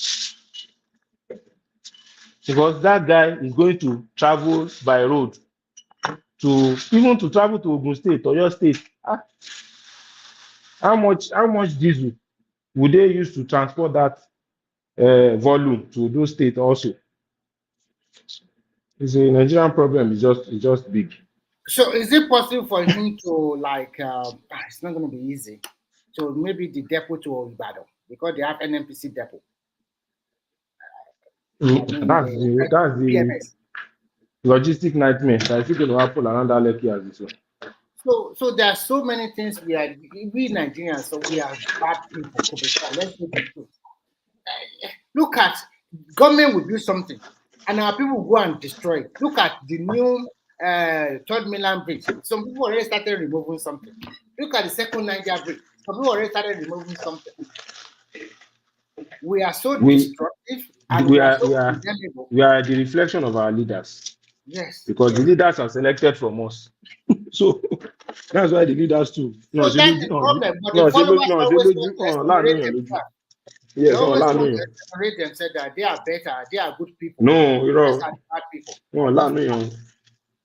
Because that guy is going to travel by road to travel to Ogun State or your state. How much diesel would they use to transport that volume to those states also? It's a Nigerian problem. It's just big. So is it possible for him to it's not going to be easy. So maybe the depot to Ibadan because they have NNPC depot. That's the PMS. logistic nightmare that is going to happen around that Lekki as this one. So there are so many things we Nigerians, so we are bad people. Let's do the truth. Look at government will do something. and our people go and destroy it. Look at the new Third Mainland Bridge. Some people already started removing something. Look at the second Niger Bridge. Some people already started removing something. We are so destructive and we are so condemnable. We are the reflection of our leaders. Yes. Because the leaders are selected from us. So that's why the leaders too. So that's the problem. But the followers always want to exonerate themselves. They always want to exonerate themselves that they are better, they are good people. No, These are bad people.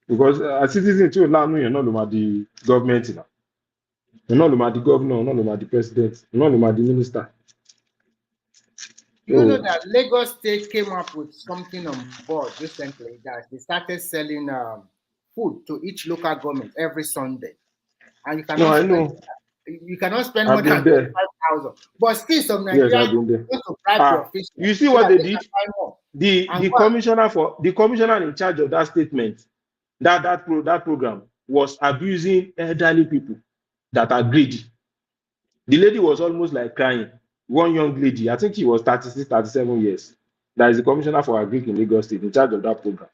Because a citizen too, you're not about the government now. You're not about the governor, not about the president, you're not about the minister. You know that Lagos State came up with something on board recently that they started selling food to each local government every Sunday, and you cannot spend more than 25,000. But still, some Nigerians want to bribe the officials. You see what they did? The commissioner in charge of that statement, that program was abusing elderly people that are greedy. The lady was almost like crying. One young lady, I think he was 36, 37 years. That is the commissioner for Agric in Lagos State, in charge of that program.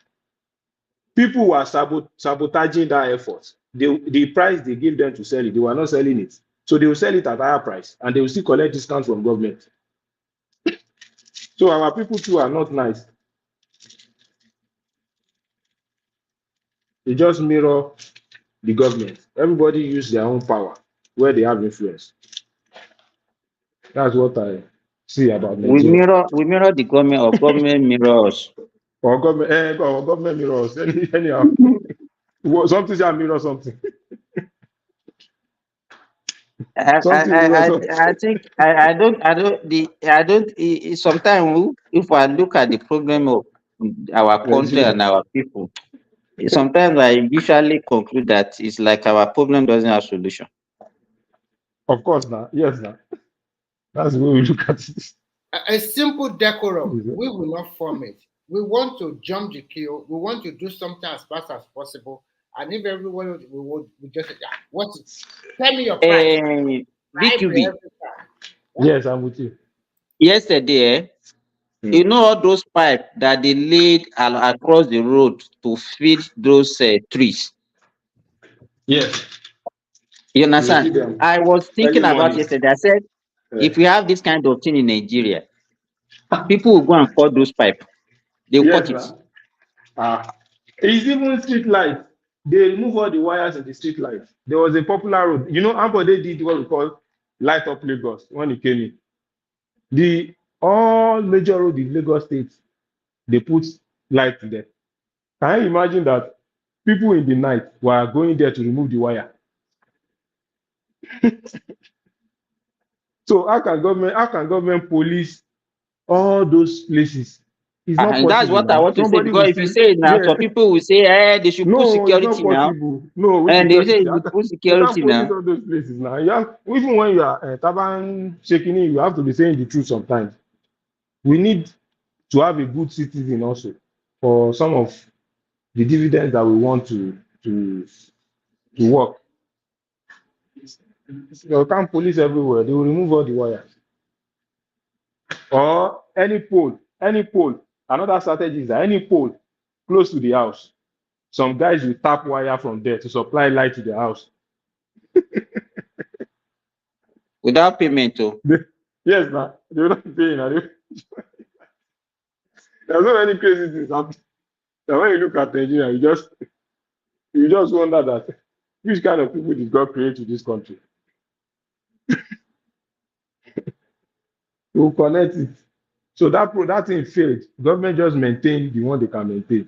People were sabotaging that effort. The price they gave them to sell it, they were not selling it. So they will sell it at higher price and they will still collect discounts from government. So our people too are not nice. They just mirror the government. Everybody use their own power where they have influence. That's what I see about Nigeria. We mirror the government, or government mirrors. Or government mirrors. Anyhow, something shall mirror something. I think I don't. Sometimes if I look at the problem of our country and our people, sometimes I usually conclude that it's like our problem doesn't have solution. Of course not. Yes, not. That's the way we look at it. A simple decorum, we will not form it. We want to jump the queue. We want to do something as fast as possible. And if everyone we just what is, tell me your price. VQB. Yes, I'm with you. Yesterday, you know all those pipes that they laid across the road to feed those trees. Yes. You understand? I was thinking about yesterday. I said, if we have this kind of thing in Nigeria, people will go and cut those pipes. They will cut it. It's even street lights. They remove all the wires in the street lights. There was a popular road. You know, Ambode did what we call light up Lagos when he came in. All major roads in Lagos State, they put light there. Can you imagine that people in the night were going there to remove the wire? So how can government police all those places? It's not possible. That's what I want to say. Because if you say it now, some people will say, they should put security now. No, and they say you put security now. You can't police all those places now. Even when you are Taban shaking it, you have to be saying the truth sometimes. We need to have a good citizen also for some of the dividends that we want to work. You can't police everywhere. They will remove all the wires. Or any pole. Another strategy is that any pole close to the house, some guys will tap wire from there to supply light to the house. Without payment, too. Yes, man. They will not pay. There's so many crazy things happening. Now when you look at Nigeria, you just wonder that which kind of people did God create to this country? To connect it. So that thing failed. Government just maintained the one they can maintain.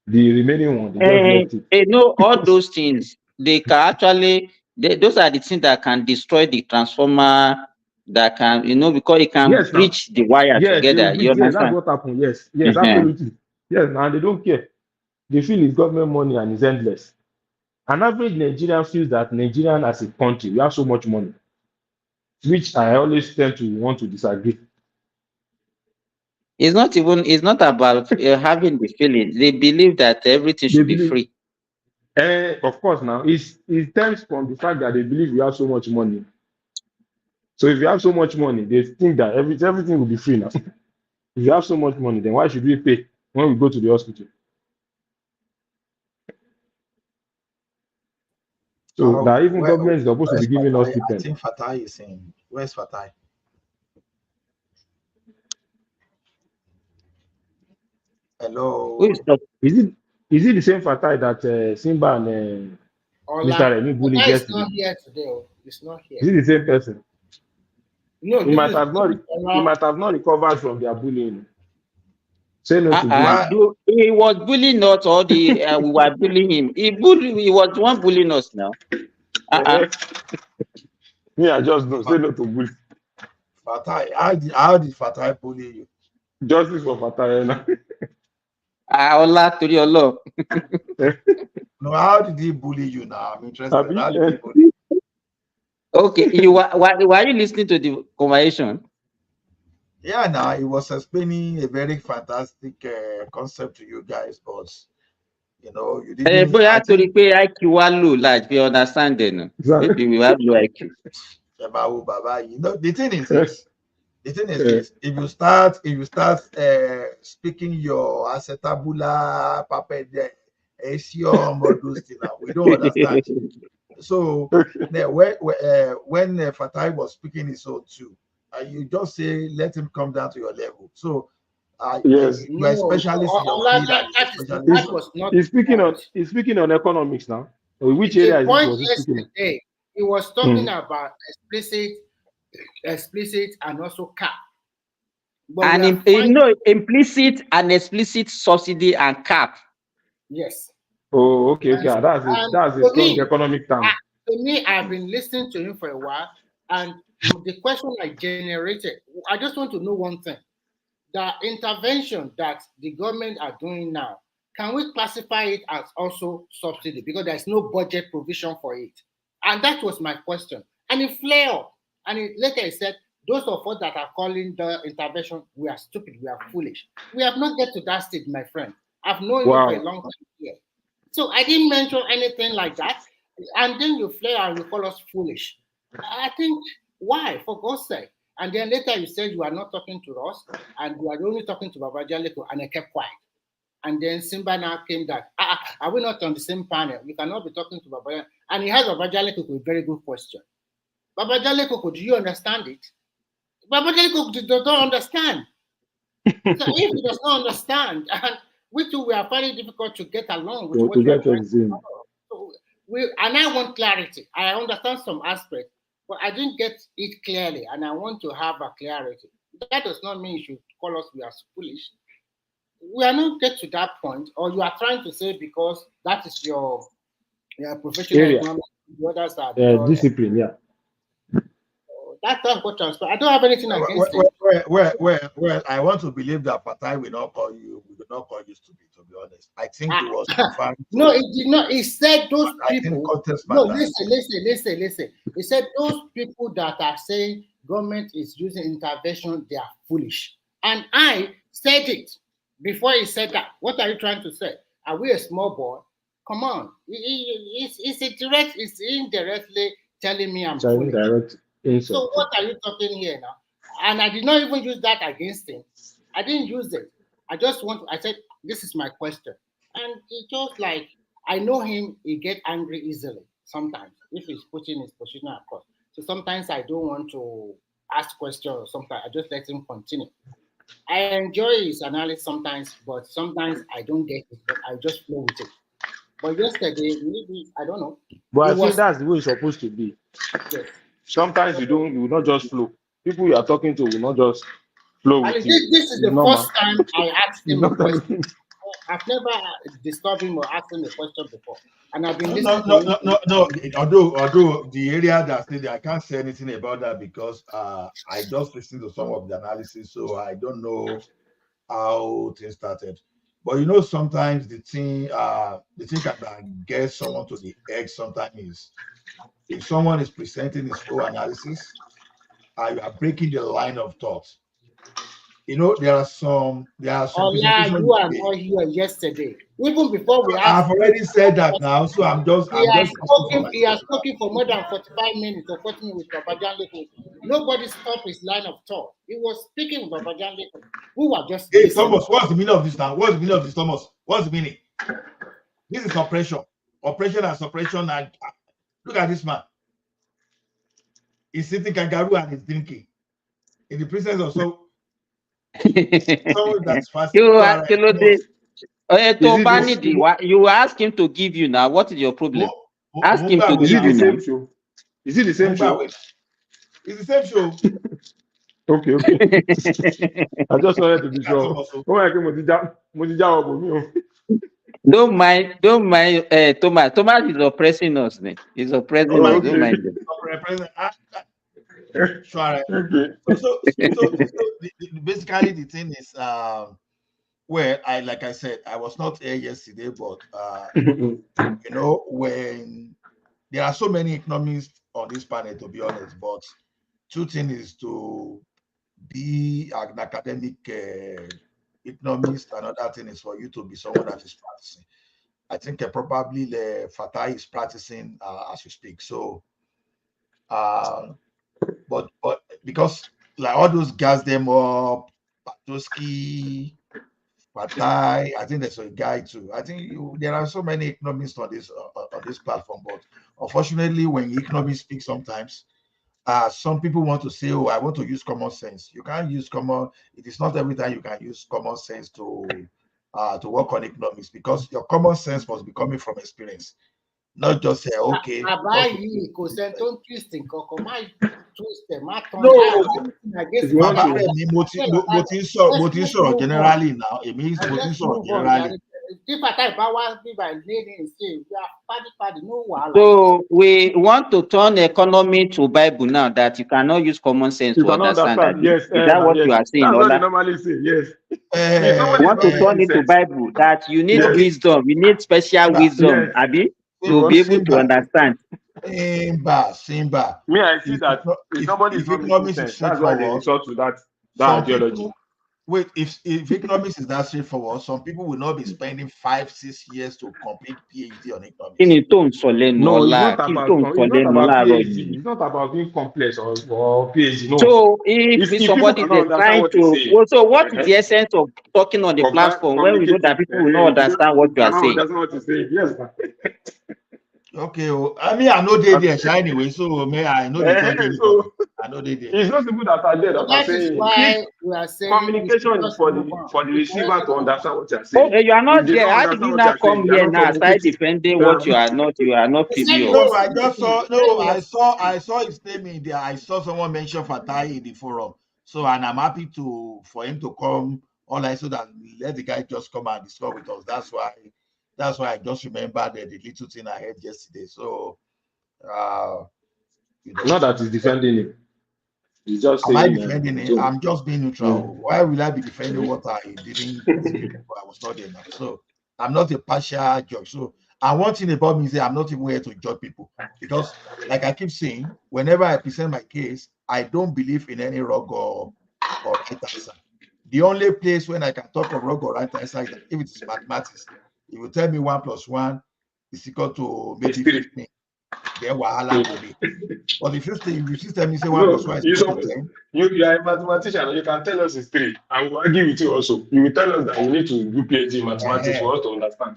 The remaining one, they just left it. All those things, they can actually, those are the things that can destroy the transformer, that can, because it can breach the wire together. You understand? Yes, that's what happened. Yes, absolutely. Yes, and they don't care. They feel it's government money and it's endless. An average Nigerian feels that Nigerian as a country, we have so much money, which I always tend to want to disagree. It's not about having the feeling. They believe that everything should be free. Of course, now it stems from the fact that they believe we have so much money. So if you have so much money, they think that everything will be free now. If you have so much money, then why should we pay? when we go to the hospital. So now even government is supposed to be giving us I stipend. think Fatai is in. Where's Fatai? Hello. Is it the same Fatai that Simba and Mr. Remy bullied Fatai is yesterday? not here today. Oh. He's not here. Is it the same person? No, He might have not recovered from their bullying. Say no to bullying. He was bullying us, or we were bullying him. He was the one bullying us now. Me, I just don't say no to bullying. Fatai, how did Fatai bully you? Justice for Fatai now. Allah to your law. No, how did he bully you now? I'm interested. How did he bully you? Okay, were you listening to the conversation? Yeah, now he was explaining a very fantastic concept to you guys, but you know, you didn't. But actually, IQ low, like we understand then. Maybe we have low IQ. You know, the thing is this. The thing is this: if you start speaking your acetabula, all those things, we don't understand. So when Fatai was speaking his own too, you just say let him come down to your level. So yes, you are specialist in your field. That was not. He's speaking on economics now. Which The area point was he speaking on? yesterday, he was talking about explicit, and also cap. But and implicit and explicit subsidy and cap. Yes. Oh, okay. That's a strong economic term. To me, I've been listening to him for a while, and the question I generated, I just want to know one thing. The intervention that the government are doing now, can we classify it as also subsidy? Because there's no budget provision for it. And that was my question. And it flared up. And later he said, those of us that are calling the intervention, we are stupid, we are foolish. We have not get to that stage, my friend. I've known you for a long time here. So I didn't mention anything like that. And then you flare and you call us foolish. I think, why? For God's sake. And then later you said you are not talking to us and you are only talking to Baba Jaleko, and I kept quiet. And then Simba now came that, are we not on the same panel? You cannot be talking to Baba Jaleko. And he has Baba Jaleko with a very good question. Baba Jaleko, do you understand it? Baba Jaleko does not understand. So if he does not understand, and we two we are very difficult to get along with what we are trying to do. So and I want clarity. I understand some aspects, but I didn't get it clearly, and I want to have a clarity. That does not mean you should call us we are foolish. We are not get to that point, or you are trying to say because that is your professional economics, the others are discipline, yeah. That's what transfer. I don't have anything against it. Well, I want to believe that Fatai will not call you. We will not call you stupid. To be honest, I think he was referring to. No, it did not. He said those people. No, listen. He said those people that are saying government is using intervention, they are foolish. And I said it before he said that. What are you trying to say? Are we a small boy? Come on, it's indirectly telling me I'm foolish. So what are you talking here now? And I did not even use that against him. I didn't use it. I said, this is my question. And it just like, I know him, he get angry easily sometimes if he's putting his position across. So sometimes I don't want to ask questions or sometimes I just let him continue. I enjoy his analysis sometimes, but sometimes I don't get it, but I just flow with it. But yesterday, maybe, I don't know. But I think that's the way it's supposed to be. Yes. Sometimes you will not just flow. People you are talking to will not just flow with you. This is the first time I asked him a question. I've never disturbed him or asked him a question before. And I've been listening to him. No. Although the area that stayed there, I can't say anything about that because I just listened to some of the analysis, so I don't know how things started. But you know, sometimes the thing that gets someone to the edge sometimes is if someone is presenting his own analysis, you are breaking the line of thought. you know, there are some Oh yeah, presentation you you are made. not here yesterday. Even before we asked, I've already said that now, so I'm just he has speaking for spoken. He has myself now. spoken for more than 45 minutes or 40 minutes with Babajan Leko. Nobody stopped his line of thought. He was speaking with Babajan Leko. We were just Hey, listening. Thomas, what's the meaning of this now? What's the meaning of this, Thomas? What's the meaning? This is oppression. Oppression and suppression. And look at this man. He's sitting kangaroo and he's drinking in the presence of someone that's fasting. You So, are you ask him to give you now. What is your problem? Ask him to Is give it the you same now. show? Is it the same show? It's the same show. Okay. I just wanted to be sure. Don't mind, Thomas. Thomas is oppressing us, man. He's oppressing us. Don't mind him. Sure. So basically the thing is, well, like I said, I was not here yesterday, but you know, when there are so many economists on this planet, to be honest, but two things is to be an academic economist, another thing is for you to be someone that is practicing. I think probably Fatai is practicing as we speak. So, but because like all those guys, them up, Patoski, Fatai, I think there's a guy too. I think there are so many economists on this platform, but unfortunately, when economists speak, sometimes some people want to say, "Oh, I want to use common sense." You can't use common. It is not every time you can use common sense to work on economics, because your common sense must be coming from experience, not just say, "Okay." No. Generally now, it means generally. So we want to turn economy to Bible now, that you cannot use common sense You to cannot understand. understand. Yes. Is that what you are saying, That's what they Ola? normally say. Yes. You want to turn it to Bible, that you need wisdom, you need special wisdom, Abi, to be able to understand. Simba. Me, I see that if somebody is not making sense, that's why they resort to that ideology. If economics is that straightforward, some people will not be spending 5-6 years to complete PhD on economics. No, it's not about PhD. It's not about being complex or PhD. No. So if somebody is trying to, so what is the essence of talking on the platform when we know that people will not understand what you are saying? That's not what you're saying. Yes. Okay, I mean, I know they there anyway, so I know they join so I know they there. It's those people that are there that are That is saying why we are saying communication is for the receiver to understand what you are saying. Oh, you are not there. How did you not come here now? Start defending what you are not privy of. No, I just saw. No, I saw his name in there. I saw someone mention Fatai in the forum. So, and I'm happy for him to come online so that let the guy just come and discuss with us. That's why I just remembered the little thing I heard yesterday. So, not that he's defending him. He's just am I saying. defending it? I'm just being neutral. Why will I be defending what I didn't see? I was not there now. So I'm not a partial judge. So, and one thing about me is that I'm not even here to judge people, because, like I keep saying, whenever I present my case, I don't believe in any wrong or right answer. The only place when I can talk of wrong or right answer is that if it is mathematics. If you tell me 1 + 1 is equal to maybe 15, then wahala will be. But if you tell me say 1 + 1 is equal to 10. You are a mathematician, and you can tell us it's 3. I will argue with you also. You will tell us that you need to do PhD in mathematics for us to understand.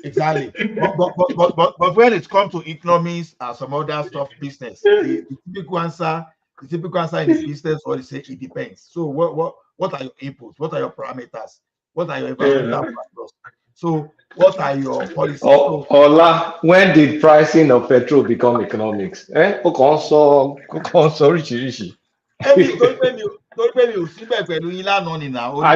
Exactly. but when it comes to economics and some other stuff, business, the typical answer in the business, what they say, it depends. So what are your inputs? What are your parameters? What are your environmental factors? So what are your policies? Ola, when did pricing of petrol become economics? I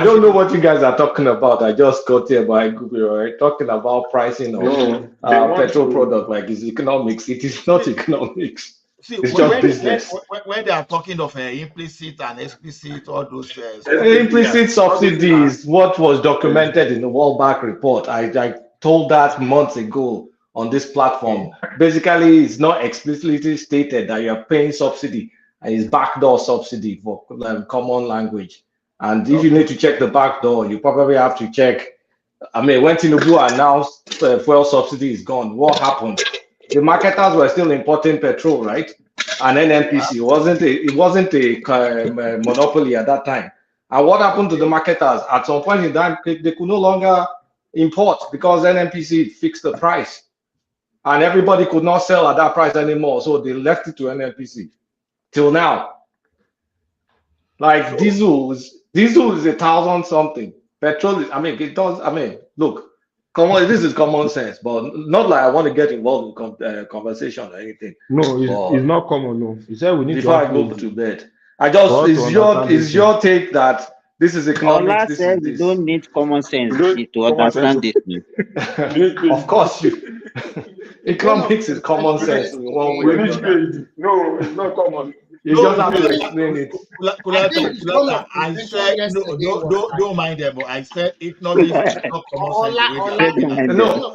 don't know what you guys are talking about. I just got here by Google, right? Talking about pricing of petrol product like it's economics. It is not economics. It's just business. When they are talking of implicit and explicit, all those implicit subsidies, what was documented in the World Bank report. I told that months ago on this platform. Basically, it's not explicitly stated that you're paying subsidy, and it's backdoor subsidy for common language. And if you need to check the back door, you probably have to check. I mean, when Tinubu announced fuel subsidy is gone, what happened? The marketers were still importing petrol, right? And NNPC it wasn't a monopoly at that time. And what happened to the marketers? At some point in time, they could no longer import because NNPC fixed the price, and everybody could not sell at that price anymore. So they left it to NNPC till now. Like diesel is 1,000 something. Petrol is, I mean, it does. I mean, look, this is common sense, but not like I want to get involved in conversation or anything. No, it's not common. No, you said we need before I go to bed. I just is your take that this is economics. Ola this said is we this. don't need common sense to understand this. Of course, economics is common sense in one way or another. No, it's not common. You just have to explain it. I said no, don't mind them. I said economics is not common sense. No,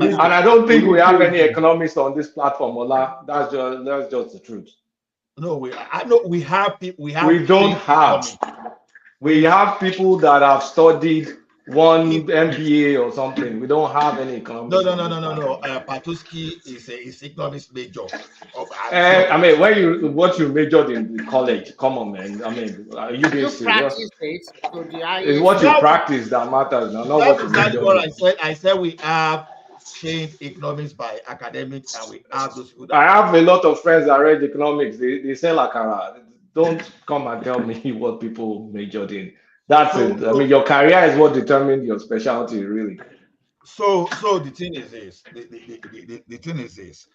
and I don't think we have any economists on this platform, Ola. That's just the truth. No, I know we have people. We don't have. We have people that have studied one MBA or something. We don't have any economics. No. Patuski is economics major. I mean, what you majored in college, come on, man. I mean, are you being serious? It's what you practice that matters, not what you That's major what in. I said. I said we have changed economics by academics, and we have those people. I have a lot of friends that read economics. They sell akara. Don't come and tell me what people majored in. That's it. I mean, your career is what determined your specialty, really. So the thing is this. The thing is this.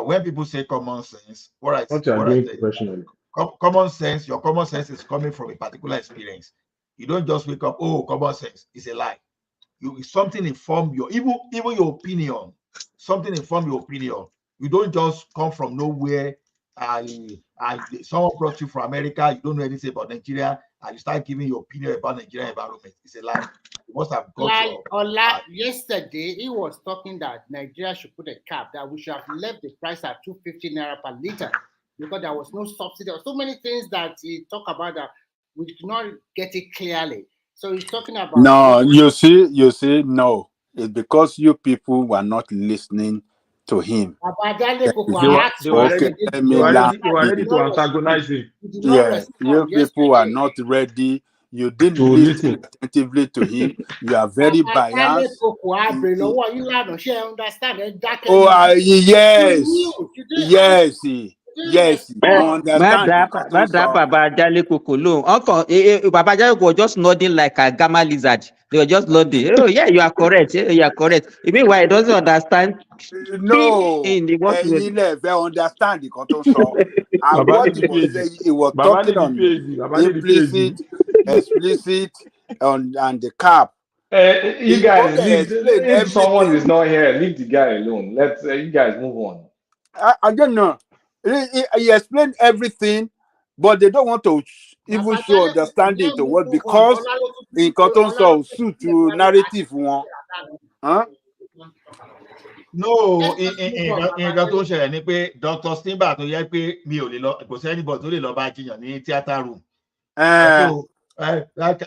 When people say common sense, common sense, your common sense is coming from a particular experience. You don't just wake up, oh, common sense. It's a lie. Something inform your even your opinion. Something inform your opinion. You don't just come from nowhere. Someone brought you from America. You don't know anything about Nigeria, and you start giving your opinion about Nigerian environment. It's a lie. You must have got yesterday, he was talking that Nigeria should put a cap, that we should have left the price at 250 naira per liter because there was no subsidy. There were so many things that he talked about that we did not get it clearly. So he's talking about. No, you see, no. It's because you people were not listening to him. They were ready to antagonize him. Yeah, you people are not ready. You didn't listen attentively to him. You are very biased. Yes. Baba Jale was just nodding like a gamma lizard. They were just nodding. Oh yeah, you are correct. You are correct. You mean why he doesn't understand? No, he never understand the control. And what he was talking on implicit, explicit, and the cap. You guys, if someone is not here, leave the guy alone. Let's you guys move on. I don't know. He explained everything, but they don't want to even show understanding to what, because in cotton so suit to narrative one. Huh? No, nǹkan tó ṣẹlẹ̀ ni pé Dr. Stimba tó yẹ pé mi ò lè lọ, kò sí anybody tó lè lọ bá jiyàn ní theatre room.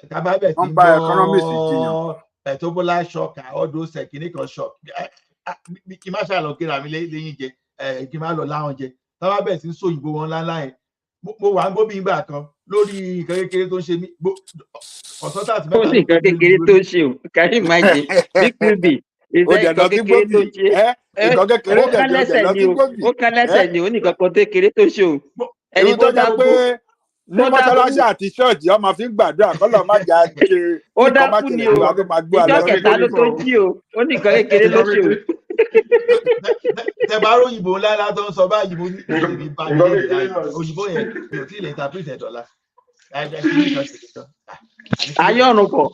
Kábàbẹ̀ tí ń gbọ́ Etobola shock, all those kìnnìkan shock. Kí má ṣàlọ́ kíra mi lẹ́yìn jẹ, kí má lọ láwọn jẹ. Kábàbẹ̀ tí ń sòyìnbó wọn ńláńlá yẹn. Mo wà ń gbóbi ìgbà kan lórí nǹkan kékeré tó ń ṣe mí. Ọ̀sán tí ó sì nǹkan kékeré tó ń ṣe o, can you imagine? Big baby. Ó kán lẹ́sẹ̀ ni ó ní nǹkan kékeré tó ṣe o. Ẹni tó dákú ní mọ́ṣáláṣí àti ṣọ́ọ̀ṣì ọmọ fi ń gbàdúrà kọ́lọ̀ má jà ṣe ó dákú ni o. Ìjọ kẹta ló tó jí o, ó ní nǹkan kékeré ló ṣe o. Tẹ̀bárò òyìnbó ńlá tó ń sọ báyìí mo ní ìrírí bá òyìnbó yẹn mi ò tí ì lè interpret dọ́là.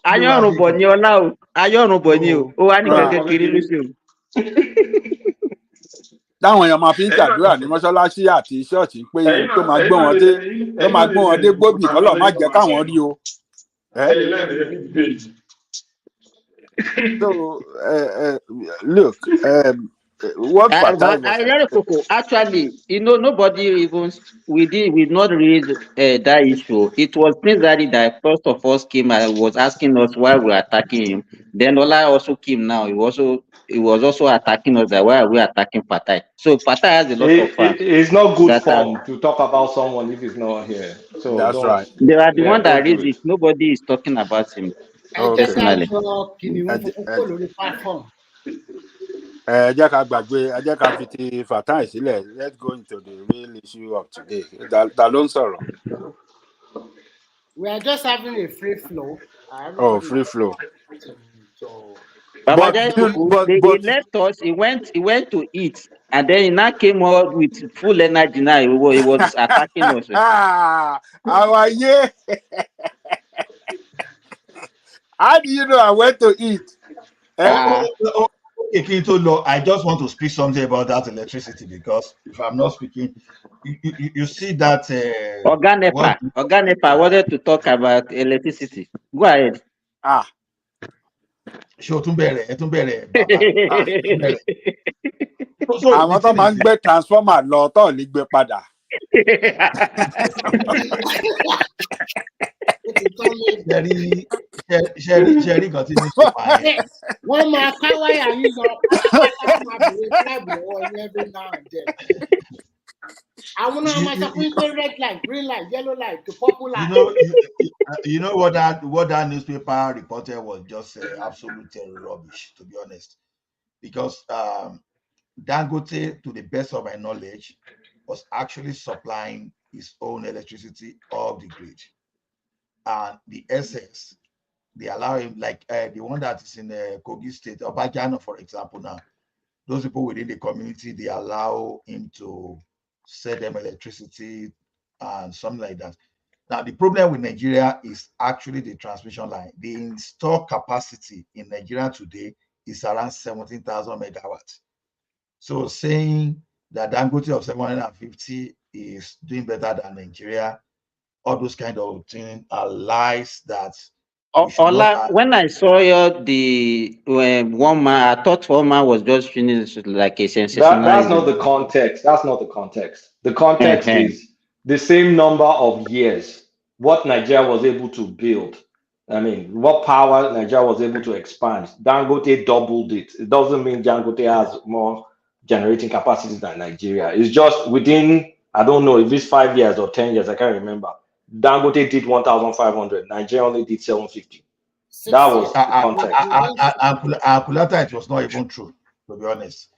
Ayọ̀rùnbọ̀ ni ọlá o, ayọ̀rùnbọ̀ ni o, ó wá nìkan kékeré ló ṣe o. Táwọn èèyàn máa fi ń ṣàdúrà ní mọ́ṣáláṣí àti ṣọ́ọ̀ṣì pé tó máa gbé wọn dé gbóbì kọ́lọ̀ má jẹ́ káwọn rí o. So look, What Fatai But was actually, nobody even we not raise that issue. It was Prince Daddy that first of all came and was asking us why we are attacking him. Then Ola also came now. He was also attacking us that why are we attacking Patai. So Patai has a lot of fans It's not good that are form to talk about someone if he's not here. So That's right. they are the one that don't do raised it. it. Nobody is talking about him ẹ jẹ́ ká personally. yọ kìnìún funfun kúrò lórí platform. ẹ jẹ́ ká gbàgbé ẹ jẹ́ ká fi ti Fatai sílẹ̀. Let's go into the real issue of today. Ta ló ń sọ̀rọ̀? We are just having a free flow. Oh, Everybody free was flow. so. Baba But Jai he left us. He went to eat, and then he now came out with full energy. Now he was attacking us. our year. How do you know I went to eat? Okay, I just want to speak something about that electricity because if I'm not speaking, you see that. Oganepa wanted to talk about electricity. Go ahead. Ṣé o tún bẹ̀rẹ̀? Ẹ tún bẹ̀rẹ̀ bàbá. So àwọn tó máa ń gbé transformer lọ tó ní gbé padà. ṣe rí nǹkan tí ní ṣe máa yẹn. Wọ́n máa ká wáyà yín lọ pátápátá wọ́n máa bèrè tribe lọ́wọ́ yín every now and then. Àwọn náà máa sọ fún pé red light, green light, yellow light, to purple light. You know what that newspaper reported was just absolute rubbish, to be honest, because Dangote, to the best of my knowledge, was actually supplying his own electricity off the grid, and the SS they allow him, like the one that is in Kogi State, Obajano, for example. Now, those people within the community they allow him to sell them electricity and something like that. Now, the problem with Nigeria is actually the transmission line. The installed capacity in Nigeria today is around 17,000 megawatts. So saying that Dangote of 750 is doing better than Nigeria, all those kind of things are lies that Ola, when I saw the one man, I thought one man was just finished like a sensational. That's not the context. That's not the context. The context is the same number of years what Nigeria was able to build. I mean, what power Nigeria was able to expand. Dangote doubled it. It doesn't mean Dangote has more generating capacity than Nigeria. It's just within, I don't know if it's 5 years or 10 years, I can't remember. Dangote did 1,500. Nigeria only did 750. That was the context. Akulata, it was not even true, to be honest.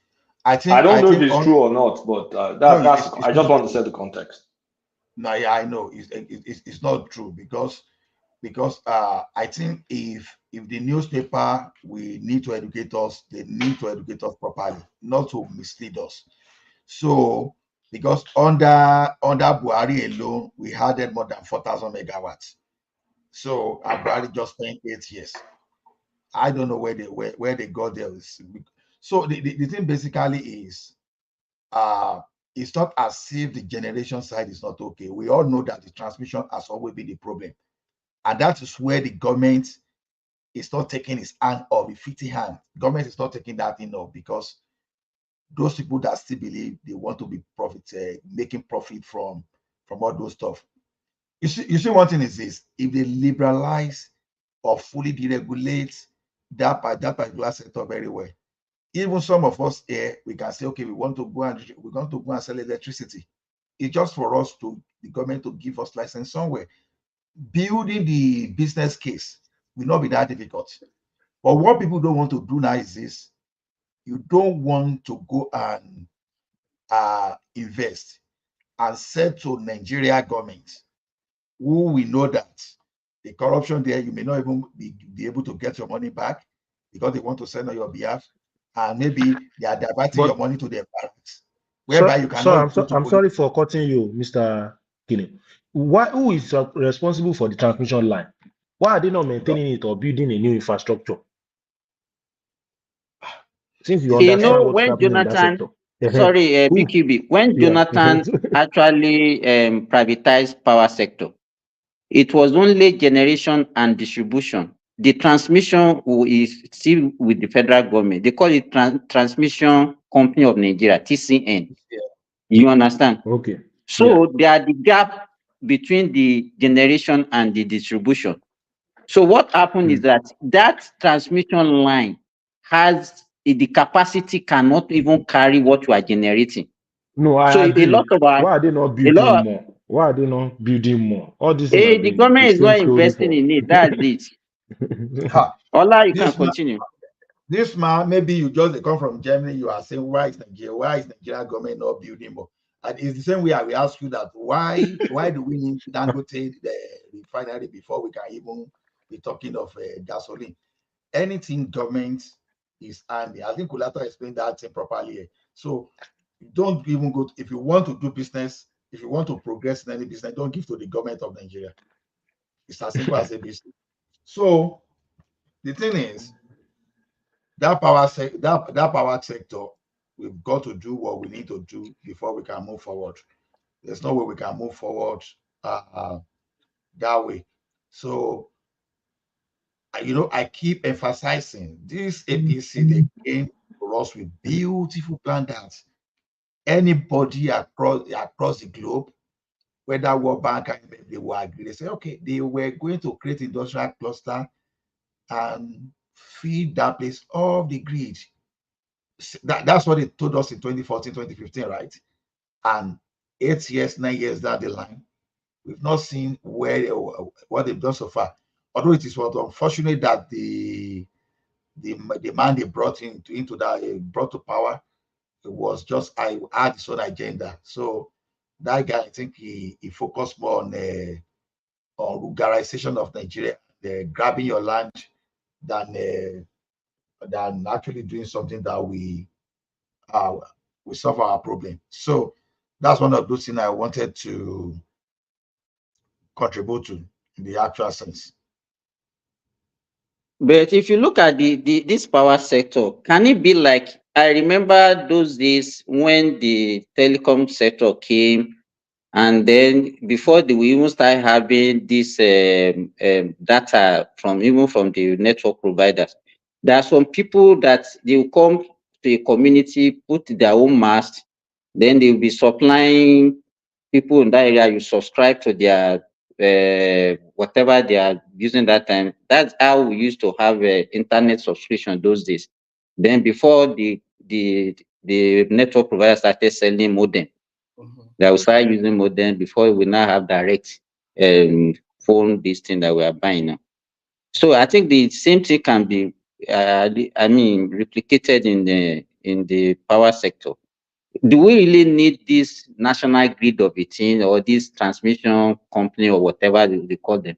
I don't know if it's true or not, but I just want to set the context. No, yeah, I know it's not true because I think if the newspaper we need to educate us, they need to educate us properly, not to mislead us. So because under Buhari alone, we had more than 4,000 megawatts. So Buhari just spent 8 years. I don't know where they got there. So the thing basically is, it's not as if the generation side is not okay. We all know that the transmission has always been the problem. And that is where the government is not taking its hand off, the 50 hand. Government is not taking that thing off because those people that still believe they want to be making profit from all those stuff. You see, one thing is this: if they liberalize or fully deregulate that particular sector very well, even some of us here, we can say, okay, we're going to go and sell electricity. It's just for us the government to give us license somewhere. Building the business case will not be that difficult. But what people don't want to do now is this: you don't want to go and invest and sell to Nigeria government, who we know that the corruption there, you may not even be able to get your money back because they want to send on your behalf, and maybe they are diverting your money to their parents, whereby you cannot. I'm sorry for cutting you, Mr. Kinney. Who is responsible for the transmission line? Why are they not maintaining it or building a new infrastructure? Since you understand what's happening in that sector. Sorry, BQB, when Jonathan actually privatized power sector, it was only generation and distribution. the transmission is still with the federal government. They call it Transmission Company of Nigeria, TCN. Yeah. You understand? Okay. So there are the gap between the generation and the distribution. So what happened is that transmission line has the capacity cannot even carry what you are generating. No, I So agree. a lot of our Why are they not building more? Why are they not building more? All these things have the been government the is not same story investing for. in it. That's it. Ha. Ola, you can This man, continue. this man, maybe you just come from Germany, you are saying, why is Nigeria government not building more? And it's the same way I will ask you that why do we need Dangote refinery before we can even be talking of gasoline? Anything government is handling. I think Kulata explained that thing properly here. So don't even go if you want to do business, if you want to progress in any business, don't give to the government of Nigeria. It's as simple as ABC. So the thing is, that power sector, we've got to do what we need to do before we can move forward. There's no way we can move forward that way. So I keep emphasizing this APC, they came to us with beautiful plan that anybody across the globe, whether World Bank, they will agree. They say, okay, they were going to create industrial cluster and feed that place off the grid. That's what they told us in 2014, 2015, right? And 8 years, 9 years down the line, we've not seen what they've done so far. Although it is unfortunate that the man they brought into that brought to power, it was just I had his own agenda. So that guy, I think he focused more on vulgarization of Nigeria, grabbing your land than actually doing something that we solve our problem. So that's one of those things I wanted to contribute to in the actual sense. But if you look at this power sector, can it be like, I remember those days when the telecom sector came, and then before they will even start having this data from the network providers, there are some people that they will come to a community, put their own mast, then they will be supplying people in that area. You subscribe to their whatever they are using that time. That's how we used to have internet subscription those days. Then before the network provider started selling modem, that we start using modem before we now have direct phone, this thing that we are buying now. So I think the same thing can be replicated in the power sector. Do we really need this national grid of a thing, or this transmission company, or whatever they call them?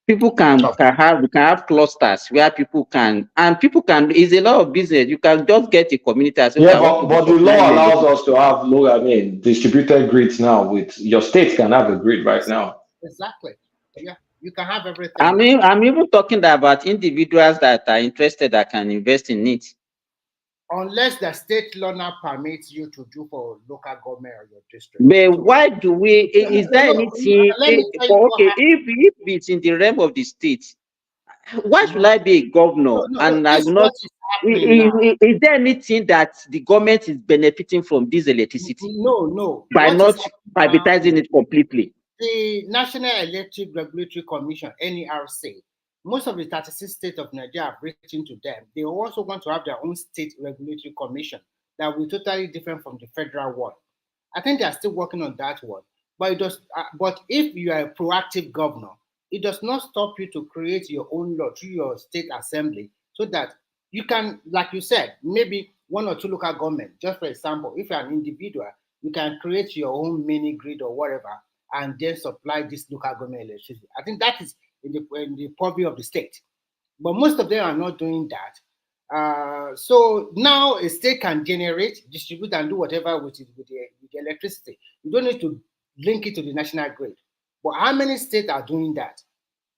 People can have clusters where people can, it's a lot of business. You can just get a community as, okay, Yeah, I want to be but the supplying law you allows us to have distributed grids now. With your state can have a grid right now. Exactly. Yeah, you can have everything. I'm even talking about individuals that are interested that can invest in it. Unless the state law now permits you to do for local government or your district. But why do we? Is there anything? Okay, if it's in the realm of the state, why should I be a governor and I will not? Is there anything that the government is benefiting from this electricity? No. By not privatizing it completely. The National Electric Regulatory Commission, NERC, most of the 36 states of Nigeria have written to them. They also want to have their own state regulatory commission that will be totally different from the federal one. I think they are still working on that one. But but if you are a proactive governor, it does not stop you to create your own law through your state assembly, so that you can, like you said, maybe one or two local government. Just for example, if you're an individual, you can create your own mini grid or whatever, and then supply this local government electricity. I think that is in the purview of the state. But most of them are not doing that. So now a state can generate, distribute, and do whatever with the electricity. You don't need to link it to the national grid. But how many states are doing that?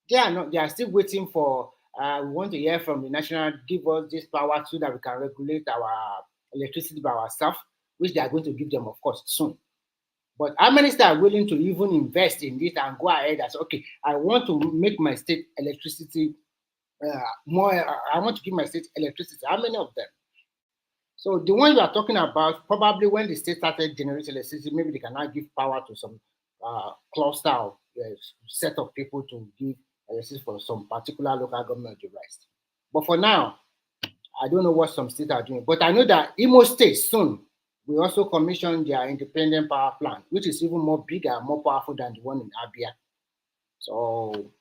They are not. They are still waiting for. We want to hear from the national, give us this power so that we can regulate our electricity by ourselves, which they are going to give them, of course, soon. But how many states are willing to even invest in this and go ahead and say, okay, I want to make my state electricity more. I want to give my state electricity. How many of them? So the one you are talking about, probably when the state started generating electricity, maybe they can now give power to some cluster of set of people to give electricity for some particular local government the rest. But for now, I don't know what some states are doing. But I know that Imo State soon will also commission their independent power plant, which is even more bigger, more powerful than the one in Abia. So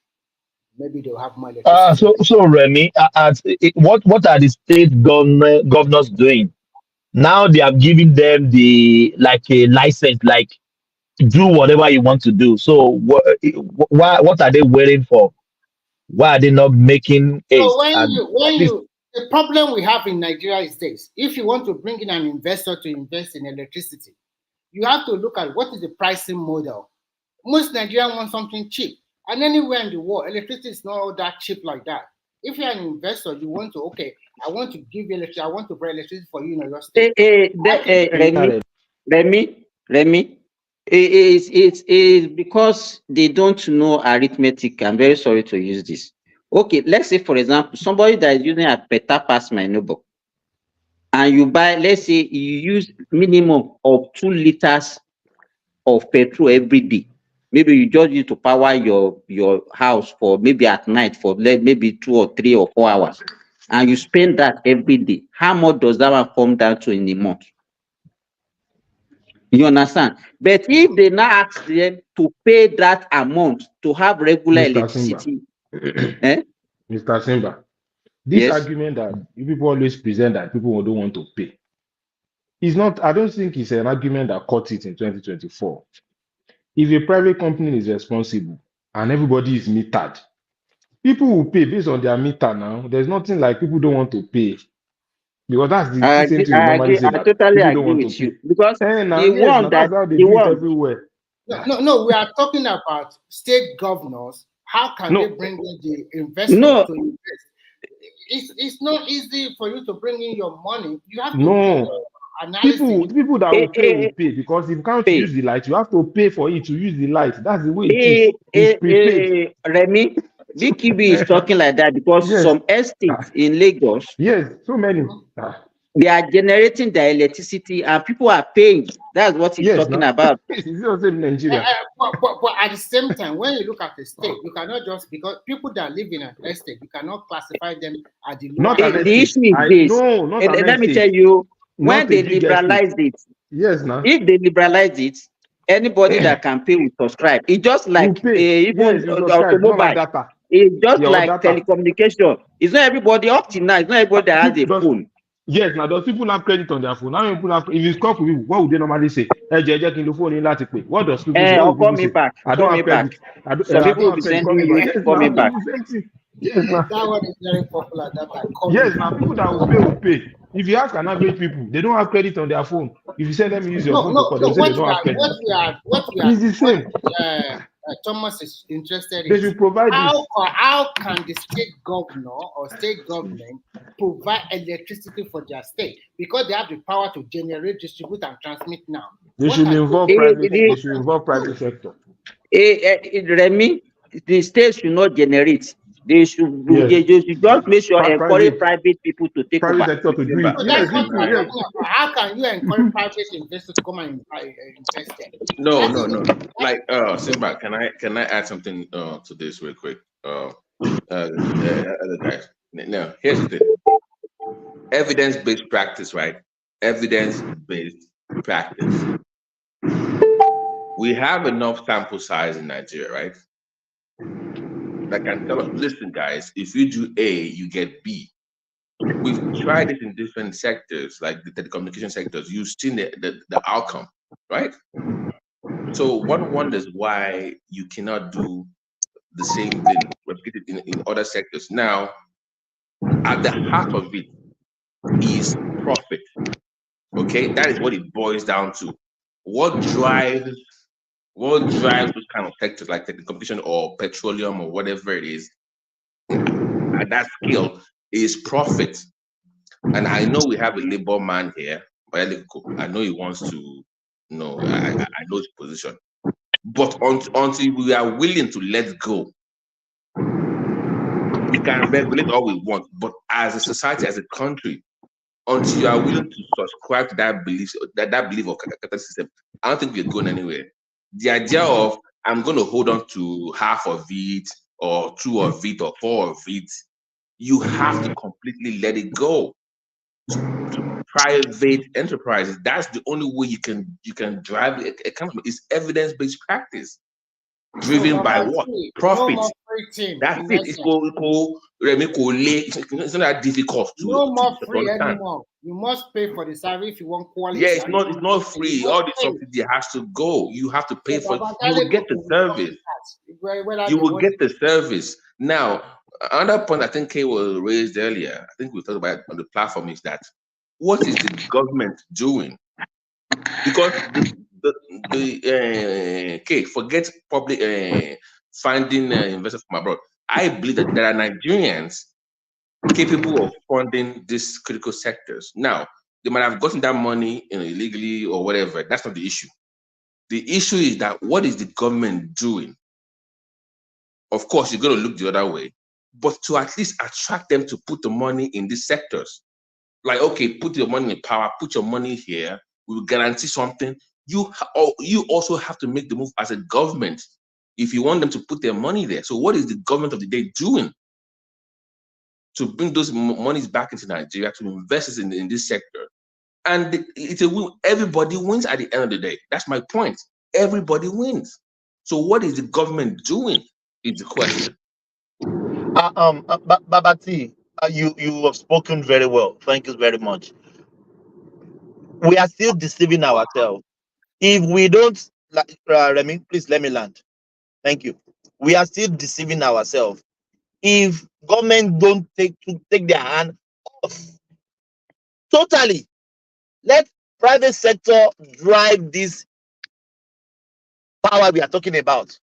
maybe they'll have more electricity. So Remy, what are the state governors doing? Now they are giving them the like a license, like do whatever you want to do. So what are they waiting for? Why are they not making So haste? And at least the problem we have in Nigeria is this: if you want to bring in an investor to invest in electricity, you have to look at what is the pricing model. Most Nigerians want something cheap, and anywhere in the world, electricity is not all that cheap like that. If you're an investor, you want to, okay, I want to give you electricity, I want to buy electricity for you in your state. Remy, it's because they don't know arithmetic. I'm very sorry to use this. Okay, let's say, for example, somebody that is using a better past my neighbor, and you buy, let's say you use minimum of 2 liters of petrol every day. Maybe you just use to power your house for maybe at night for maybe 2 or 3 or 4 hours, and you spend that every day. How much does that one come down to in a month? You understand? But if they now ask them to pay that amount to have regular Mr. Simba. electricity, Mr. Simba, this yes, argument that you people always present that people don't want to pay is not, I don't think it's an argument that caught it in 2024. If a private company is responsible and everybody is metered, people will pay based on their meter now. There's nothing like people don't want to pay. Because that's the same thing we normally say, I that totally people don't agree want to with pay. you, because Now, the yes, one now that that's how they the do it one everywhere. No, we are talking about state governors. How can they bring in the investors no. to invest? It's not easy for you to bring in your money. You have to do No, your analysis. people that will pay because if you can't use the light, you have to pay for it to use the light. That's the way it is. It's prepaid. Remy, BQB is talking like that because Yes. some estates in Lagos, yes, so many. They are generating their electricity and people are paying. That's what he's talking about. It's the same in Nigeria. But at the same time, when you look at the state, you cannot just, because people that live in an estate, you cannot classify them at the lower. The issue is this. Let me tell you, when they liberalize it, yes, now if they liberalize it, anybody that can pay will subscribe. It's just like even automobile. It's just like telecommunication. It's not everybody up to now. It's not everybody that has a phone. Yes, now those people have credit on their phone. Now people have, if it's called for people, what would they normally say? What does people say? What would people say? Back. I don't have credit. Some people will be sending you call me back. Yes, now. That one is very popular. Yes, now people that will pay. If you ask an average people, they don't have credit on their phone. If you send them use your phone to call, they say they don't have credit. It's the same. Thomas is interested they should provide how can the state governor or state government provide electricity for their state, because they have the power to generate, distribute, and transmit now. They should involve private sector. Remy, the state should not generate. They should just make sure encourage private people to take over. Sector to do it. So that's what we're talking about. How can you encourage private investors to come and invest there? No. Like Simba, can I add something to this real quick? Other guys. Now, here's the thing. Evidence-based practice, right? Evidence-based practice. We have enough sample size in Nigeria, right? That can tell us, listen, guys, if you do A, you get B. We've tried it in different sectors, like the telecommunication sectors. You've seen the outcome, right? So one wonders why you cannot do the same thing, replicate it in other sectors. Now, at the heart of it is profit. Okay, that is what it boils down to. What drives those kind of sectors like telecommunication or petroleum or whatever it is at that scale is profit. And I know we have a labor man here, I know he wants to know, I know his position. But until we are willing to let go We can regulate all we want, but as a society, as a country, until you are willing to subscribe to that belief of capitalist system, I don't think we're going anywhere. The idea of I'm going to hold on to half of it, or 2 of it, or 4 of it, you have to completely let it go to private enterprises. That's the only way you can drive the economy. It's evidence-based practice, driven by what? No more Profit. free team. That's it. It's not that difficult to No more free understand. anymore. You must pay for the service if you want quality. Yeah, it's not free. All the subsidy has to go. You have to pay for it. You will get the service. You will get the service. Now, another point I think Kay was raised earlier, I think we talked about it on the platform, is that what is the government doing? Because Kay, forget public funding investors from abroad. I believe that there are Nigerians capable of funding these critical sectors. Now, they might have gotten that money illegally or whatever. That's not the issue. The issue is that what is the government doing? Of course, you're going to look the other way, but to at least attract them to put the money in these sectors. Like, okay, put your money in power, put your money here, we will guarantee something. You also have to make the move as a government if you want them to put their money there. So what is the government of the day doing to bring those monies back into Nigeria, to invest in this sector? And it's a win. Everybody wins at the end of the day. That's my point. Everybody wins. So what is the government doing is the question. Babati, you have spoken very well. Thank you very much. We are still deceiving ourselves. If we don't, Remy, please let me land. Thank you. We are still deceiving ourselves. If government don't take their hand off totally, let private sector drive this power we are talking about.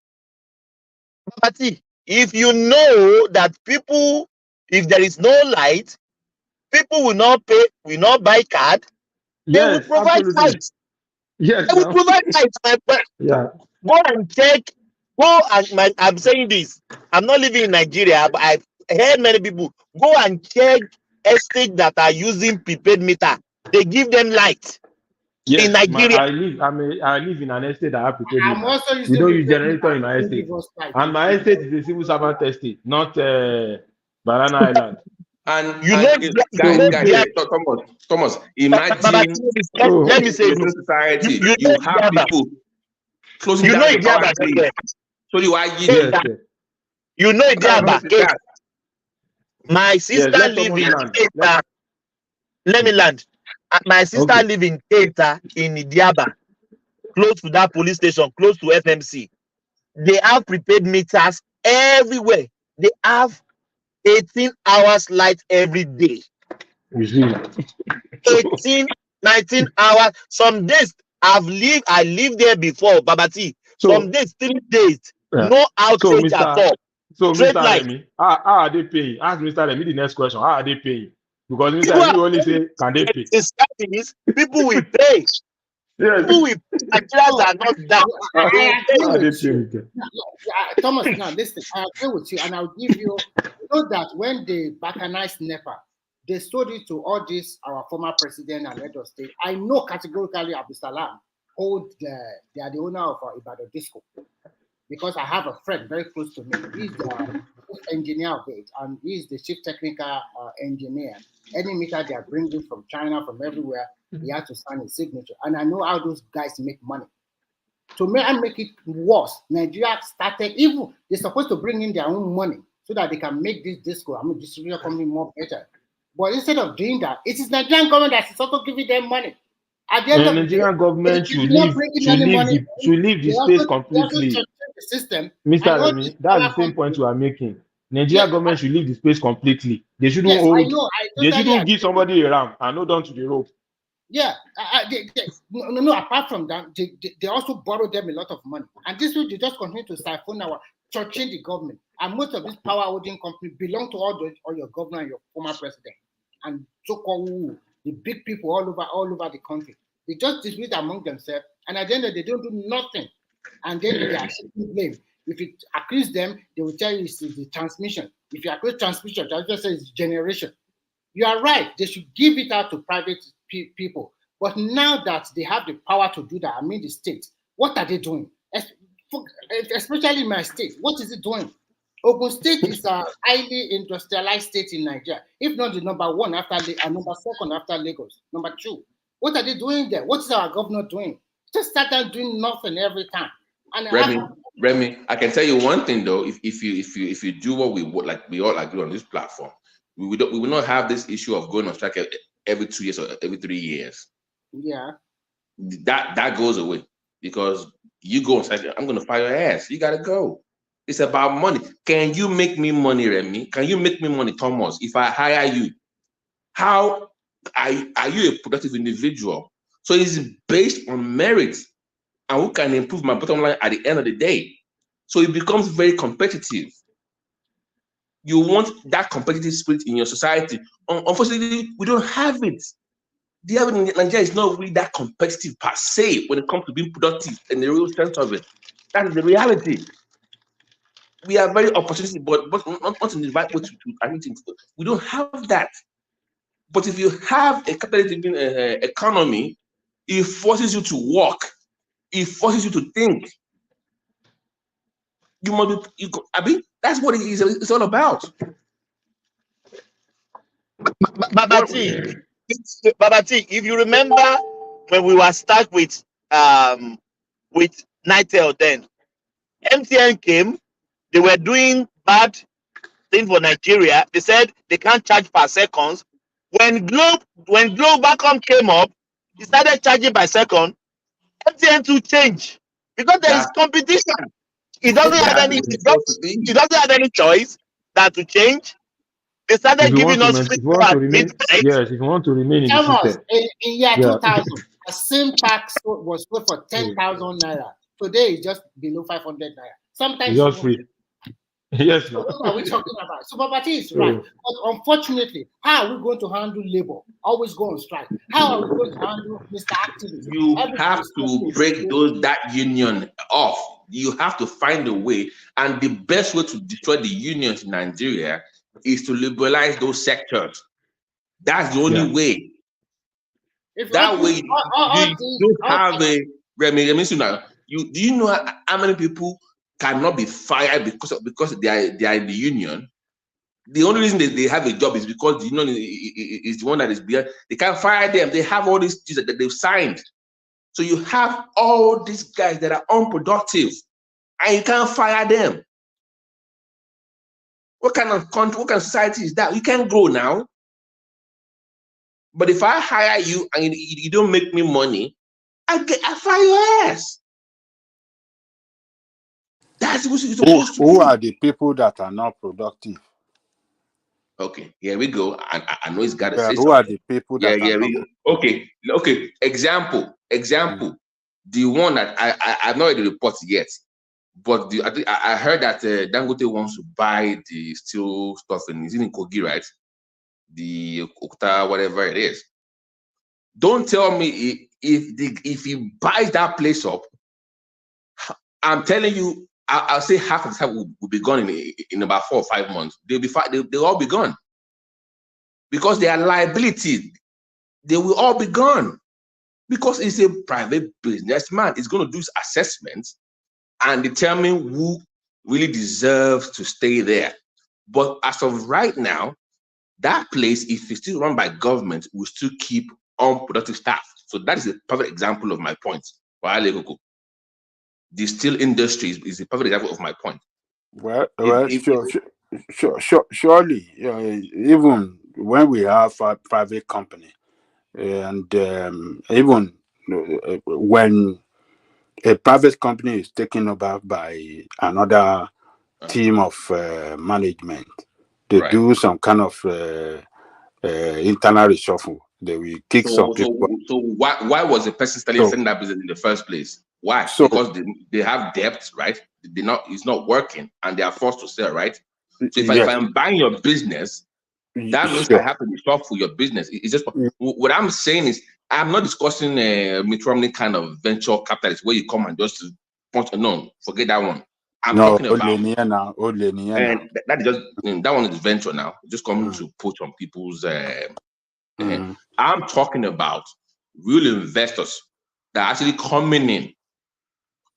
Babati, if you know that people, if there is no light, people will not pay, will not buy card, they will Yes, provide absolutely. light. Yes, They will now. provide light, my friend. Yeah. Go and check. I'm saying this. I'm not living in Nigeria, but I've heard many people go and check estates that are using prepaid meter. They give them light in Yes, Nigeria. I live in an estate that have prepaid I'm meter. also We using don't use prepaid generator meter. in my Don't estate. give us light. And my estate is a civil servant estate, not Banana Island. And You know, guys, Thomas, imagine let me say in this. society, You you know have people closing you down know the power Idiaba, grid. So you are yes, you know Idiaba. My sister let live someone in land. Keita. Let me land. My sister Okay. live in Keita in Idiaba, close to that police station, close to FMC. They have prepaid meters everywhere. They have 18 hours light every day. You see. 18, 19 hours. Some days I lived there before, Babati. Some days, 3 days, no outage at all. So Straight Mr. light. Remy, how are they paying? Ask Mr. Remy the next question. How are they paying? Because Mr. Remy only say, can they pay? People will pay. Yes. People will pay. Nigerians are not that. I agree with you. you. Thomas, now listen, I agree with you, and I'll give you, that when they balkanized NEPA, they sold it to all this, our former president and head of state. I know categorically Abdul Salam they are the owner of Ibadan Disco, because I have a friend very close to me. He's the engineer of it, and he's the chief technical engineer. Any meter they are bringing from China, from everywhere, he has to sign his signature. And I know how those guys make money. To make it worse, Nigeria started, even they're supposed to bring in their own money so that they can make this distributor company more better. But instead of doing that, it is Nigerian government that is also giving them money. At the end of the day, Nigerian government should leave the space completely. The system. Mr. Remy, that's the same point you are making. Nigerian government should leave the space completely. They shouldn't hold. They shouldn't give somebody a ram and hold on to the rope. Yeah, no. Apart from that, they also borrow them a lot of money, and this way they just continue to siphon our churching the government. And most of these power holding companies belong to all your governor and your former president, and so-called the big people all over the country. They just dispute among themselves, and at the end of the day, they don't do nothing. And then they are accepting blame. If you accuse them, they will tell you it's the transmission. If you agree transmission is generation. You are right. They should give it out to private people. But now that they have the power to do that, I mean the state, what are they doing? Especially in my state, what is it doing? Ogun State is a highly industrialized state in Nigeria, if not the number one after number second after Lagos. Number two, what are they doing there? What is our governor doing? Just start doing nothing every time. And Remy, I can tell you one thing though. If you do what we would, like we all agree on this platform, we will not have this issue of going on strike every 2 years or every 3 years. Yeah, that goes away because you go and say, I'm going to fire your ass. You got to go. It's about money. Can you make me money, Remy? Can you make me money, Thomas? If I hire you, how are you a productive individual? So it's based on merit and who can improve my bottom line at the end of the day. So it becomes very competitive. You want that competitive spirit in your society. Unfortunately, we don't have it. The evidence in Nigeria is not really that competitive per se when it comes to being productive in the real sense of it. That is the reality. We are very opportunistic, but not in the right way to anything. We don't have that. But if you have a capitalistic economy, it forces you to work. It forces you to think. You must be. I mean, that's what it's all about. Babati, if you remember when we were stuck with Nitel, then MTN came. They were doing bad thing for Nigeria. They said they can't charge per seconds. When Globacom came up, he started charging by second. MTN to change because there is competition. It doesn't have any. It doesn't have any choice than to change. They started giving us free if you want to remain in the system. In year 2000, the same tax was sold for 10,000 naira. Today it's just below 500 naira. Sometimes it's just free. Yes, no. What are we talking about? So Babati is right. But unfortunately, how are we going to handle labor? Always go on strike. How are we going to handle Mr. Activist? You have to break that union off. You have to find a way. And the best way to destroy the unions in Nigeria is to liberalize those sectors. That's the only way. That way, you have a Remy. Do you know how many people cannot be fired because they are in the union? The only reason they have a job is because the union is the one that is behind. They can't fire them. They have all these things that they've signed. So you have all these guys that are unproductive, and you can't fire them. What kind of country, what kind of society is that? You can't grow now. But if I hire you and you don't make me money, I fire your ass. That's what you're supposed to do. Who are the people that are not productive? Okay, here we go. I know it's got to say who something. are the people that are not Okay. Example. The one that I've not read the report yet, but I heard that Dangote wants to buy the steel stuff in Kogi, right? The Okuta, whatever it is. Don't tell me if he buys that place up, I'm telling you, I'll say half of the time will be gone in about 4 or 5 months. They'll all be gone because they are liability. They will all be gone because it's a private businessman. It's going to do his assessments and determine who really deserves to stay there. But as of right now, that place, if it's still run by government, will still keep unproductive staff. So that is a perfect example of my point. The steel industry is a perfect example of my point. Surely, even when we have a private company, and even when a private company is taken over by another team of management, they do some kind of internal reshuffle. They will kick some people. So why was the person starting that business in the first place? Why? Because they have debts, right? It's not working, and they are forced to sell, right? So if I'm buying your business, that means I have to reshuffle your business. It's just what I'm saying is I'm not discussing a Mitt Romney kind of venture capitalist where you come and just punch. No, forget that one. I'm No, talking about, Oleniana. and that is just that one is venture now. Just coming to put on people's. I'm talking about real investors that are actually coming in.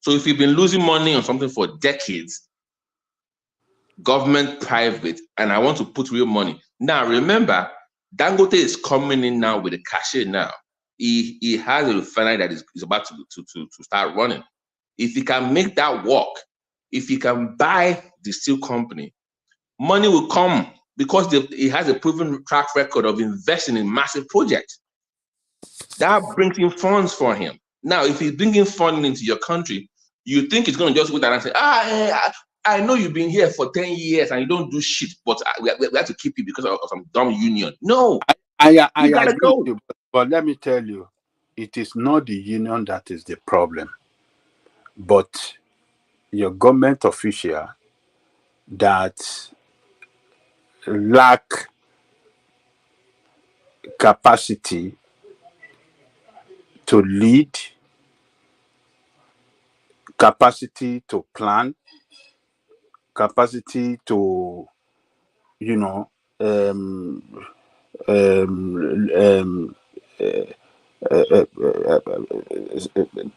So if you've been losing money on something for decades, government, private, and I want to put real money. Now remember, Dangote is coming in now with a cashier now. He has a refinery that is about to start running. If he can make that work, if he can buy the steel company, money will come because he has a proven track record of investing in massive projects. That brings in funds for him. Now, if he's bringing funding into your country, you think he's going to just go down and say, I know you've been here for 10 years and you don't do shit, but we have to keep you because of some dumb union. No, I gotta agree go. with you, but let me tell you, it is not the union that is the problem, but your government official that lack capacity to lead, capacity to plan, capacity to, you know,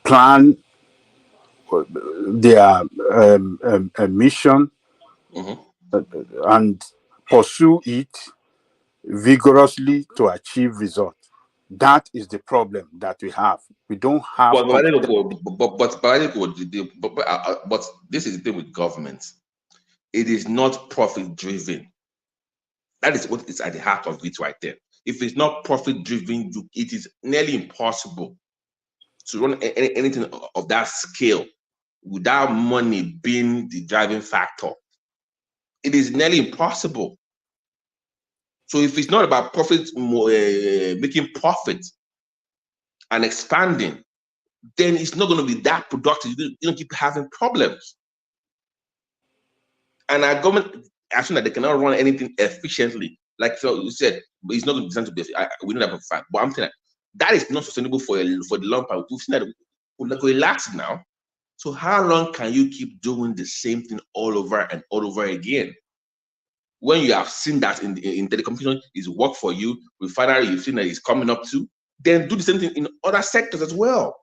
plan their mission and pursue it vigorously to achieve results. That is the problem that we have. We don't have. But this is the thing with government. It is not profit driven. That is what is at the heart of it right there. If it's not profit driven, it is nearly impossible to run anything of that scale without money being the driving factor. It is nearly impossible. So if it's not about profit, making profit and expanding, then it's not going to be that productive. You don't keep having problems. And our government, actually, that they cannot run anything efficiently. Like so you said, but it's not designed to be. We know that for a fact. But I'm saying that is not sustainable for the long term. We've seen that we relax now. So how long can you keep doing the same thing all over and all over again? When you have seen that in telecommunication is work for you, refinery you've seen that is coming up to, then do the same thing in other sectors as well.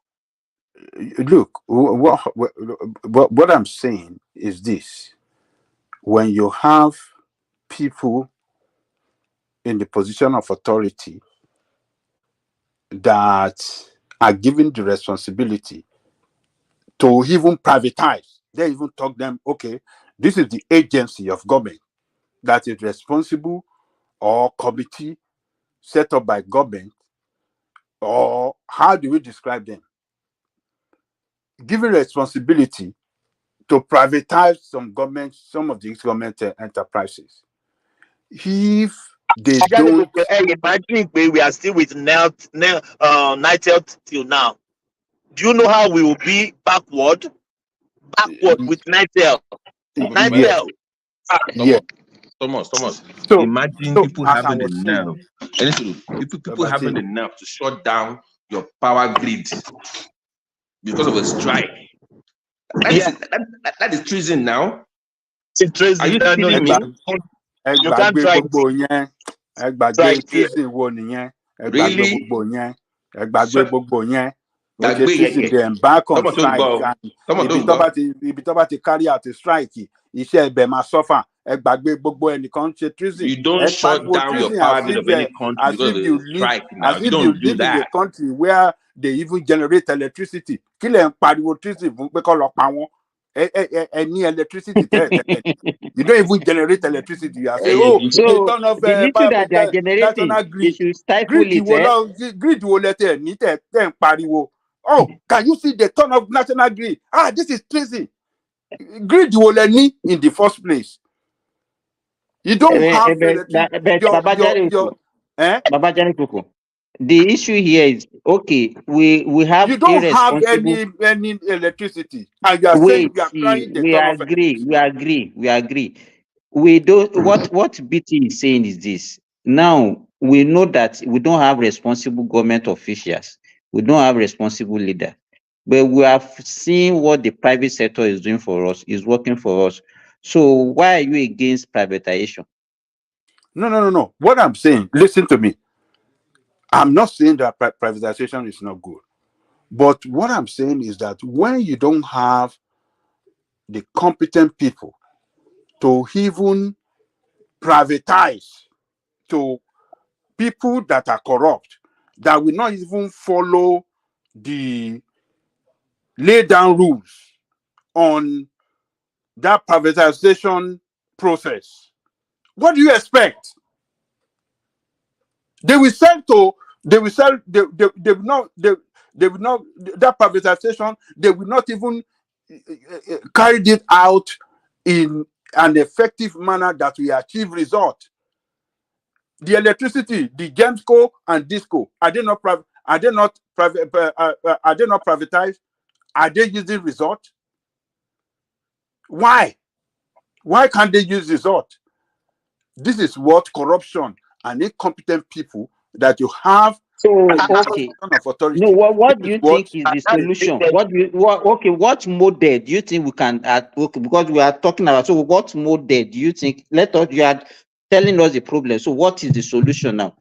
Look, what I'm saying is this: when you have people in the position of authority that are given the responsibility to even privatize, they even talk them, okay, this is the agency of government that is responsible, or committee set up by government, or how do we describe them? Given responsibility to privatize some of these government enterprises. If they don't, imagine we are still with Nitel till now. Do you know how we will be backward with Nitel? Yes. Thomas. So imagine people as I having the was nerve. People having the nerve to shut down your power grid because of a strike. That is treason now. Are you kidding me? You can't try treason wo nìyẹn. Really? They embark on strike and ibi tó bá ti carry out a strike, iṣẹ́ ibẹ̀ máa suffer. Treason. You don't shut down your power grid of any country because of a strike now. You don't do that. In a country where they even generate electricity. Kí lẹ̀ ń pariwo treason fún pé kó lọ pa wọ́n? Any electricity you don't even generate electricity. You are saying, So they turn off the little that they are generating, national they grid. should stifle it. Grid will let them pariwo. Oh, can you see the turn off national grid? This is treason. Grid will let me in the first place. You don't have Babajani, the issue here is okay. We have you don't have any electricity, and you are saying you are trying. We agree. We don't. What BT is saying is this. Now we know that we don't have responsible government officials. We don't have responsible leader. But we have seen what the private sector is doing for us, is working for us. So why are you against privatization? No. What I'm saying, listen to me. I'm not saying that privatization is not good. But what I'm saying is that when you don't have the competent people to even privatize to people that are corrupt, that will not even follow the lay down rules on that privatization process, what do you expect? They will sell to, they will sell, they will not, they will not, that privatization, they will not even carry it out in an effective manner that will achieve result. The electricity, the Gemco and Disco, are they not privatized? Are they using result? Why? Why can't they use result? This is what corruption and incompetent people that you have. So okay, of authority. no, what do This you is what think is the solution? What model do you think we can okay, because we are talking about, so what model do you think, you are telling us the problem, so what is the solution now?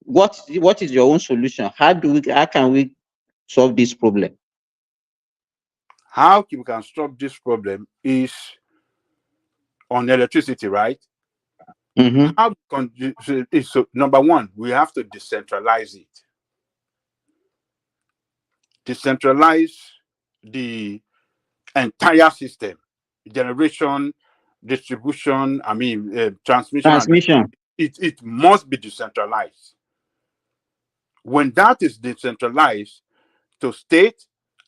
What is your own solution? How can we solve this problem? How we can stop this problem is on electricity, right? How we can is, so number one, we have to decentralize it. Decentralize the entire system, generation, distribution, transmission. It must be decentralized. When that is decentralized to state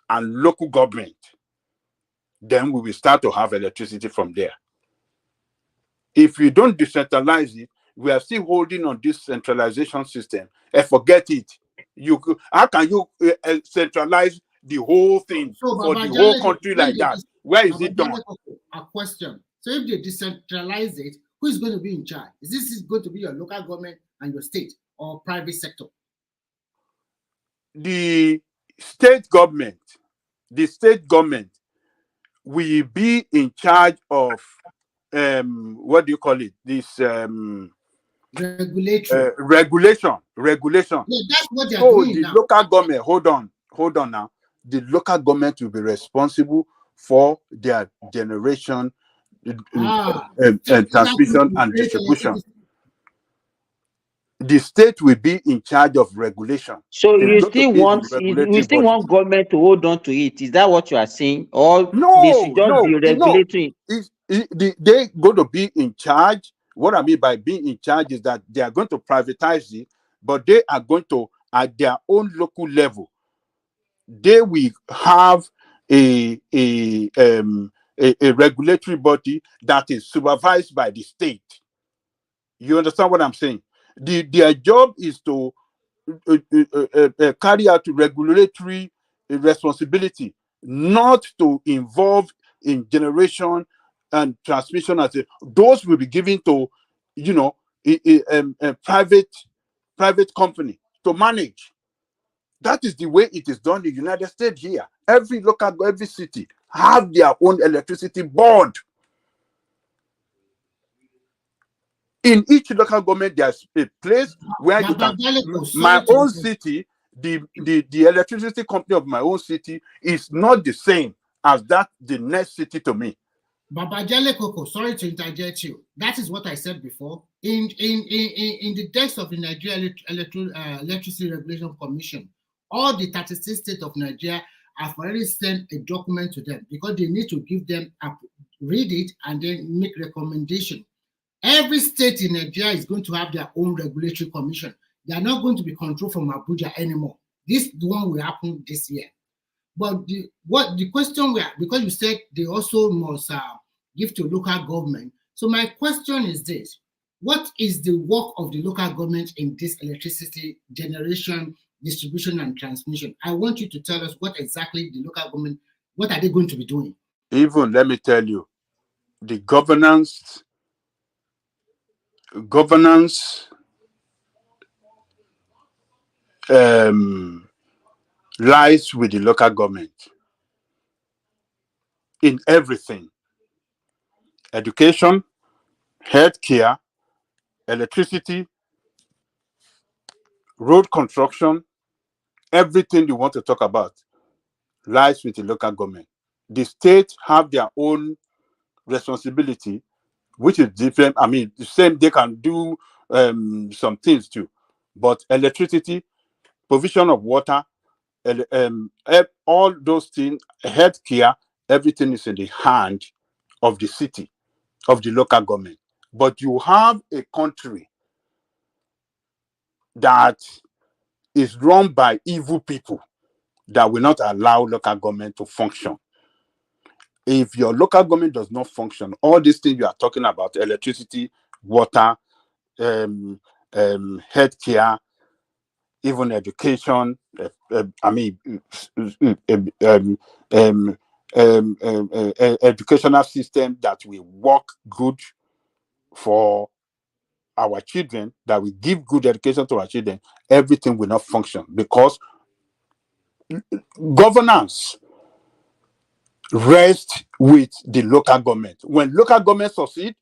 and local government, then we will start to have electricity from there. If we don't decentralize it, we are still holding on this centralization system and forget it. How can you centralize the whole thing for the whole country like that? Where is it done? A question. So if they decentralize it, who is going to be in charge? Is this going to be your local government and your state, or private sector? The state government will be in charge of what do you call it? This regulation. Regulation. Yeah, that's what they're So doing the now. local government, hold on now. The local government will be responsible for their generation, transmission and distribution. The state will be in charge of regulation. So we still want government to hold on to it. Is that what you are saying? Or they should just be regulatory? They're going to be in charge. What I mean by being in charge is that they are going to privatize it, but they are going to, at their own local level, they will have a regulatory body that is supervised by the state. You understand what I'm saying? Their job is to carry out regulatory responsibility, not to involve in generation and transmission. Those will be given to, a private company to manage. That is the way it is done in the United States here. Every city have their own electricity board. In each local government, there's a place where you can. My own city, the electricity company of my own city is not the same as the next city to me. Babajale Koko, sorry to interject you. That is what I said before. In the text of the Nigeria Electricity Regulation Commission, all the 36 states of Nigeria have already sent a document to them because they need to give them read it and then make recommendation. Every state in Nigeria is going to have their own regulatory commission. They are not going to be controlled from Abuja anymore. This one will happen this year. But the question because you said they also must give to local government. So my question is this: what is the work of the local government in this electricity generation, distribution, and transmission? I want you to tell us what exactly the local government, what are they going to be doing? Even let me tell you, the governance lies with the local government. in everything: education, healthcare, electricity, road construction, everything you want to talk about lies with the local government. The states have their own responsibility, which is different. I mean, the same, they can do some things too, but electricity, provision of water, all those things, healthcare, everything is in the hand of the city, of the local government. But you have a country that is run by evil people that will not allow local government to function. If your local government does not function, all these things you are talking about, electricity, water, healthcare, even education, educational system that will work good for our children, that will give good education to our children, everything will not function because governance rests with the local government. When local government succeed,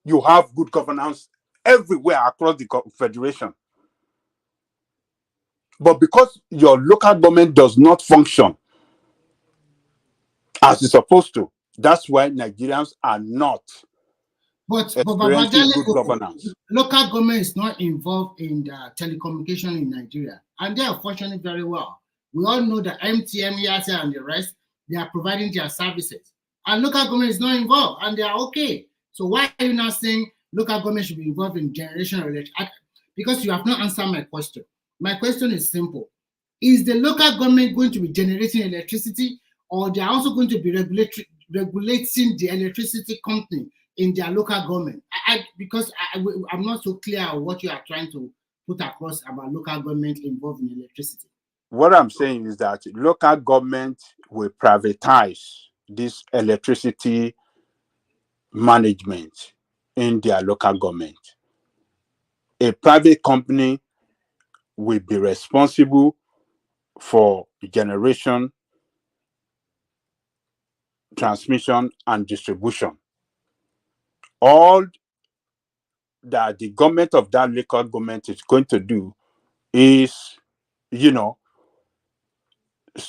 you have good governance everywhere across the federation. But because your local government does not function as it's supposed to, that's why Nigerians are not experiencing good governance. Local government is not involved in the telecommunication in Nigeria, and they are functioning very well. We all know that MTN, Airtel, and the rest, they are providing their services, and local government is not involved, and they are okay. So why are you not saying local government should be involved in generation of electricity? Because you have not answered my question. My question is simple: is the local government going to be generating electricity, or they are also going to be regulating the electricity company in their local government? I'm not so clear on what you are trying to put across about local government involved in electricity. What I'm saying is that local government will privatize this electricity management in their local government. A private company will be responsible for generation, transmission, and distribution. All that the government of that local government is going to do is,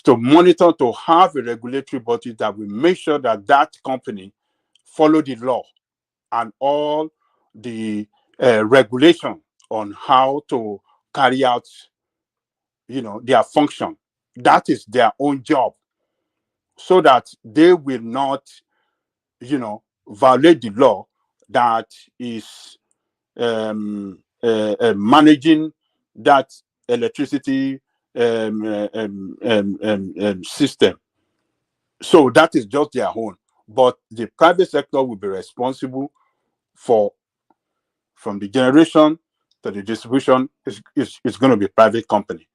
to monitor, to have a regulatory body that will make sure that that company follow the law and all the regulation on how to carry out, their function. That is their own job, so that they will not, violate the law that is managing that electricity system. So that is just their own. But the private sector will be responsible for, from the generation to the distribution, is going to be a private company.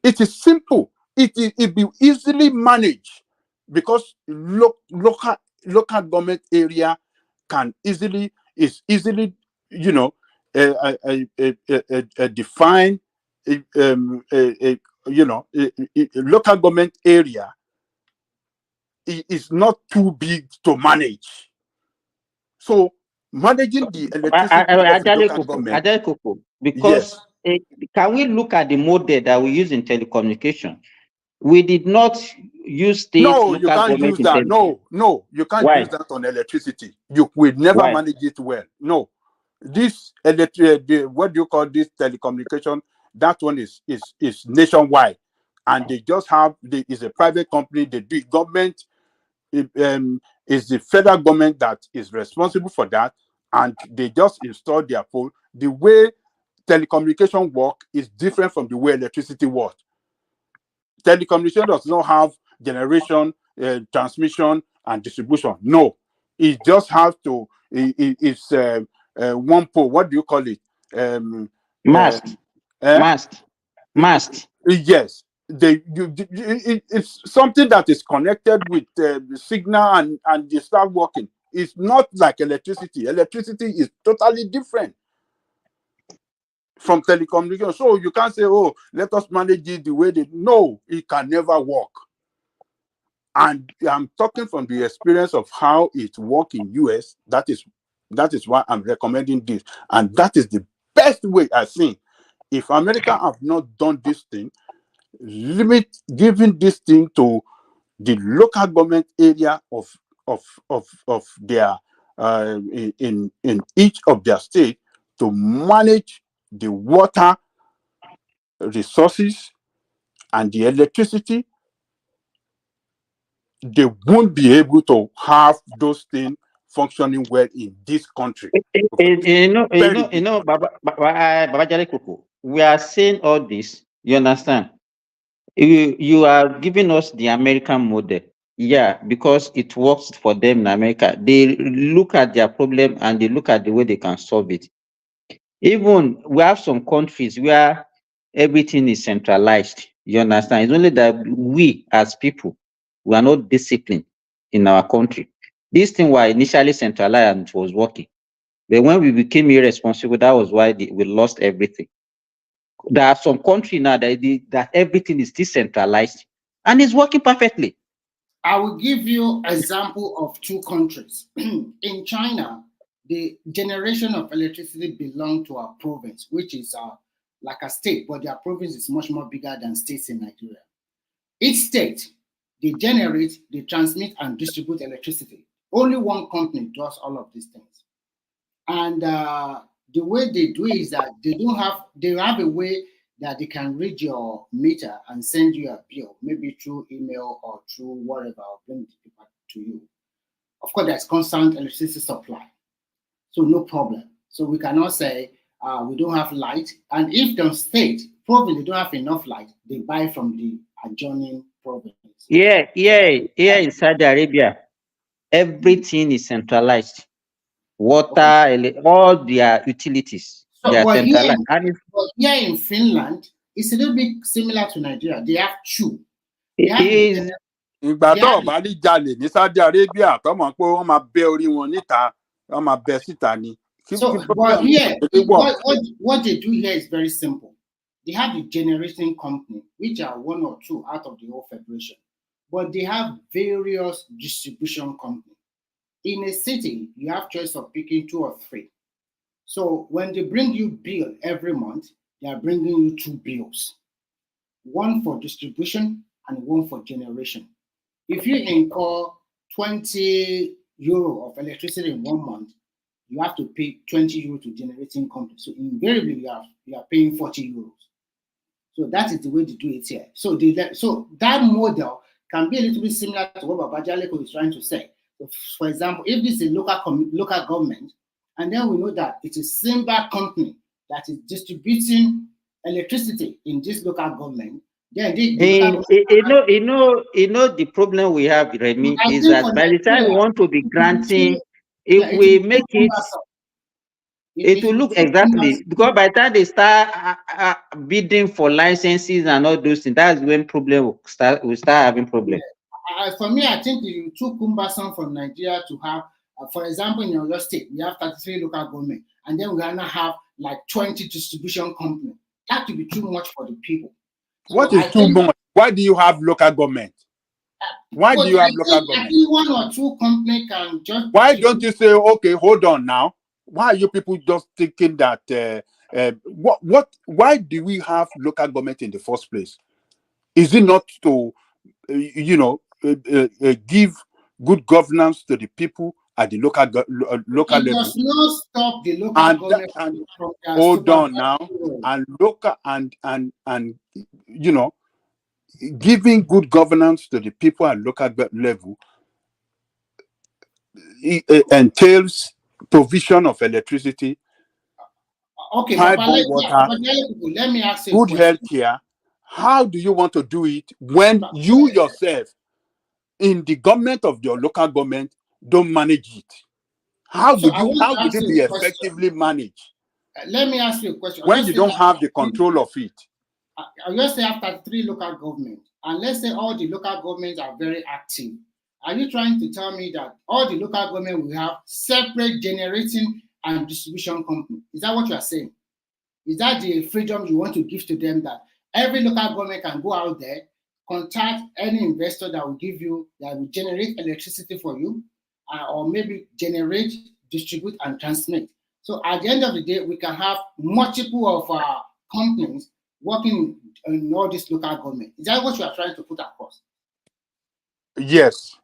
It is simple. It be easily managed because local government area is easily define local government area is not too big to manage. So managing the electricity of the local government. Because can we look at the model that we use in telecommunication? We did not use state No, local you can't government use that. No, you can't Why? use that on electricity. You will never Why? manage it well. No, this what do you call this telecommunication? That one is nationwide, and they just have is a private company. They do it. Government is the federal government that is responsible for that, and they just install their pole. The way telecommunication work is different from the way electricity works. Telecommunication does not have generation, transmission, and distribution. No, it just has to. It's one pole. What do you call it? Mast. Yes, it's something that is connected with the signal and they start working. It's not like electricity. Electricity is totally different from telecommunication. So you can't say, oh, let us manage it the way they. No, it can never work. And I'm talking from the experience of how it works in US. That is why I'm recommending this. And that is the best way, I think. If America have not done this thing, giving this thing to the local government area of their in each of their state to manage the water resources and the electricity, they won't be able to have those things functioning well in this country. Baba Jale Koko, we are saying all this. You understand? You are giving us the American model. Yeah, because it works for them in America. They look at their problem and they look at the way they can solve it. Even we have some countries where everything is centralized. You understand? It's only that we as people, we are not disciplined in our country. This thing was initially centralized and it was working. But when we became irresponsible, that was why we lost everything. There are some countries now that everything is decentralized and it's working perfectly. I will give you example of two countries. In China, the generation of electricity belong to a province, which is like a state, but their province is much more bigger than states in Nigeria. Each state, they generate, they transmit and distribute electricity. Only one company does all of these things. And the way they do is that they have a way that they can read your meter and send you a bill, maybe through email or through whatever, or bring the paper to you. Of course, there's constant electricity supply, so no problem. So we cannot say we don't have light. And if the state probably don't have enough light, they buy from the adjoining province. Yeah, in Saudi Arabia, everything is centralized. Water, all their utilities, they are centralized. Here in Finland, it's a little bit similar to Nigeria. They have two. Ìgbà tó bá rí jalè ní Saudi Arabia tó mọ̀ pé wọ́n máa bẹ́ orí wọn níta, wọ́n máa bẹ́ síta ni. So, but here, what they do here is very simple. They have the generating company, which are one or two out of the whole federation, but they have various distribution companies. In a city, you have choice of picking 2 or 3. So when they bring you bill every month, they are bringing you 2 bills, one for distribution and one for generation. If you incur 20 euro of electricity in 1 month, you have to pay 20 euro to generating company. So invariably, you are paying 40 euros. So that is the way they do it here. So that model can be a little bit similar to what Baba Jale Koko is trying to say. So for example, if this is a local government, and then we know that it is Simba company that is distributing electricity in this local government, then the problem we have, Remy, is that by the time we want to be granting, if we make it, it will look exactly, because by the time they start bidding for licenses and all those things, that's when problem will start having problems. For me, I think it's too cumbersome from Nigeria to have, for example, in your state, we have 33 local government, and then we gonna have like 20 distribution companies. That would be too much for the people. What is too much? Why do you have local government? Why do you have local government? I think 1 or 2 companies can just. Why don't you say, okay, hold on now? Why are you people just thinking that? Why do we have local government in the first place? Is it not to, give good governance to the people at the local level? Does not stop the local government from hold on now, and local and giving good governance to the people at local level entails provision of electricity, Papa, water, let me ask you good health care. How do you want to do it when you yourself in the government of your local government don't manage it? How would it be effectively managed? Let me ask you a question. When you don't have the control of it. Let's say after 3 local governments, and let's say all the local governments are very active. Are you trying to tell me that all the local government will have separate generating and distribution company? Is that what you are saying? Is that the freedom you want to give to them, that every local government can go out there, contact any investor that will give you, that will generate electricity for you, or maybe generate, distribute, and transmit. So at the end of the day, we can have multiple of our companies working in all this local government. Is that what you are trying to put across? Yes.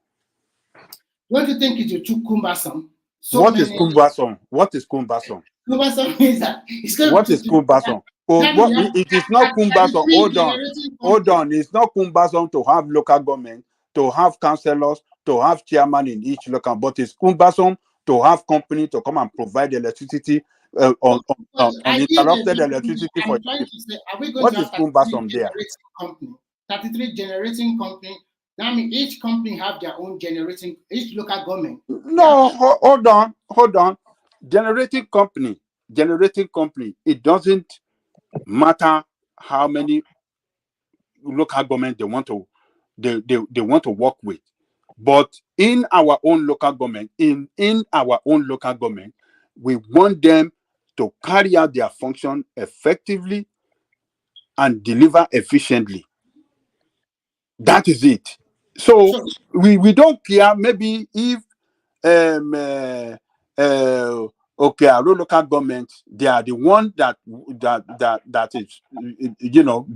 Don't you think it's too cumbersome? What is cumbersome? What is cumbersome? Cumbersome is that it's going What to is cumbersome? Oh, what, it is not cumbersome. Hold on. Hold on. It's not cumbersome to have local government, to have councillors, to have chairman in each local, but it's cumbersome to have company to come and provide electricity uninterrupted electricity for I'm trying to say, are we going what to is have 33 cumbersome there? generating company? 33 generating company. That means each company have their own generating, each local government. No, hold on. Generating company, it doesn't matter how many local government they want to work with. But in our own local government, we want them to carry out their function effectively and deliver efficiently. That is it. So we don't care maybe if okay, our local government, they are the one that is,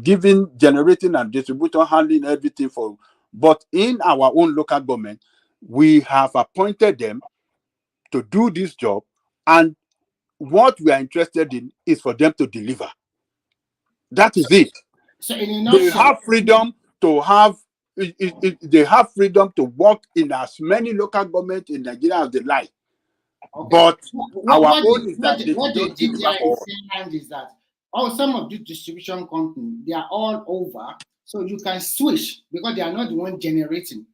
giving, generating, and distributing, handling everything for. But in our own local government, we have appointed them to do this job, and what we are interested in is for them to deliver. That is it. So in a They nutshell, have freedom to have. They have freedom to work in as many local governments in Nigeria as they like. okay. But our what own is that they what they don't did deliver there for in us. Finland is that some of these distribution companies, they are all over, so you can switch because they are not the one generating.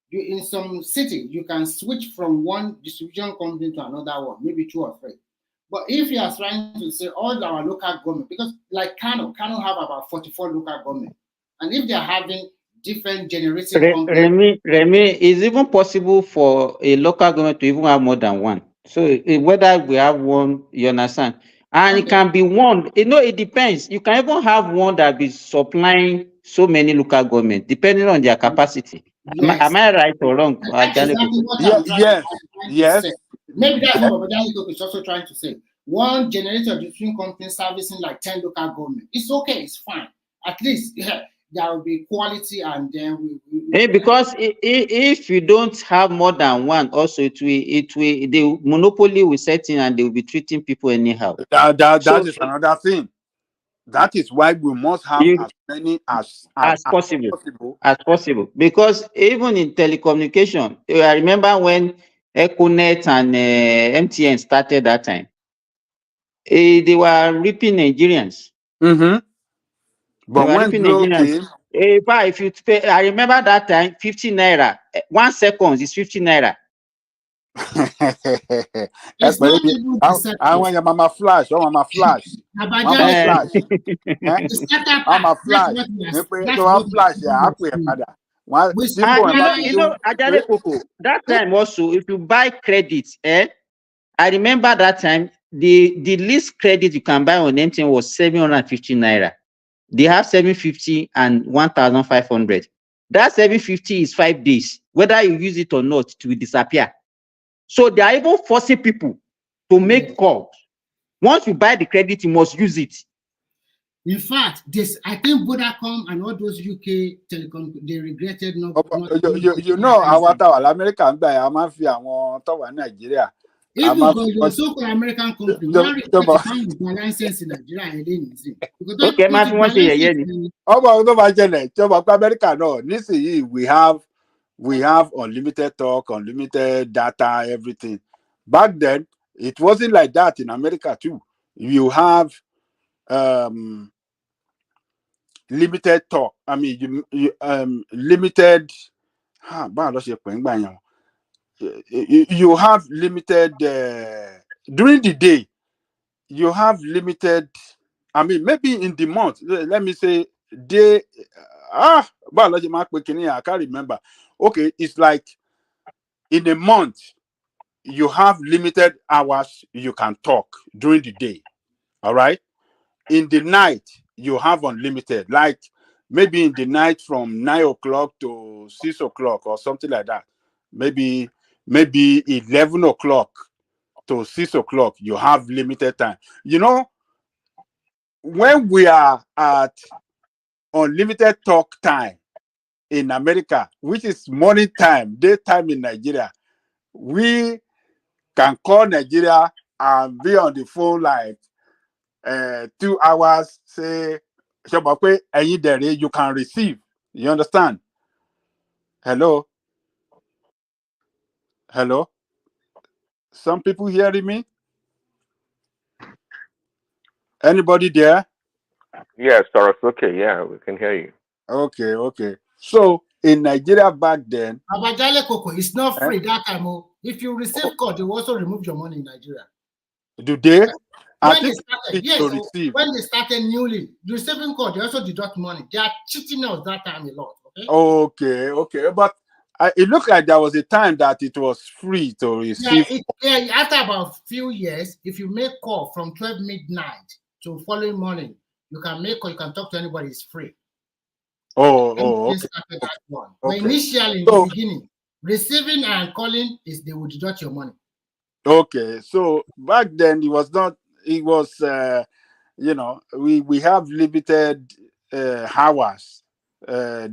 You in some city, you can switch from one distribution company to another one, maybe 2 or 3. But if you are trying to say all our local government, because like Kano have about 44 local government, and if they are having different generating companies. Remy, is even possible for a local government to even have more than one. So whether we have one, you understand, and it can be one. It depends. You can even have one that be supplying so many local government, depending on their capacity. Yes. Am I right or wrong? That's exactly what I'm trying to say. Maybe that's what Dangote is also trying to say. One generator between companies servicing like 10 local government. It's okay, it's fine. At least there will be quality, and then because if you don't have more than one, also it will the monopoly will set in and they will be treating people anyhow. That is another thing. That is why we must have as many as possible. Because even in telecommunication, I remember when Econet and MTN started that time, they were reaping Nigerians. Mm-hmm. But when Glo came, if you pay, I remember that time, 50 naira. 1 second is 50 naira. It's not even I want your mama flash. I want my flash. Mama flash. Mama flash. So flash. Yeah, Ajale Koko, that time also, if you buy credit, I remember that time, the least credit you can buy on MTN was 750 naira. They have 750 and 1,500. That 750 is 5 days. Whether you use it or not, it will disappear. So they are even forcing people to make calls. Once you buy the credit, you must use it. In fact, I think Vodacom and all those UK telecom, they regretted not. You know, our American guy, I'm in Nigeria. Even though you're so-called American company, one regret the license in Nigeria. Okay, my friend, America, no. We have unlimited talk, unlimited data, everything. Back then, it wasn't like that in America too. You have limited talk. I mean, limited. You have limited during the day. You have limited. I mean, maybe in the month. Let me say day. I can't remember. Okay, it's like in a month you have limited hours you can talk during the day. All right. In the night you have unlimited. Like maybe in the night from 9 o'clock to 6 o'clock or something like that. Maybe 11 o'clock to 6 o'clock, you have limited time. You know, when we are at unlimited talk time in America, which is morning time, daytime in Nigeria, we can call Nigeria and be on the phone like 2 hours, say, you can receive. You understand? Hello? Hello? Some people hearing me? Anybody there? Yes, Doris. Okay, yeah, we can hear you. Okay. So in Nigeria back then, Abajale Coco, it's not free that time. Oh. If you receive call, they will also remove your money in Nigeria. do they? I When they think started, it's yes, to so receive. when they started newly, receiving call, they also deduct money. They are cheating us that time a lot. Okay. But it looked like there was a time that it was free to receive. After about few years, if you make call from 12 midnight to following morning, you can make call, you can talk to anybody, it's free. Okay. Started that one. But initially, in the beginning, receiving and calling they will deduct your money. Okay, so back then it was we have limited hours,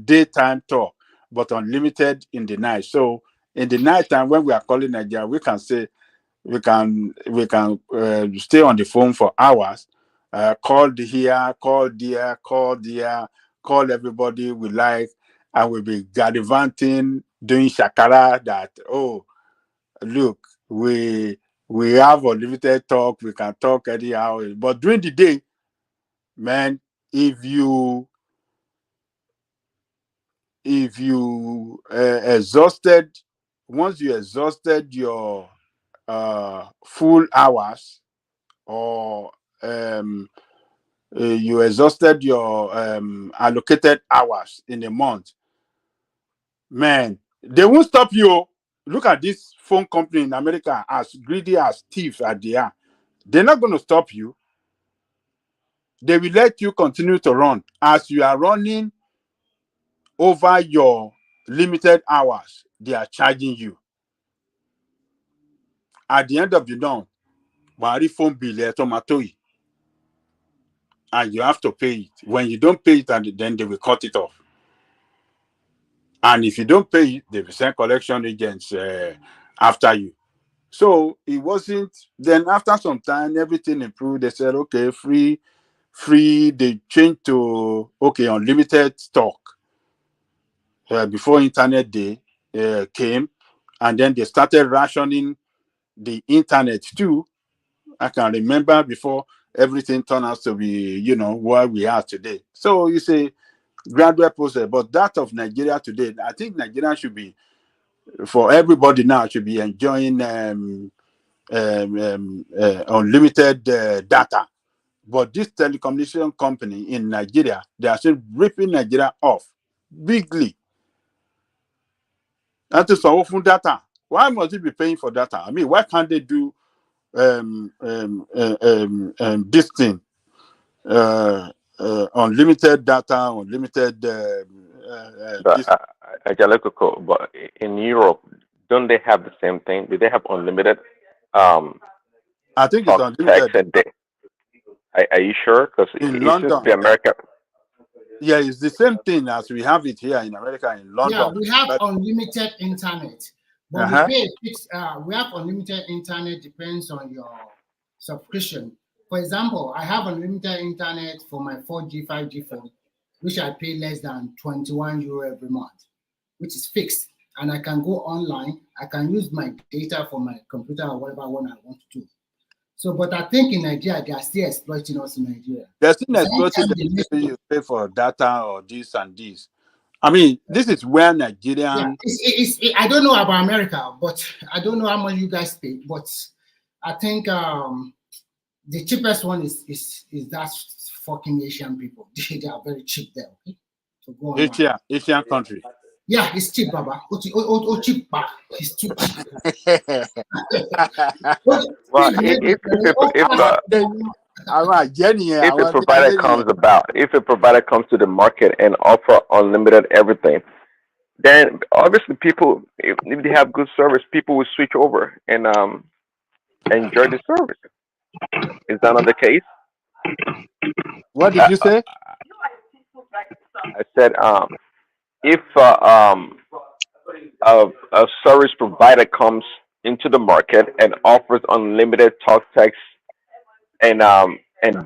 daytime talk, but unlimited in the night. So in the night time when we are calling Nigeria, we can say we can stay on the phone for hours, call here, call there, call everybody we like, and we'll be gallivanting, doing shakara that, look, we have unlimited talk, we can talk anyhow. But during the day, man, if you exhausted, once you exhausted your full hours, or you exhausted your allocated hours in a month, man, they won't stop you. Look at this phone company in America, as greedy as thieves as they are. They're not going to stop you. They will let you continue to run. As you are running over your limited hours, they are charging you. At the end of the month, phone bill and you have to pay it. When you don't pay it, then they will cut it off. And if you don't pay it, they will send collection agents after you. So it wasn't. Then after some time, everything improved. They said, okay, free. They changed to unlimited talk. Before internet day came, and then they started rationing the internet too. I can remember before everything turned out to be, where we are today. So you say gradual process, but that of Nigeria today, I think Nigeria should be, for everybody now, should be enjoying unlimited data. But this telecommunication company in Nigeria, they are still ripping Nigeria off bigly. That is all from data. Why must you be paying for data? I mean, why can't they do this thing? Unlimited data, unlimited. But in Europe, don't they have the same thing? Do they have unlimited? I think it's unlimited. Text a day. Are you sure? Because in it seems to be London, America. Yeah, it's the same thing as we have it here in America, in London. Yeah, we have unlimited internet, but we pay fixed. We have unlimited internet, depends on your subscription. For example, I have unlimited internet for my 4G, 5G phone, which I pay less than 21 euro every month, which is fixed. And I can go online. I can use my data for my computer or whatever one I want to do. So, but I think in Nigeria, they are still exploiting us in Nigeria. They're still exploiting you pay for data or this and this. I mean, this is where Nigerian. Yeah, I don't know about America, but I don't know how much you guys pay. But I think the cheapest one is that fucking Asian people. They are very cheap there. Okay, so go on. Asian country. Yeah, it's cheap, Baba. Cheap, it's too cheap. If a provider comes to the market and offer unlimited everything, then obviously people, if they have good service, people will switch over and enjoy the service. Is that not the case? What did you say? I said, if a service provider comes into the market and offers unlimited talk, text, and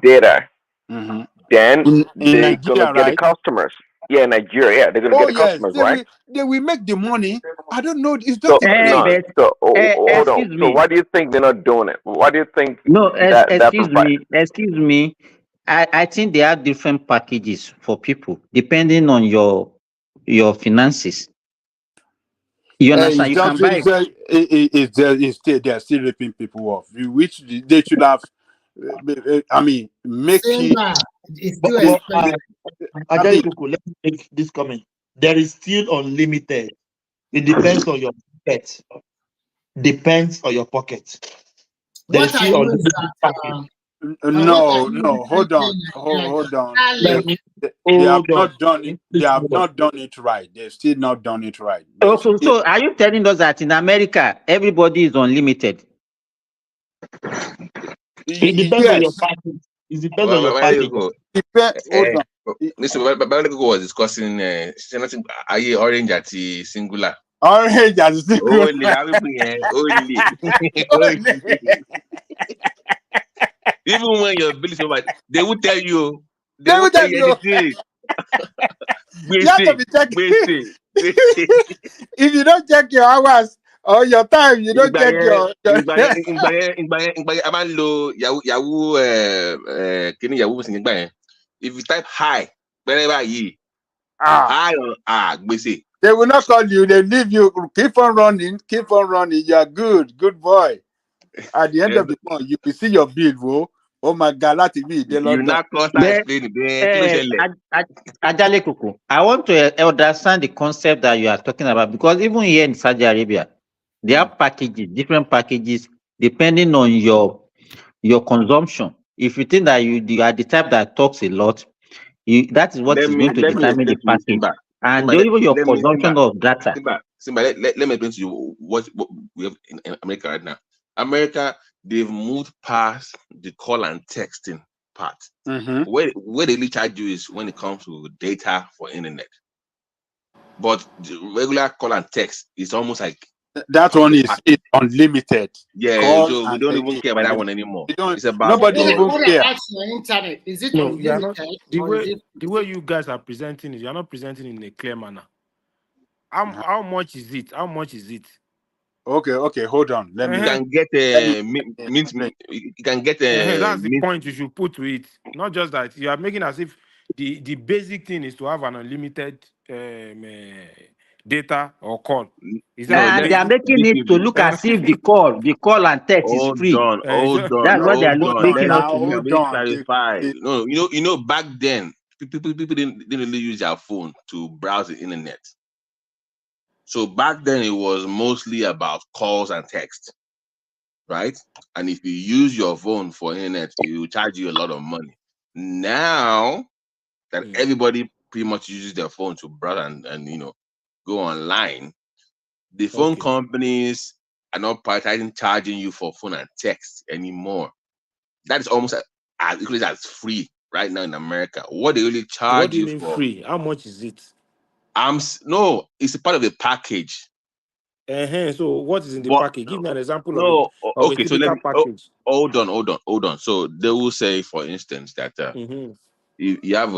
data, Mhm. then In they're gonna Nigeria, get the right? customers. Yeah, in Nigeria, yeah, they're gonna get Oh the yes, customers, right? they will make the money. I don't know. It's So just a no, craze. But so hold on. excuse So me. why do you think they're not doing it? Why do you think No, that provide? excuse me. I think they have different packages for people depending on your finances. You understand? It's You can just buy. it's still they are still ripping people off. Which they should have. I mean, make it. Simba, it's too They, But they, expensive. I mean, Ajay, let me make this comment. There is still unlimited. It depends on your pocket. Depends on your pocket. There is What I still know is unlimited that package. what I no, know is no. Hold currently on, in Nigeria is hold on. Let starlink. me They have hold on. not done it. They Please have hold on. not done it right. They've still not done it right. Oh, There's so are you telling us that in America everybody is unlimited? It depends on your yes. package. It depends on your Where you package. go? Hold on. Listen, Babalago was discussing anything aye orange at singular. Orange as single. Only, I will bring only. Only. Even when your bill is over, they will tell you. They They will won't tell tell you you. anything. You have to Gbese, be checking. gbese. If you don't check your hours or your time, you don't check your. Ìgbà yẹn, a máa ń lo Yahoo kíní Yahoo sì nígbà yẹn. If you type hi, wherever yìí, hi gbèsè. They will not call you. They leave you. Keep on running. Keep on running. You are good. Good boy. At the end of the month, you will see your bill, bro. Oh my God, let me. They You London. now start explaining, kí ló ṣẹlẹ̀? Ajale Kuku, I want to understand the concept that you are talking about because even here in Saudi Arabia, there are packages, different packages, depending on your consumption. If you think that you are the type that talks a lot, that is what Let is me going to determine the explain to you, package. Simba. And Simba, even your consumption of data. Simba, let me explain to you what we have in America right now. America, they've moved past the call and texting part. Mm-hmm. Where they really charge you is when it comes to data for internet. But the regular call and text is almost like that one is unlimited. Yeah, Call so we and don't text even is care about that unlimited. one anymore. You don't. It's about Nobody even What care. about your internet? Is it No, you are not. unlimited The or is way it? you guys are presenting it, you are not presenting in a clear manner. How much is it? How much is it? Okay, hold on. Let you me. can get you can get That's the mint. point you should put to it. Not just that you are making as if the basic thing is to have an unlimited data or call. Is that No, the And they are basic? making it to look as if the call and text is Hold free. on. That's what they are Hold on making us now. to look. Hold Let me on. clarify. No, you know, back then people didn't really use their phone to browse the internet. So back then it was mostly about calls and text, right? And if you use your phone for internet, it will charge you a lot of money. Now that everybody pretty much uses their phone to browse and go online, the phone companies are not prioritizing charging you for phone and text anymore. That is almost as equally as free right now in America. What they really What charge do you you mean for? free? How much is it? No, it's a part of the package. So what is in the But package? Give me an example no, of a okay. So let typical me package. hold on. So they will say, for instance, that you have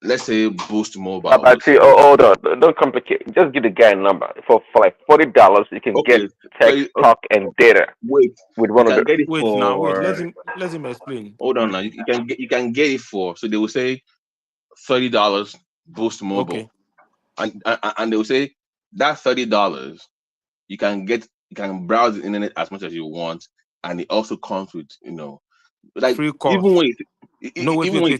let's say Boost Mobile. We'll Babati, say, hold on, don't complicate. Just give the guy a number. For like $40, you can get okay, text, talk, and data wait, with you one of can the. get it Wait now, wait. Let for. him explain. Hold on now. You can get it for. So they will say $30 Boost Mobile, Okay. and they will say that $30 you can browse the internet as much as you want, and it also comes with like Free even calls. when No, even when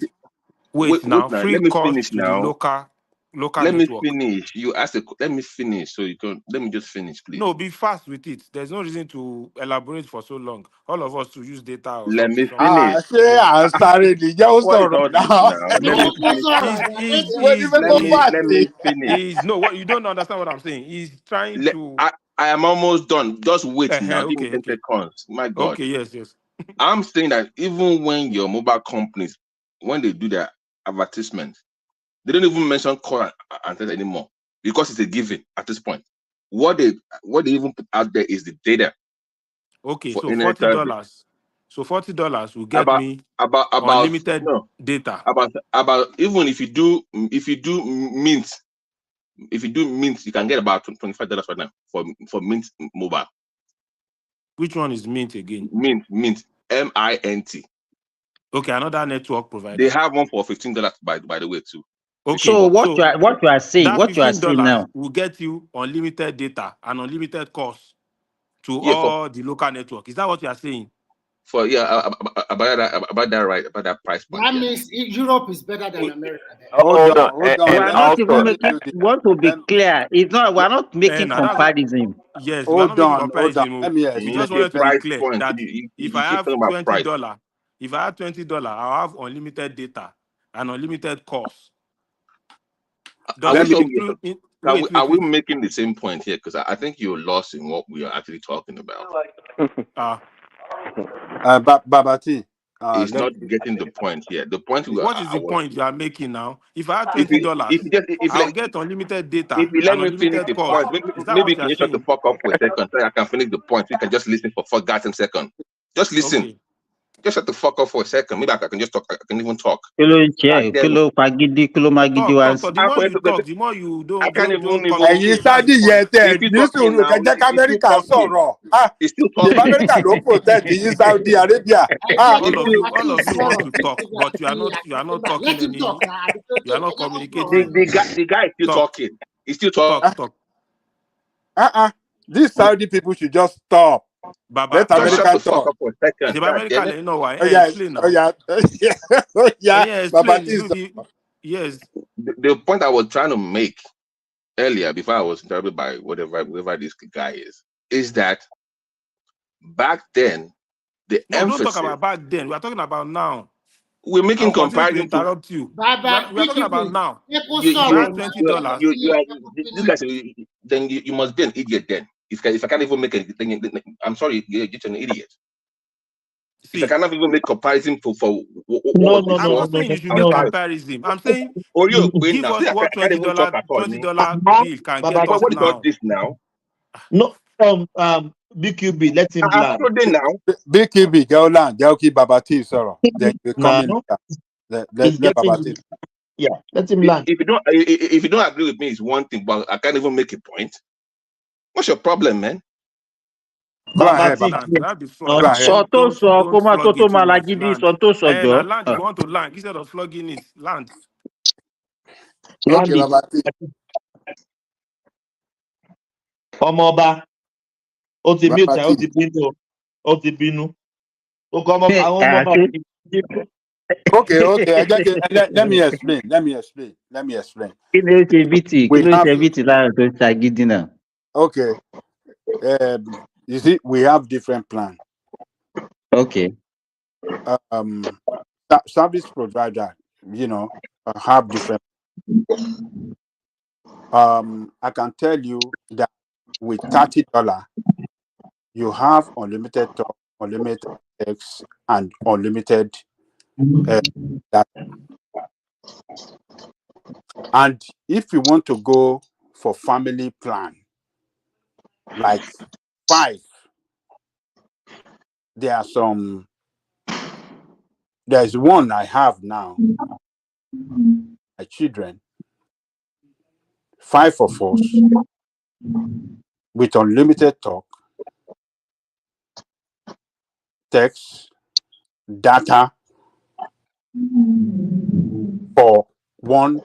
wait wait now. now, Free let me calls finish to the now. local local Let me network. finish. You asked. Let me finish. So you can. Let me just finish, please. No, be fast with it. There's no reason to elaborate for so long. All of us to use data or Let me something. finish. Ṣé à ń sáré nìjẹ́ ó What is sọ̀rọ̀ all this náà? now? Let me finish now. Ìwé ni fẹ́ kó Let me fàṣẹ. finish. He's no what you don't understand what I'm saying. He's trying to I am almost done. Just wait now. Give me okay, 10 okay. seconds. My God. Okay, yes. I'm saying that even when your mobile companies, when they do their advertisements, they don't even mention call and text anymore because it's a given at this point. What they even put out there is the data. Okay, For so internet service. $40. So $40 will get me about unlimited no data. about even if you do mint, you can get about $25 right now for mint mobile. Which one is Mint again? Mint MINT. Okay, another network provider. They have one for $15 by the way too. Okay, so what you are saying, that what you are saying now will get you unlimited data and unlimited calls to Yeah, all the local network. Is that what you are saying? For about that price point. That Yeah. means Europe is better than America. Hold on. we are not even making. Want to be clear? It's not. We are not making comparison. Yes, we are not making comparison. Let me We just wanted to be clear that if I have $20, I'll have unlimited data and unlimited calls. Are we making the same point here? Because I think you're lost in what we are actually talking about. Babati. It's not getting the point here. The point what is the point you are making now? If I have $20, I'll get unlimited data. If you let and me finish unlimited the calls. point, Is that maybe what can you're you shut the saying? fuck up for a second so I can finish the point? You can just listen for forgotten second. Just listen. Okay. Just shut the fuck up for a second. Maybe I can just talk. I can even talk. Kilo magidi Talk. The more you talk, the more you don't communicate. Ẹ̀yin Sádì yẹn tẹ̀ ní sùúrù kẹjẹ́ k'Amẹ́ríkà sọ̀rọ̀. Ṣèbí Amẹ́ríkà ló protect yín Saudi Arabia. All of you want to talk, but you are not talking any. You are not communicating. The guy is still talking. He's still talking. Talk. These Saudi people should just stop. Baba, Let America shut the talk. fuck up for a second. America, you know why? Explain now. Babati. Yes. The point I was trying to make earlier, before I was interrupted by whoever this guy is that back then don't talk about back then. We are talking about now. We're making comparison to interrupt you. We are talking about now. This guy said, then you must be an idiot then. If I can't even make anything, I'm sorry, you're just an idiot. If I cannot even make comparison for I'm not saying you should make comparison. I'm saying give us what $20 bill can get us what is now. all this now? No, BQB, let him land. BQB, go keep Babati sorrow. Then you come in. Let Babati. Yeah, let him land. If you don't agree with me, it's one thing, but I can't even make a point. What's your problem, man? Go ahead, Land. Land, you want to land instead of flogging it. Land. Okay, Babati. Ọmọọba, ó ti mute, ó ti bínú. Ó kọ́ ọmọ àwọn ọmọọba. Okay. Let me explain. Okay. You see, we have different plans. Okay. Service provider, have different. I can tell you that with $30, you have unlimited talk, unlimited text, and unlimited data. And if you want to go for family plan, like 5, there's one I have now. My children, 5 of us, with unlimited talk, text, data for $110.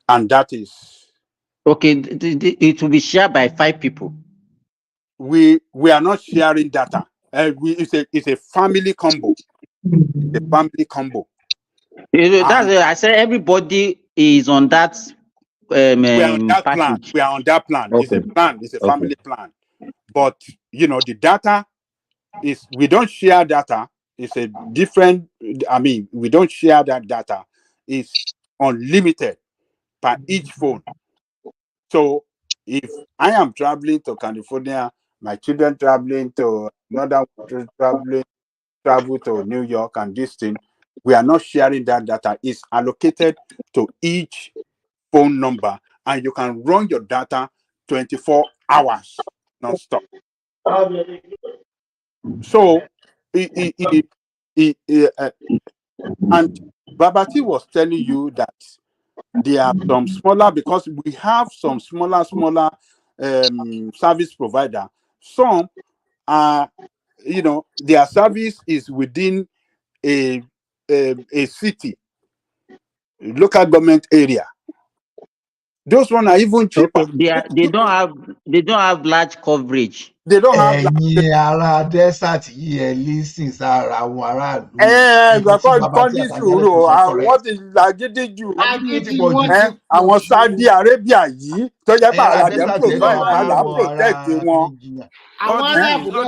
And that is okay. It will be shared by 5 people. we are not sharing data. It's a family combo. It's a family combo. That's I said everybody is on that We are on that plan. package. We are on that plan. It's Okay. a plan. It's a Okay. family plan. But the data is, we don't share data. It's a different. I mean, we don't share that data. It's unlimited per each phone. So if I am traveling to California, my children traveling to another travel to New York and this thing, we are not sharing that data. It's allocated to each phone number, and you can run your data 24 hours non-stop. So, and Babati was telling you that there are some smaller, because we have some smaller service provider. Some are, their service is within a city, local government area. Those one are even cheaper. Okay. They don't have large coverage. They don't have ẹ̀yin ará desert yìí ẹ lísìn sára àwọn aráàlú nǹkan tí Babati kọ́ndí àtàjálẹ̀ sùúrù kò sọ correct. wọ́n ti làgídí jù. agídí yìí ti pọ̀ jù. Àwọn Saudi Arabia yìí tó jẹ́ pé ará àlàdé desert ẹ̀ provide náà àlà àwọn ará protect wọn. All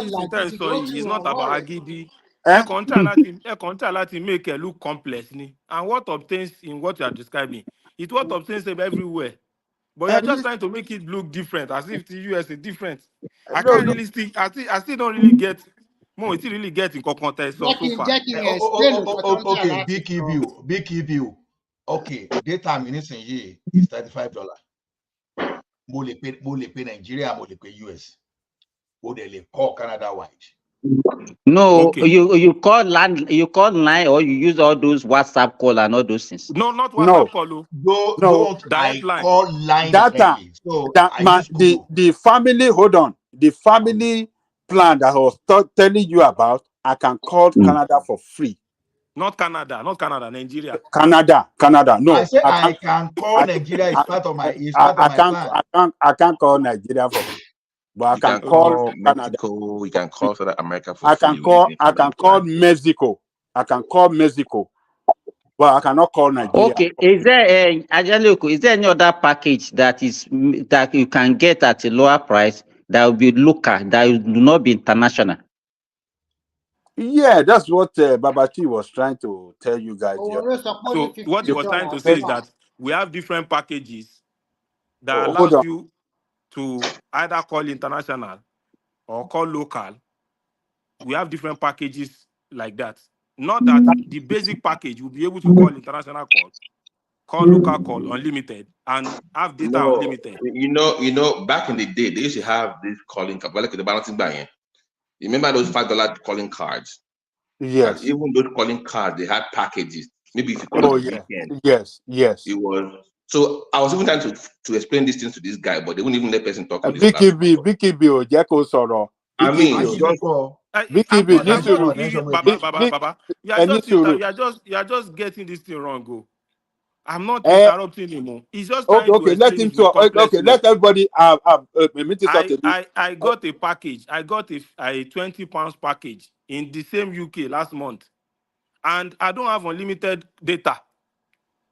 this intense is not about agidi. Ẹ kàn try láti make it look complex ni. And what obtains in what you are describing, it's what obtains everywhere. But you're just trying to make it look different, as if the US is different. I can't really see. I still don't really get. More, still really get in context so far. Okay, big view. Okay, data mi nísìnyí is $35. Mo lè pe Nigeria, mo lè pe US. Mo dẹ̀ lè call Canada wide. No, okay. You call line, or you use all those WhatsApp call and all those things. No, not WhatsApp call. Don't direct I line. Call line Data. So The family. Hold on. The family plan that I was telling you about, I can call Canada for free. Not Canada, Nigeria. Canada. No. I say I can call Nigeria. It's part of my plan. I can't call Nigeria for free. But I can call Mexico. You can call South America for free. I can call Mexico. But I cannot call Nigeria. Okay. Is there is there any other package that you can get at a lower price that will be local, that will not be international? Yeah, that's what Babati was trying to tell you guys. So what he was trying to say is that we have different packages that allows you to either call international or call local. We have different packages like that. Not that the basic package will be able to call international call local call unlimited, and have data unlimited. You know, back in the day, they used to have this calling card, like the balancing buy-in. You remember those $5 calling cards? Yes. And even those calling cards, they had packages. Maybe if you call it the weekend. Yes. It was. So I was even trying to explain these things to this guy, but they wouldn't even let person talk on this BKB, Jacko Soro. I mean, Baba, you are just getting this thing wrong, go. I'm not interrupting him. He's just trying to explain let him talk. Okay, let everybody I got a package. I got a £20 package in the same UK last month, and I don't have unlimited data.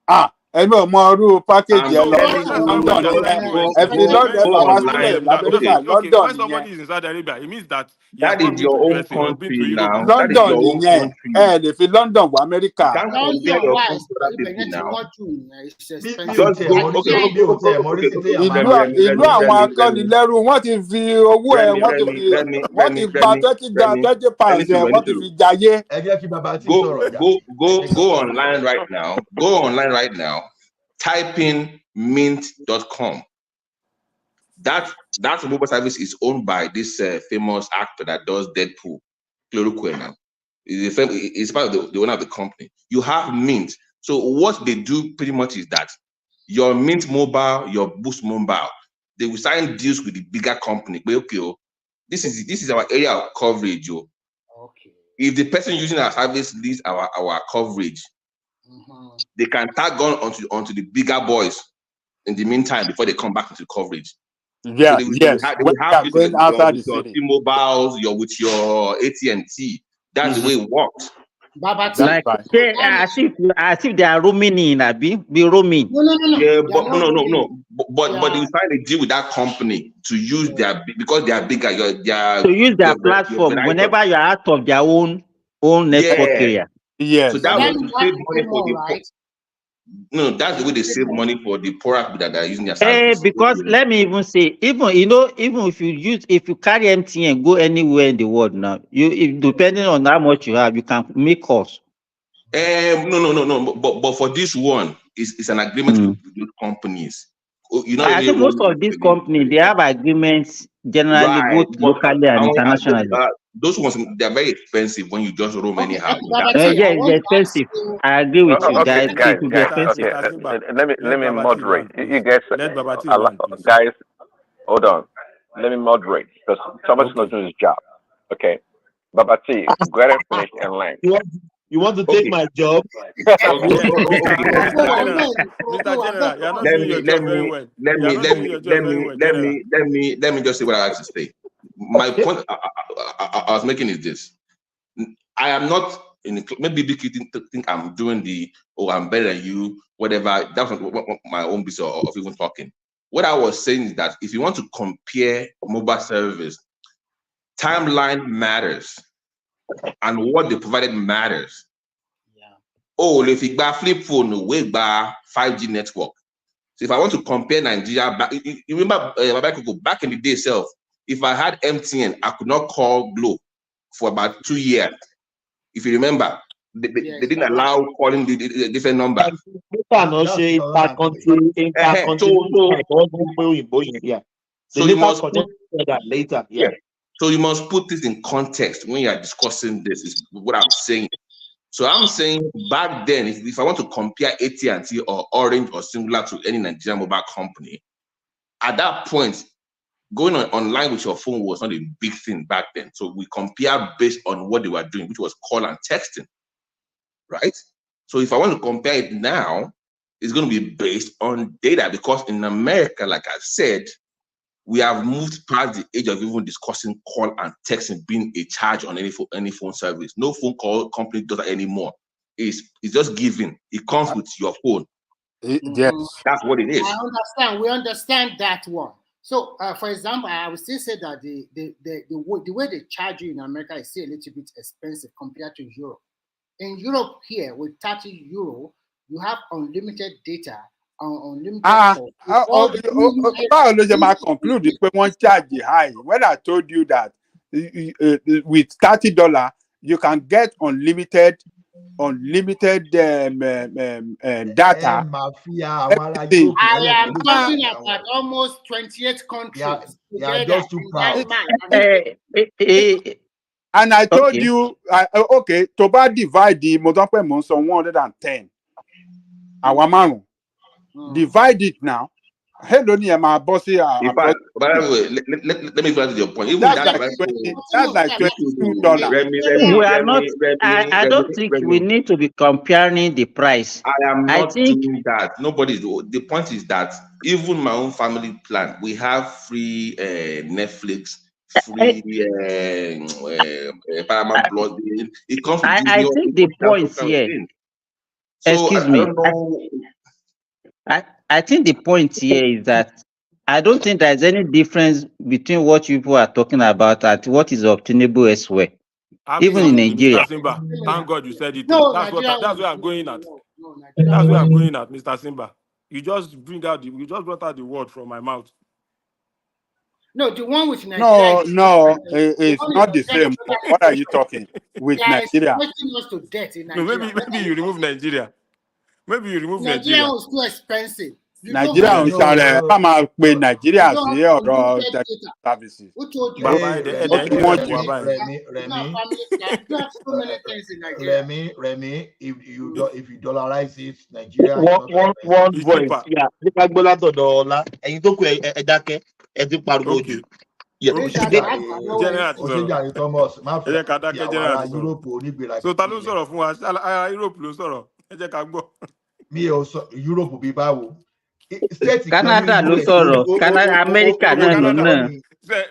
Package London. When somebody is in Saudi Arabia, it means that that is your own country now. London, if in London, America. You can't compare your country now. Ìlú àwọn akọ́nilẹ́rú wọ́n ti fi owó ẹ̀ wọ́n ti gba 30 pounds wọ́n ti fi jayé. Go online right now. Go online right now. Type in mint.com. That mobile service is owned by this famous actor that does Deadpool, Chloroquine. It's part of the owner of the company. You have Mint. So what they do pretty much is that your Mint mobile, your Boost mobile, they will sign deals with the bigger company. But okay, this is our area of coverage. Okay. If the person using our service leaves our coverage, they can tag on onto the bigger boys in the meantime before they come back into coverage. Yeah, they yes. will When you have are this going with outside the your city. T-Mobiles, with your AT&T. That's the way it works. Babati. That's Like right. say, as if they are roaming in, Abi, be roaming. No. Yeah, They are but not roaming. no. But you sign a deal with that company to use because they are bigger. To use their Your platform variety. whenever you are out of their own network Yeah. area. Yes. So that But way then to you have save to money pay for more, the right? no, that's the way they Pay save more. money for the poorer people that are using their service. Because let me even say, even if you carry MTN go anywhere in the world now, depending on how much you have, you can make calls. No. But for this one, it's an agreement with companies. You're not I really think most rolling of these with companies they have agreements generally right. both But locally and internationally. those ones they're very expensive when you just roam Okay, anyhow. Babati, Yeah, I it's want to ask expensive. you. I agree with you. Okay, It will be guys. expensive. Okay, Mr. Simba, let me Babati moderate. land, You please. guys, Let Babati land, please. guys, hold on. Let me moderate because Thomas is not Okay. doing his job. Okay, Babati, go ahead and finish and land. You want to take Okay. my job? Okay. Mr. General, you are not Let doing your me job very well. You are not doing your job very well, General. let me just say what I have to say. My point I was making is this. I am not maybe big think I'm doing I'm better than you, whatever. That's not my own business of even talking. What I was saying is that if you want to compare mobile service, timeline matters, and what they provided matters. If you buy flip phone, we buy 5G network. So if I want to compare Nigeria, you remember back in the day itself, if I had MTN, I could not call Glo for about 2 years. If you remember, they didn't allow calling the different number. So you must put later. Yeah. So you must put this in context when you are discussing this. Is what I'm saying. So I'm saying back then, if I want to compare AT&T or Orange or Singular to any Nigerian mobile company, at that point, going online with your phone was not a big thing back then. So we compare based on what they were doing, which was call and texting, right? So if I want to compare it now, it's going to be based on data because in America, like I said, we have moved past the age of even discussing call and texting being a charge on any phone service. No phone call company does that anymore. It's just given. It comes with your phone. Yes. That's what it is. I understand. We understand that one. So, for example, I would still say that the way they charge you in America is still a little bit expensive compared to Europe. In Europe here, with 30 euro, you have unlimited data, unlimited calls. Báwo ló ṣe máa conclude pé wọ́n charge high when I told you that with $30 you can get unlimited data. Everything. I am talking about almost 28 countries together just too in proud. that man. And I told you, okay, tó bá divide the mo tán pé mo ń san 110 àwa márùn. Divide it now. Hello ni ẹ máa bọ́ sí In fact, by the way, let me go to your point. Even that's that, like $22. We are not. I don't think we need to be comparing the price. I am I not think doing that. Nobody's. The point is that even my own family plan, we have free Netflix, free Paramount Plus. It comes with Disney. I think the point here. So Excuse I me. don't know. I think the point here is that I don't think there's any difference between what you people are talking about and what is obtainable elsewhere, even in Nigeria. Mr. Simba, thank God you said it. No, That's where I'm going at. That's where I'm going at, Mr. Simba. You just brought out the word from my mouth. No, the one with Nigeria. No, it's not the same. What are you talking with Nigeria? Us to death in No, Nigeria. maybe you remove Nigeria. Maybe you remove Nigeria Nigeria. was too expensive. Nigeria ń ṣàrẹ̀ ká máa pe Nigeria sí ọ̀rọ̀ services. Baba, Remy, if you dollarize it, Nigeria is not one voice. Yeah, nípa gbọ́ látọ̀dọ̀ ọ̀la ẹ̀yin tó kù ẹ dákẹ́ ẹ ti pariwo jù. Òṣèjàre Thomas má fẹ́ fi àwọn ará Europe onígbèrágà. So ta ló sọ̀rọ̀ fún wa? Ará Europe ló sọ̀rọ̀. Ẹ jẹ́ ká gbọ́. Mi ò sọ Europe bí báwo. state Canada ló US sọ̀rọ̀, Canada, America náà ló Canada.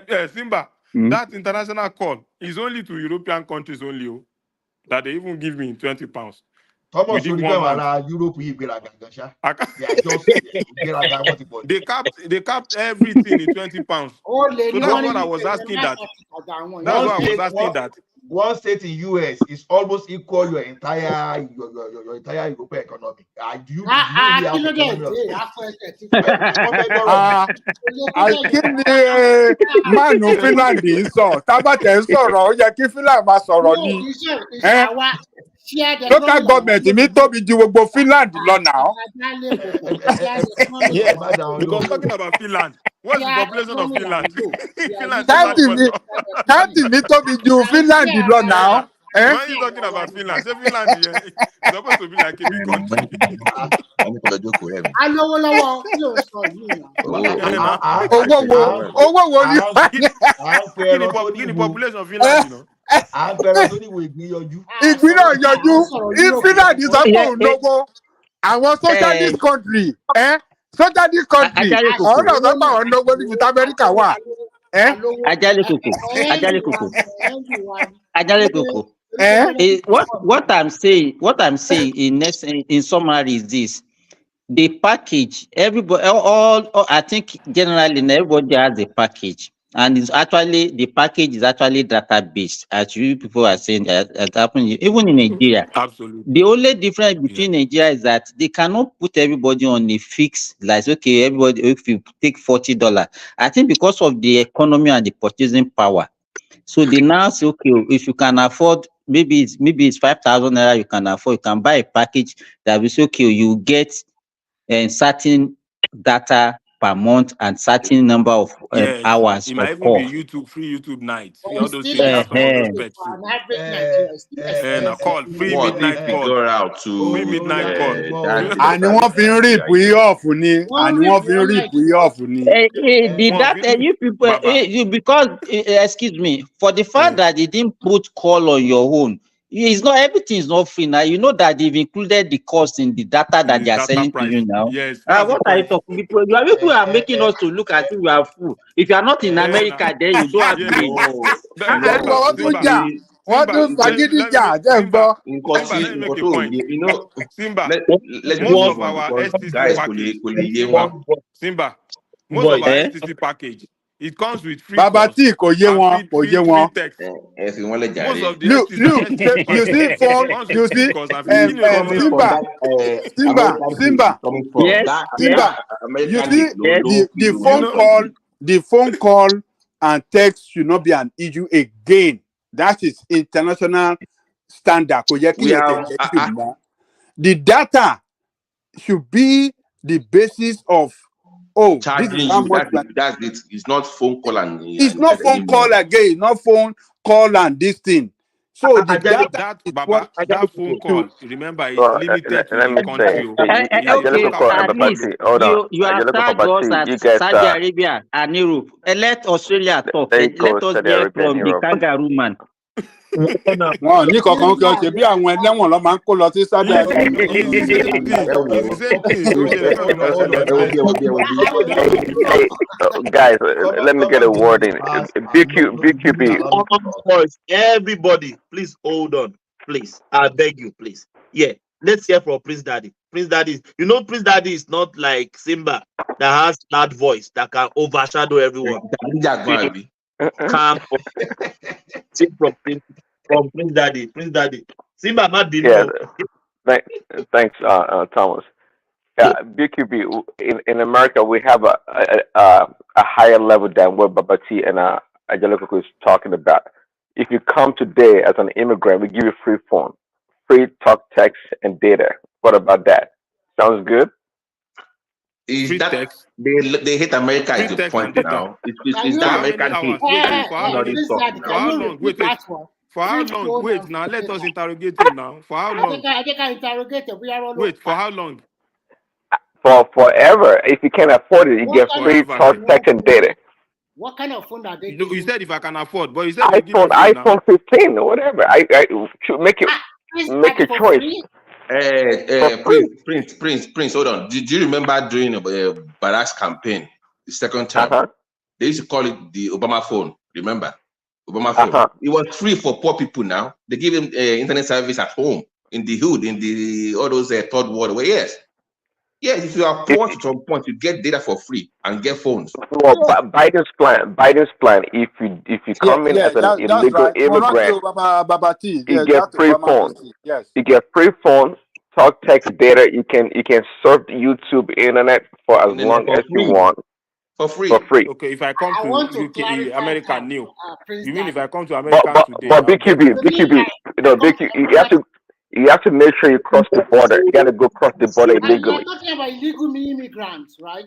náà. Simba, that international call is only to European countries only. Oh, that they even give me £20 Thomas within 1 month. Europe they are just they capped everything in £20. Oh, So that's what I was asking that. That's why I was asking that. One state in US is almost equal your entire European economy. Do you really have economy of kí ni mánu Finland ń sọ tábàtẹ̀ ń sọ̀rọ̀ ó yẹ kí Finland máa sọ̀rọ̀ ni local government mi tóbi ju gbogbo Finland lọ náà. Yes, because talking about Finland, what's the population of Finland? Finland County mi tóbi ju Finland lọ náà. When you talking about Finland, say Finland is supposed to be like a big country. Owó wo ni? Kí ni population of Finland, you know? Ìgbín náà yọjú. Finland sọ pé òun lówó. Àwọn socialist country. Socialist country. Àwọn náà sọ pé àwọn lówó níbi tí Amẹ́ríkà wà. Ajale Koko. What I'm saying in summary is this: the package. Everybody, all I think generally everybody has a package, and the package is actually database, as you people are saying that happened even in Nigeria. Absolutely. The only difference between Nigeria is that they cannot put everybody on a fixed, like, okay, everybody, if you take $40, I think because of the economy and the purchasing power. So they now say, okay, if you can afford, maybe it's 5,000 naira you can afford, you can buy a package that will say, okay, you get certain data per month and certain number of hours. It might even be free YouTube night. All those things have some of those pets. Call free midnight call. Free midnight call. And wọ́n fi ń rip yí off ni. You people, because excuse me, for the fact that they didn't put call on your own, it's not, everything is not free now. You know that they've included the cost in the data that they are selling to you now. Yes. What are you talking? People are making us to look as if we are full. If you are not in America, then you don't have Simba, most of our STC package. Simba, most of our STC package. It comes with free Baba T kò yé wọn. Text. Most of the Look, you see phone, you see Simba. You see the phone call and text should not be an issue again. That is international standard. The data should be the basis of charging this is how you. much That's it. It's not phone call and it's not phone call again. Not phone call and this thing. So the data that phone call, remember, is limited to the country. You are charged as Saudi Arabia and Europe. Let Australia talk. Let us hear from the kangaroo man. Wọn ní kankan kí ọ ṣe bí àwọn ẹlẹ́wọ̀n lọ máa ń kó lọ sí Saudi Guys, let me get a word in. BQB. Everybody, please hold on. Please, I beg you, please. Yeah, let's hear from Prince Daddy. Prince Daddy, you know, Prince Daddy is not like Simba that has loud voice that can overshadow everyone. Calm. from Prince Daddy. Simba might be Thanks, Thomas. BQB, in America, we have a higher level than what Baba T and Ajala is talking about. If you come today as an immigrant, we give you free phone, free talk, text, and data. What about that? Sounds good? Is that text? They hate America at the point now. It's that American hate. For how long? Wait, now let us interrogate him now. For how long? Wait, for how long? For forever. If you can't afford it, you get free talk, text, and data. What kind of phone are they? You said if I can afford, but you said iPhone 15 or whatever. I should make a choice. Prince, hold on. Did you remember during Barack's campaign, the second term? They used to call it the Obama phone. Remember? Obama phone. It was free for poor people now. They give him internet service at home, in the hood, in the all those third world. Well, yes, if you are poor to some point, you get data for free and get phones. Well, Biden's plan. If you come in as an that's illegal right. immigrant, Baba T. you Yes, get that's free Obama phones. policy. Yes. You get free phones, talk text data. You can surf YouTube internet for as long for as you free. want. For free. For free. Okay, if I come I to want to UK, clarify America that, new. Prince You mean if Daddy. I come to America today, But I'll get BQB, you have to make sure you cross the border. You got to go cross the border And you are illegally. talking about illegal immigrants, right?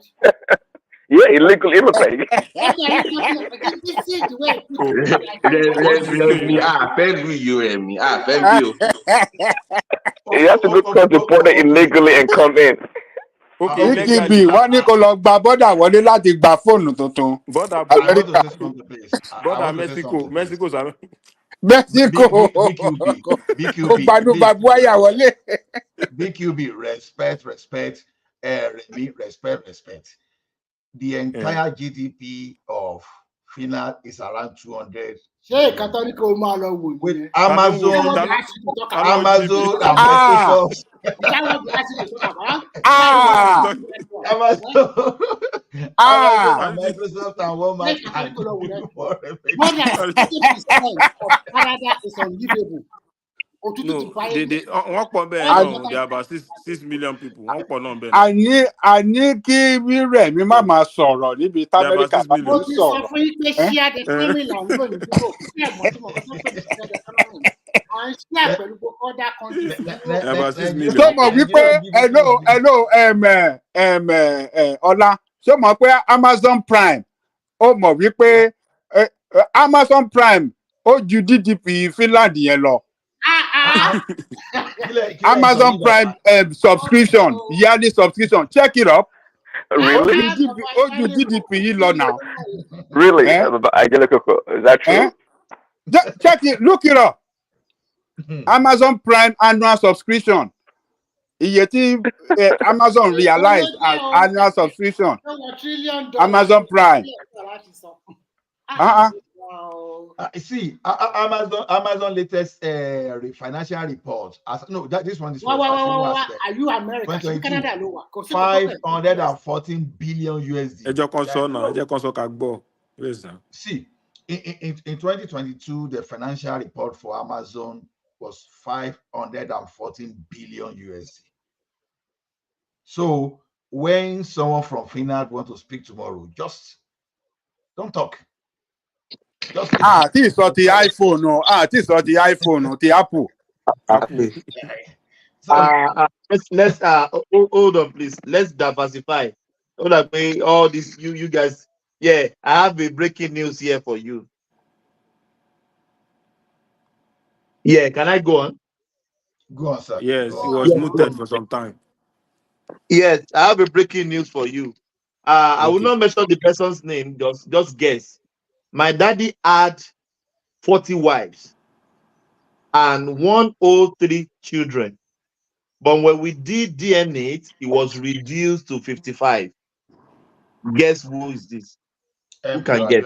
Yeah, illegal immigrant. What are you talking about? This is the way people You have to go cross the border illegally and come in. Okay, BKB, wọ́n ní kó lọ gba bọ́dà wọlé láti gba fóònù tuntun. Border Amẹ́ríkà. Mexico's Mexico. Kó gbanú babuaya wọlé. BQB, respect, Remy, respect. The entire GDP of Finland is around 200. Ṣé Catholic máa lọ wò with yẹn? Amazon and Amazon Microsoft. Amazon and Microsoft and Walmart can do more More than 50% of Canada is unlivable. No, they are about 6 million people. Àní kí rírẹ̀ mi má máa sọ̀rọ̀ níbi t'Amẹ́ríkà bá Mo ti ti sọ sọ̀rọ̀. fún yín pé shared economy là ń lò ní dúró. Kí ẹ̀gbọ́n tí mo kọ́ tó pè ní shared economy. À ń share pẹ̀lú other countries. Ṣé mọ̀ wípé Ọlá, ṣé mọ̀ pé Amazon Prime ó mọ̀ wípé Amazon Prime ó ju GDP Finland yẹn lọ. Amazon Prime subscription, yearly subscription, check it up. Really? Ó ju GDP yìí lọ now. Really? Is that true? Check it, look it up. Amazon Prime annual subscription. Iye tí Amazon realized as annual subscription. Amazon Prime. See, Amazon latest financial report. This one is for Are you America? 514 billion USD. See, in 2022, the financial report for Amazon was 514 billion USD. So when someone from Finland wants to speak tomorrow, just don't talk. Tí sọ ti iPhone o, tí sọ ti iPhone o, ti Apple. Let's hold on, please. Let's diversify. Hold on, all this you guys. Yeah, I have a breaking news here for you. Yeah, can I go on? Go on, sir. Yes, it was muted for some time. Yes, I have a breaking news for you. I will not mention the person's name. Just guess. My daddy had 40 wives and 103 children. But when we did DNA, it was reduced to 55. Guess who is this? Who can guess?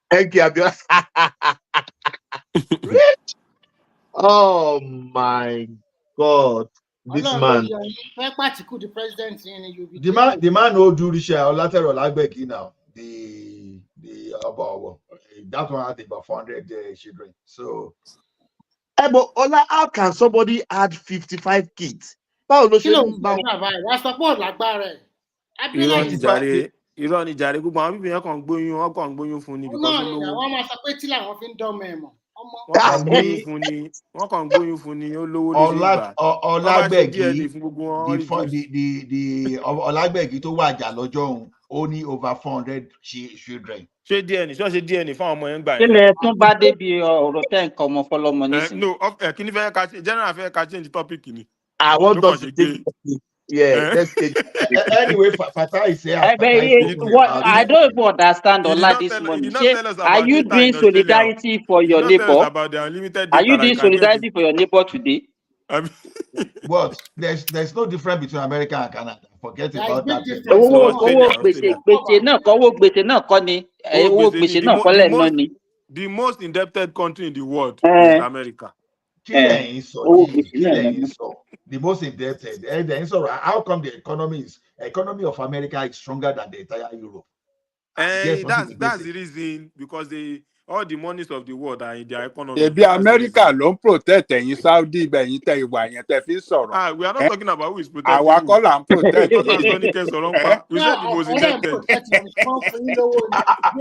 Thank you, Abiola. Oh my God. This man. The man who do this lateral Lagbeki now. That one had about 400 children. So, but Ola, how can somebody add 55 kids? Irọ́ ni jàre gbogbo àwọn bíbí yẹn kàn gbóyún fún ni because olówó. Wọ́n máa sọ pé tí làwọn fi ń dánmọ̀ ẹ̀ mọ̀. Wọ́n kàn gbóyún fún ni olówó ní ìgbà. Ọlágbẹ̀gì tó wàjà lọ́jọ́ òun ó ní over 400 children. Ṣé DNA fún ọmọ yẹn gbà yẹn? Kílẹ̀ tún bá débi ọ̀rọ̀ tẹ́ nǹkan ọmọ fọlọ́mọ nísìnyí. No, kí ni fẹ́ ká general fẹ́ ká change topic ni. I want us to take let's take anyway. Fatah is here. I don't even understand Ola this morning. Are you doing solidarity for your neighbor? Are you doing solidarity for your neighbor today? I mean, But there's no difference between America and Canada. Forget There is about big that. difference. owó Australia, gbèsè Australia. náà kọ́ ni Oh, owó gbèsè náà kọ́ lẹ̀ ná ni. the most indebted country in the world is America. Owó gbèsè náà ná. The most indebted. How come the economy of America is stronger than the entire Europe? Yes, That's the reason, because all the monies of the world are in their economy. Ebi America ló ń protect ẹ̀yin Saudi ibẹ̀ yín tẹ ìwà yẹn tẹ fi ń sọ̀rọ̀. We are not talking about who is protecting Àwa who. kọ́ là ń protect We said the most indebted.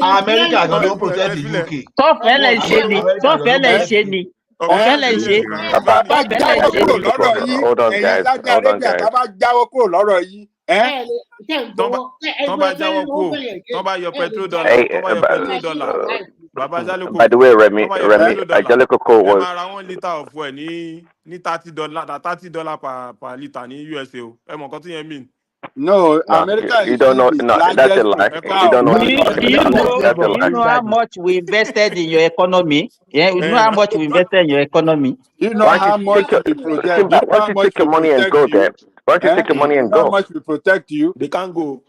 America don't protect the UK. Tọ́fẹ̀ẹ́ lẹ̀ ń ṣe ni. Bá jáwọ́ kúrò lọ́rọ̀ yìí, Hold on, ẹ̀yin guys. Saudi Hold on, Arabia guys. tá bá jáwọ́ kúrò lọ́rọ̀ yìí. Tọ́ bá yọ petrol Hey, dollar. Baba Jaleko. by the way, Remy, Angelico Cole Ẹ was. máa ra 1 litre of fuel ní $30 per litre ní USA o. Ẹ mọ̀ nǹkan tí yẹn mean. No, No, America you is don't know. the No, that's a largest lie. producer You don't know of what you're oil. talking about. That's a Do you know how much we invested in your economy? Yeah, you know how much we invested in your economy? You know Why how don't you much take we protect. Simba, You know why how don't you much take your we money and protect go you. then? Why don't you take your money You and know how go? much we protect you. They can't go.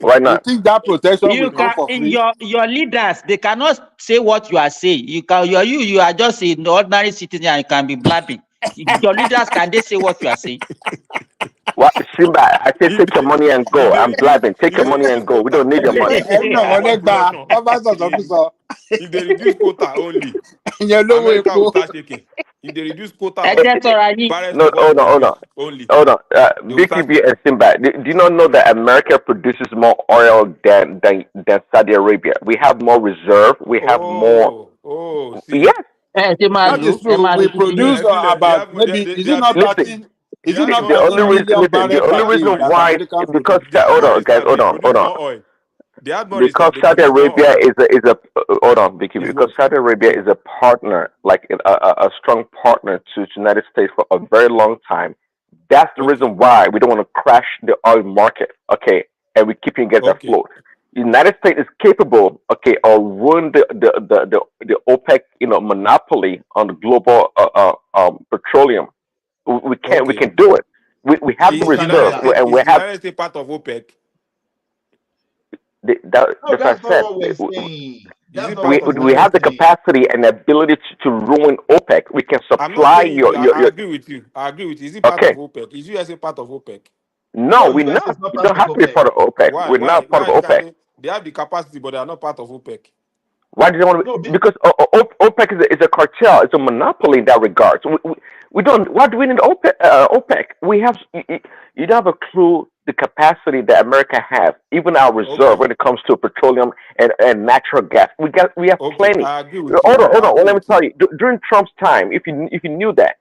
Why You not? think that protection You will come can for free? your leaders, they cannot say what you are saying. You are just an ordinary citizen and you can be blabbing. Your leaders, can they say what you are saying? What Simba? I said take your money and go. I'm blabbing. Take your money and go. We don't need your money. Ẹ̀yin náà wọlé gbà bábá sọ̀tọ̀ kú sọ. If they reduce quota only, Ìyẹn lówó America will epo. start shaking. If they reduce quota Ẹ of jẹ́ sọ́ra yín. barrels No, of oil hold on. produced only, Hold on. they will start BQB shaking. and Simba, do you not know that America produces more oil than Saudi Arabia? We have more reserve. We have more. See. Yes. Ẹ ṣe máa That lò is true. ẹ máa We lò títí yín. produce about maybe is it not Listen. 13? Is it not The only 13 reason, million listen, the barrel only per day reason that why, America because produce? hold on, guys, They hold produce on. more oil. They have more Because reserve. They Saudi produce more Arabia oil. is a hold on, Vicky. Is Because what? Saudi Arabia is a partner, like a strong partner to the United States for a very long time. That's the reason why we don't want to crash the oil market, okay? And we keep getting that float. The United States is capable, okay, of ruining the OPEC, monopoly on the global petroleum. We can do it. We have the reserve, and we have. United States part of OPEC? That's what I said. We have the capacity and ability to ruin OPEC. We can I'm not supply saying your. I agree with you. Is it part of OPEC? Is USA part of OPEC? No, we're not. You don't have to be part of OPEC. Why? We're not part of OPEC. They have the capacity, but they are not part of OPEC. Why do you want to? Because OPEC is a cartel. It's a monopoly in that regard. So we don't. Why do we need OPEC? We have. You don't have a clue the capacity that America has, even our reserve when it comes to petroleum and natural gas. We have plenty. I agree with Hold you. on. Well, let me tell you. During Trump's time, if you knew that,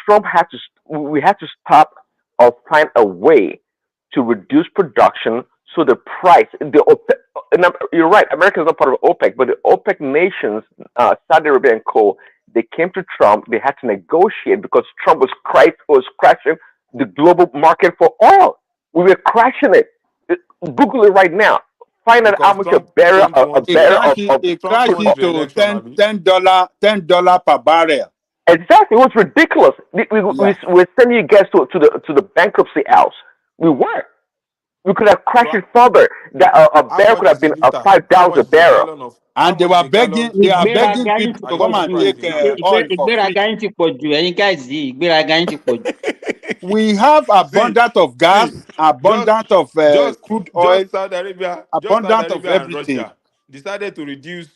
Trump had to. We had to stop or find a way to reduce production. So the price, you're right, America is not part of OPEC, but the OPEC nations, Saudi Arabia and co, they came to Trump, they had to negotiate because Trump was crashing the global market for oil. We were crashing it. Google it right now. Find out how much a barrel of it crashed to $10 per barrel. Exactly, it was ridiculous. We're sending you guys to the bankruptcy house. We were. We could have crashed it further. That a barrel could have been $5 a barrel. And they were begging people to come and take oil for free. We have abundance of gas, abundance of crude oil, just Saudi Arabia of and everything. Russia decided to reduce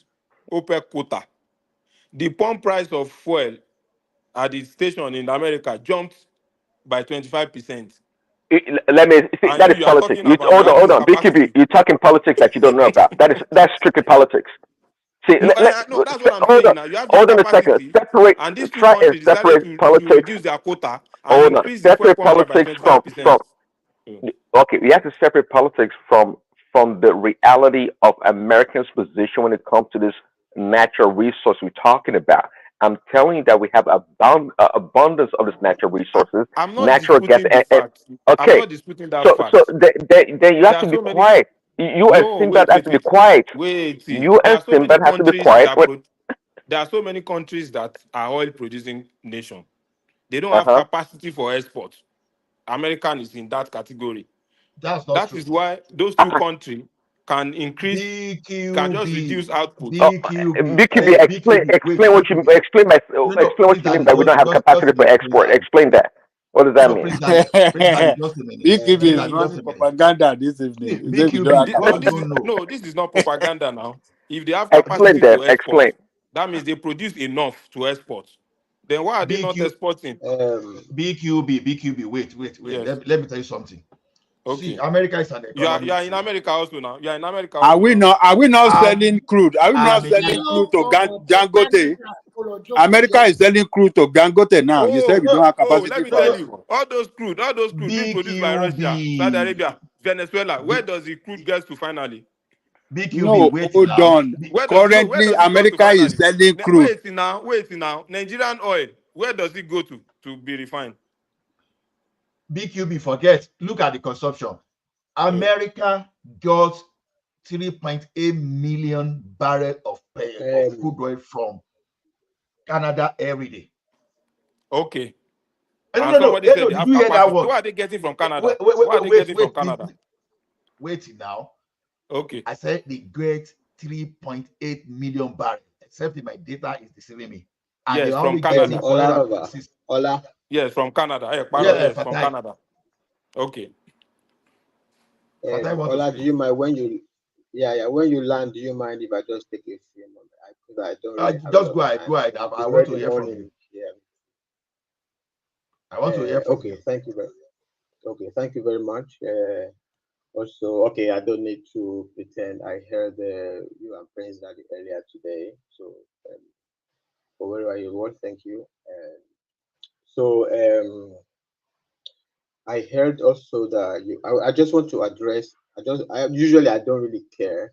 OPEC quota. The pump price of fuel at the station in America jumped by 25%. Let me see. That is politics. Hold on, BKB. You're talking politics that you don't know about. That's strictly politics. See, that's what I'm saying. Now you have hold on a second. And these two countries decided to reduce their quota and increase the fuel pump price by 25%. Okay, we have to separate politics from the reality of Americans' position when it comes to this natural resource we're talking about. I'm telling you that we have abundance of this natural resources, I'm not natural gas. disputing the fact. Okay, I'm not disputing that fact. So then you have to be quiet. You and Sinbad have to be quiet. You and Sinbad have to be quiet. There are so many countries that are oil producing nations. They don't have capacity for export. American is in that category. That's not That true. is why those two countries can increase, can just BQB, reduce output. BQB, BQB, hey, explain BQB, wait, explain what you BQB. No, explain Prince what you mean Daddy, by we don't have just capacity a for minute, Prince export. Daddy. Explain that. What does that No, mean? Prince Daddy, just a minute. BKB Prince is Daddy, just running a minute. propaganda this evening. See, He said we don't have BQB, what you capacity. don't know. No, this is not propaganda now. If they have Explain capacity that. to export, Explain. that means they produce enough to export. Then why are they not exporting? BQB, wait. Yes. Let me tell you something. See, Okay. America is an You are economy in too. America also now. You are in America Are also we now. not? Are we not And, selling crude? Are we not and selling crude to Hello, Dangote? propaganda. America is selling crude to Dangote now. You said we Oh, don't have let capacity me for tell no, you, export. all those crude being produced by Russia, Saudi BQB, Arabia, Venezuela. Where B, does the crude get to finally? BQB, No, wait hold now. on. Where Currently, does it go to America is finally? selling crude. Wait now. Nigerian oil, where does it go to be refined? BQB, forget. Look at the consumption. America got 3.8 million barrels of crude oil from Canada every day. Okay. No, And somebody said they Did have you hear that capacity. one? What are they getting from Canada? Wait, What are they getting from Canada? wait now. Okay. I said they get 3.8 million barrels, except if my data is deceiving me. And Yes, they're from only getting Canada. 426. Yes, from Canada. Yeah, Yes, from Fatai. Canada. Okay. Fatai want to Ola, speak. do you mind when you when you land, do you mind if I just take a few moments? I don't really have a Just lot go of ahead. time. Go ahead. It's I been want to early hear from you. morning. Yeah. I want to hear from Okay, you. thank you very much. Also, okay, I don't need to pretend. I heard you and Prince Daddy earlier today. So, for wherever you were, thank you. So, I heard also that you. I just want to address. I usually I don't really care.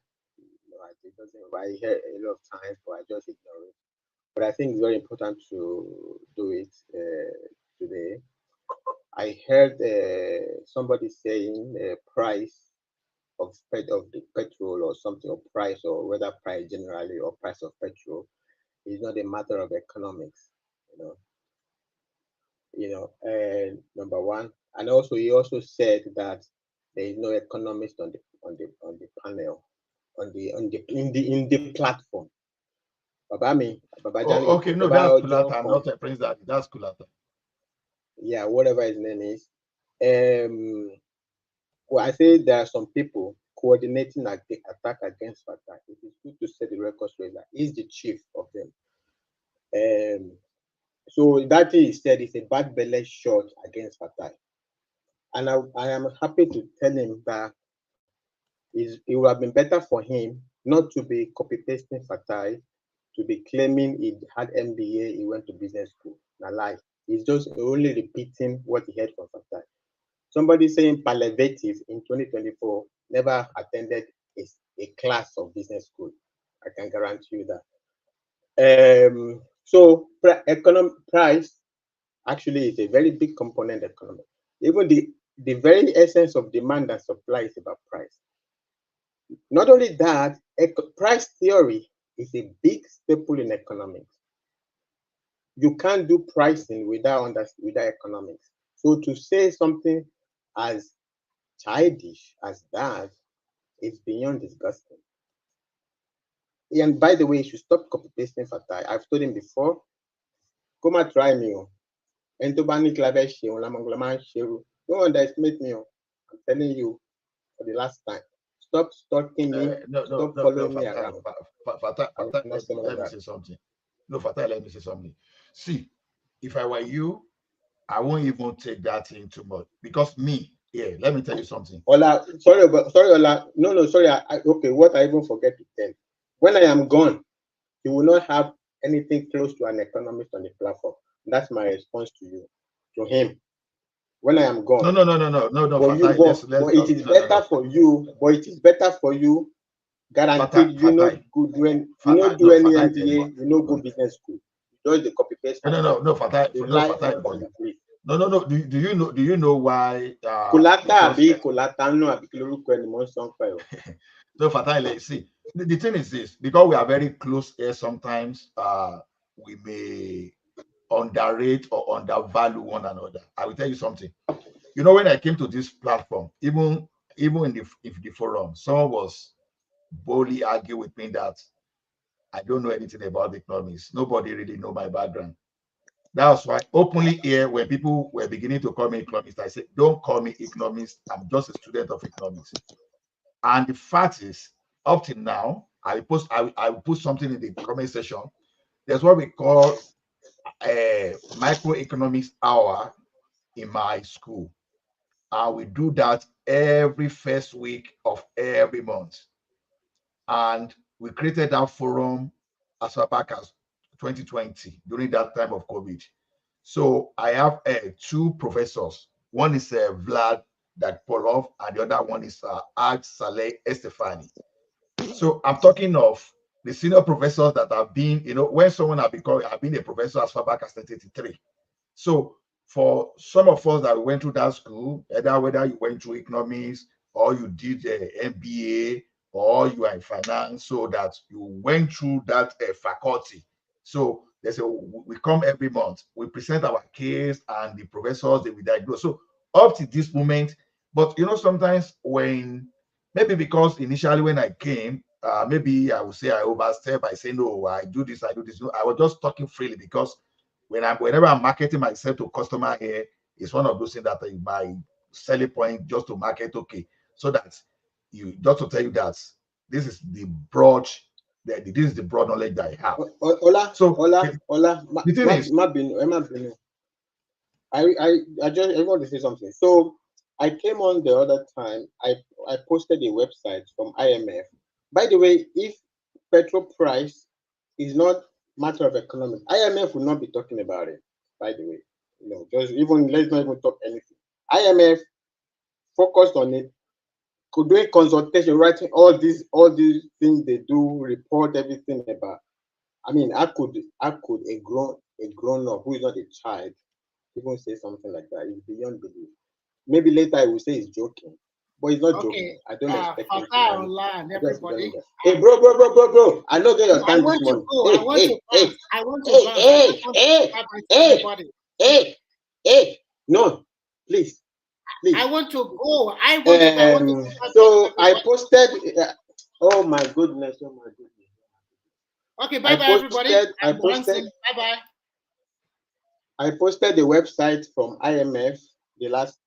It doesn't. I hear a lot of times, but I just ignore it. But I think it's very important to do it today. I heard somebody saying price of the petrol or something, or price, or whether price generally or price of petrol is not a matter of economics. And number one, and also he also said that there is no economist on the panel, in the platform. Okay, no, that's Kulata, not a Prince Daddy. That's Kulata. Yeah, whatever his name is. Well, I say there are some people coordinating attack against Fatah. It is good to set the record straight that he's the chief of them. So that he said is a bad belly shot against Fatah. And I am happy to tell him that it would have been better for him not to be copy-pasting Fatah, to be claiming he had MBA, he went to business school. Now, lie. He's just only repeating what he heard from Fatah. Somebody saying palliative in 2024 never attended a class of business school. I can guarantee you that. So price actually is a very big component of economy. Even the very essence of demand and supply is about price. Not only that, price theory is a big staple in economics. You can't do pricing without economics. So to say something as childish as that is beyond disgusting. And by the way, you should stop copy pasting Fatai. I've told him before, come and try me. And to ban don't underestimate me. I'm telling you for the last time. Stop stalking me. Stop following me around. Fatai, let me say something. No, Fatai, let me say something. See, if I were you, I won't even take that thing too much because let me tell you something. Ola, sorry, Ola. No, sorry. Okay, what I even forget to tell. When I am gone, you will not have anything close to an economist on the platform. That's my response to you, to him. When I am gone. No. But it is better for you. But it is better for you. Guaranteed, you know, good when you don't do any MBA, you know, go business school. You the copy paste. No, Fatai. No. Do you know why? Kulata no. No, Fatai, let's see. The thing is this, because we are very close here, sometimes we may underrate or undervalue one another. I will tell you something. You know, when I came to this platform, even in the forum, someone was boldly argue with me that I don't know anything about economics. Nobody really know my background. That's why openly here, when people were beginning to call me economist, I said, don't call me economist. I'm just a student of economics. And the fact is, up till now, I will put something in the comment section. There's what we call a microeconomics hour in my school. And we do that every first week of every month. And we created that forum as far back as 2020 during that time of COVID. So I have two professors. One is Vlad Dakpolov, and the other one is Ag Saleh Estefani. So I'm talking of the senior professors that have been, when someone have been a professor as far back as 1983. So for some of us that went through that school, either whether you went through economics or you did MBA or you are in finance, so that you went through that faculty. So we come every month, we present our case, and the professors they will diagnose. So up to this moment, but sometimes when maybe because initially when I came, maybe I would say I overstep. I say no, I do this, I do this. No, I was just talking freely because whenever I'm marketing myself to customer here, it's one of those things that my selling point just to market, okay, so that just to tell you that this is the broad knowledge that I have. Ola, So the thing is, I want to say something. So I came on the other time. I posted a website from IMF. By the way, if petrol price is not matter of economics, IMF will not be talking about it. By the way, just even let's not even talk anything. IMF focused on it, could do a consultation, writing all these things they do, report everything about. I mean, I could a grown up who is not a child even say something like that. It's beyond belief. Maybe later I will say he's joking, but he's not joking. I don't expect him to Online, everybody. Hey, bro! I know get your time this morning. Hey, no, please. I want to go. So I posted. Oh my goodness! Okay, bye bye, everybody. Bye bye. I posted the website from IMF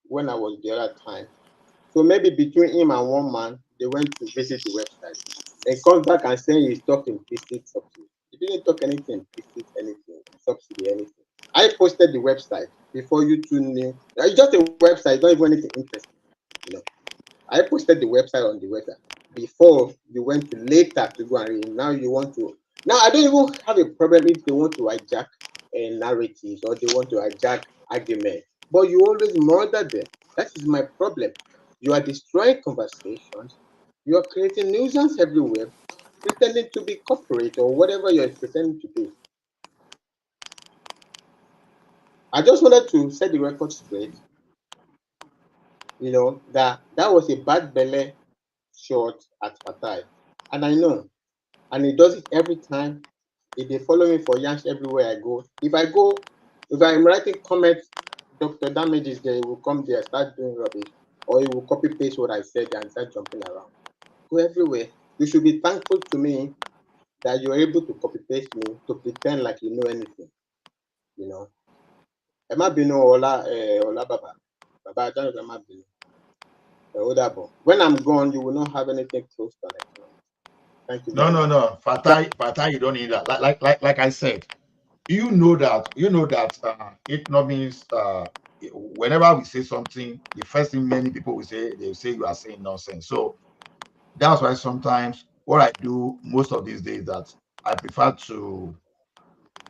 when I was the other time. So maybe between him and one man, they went to visit the website. They come back and saying he's talking implicit subsidy. He didn't talk anything implicit, anything subsidy, anything. I posted the website before you two knew. It's just a website, not even anything interesting. I posted the website on the website before you went to later to go and read. Now you want to. Now I don't even have a problem if they want to hijack narratives or they want to hijack arguments, but you always murder them. That is my problem. You are destroying conversations. You are creating nuisance everywhere, pretending to be corporate or whatever you're pretending to be. I just wanted to set the record straight. That was a bad belly shot at Fatai. And I know. And he does it every time. If they follow me for Yansh everywhere I go. If I'm writing comments, Dr. Damages there, he will come there, start doing rubbish. Or he will copy paste what I said and start jumping around. Go everywhere. You should be thankful to me that you're able to copy paste me to pretend like you know anything. Emma Bino Ola Baba. Baba, I don't know Emma Bino. When I'm gone, you will not have anything close to an economy. Thank you. No. Fatai, you don't need that. Like I said, you know that economics. Whenever we say something, the first thing many people will say, they say you are saying nonsense. So that's why sometimes what I do most of these days that I prefer to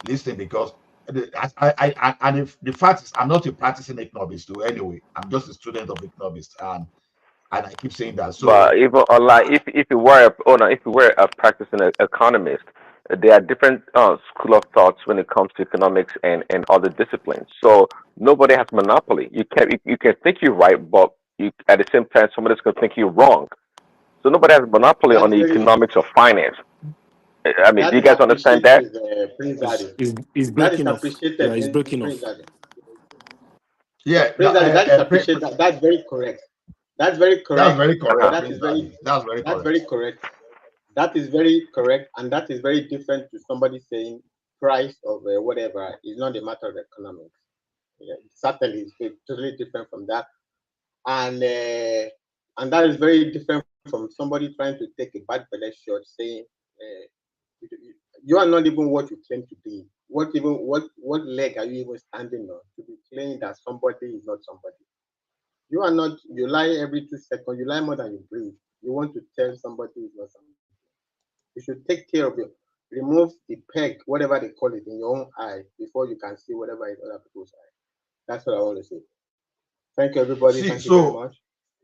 listen because the fact is I'm not a practicing economist too. Anyway, I'm just a student of economics, and I keep saying that. So, But even online, if you were a practicing economist, there are different school of thoughts when it comes to economics and other disciplines. So nobody has monopoly. You can think you're right, but at the same time somebody's going to think you're wrong. So nobody has monopoly on That's the very economics of finance. I mean, do That you is guys understand that? appreciated, Prince Daddy. Is That is breaking off. Yeah, appreciated, it's breaking Prince off. Daddy. Yeah, no, Prince Daddy, that is appreciated. That's very correct. That's very that's correct, very and correct, that is Prince Daddy. That's very that's correct. very correct. That is very correct, and that is very different to somebody saying price of whatever is not a matter of economics. Yeah, certainly, it's totally different from that, and that is very different from somebody trying to take a bad belly shot, saying you are not even what you claim to be. What leg are you even standing on to be claiming that somebody is not somebody? You are not. You lie every 2 seconds. You lie more than you breathe. You want to tell somebody is not somebody. You should take care of it. Remove the peg, whatever they call it, in your own eye before you can see whatever is other people's eye. That's what I want to say. Thank you, everybody. See, Thank you very much.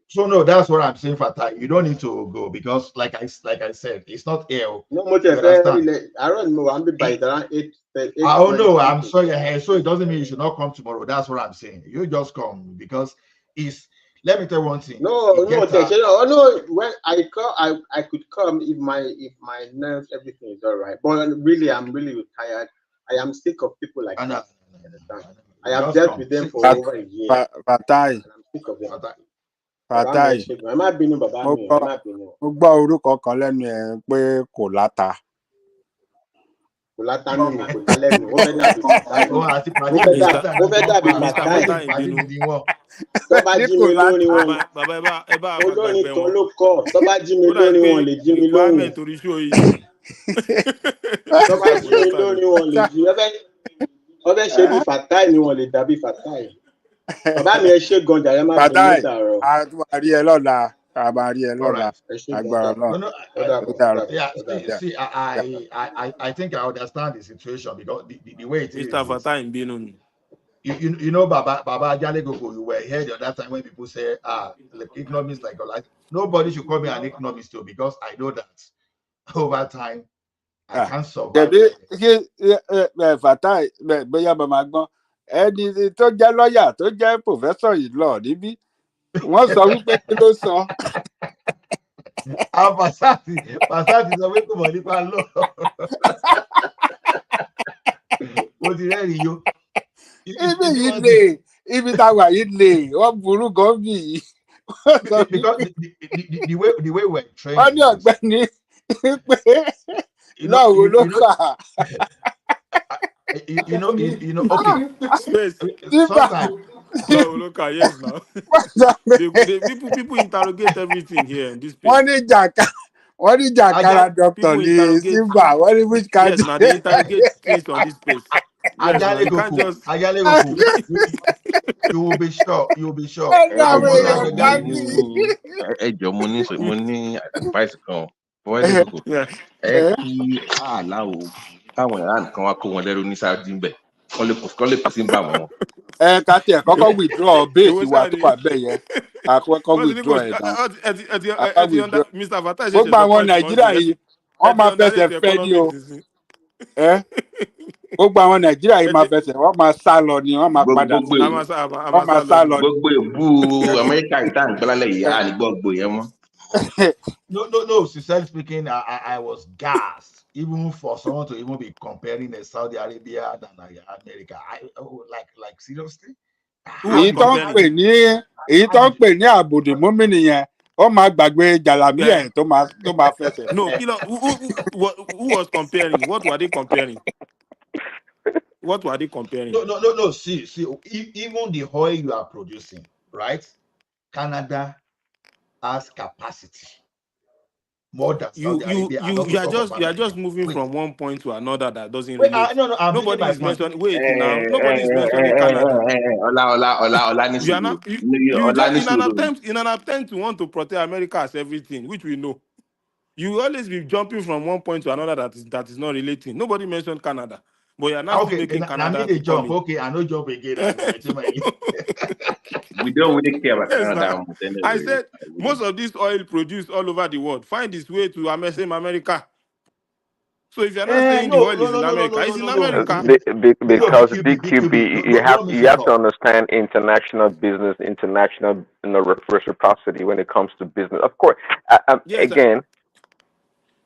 so no, that's what I'm saying, Fatah. You don't need to go because, like I said, it's not ill. No more You understand? I don't know. I'm by around 8 Oh no, I'm something. sorry. So it doesn't mean you should not come tomorrow. That's what I'm saying. You just come because it's. Let me tell you one thing. No, It gets Tesh, no. When I come, I could come if my nerves, everything is all right. But really, I'm really tired. I am sick of people like this. Understand? I have just dealt come. with them for Fat- over a year. Fatai, And I'm sick of them. Fatah. Bàbá mi ẹ Fatai, ṣe gan. Ẹ má bínú bàbá mo mi, gbọ́ ẹ má bínú. mo gbọ́ orúkọ kan lẹ́nu ẹ̀ pé kò láta. Kò látánú mi, kò tá lẹ́nu. Ó fẹ́ dàbí Fatai. Oh, àti Ó pàdé mi Mr. fẹ́ dàbí Mr. Fatai. Fatai ń pàdé bínú. mi ni wọ́n. Tó bá Ní jí kò mi lórí wọn, Bàbá ẹ bá olórin àfàgbàgbẹ́ kan wọn. ló kọ̀. Tó bá jí mi Ó dàbí lórí pé wọn lè jí mi lóhùn. requirement orí show yìí ni. Tó bá jí mi lórí wọn lè jí. Ó fẹ́ ṣe bí Fatai ni wọn lè dàbí Fatai. Bàbá mi ẹ ṣe gan jàre má bínú Fatai, dàrọ. a tún máa rí ẹ lọ́la. A máa rí ẹ All lọ́la. right. Ẹ ṣe gan Agbára sà. náà. No, Ó dàbọ̀, ó Dàrọ̀. yeah. dàbọ̀, ó dàbọ̀. See, I think I understand the situation because the way it Mr. is Fatai ń bínú ni. you know, Baba Jalego, you were here the other time when people say, like economists like nobody should call me an economist too because I know that over time I can't survive. Ṣèbí kí Fatai bóyá bàbá gbọ́n ẹni tó jẹ́ lọ́ọ̀yà tó jẹ́ pòfẹ́sọ̀ yìí lọ níbí wọ́n sọ wípé kí ló sọ. Àwọn Pasati sọ pé kò mọ̀ nípa lọ. Mo ti rẹ́rìí yó. Ibi yìí lè ibi tá a wà yìí lè wọ́n burú gan bì yìí. Because the way we're trained. Wọ́n ní ọ̀gbẹ́ni pé lọ́wọ́ ló kà. You know, okay. Space. Sometimes. No, look at yes now. People interrogate everything here in this place. Wọ́n ní jàkàrà doctor ní Simba. Wọ́n ní which kind of. Yes, now they interrogate things on this place. Yes, now you can't just. You will be sure. You will be sure. Ẹjọ mo ní advice kan fún ẹlẹgbẹkọ ẹ kí aláwo káwọn ìran kan wá kó wọn lẹ́rú ní sáájú ń bẹ kọ́ lè pèsè ń bà wọ́n. Ká tiẹ̀ kọ́kọ́ withdraw base wa tó wà bẹ́ẹ̀ yẹn àkọ́kọ́ withdraw ẹ̀ náà. Mr. Fatai gbogbo àwọn Nàìjíríà yìí wọ́n máa fẹsẹ̀ fẹ́ ni o. Gbogbo àwọn Nàìjíríà yìí máa fẹsẹ̀ wọ́n máa sá lọ ni wọ́n máa padà sí i. Wọ́n máa sá lọ ni. Gbogbo ìbú Amẹ́ríkà ìta ìgbàlálẹ̀ yìí á ní gbogbo yẹn mọ́. No. Sincerely speaking, I was gassed. Even for someone to even be comparing Saudi Arabia and America, like seriously. Èyí tó ń pè ní àbùdí múmi nìyẹn ó máa gbàgbé jàlámí ẹ̀ tó máa fẹsẹ̀. No, who was comparing? What were they comparing? What were they comparing? No. See, even the oil you are producing, right? Canada has capacity more than Saudi Arabia. You are just moving from one point to another that doesn't relate. Nobody is mentioning. Wait now. Nobody is mentioning Canada. In an attempt to want to protect America as everything, which we know, you will always be jumping from one point to another that is not relating. Nobody mentioned Canada, but you are now making Canada. Okay, I know jump again. We don't really care about Canada. Anyway. I said most of this oil produced all over the world find its way to America. So if you're not saying the oil is in America, it's in America. Because BQB, you have to understand international business, international reciprocity when it comes to business. Of course, again,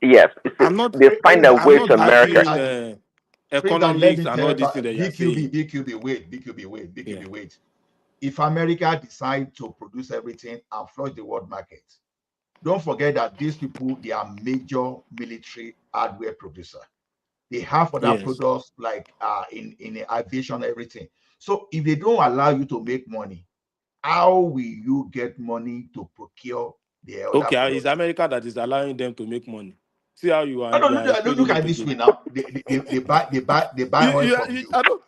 Yes, Ah, they find their I'm way not to America. arguing. Prince, that let Economics me and tell all you, these things that you are saying. BQB, wait. If America decide to produce everything and flood the world market, don't forget that these people, they are major military hardware producer. They have other Yes. products like in aviation, everything. So if they don't allow you to make money, how will you get money to procure the other Okay, it's products? America that is allowing them to make money. See how you are No, you no, are look explaining at it it this again. way now. They buy oil from you. I don't.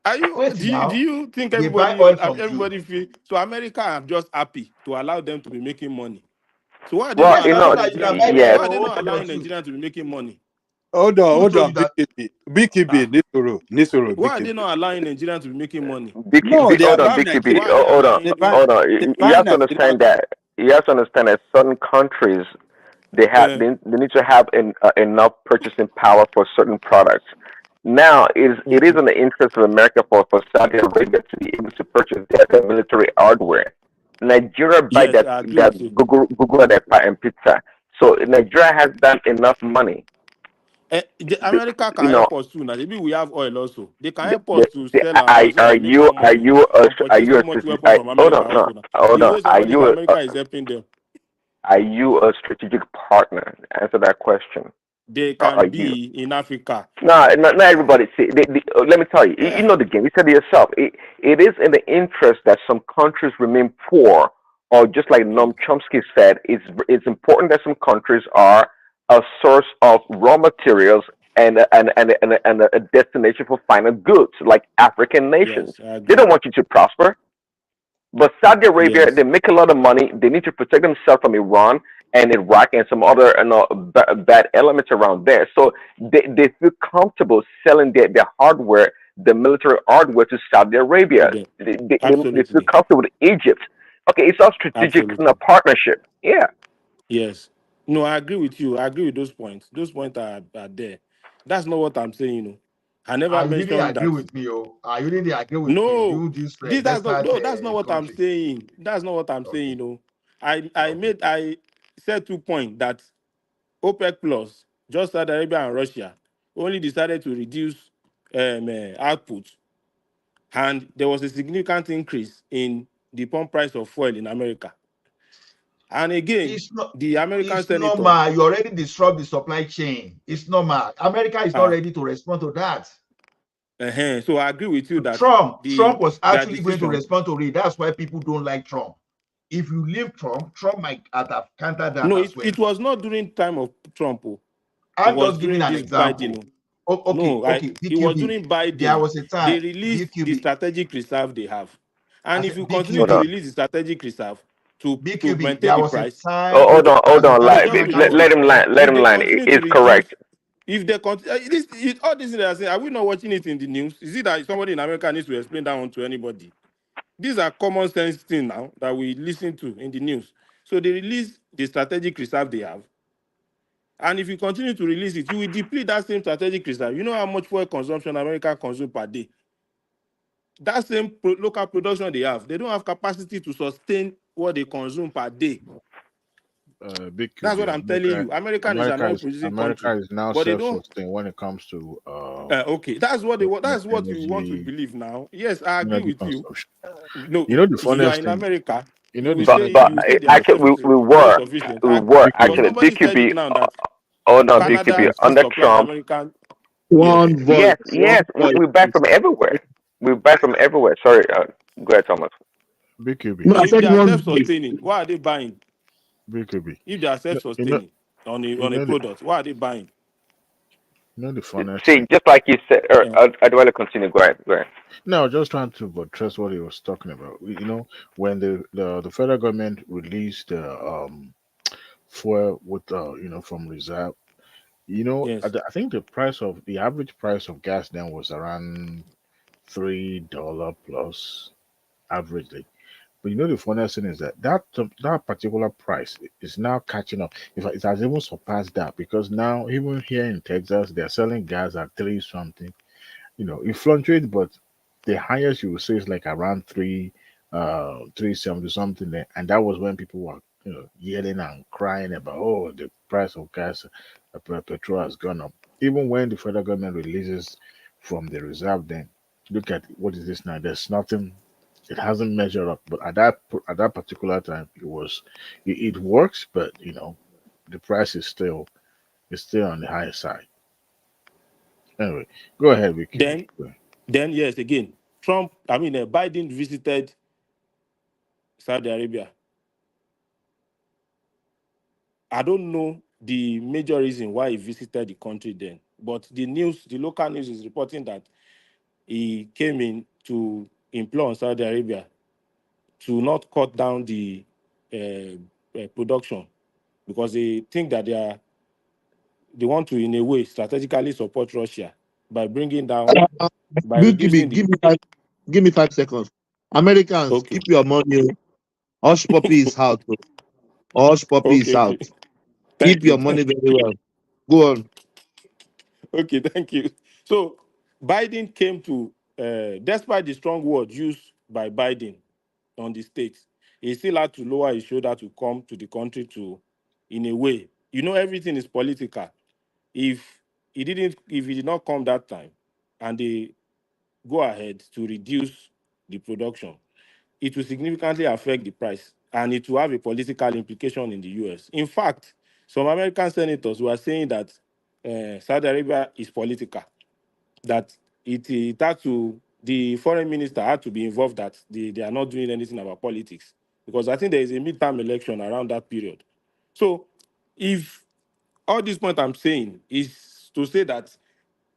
Are you? Wait Do now. you think They buy everybody oil from you. everybody feel so? America are just happy to allow them to be making money. So why are they Well, not you allowing know, You Nigerian can to be buy making? their yes. Why are they own not allowing product too. Nigerian to be making money? Who Hold told on, you that? BKB, Ah, Nisoro, why are they BKB. not allowing Nigerian to be making money? No, they Hold on, allow BQB. Why Nigeria. are they Hold on, allowing? hold on. They You buy have to Nigeria. understand that. You have to understand that certain countries Uh, they need to have enough purchasing power for certain products. Now, it is okay. in the interest of America for Saudi Arabia to be able to purchase their military hardware. Nigeria buy Yes, that I agree with you. Google and and pizza. So Nigeria has that enough money. America can You know, help us too. Now, maybe we have oil also. They can help us to the, sell our oil so that we make more money and are purchase you too a much weapon from hold America on, no, also. Now, hold the on. way somebody is America is helping them, Are you a strategic partner? Answer that question. they Are can you? be in Africa. No, not everybody. See, let me tell you. You know the game. You said it yourself. It is in the interest that some countries remain poor, or just like Yes, Noam Chomsky said, it's important that some countries are a source of raw materials and a destination for final goods, like African nations. yes, I They agree. don't want you to prosper. But Saudi Arabia, Yes, they make a lot of money. They need to protect themselves from Iran and Iraq and some other bad elements around there. So they feel comfortable selling their hardware, the military hardware to Saudi to Arabia. them. They feel Absolutely, comfortable with Egypt. Okay, it's all strategic absolutely. partnership. Yeah. Yes. No, I agree with you. I agree with those points. Those points are there. That's not what I'm saying. I never You didn't mentioned agree that. with me, oh. You didn't agree with me. No, You this that's not desperate no, that's not what I'm country. saying. That's not what I'm saying. Okay, okay. I said 2 points that OPEC Plus, just Saudi Arabia and Russia, only decided to reduce output, and there was a significant increase in the pump price of oil in America. And again, It's not. the American It's senator, normal. You already disrupt the supply chain. It's normal. America is not uh, ready to respond to that. so I agree with you that Trump was their actually going to decision. respond to it. That's why people don't like Trump. If you leave Trump might have countered that No, as well. it was not during time of Trump. Oh. It I'm was just giving during an this Biden. example. Oh. Okay, No, okay. it was BQB. during There Biden. was a time. They released the BQB. strategic reserve they have. I And if said you continue Hold to on. BQB. release the strategic reserve to BQB. maintain There the was a price, Oh, time. if they, There was a time no, the just American relax. was let him land. Let If him they land. continue to It's reduce, correct. if they continue, all these things they are saying, are we not watching it in the news? Is it that somebody in America needs to explain that one to anybody? These are common sense things now that we listen to in the news. So they release the strategic reserve they have. And if you continue to release it, you will deplete that same strategic reserve. You know how much fuel consumption America consumes per day? That same local production they have, they don't have capacity to sustain what they consume per day. Big That's what QB. I'm telling you. American is an oil producing America country, is now but they don't. self-sustained when it comes to Okay, that's what they want. That's what you want to energy believe now. Yes, I agree energy with you. consumption. No, You know the you are funniest in thing. America. You know the But funniest thing. You say they are actually self sufficient. we were Big But QB. actually somebody said it BQB. now that Oh no, Canada BQB is still under supplying Trump. American. Yes. One voice, Yes, one yes, voice. we buy Please. from everywhere. We buy from everywhere. Sorry, go ahead, Thomas. Big QB. No, So I if they said are one voice. self-sustaining, why are they buying? Big QB. If they are self-sustaining You on a know the product, why are they buying? funniest See, thing. just like you said, Uh, I'd rather continue. Go ahead, go ahead. No, just trying to buttress what he was talking about. When the federal government released fuel with from reserve, yes. I think the average price of gas then was around $3 plus averagely. But the funniest thing is that particular price is now catching up. In fact, it has even surpassed that because now even here in Texas they're selling gas at three something. It fluctuates, but the highest you will say is like around 370 something there. And that was when people were yelling and crying about the price of gas petrol has gone up. Even when the federal government releases from the reserve, then look at what is this now? There's nothing. It hasn't measured up. But at that particular time, it works, but the price is still on the higher side. Anyway, go ahead, Vicky. Then yes, again, Biden visited Saudi Arabia. I don't know the major reason why he visited the country then, but the local news is reporting that he came in to implore on Saudi Arabia to not cut down the production because they think that they want to, in a way, strategically support Russia by bringing down, by reducing Give me 5 seconds. Americans, Okay. keep your money. Hush puppy is out. Hush puppy is Okay. out. Thank Keep you. your money very well. Go on. Okay, thank you. So Biden came to, despite the strong words used by Biden on the states, he still had to lower his shoulder to come to the country to, in a way, everything is political. If he did not come that time, and they go ahead to reduce the production, it will significantly affect the price, and it will have a political implication in the U.S. In fact, some American senators were saying that Saudi Arabia is political, that it had to, the foreign minister had to be involved, that they are not doing anything about politics, because I think there is a midterm election around that period. So if all this point I'm saying is to say that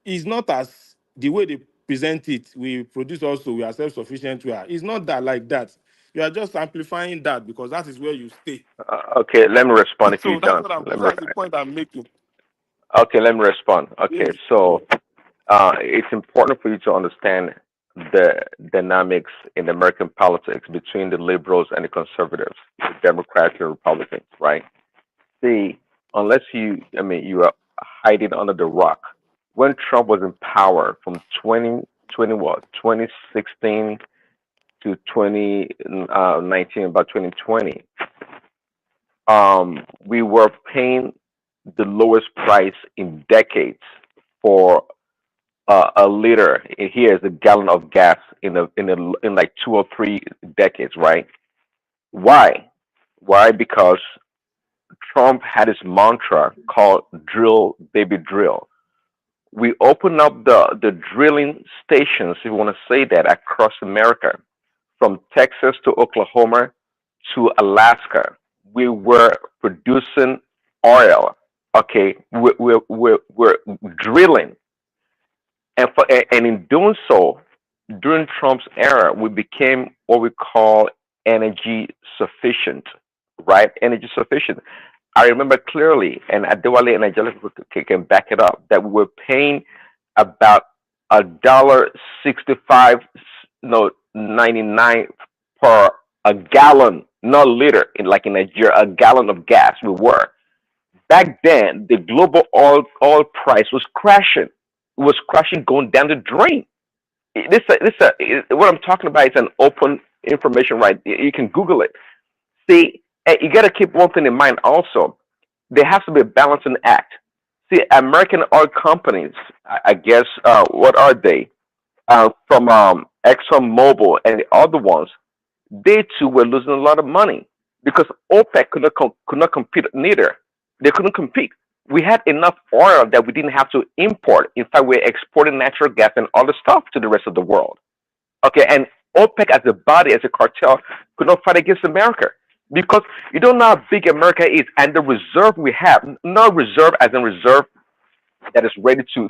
it's not as the way they present it, we produce also, we are self-sufficient, it's not that like that. You are just amplifying that because that is where you stay. Okay, let me respond if you're So that's done. what that's the point I'm making. Okay, let me respond. Okay, Yes. so it's important for you to understand the dynamics in American politics between the liberals and the conservatives, the Democrats and Republicans, right? See, unless you are hiding under the rock. When Trump was in power from 2016 to 2019, about 2020, we were paying the lowest price in decades for a liter. Here is a gallon of gas in like 2 or 3 decades, right? Why? Why? Because Trump had his mantra called "drill, baby, drill." We opened up the drilling stations, if you want to say that, across America, from Texas to Oklahoma to Alaska. We were producing oil. Okay, we're drilling, and in doing so, during Trump's era, we became what we call energy sufficient, right? Energy sufficient. I remember clearly, and Adewale and Angelica can back it up, that we were paying about $1.65, no, 99 per a gallon, not liter, in Nigeria, a gallon of gas. We were back then. The global oil price was crashing. It was crashing, going down the drain. What I'm talking about is an open information, right? You can Google it. See, you got to keep one thing in mind also. There has to be a balancing act. See, American oil companies, I guess, what are they? From ExxonMobil and the other ones, they too were losing a lot of money because OPEC could not compete neither. They couldn't compete. We had enough oil that we didn't have to import. In fact, we're exporting natural gas and other stuff to the rest of the world. Okay, and OPEC as a body, as a cartel, could not fight against America because you don't know how big America is and the reserve we have. Not reserve as in reserve that is ready to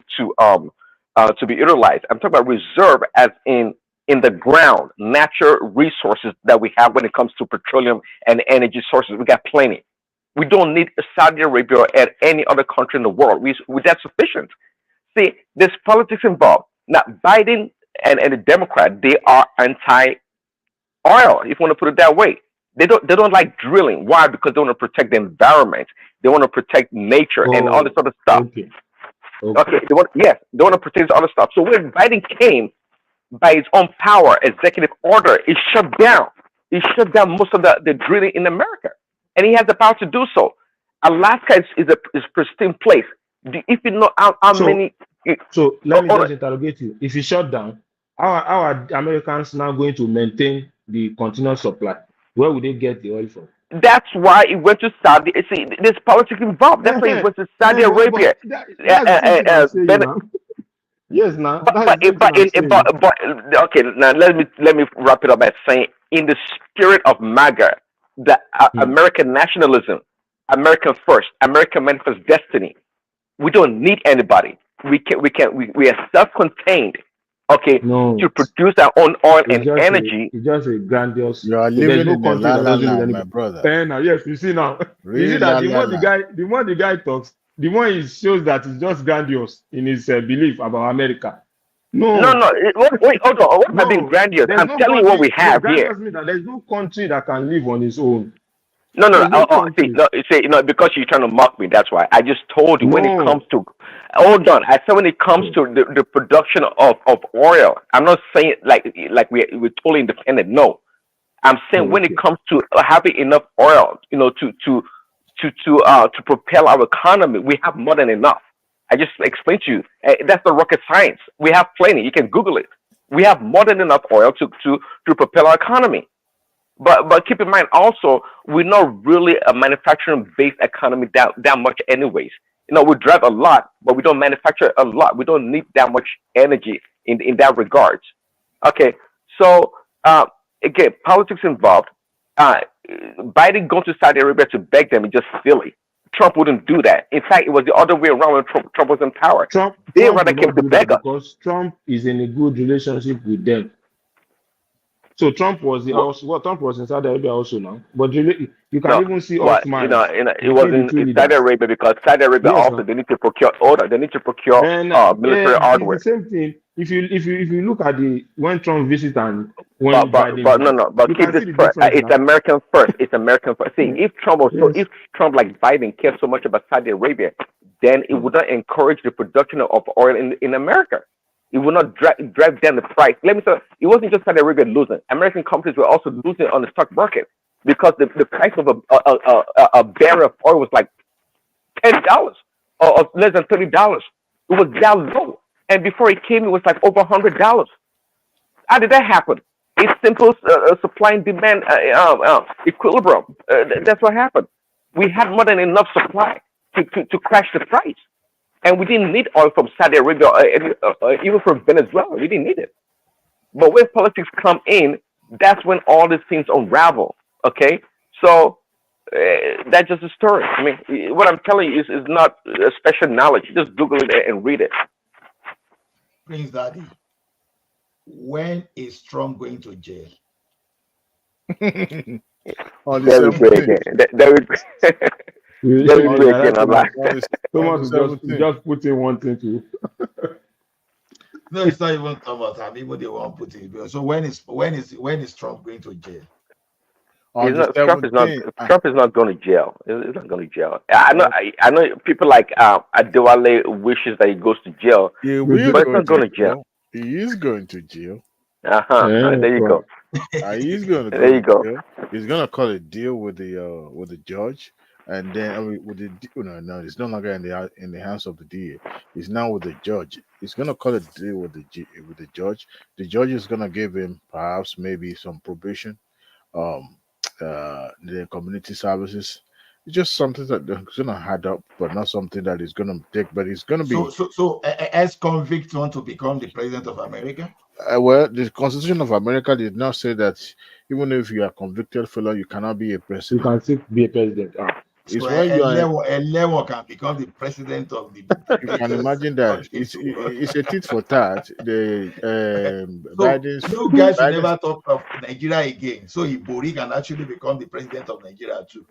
be utilized. I'm talking about reserve as in the ground, natural resources that we have when it comes to petroleum and energy sources. We got plenty. We don't need Saudi Arabia or any other country in the world. That's sufficient. See, there's politics involved. Now, Biden and the Democrat, they are anti-oil, if you want to put it that way. They don't like drilling. Why? Because they want to protect the environment. They want to protect nature and all this other stuff. Okay. Okay. They want to protect this other stuff. So when Biden came, by his own power, executive order, he shut down. He shut down most of the drilling in America, and he has the power to do so. Alaska is a pristine place. If you know how So many. so Oh, let me just interrogate you. If you shut down, how are Americans now going to maintain the continuous supply? Where would they get the oil from? that's why it went to Saudi. See, there's politics involved. That's why it went to Saudi Arabia. But that's the same thing I'm saying Ben, now. Yes, now but that's but the same thing I'm saying. but okay. Now let me wrap it up by saying, in the spirit of MAGA, the American nationalism, American first, American manifest destiny. We don't need anybody. We are self-contained. Okay, No, to produce our own oil and energy. it's just a grandiose. You are So there's living no in a country la that la doesn't need land, my anybody. brother. And yes, you see now, you see Real that la the la more land. the more the guy talks, the more he shows that he's just grandiose in his belief about America. No, No, no. Wait, hold on. What am I being no, grandiose? there's I'm no telling you what country. we No, have here. grandiose means that there's no country that can live on its own. No, no, no. There's no See, country. no, you say, because you're trying to mock me. That's why I just told you when it comes No. to. Hold on. I said when it comes to the production of oil. I'm not saying like we're totally independent. No, I'm saying when it Okay. comes to having enough oil, to propel our economy, we have more than enough. I just explained to you. That's the rocket science. We have plenty. You can Google it. We have more than enough oil to propel our economy. But keep in mind also, we're not really a manufacturing based economy that much anyways. We drive a lot, but we don't manufacture a lot. We don't need that much energy in that regards. Okay, so again, politics involved. Uh, Biden going to Saudi Arabia to beg them is just silly. Trump wouldn't do that. In fact, it was the other way around when Trump was in power. Trump They Trump rather will came not to do that beg us. because Trump is in a good relationship with them. So Trump was Trump was in Saudi Arabia also now. But you can No, even see well, Alt miles it was between the two in Saudi leaders. Arabia, because Saudi Arabia Yes, also now. they need to procure order. They need to procure And military it's the hardware. same thing. If you look at the when Trump visit and when But Biden no, visit, no. But you keep can this see the first. difference It's now. American first. It's American first. See, Yes. if Trump like Biden cares so much about Saudi Arabia, then it would not encourage the production of oil in America. It would not drive down the price. Let me say, it wasn't just Saudi Arabia losing. American companies were also losing on the stock market because the price of a barrel of oil was like $10 or less than $30. It was that low, and before it came, it was like over $100. How did that happen? It's simple supply and demand equilibrium. That's what happened. We had more than enough supply to crash the price, and we didn't need oil from Saudi Arabia or even from Venezuela. We didn't need it. But when politics come in, that's when all these things unravel. Okay, so that's just a story. I mean, what I'm telling you is not special knowledge. Just Google it and read it. Prince Daddy, when is Trump going to jail? On the There we go 17th. again. There we there we go again. I'm like, Thomas is just putting one thing to. No, it's not even Thomas. I mean, what they want to put it. So when is Trump going to jail? On the Trump is not 17th. Trump is not going to jail. He's not going to jail. I know people like Adewale wishes that he goes to jail, He will but it's go not going to to jail. jail. He is going to jail. There you go. He's going to There you go. jail. He's going to call a deal with the judge, and then with the no, it's no longer in the hands of the DA. It's now with the judge. He's going to call a deal with the judge. The judge is going to give him perhaps maybe some probation, um, the community services. It's just something that is going to add up, but not something that is going to take. But it's going to be. So ex-convicts want to become the president of America? Well, the Constitution of America did not say that even if you are convicted felon, you cannot be a president. You can still be a president. It's So when you are. a level can become the president of the You can imagine that it's a tit for tat. The So you guys will Biden's never talk of Nigeria again. So Ibori can actually become the president of Nigeria too.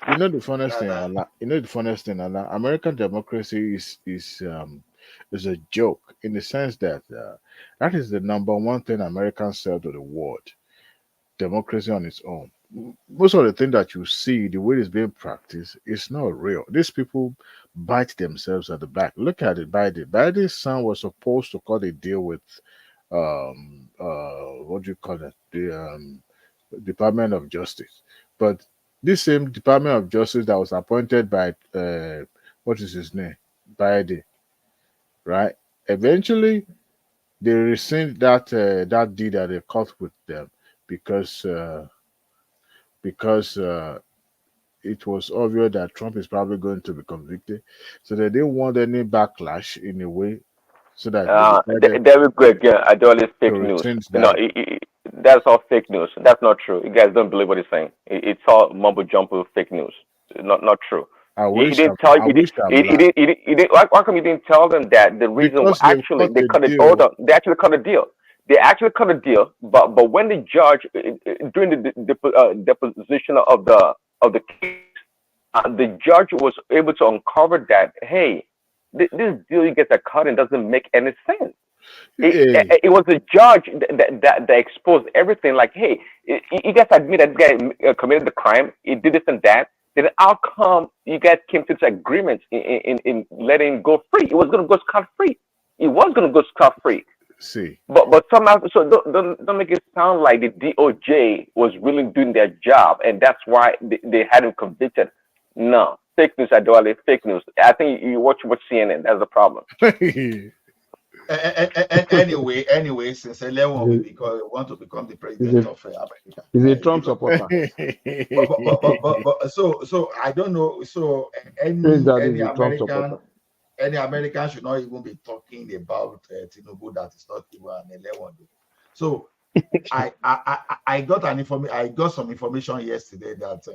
You know the funniest thing, Allah. You know the funniest thing, Allah. American democracy is a joke in the sense that that is the number one thing Americans sell to the world. Democracy on its own. Most of the thing that you see, the way it's being practiced, is not real. These people bite themselves at the back. Look at it. Biden's son was supposed to cut a deal with what do you call it? The Department of Justice. But this same Department of Justice that was appointed by what is his name? Biden, right? Eventually, they rescind that deal that they cut with them because it was obvious that Trump is probably going to be convicted, so they didn't want any backlash in a way, so that they decided There we go again. I do all this to fake news. rescind You know, that. that's all fake news. That's not true. You guys don't believe what he's saying. It's all mumbo jumbo fake news. Not true. I He wish didn't tell you. I wish I'm lying He didn't. Why come you didn't tell them that the reason because they've actually cut they a cut it? Hold deal. on. They actually cut a deal. They actually cut a deal. But when the judge during the deposition of the case, the judge was able to uncover that hey, this deal you guys are cutting doesn't make any sense. Hey, It was the judge that exposed everything. Like, hey, you guys admit that this guy committed the crime. He did this and that. Then how come you guys came to this agreement in letting him go free? It was going to go scot free. It was going to go scot free. see, But somehow, so don't make it sound like the DOJ was really doing their job, and that's why they had him convicted. No, fake news. I do all this fake news. I think you watch CNN. That's the problem. Anyway, since 11 we want to become the president of America. He's a Trump supporter. But so I don't know. So Says that he's a Trump supporter. any American should not even be talking about Tinubu that is not even an 11. So I got some information yesterday that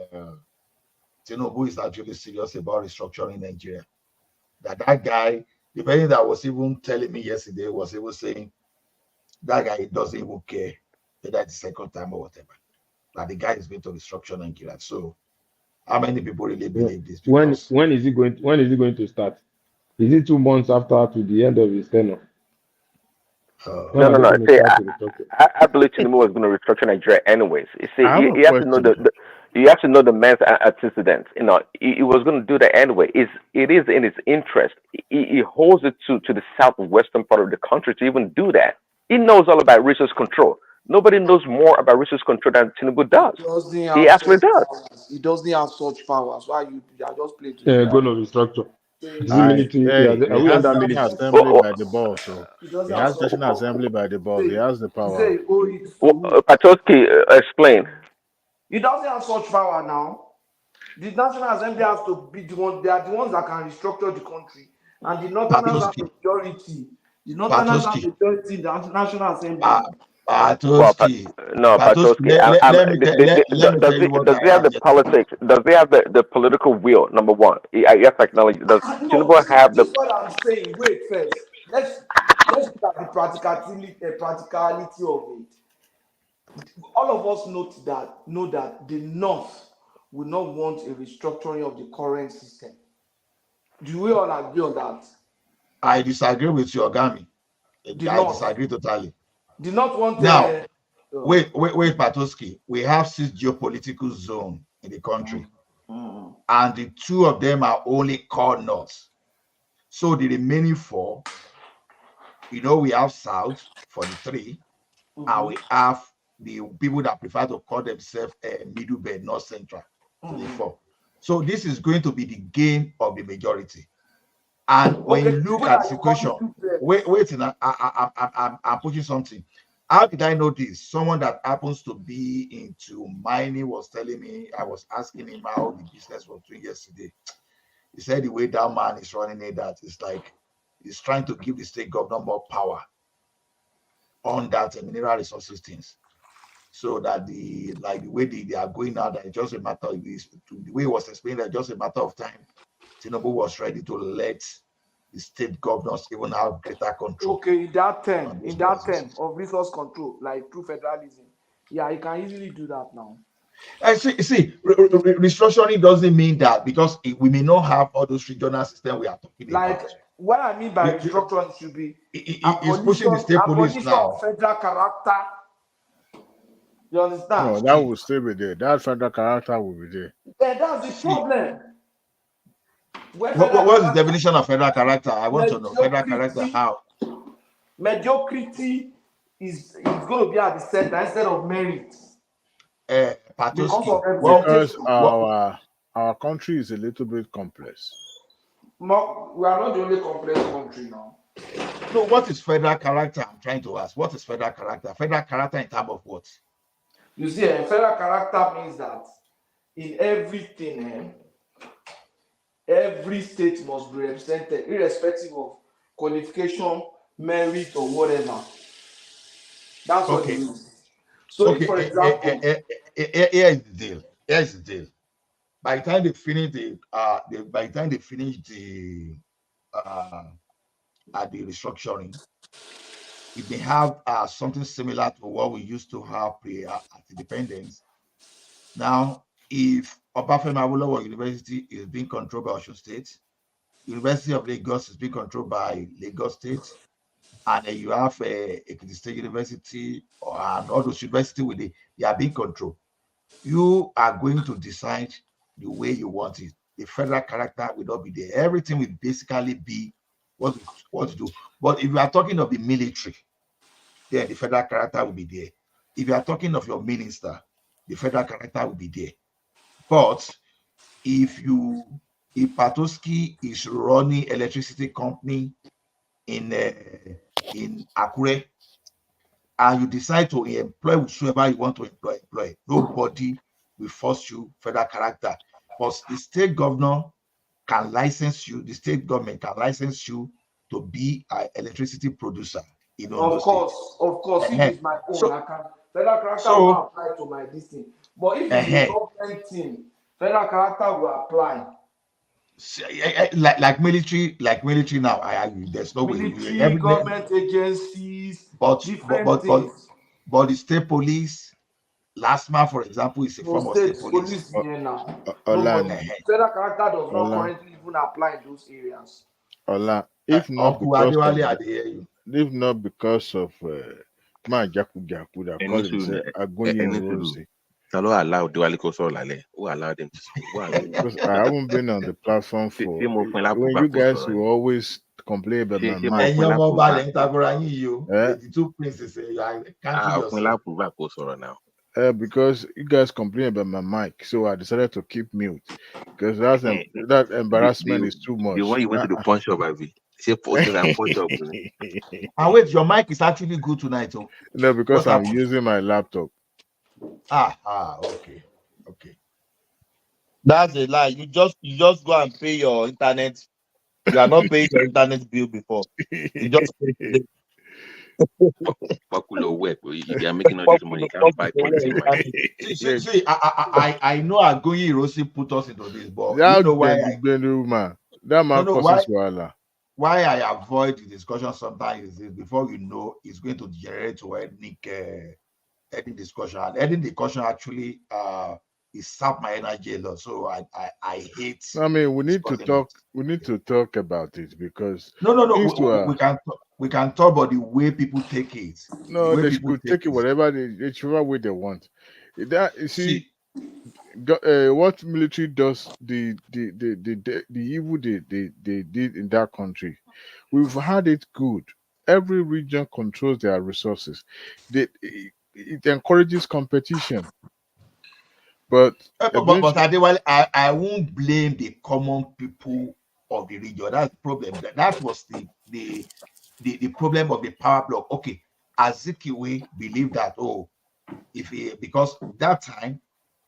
Tinubu is actually serious about restructuring Nigeria. That guy, the person that was even telling me yesterday was even saying that guy doesn't even care whether it's the second time or whatever. That the guy is going to restructure Nigeria. So how many people really believe this? When Because is he going to start? Is it 2 months after to the end of his tenure? When No. are they going to See, start to restructure? I believe Tinubu was going to restructure Nigeria anyways. You see, I have a you have to know question. you have to know the man's antecedents. You know, he was going to do that anyway. It is in his interest. He holds it to the southwestern part of the country to even do that. He knows all about resource control. Nobody knows more about resource control than Tinubu does. He actually does. He doesn't have such powers. Why you are just playing to Going to restructure. Is it military? Are we has under National military? Assembly by the ball, so He he doesn't have has such National powers. Assembly by the ball. He Say, has the he power. say he owe it to who? Patoski, explain. He doesn't have such power now. The National Assembly has to be the one. They are the ones that can restructure the country, and the Northerners have majority. The Northerners have majority in the National Assembly. Patoski. No, Patoski. Let me tell you what Does he have the politics? Does he have the political will? Number one, I guess acknowledge. Does No, Tinubu have this the? is what I'm saying. Wait first. Let's look at the practicality of it. All of us know that the North will not want a restructuring of the current system. Do we all agree on that? I disagree with you, Ogami. I disagree totally. Do not want now. Wait, Patoski. We have 6 geopolitical zones in the country, and the 2 of them are only called north. So the remaining 4, we have south for the 3, and we have the people that prefer to call themselves middle belt, north central to the 4. So this is going to be the game of the majority. And when you look at the situation, wait, I'm pushing something. How did I know this? Someone that happens to be into mining was telling me, I was asking him how the business was doing yesterday. He said the way that man is running it, that it's like he's trying to give the state governor more power on that mineral resources things. So that the way they are going now, that it's just a matter of this, the way it was explained, that just a matter of time, Tinubu was ready to let the state governors even have greater control. Okay, in that term of resource control, like through federalism, yeah, you can easily do that now. See, restructuring doesn't mean that, because we may not have all those regional systems we are talking about. Like, what I mean by restructuring should be it's pushing the state police now. Federal character. You understand? No, that will still be there. That federal character will be there. Yeah, that's the problem. What's the definition of federal character? I want to know. Federal character, how? Mediocrity is going to be at the center instead of merit. Because our country is a little bit complex. We are not the only complex country now. So what is federal character? I'm trying to ask. What is federal character? Federal character in terms of what? You see, federal character means that in everything, every state must be represented, irrespective of qualification, merit, or whatever. That's what it Okay. means. So, if, Okay. for example, Here is the deal. Here is the deal. By the time they finish the restructuring, it may have something similar to what we used to have at independence. Now, if Obafemi Awolowo University is being controlled by Osun State, University of Lagos is being controlled by Lagos State, and then you have Ekiti State University and all those universities they are being controlled. You are going to decide the way you want it. The federal character will not be there. Everything will basically be what to do. But if you are talking of the military, then the federal character will be there. If you are talking of your minister, the federal character will be there. But if Patoski is running electricity company in Akure, and you decide to employ whoever you want to employ, nobody will force you federal character. But the state governor can license you, the state government can license you to be an electricity producer in Ondo State. of course, if it's my own, I can. Federal character will So not apply to my this thing. But if it's a government thing, federal character will apply. like military now, I agree. There's no way. Military, government agencies, different things. But the state police, LASMA, for example, is a No form of state state police. here now. Olani, Federal character does not Ola, currently even apply in those areas. Ola, if not Uncle because of Adewale, I hear you. if not because of man Jaku Jaku that call himself Agunyi Rossi. Talo allow Diwali Koso Lale. Who allowed them to speak? Because I haven't been on the platform for when you guys will always complain about my mind. The two princes, can't kill yourself. Now. Because you guys complain about my mic, so I decided to keep mute because that embarrassment is too much. The one you went to the pawn shop, Ivy. And wait, your mic is actually good tonight, oh? No, because I'm using my laptop. Okay. That's a lie. You just go and pay your internet. You are not paying your internet bill before. You just pay they are making all this money. You can't buy quality money. See, I know Agoyi Hiroshi put us into this, but That you know why why I avoid the discussion sometimes is before you know it's going to generate to any discussion. And any discussion actually it sap my energy a lot. So I hate. I mean, we need to talk. We need to talk about it because we can talk about the way people take it. No, they could take it whatever whichever way they want. That you see, what military does the evil they did in that country. We've had it good. Every region controls their resources. It encourages competition. But I won't blame the common people of the region. That's the problem. That was the problem of the power block. Okay, Azikiwe believed that because that time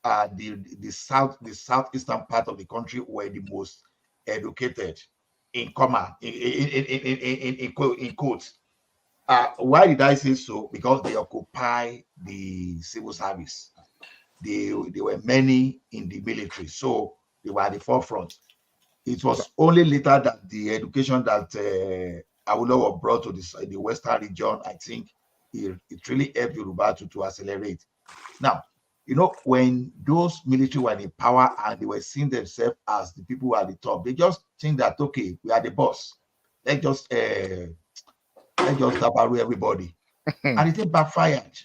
the southeastern part of the country were the most educated in quotes. Why did I say so? Because they occupy the civil service. There were many in the military, so they were at the forefront. It was only later that the education that Awolowo brought to the western region, I think it really helped Yoruba to accelerate. Now, when those military were in power and they were seeing themselves as the people who are at the top, they just think that, okay, we are the boss. Let's just dabaru everybody. And it backfired.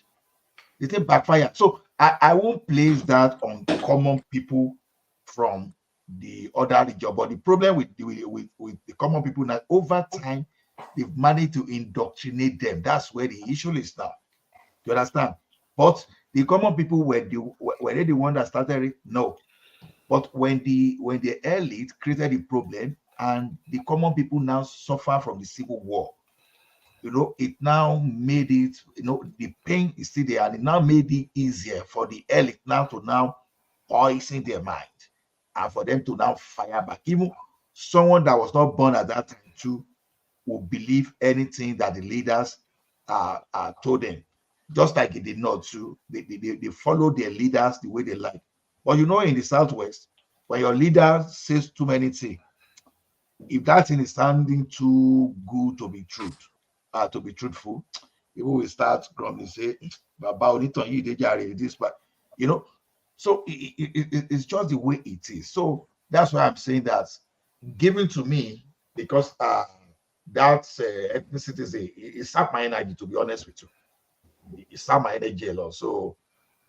So I won't place that on common people from the other region. But the problem with the common people now, over time, they've managed to indoctrinate them. That's where the issue is now. You understand? But the common people were they the one that started it? No. But when the elite created the problem and the common people now suffer from the civil war. It now made it, the pain is still there, and it now made it easier for the elite now to now poison their mind and for them to now fire back. Even someone that was not born at that time too will believe anything that the leaders told them, just like it did not too. They follow their leaders the way they like. But in the Southwest, when your leader says too many things, if that thing is sounding too good to be truthful, people will start grumbling, say, Baba, Oniton, you did this, but so it's just the way it is. So that's why I'm saying that given to me, because that ethnicity it sapped my energy, to be honest with you. It sapped my energy a lot. So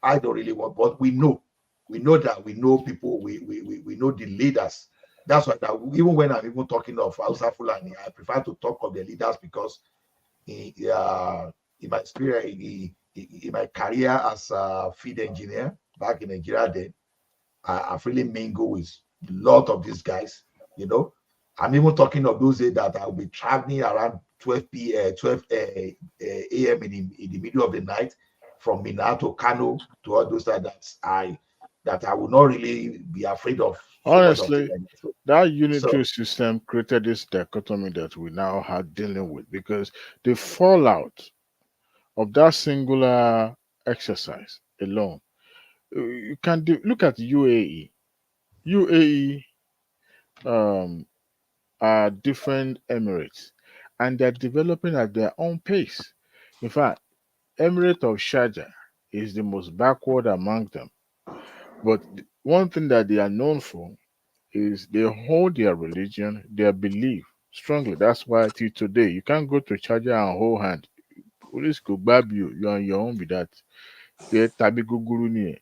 I don't really want, but we know that we know people, we know the leaders. That's why that even when I'm even talking of Hausa Fulani, I prefer to talk of the leaders because in my experience, in my career as a feed engineer back in Nigeria, then I've really mingled with a lot of these guys. I'm even talking of those days that I'll be traveling around 12 a.m. in the middle of the night from Mina to Kano to all those that I will not really be afraid of so much of things Honestly, like that. that So unitary system created this dichotomy that we now are dealing with because the fallout of that singular exercise alone, you can look at UAE. UAE are different emirates, and they're developing at their own pace. In fact, Emirate of Sharjah is the most backward among them. But one thing that they are known for is they hold their religion, their belief strongly. That's why till today you can't go to Sharjah and hold hand. Police could grab you. You're on your own with that. They're tabi guguru ni.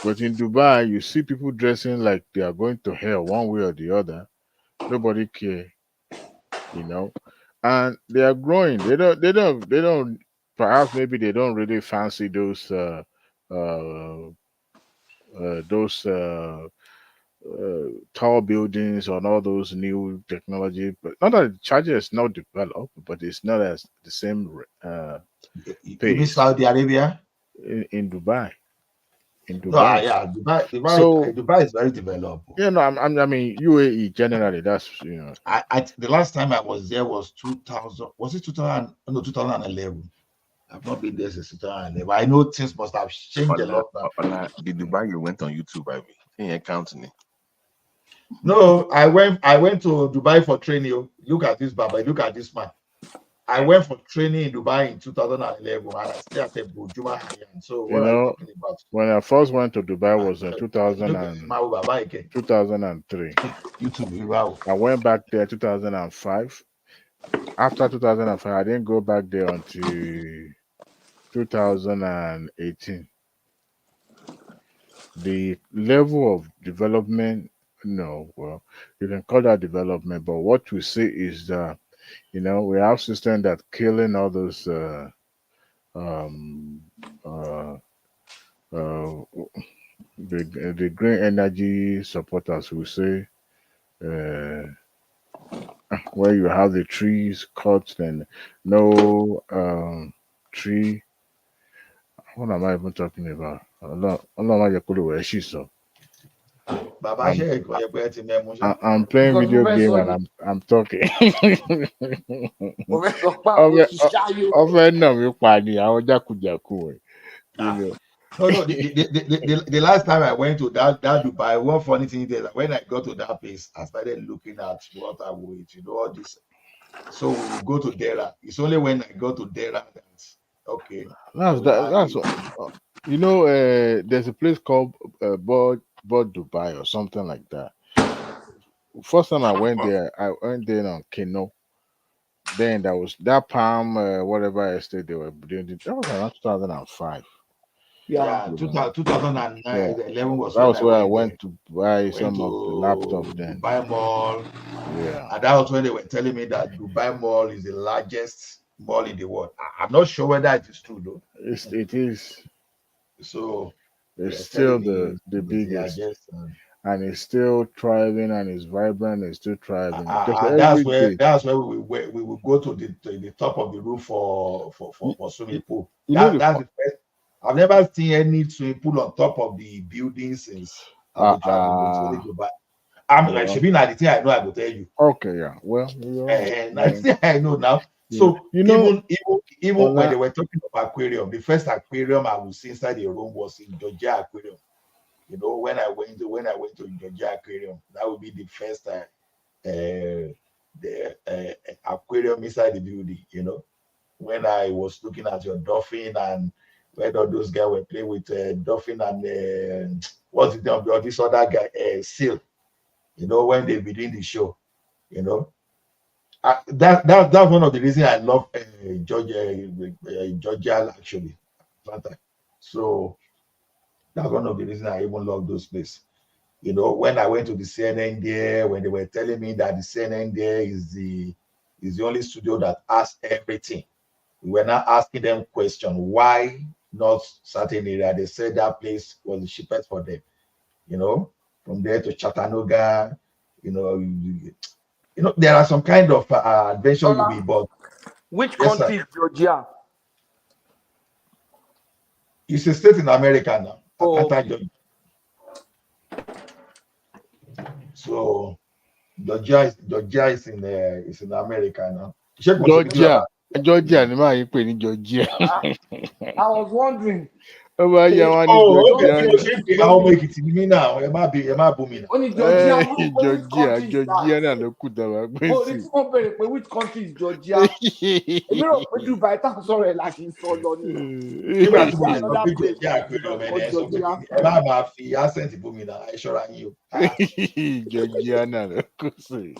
But in Dubai, you see people dressing like they are going to hell one way or the other. Nobody care, you know. And they are growing. They don't. Perhaps maybe they don't really fancy uh, those tall buildings or all those new technology. But not that the charger is not developed, but it's not as the same you mean pace Saudi Arabia? in Dubai. In No, Dubai. yeah, So Dubai is very developed. no, I mean UAE generally. That's The last time I was there was 2000. Was it 2000? No, 2011. I've not been there since 2011. I know things must have changed a lot now. The Dubai you went on YouTube, I mean, in accounting. No, I went to Dubai for training. Look at this Baba, look at this man. I went for training in Dubai in 2011 and I stayed at a Bujuma High. So you what are you know talking about? when I first went to Dubai was in Look at Mau Baba again. 2003. YouTube, wow. I went back there 2005. After 2005, I didn't go back there until 2018. The level of development, no, well, you can call that development, but what we see is that, we have systems that killing all those um, uh, uh, the green energy supporters who say uh, where you have the trees cut and no tree. What am I even talking about? Allah, so Baba share I'm playing Because video game and I'm talking. Ọfẹ náà mi pa ni àwọn jákujàku ẹ. No, the last time I went to that Dubai, one funny thing is that when I got to that place, I started looking at what I would eat, all this. So we will go to Dera. It's only when I go to Dera that's okay. That's there's a place called Bod Dubai or something like that. First time I went there on Keno. Then there was that palm, whatever estate they were doing. That was around 2005. Yeah, 2009, Yeah, 11 was that when was I where I went there. went to buy Went some of the laptop to then. Dubai Mall. Yeah. And that was when they were telling me that Dubai Mall is the largest mall in the world. I'm not sure whether it is true though. It is. So It's still the biggest. and it's still thriving and it's vibrant and still thriving because And every day. that's where we will go to the top of the roof You, for swimming pool. you know the That's the first. I've never seen any swimming pool on top of the building since I've been traveling. It's only Dubai. well, Should be now the thing I know. I will tell you. okay, yeah, well, you're right. And I think I know now. Yeah, So even when they Ola, were talking of aquarium, the first aquarium I would see inside the room was in Georgia Aquarium. You know, when I went to Georgia Aquarium, that would be the first the aquarium inside the building. You know, when I was looking at your dolphin and when all those guys were playing with dolphin and what's the name of this other guy, seal. You know, when they be doing the show. You know, that's one of the reasons I love Georgia actually, Atlanta. So that's one of the reasons I even love those places. You know, when I went to the CNN there, when they were telling me that the CNN there is the only studio that has everything, we were not asking them question why not certain area. They said that place was the cheapest for them. You know, from there to Chattanooga, you know, there are some kind of adventure you'll be bought. Which Yes, sir. country is Georgia? It's a state in America now. Oh, Atlanta, okay. Georgia. So Georgia is in America now. Georgia ni máa yí pè ní Georgia. I was wondering. Ọba yà wá ní Okay. Georgia. I'll make it in me now. It might be me now. Only Georgia. Georgia náà ló kù dàgbà gbé Oh, sí. this one very which country is Georgia? Èmi rò pé Dubai tá a sọ̀rọ̀ ẹ̀ la ṣe ń sọ lọ ni. Nígbà tí mo lè sọ pé Georgia àpérò ẹ̀ sọ pé ẹ má máa fi accent bú mi náà ẹ ṣọ́ra yín o. Georgia náà ló kù sí.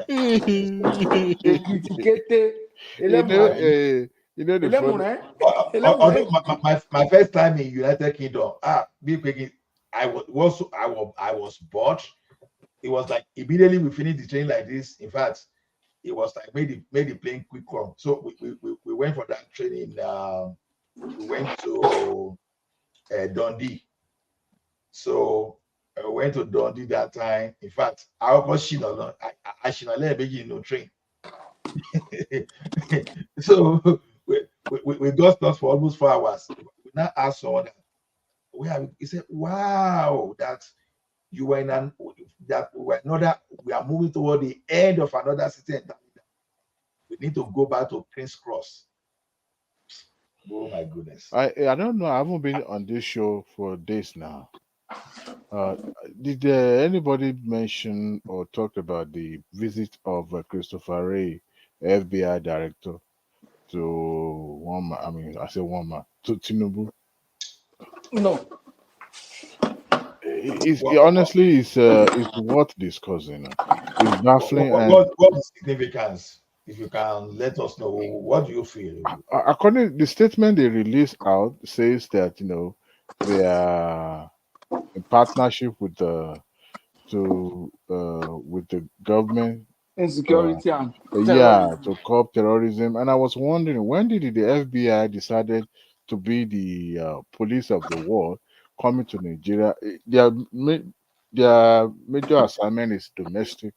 Èkìtì kété. You know the my first time in United Kingdom, I was bored. It was like immediately we finished the train like this. In fact, it was like made the plane quick come. So we went for that training. We went to Dundee. So I went to Dundee that time. In fact, I almost should have let a no train. So we got lost for almost 4 hours. We now asked someone he said, wow, that you were in we are moving toward the end of another city. We need to go back to King's Cross. Oh my goodness. I don't know. I haven't been on this show for days now. Did anybody mention or talk about the visit of Christopher Wray, FBI director, to Walmart? I mean, I say Walmart, to Tinubu? No. Honestly, it's worth discussing. It's baffling. What's the significance? If you can let us know, what do you feel? According to the statement they released out says that they are in partnership with the government insecurity and terrorism. To curb terrorism. And I was wondering, when did the FBI decided to be the police of the world coming to Nigeria? Their major assignment is domestic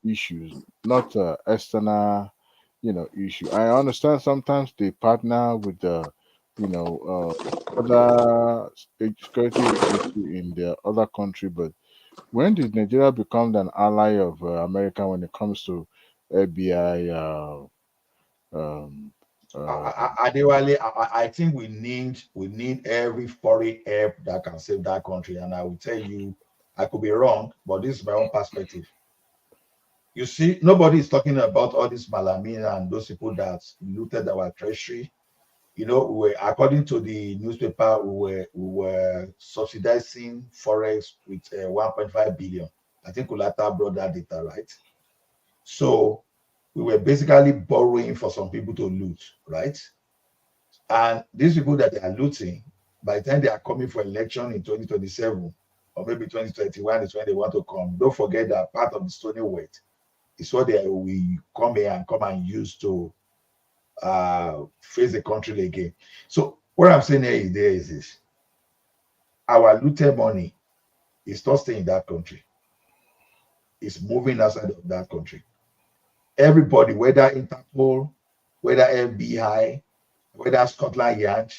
issues, not external issue. I understand sometimes they partner with the other security agency in the other country, but when did Nigeria become an ally of America when it comes to FBI? Adewale, I think we need every foreign help that can save that country. And I will tell you, I could be wrong, but this is my own perspective. You see, nobody is talking about all this Malamina and those people that looted our treasury. According to the newspaper, we were subsidizing forex with 1.5 billion. I think Kulata brought that data, right? So we were basically borrowing for some people to loot, right? And these people that they are looting, by the time they are coming for election in 2027 or maybe 2021 is when they want to come. Don't forget that part of the Stony Weight is what we come here and use to face the country again. So What I'm saying here is there is this: our looted money is not staying in that country; it's moving outside of that country. Everybody, whether Interpol, whether FBI, whether Scotland Yard,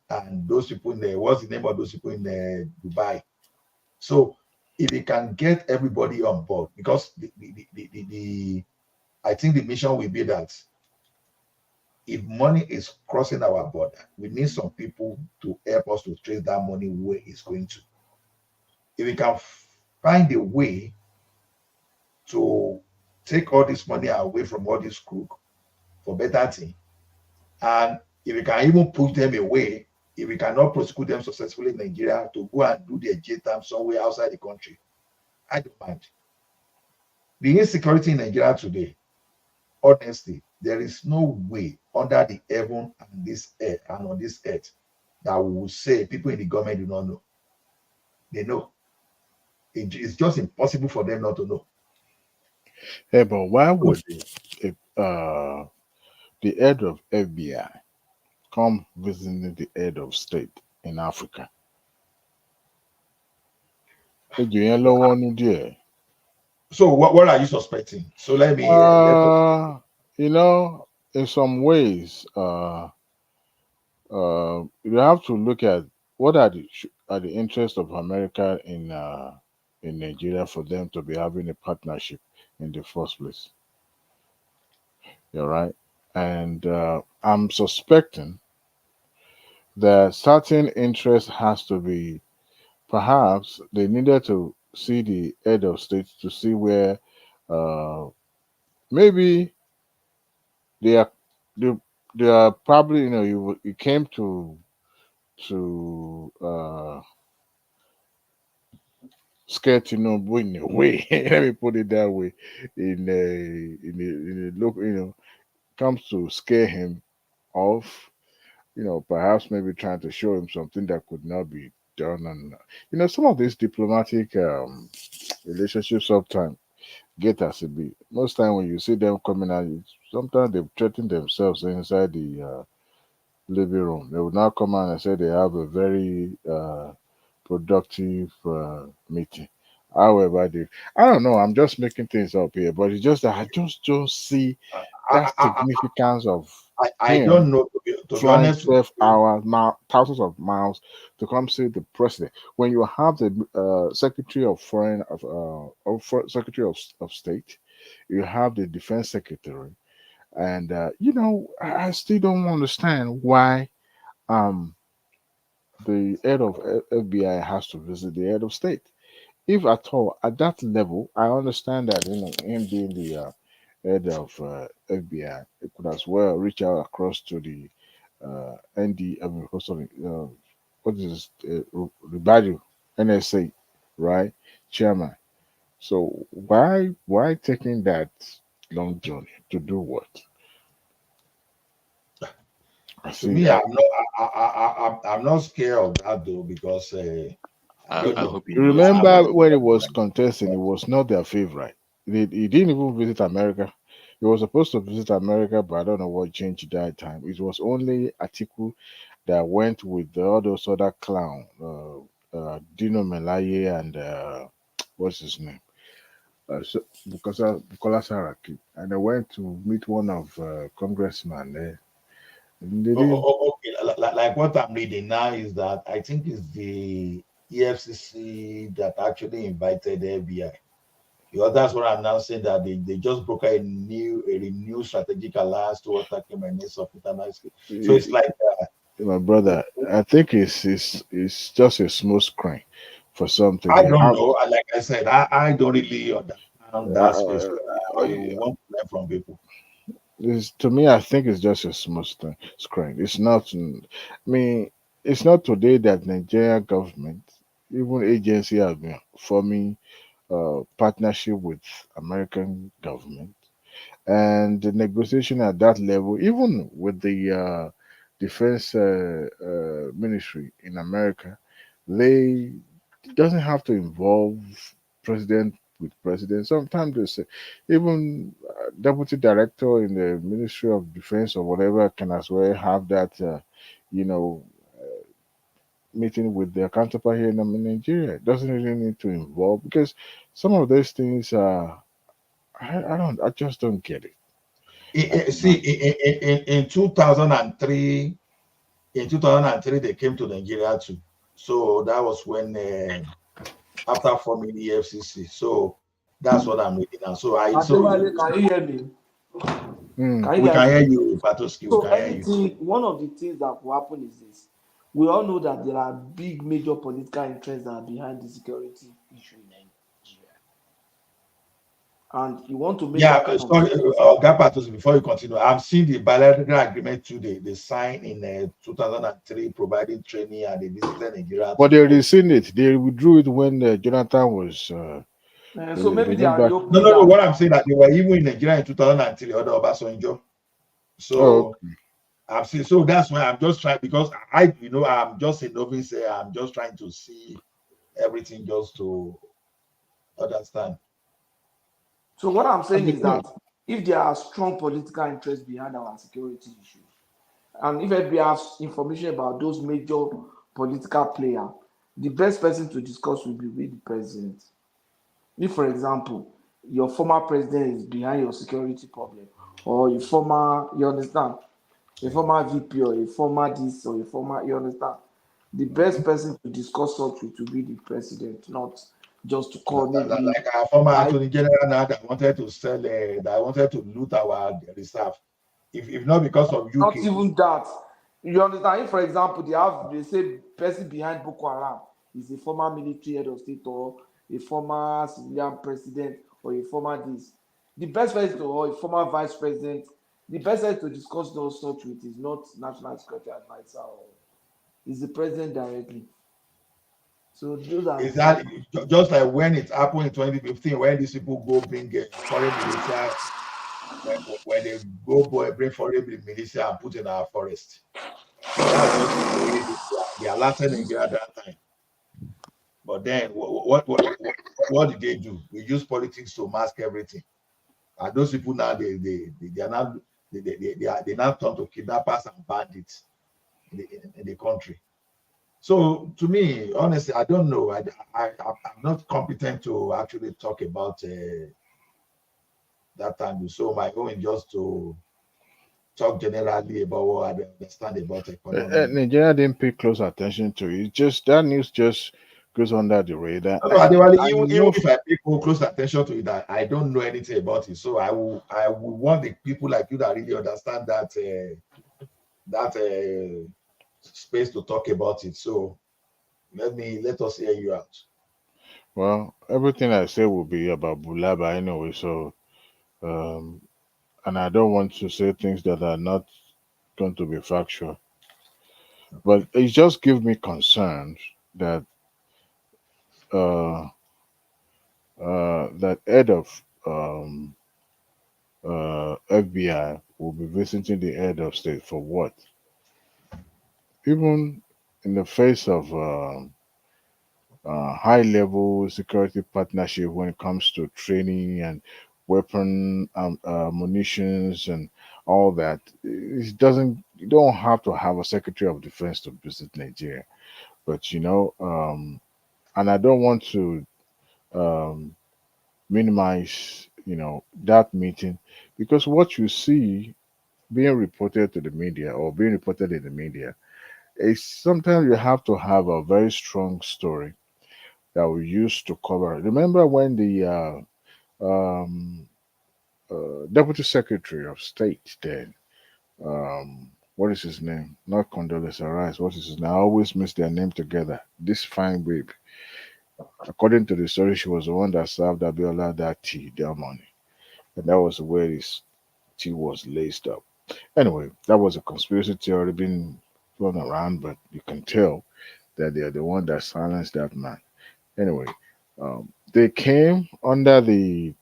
and those people in there. What's the name of those people in Dubai? So if we can get everybody on board, because I think the mission will be that if money is crossing our border, we need some people to help us to trace that money where it's going to. If we can find a way to take all this money away from all this crook for better thing, and if we can even push them away, if we cannot prosecute them successfully in Nigeria, to go and do their J time somewhere outside the country, I don't mind. The insecurity in Nigeria today, honestly, there is no way under the heaven and this earth and on this earth that we will say people in the government do not know. They know. It's just impossible for them not to know. Yeah, but why would the head of FBI come visiting the head of state in Africa? So what are you suspecting? So let me You know, in some ways, you have to look at what are the interests of America in Nigeria for them to be having a partnership in the first place. You're right, and I'm suspecting that certain interest has to be. Perhaps they needed to see the head of state to see where maybe they are they, they are probably, you came to scared to know in a way. Let me put it that way. In a look, comes to scare him off. Perhaps maybe trying to show him something that could not be done, and some of these diplomatic relationships sometimes get as it be. Most time when you see them coming out, sometimes they threaten themselves inside the living room. They will now come out and say they have a very productive meeting. However, I don't know. I'm just making things up here, but it's just that I just don't see that significance of I him don't know, to be flying honest with 12 you. hours, thousands of miles to come see the president. When you have the Secretary of Foreign Secretary of State, you have the Defense Secretary, and I still don't understand why um the head of FBI has to visit the head of state. If at all, at that level, I understand that him being the head of FBI, it could as well reach out across to the ND. I mean, sorry, what is Ribadu, NSA, right, chairman. So why taking that long journey to do what? I To see. me, I'm not scared of that though, because I don't You know. remember when he was contesting, he was not their favorite. He didn't even visit America. He was supposed to visit America, but I don't know what changed that time. It was only Atiku that went with all those other clown, Dino Melaye and what's his name? Bukola Saraki. And they went to meet one of congressman there. And they didn't. Okay. Like what I'm reading now is that I think it's the EFCC that actually invited the FBI. Because that's what I'm now saying, that they just broke a renewed strategic alliance towards tackling my needs of international scale. So it's like My brother, I think it's just a smooth screen for something. I You don't have know. Like I said, I don't really understand that space. I want to learn from people. to me, I think it's just a smooth screen. It's not. I mean, it's not today that Nigeria government, even agency, have been forming partnership with American government, and the negotiation at that level, even with the defense ministry in America, they it doesn't have to involve President with president. Sometimes they say, even deputy director in the Ministry of Defense or whatever can as well have that, you know, meeting with their counterpart here in Nigeria. It doesn't really need to involve because some of those things I just don't get it. See, in 2003, they came to Nigeria too. So that was when after forming the FCC. So that's what I'm reading now. So Adewale, can you hear me? Can you we can guys hear hear me? you, Patoski. We So can hear you. anything, one of the things that will happen is this. We all know that there are big major political interests that are behind the security issue in Nigeria. And you want to make Yeah, that kind of sorry, decision. Gapatos, before you continue, I've seen the bilateral agreement too. They signed in 2003, providing training, and they visited Nigeria But to they do. rescind it. They withdrew it when Jonathan was. So maybe They they went are back. reopening No. that What I'm now. saying that they were even in Nigeria in 2003 under Obasanjo. Oh, So I've seen. So that's why I'm just trying because I'm just a novice. I'm just trying to see everything just to understand. So what I'm saying is okay. that if there are strong political interests behind our security issues, and if FBI has information about those major political players, the best person to discuss will be with the president. If, for example, your former president is behind your security problem, or a former, you understand, a former VP or a former this or a former, you understand, the best person to discuss such with will be the president, not just to call maybe Like our former I Attorney General now that wanted to sell, that wanted to loot our reserve. If not because of not UK, even that. You understand? If, for example, they say person behind Boko Haram is a former military head of state or a former civilian president or a former this. The best person to, or a former vice president, the best person to discuss those such with is not national security advisor or is the president directly. So those are is the that just like when it happened in 2015 when these people go bring foreign militia, when they go bring foreign militia and put in our forest. That's just the way they alerted Nigeria at that time. But then what did they do? We use politics to mask everything. And those people now they are now they now turn to kidnappers and bandits in the country. So to me, honestly, I don't know. I'm not competent to actually talk about that time. So my own is just to talk generally about what I understand about economy. Nigeria didn't pay close attention to it. Just that news just goes under the radar. No, Adewale, And even if I pay close attention to it, I don't know anything about it. So I will want the people like you that really understand that space to talk about it. So let us hear you out. well, everything I say will be about Bulaba anyway. So, um, and I don't want to say things that are not going to be factual. But it just gives me concerns that uh, that head of FBI will be visiting the head of state for what? Even in the face of high level security partnership when it comes to training and weapon munitions and all that. It doesn't. You don't have to have a Secretary of Defense to visit Nigeria, but and I don't want to um, minimize that meeting because what you see being reported to the media or being reported in the media is sometimes you have to have a very strong story that we used to cover. Remember when the um, Deputy Secretary of State then, what is his name? Not Condoleezza Rice. What is his name? I always miss their name together. This fine babe. According to the story, she was the one that served Abiola that tea, that money. And that was where his tea was laced up. Anyway, that was a conspiracy theory being thrown around, but you can tell that they are the one that silenced that man. Anyway, they came under these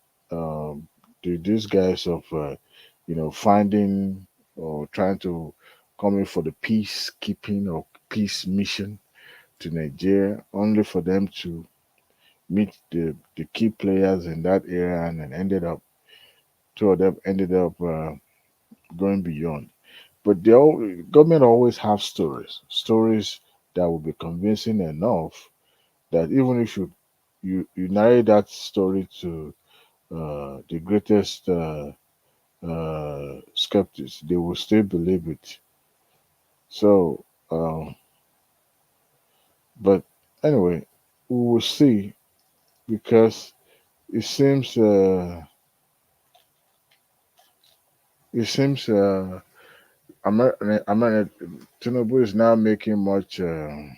guys of finding or trying to come in for the peacekeeping or peace mission to Nigeria, only for them to meet the key players in that area, and then ended up two of them ended up going beyond. But government always have stories that will be convincing enough that even if you narrate that story to the greatest skeptics, they will still believe it. So, but anyway, we will see because it seems it seems Tinubu is now making much um,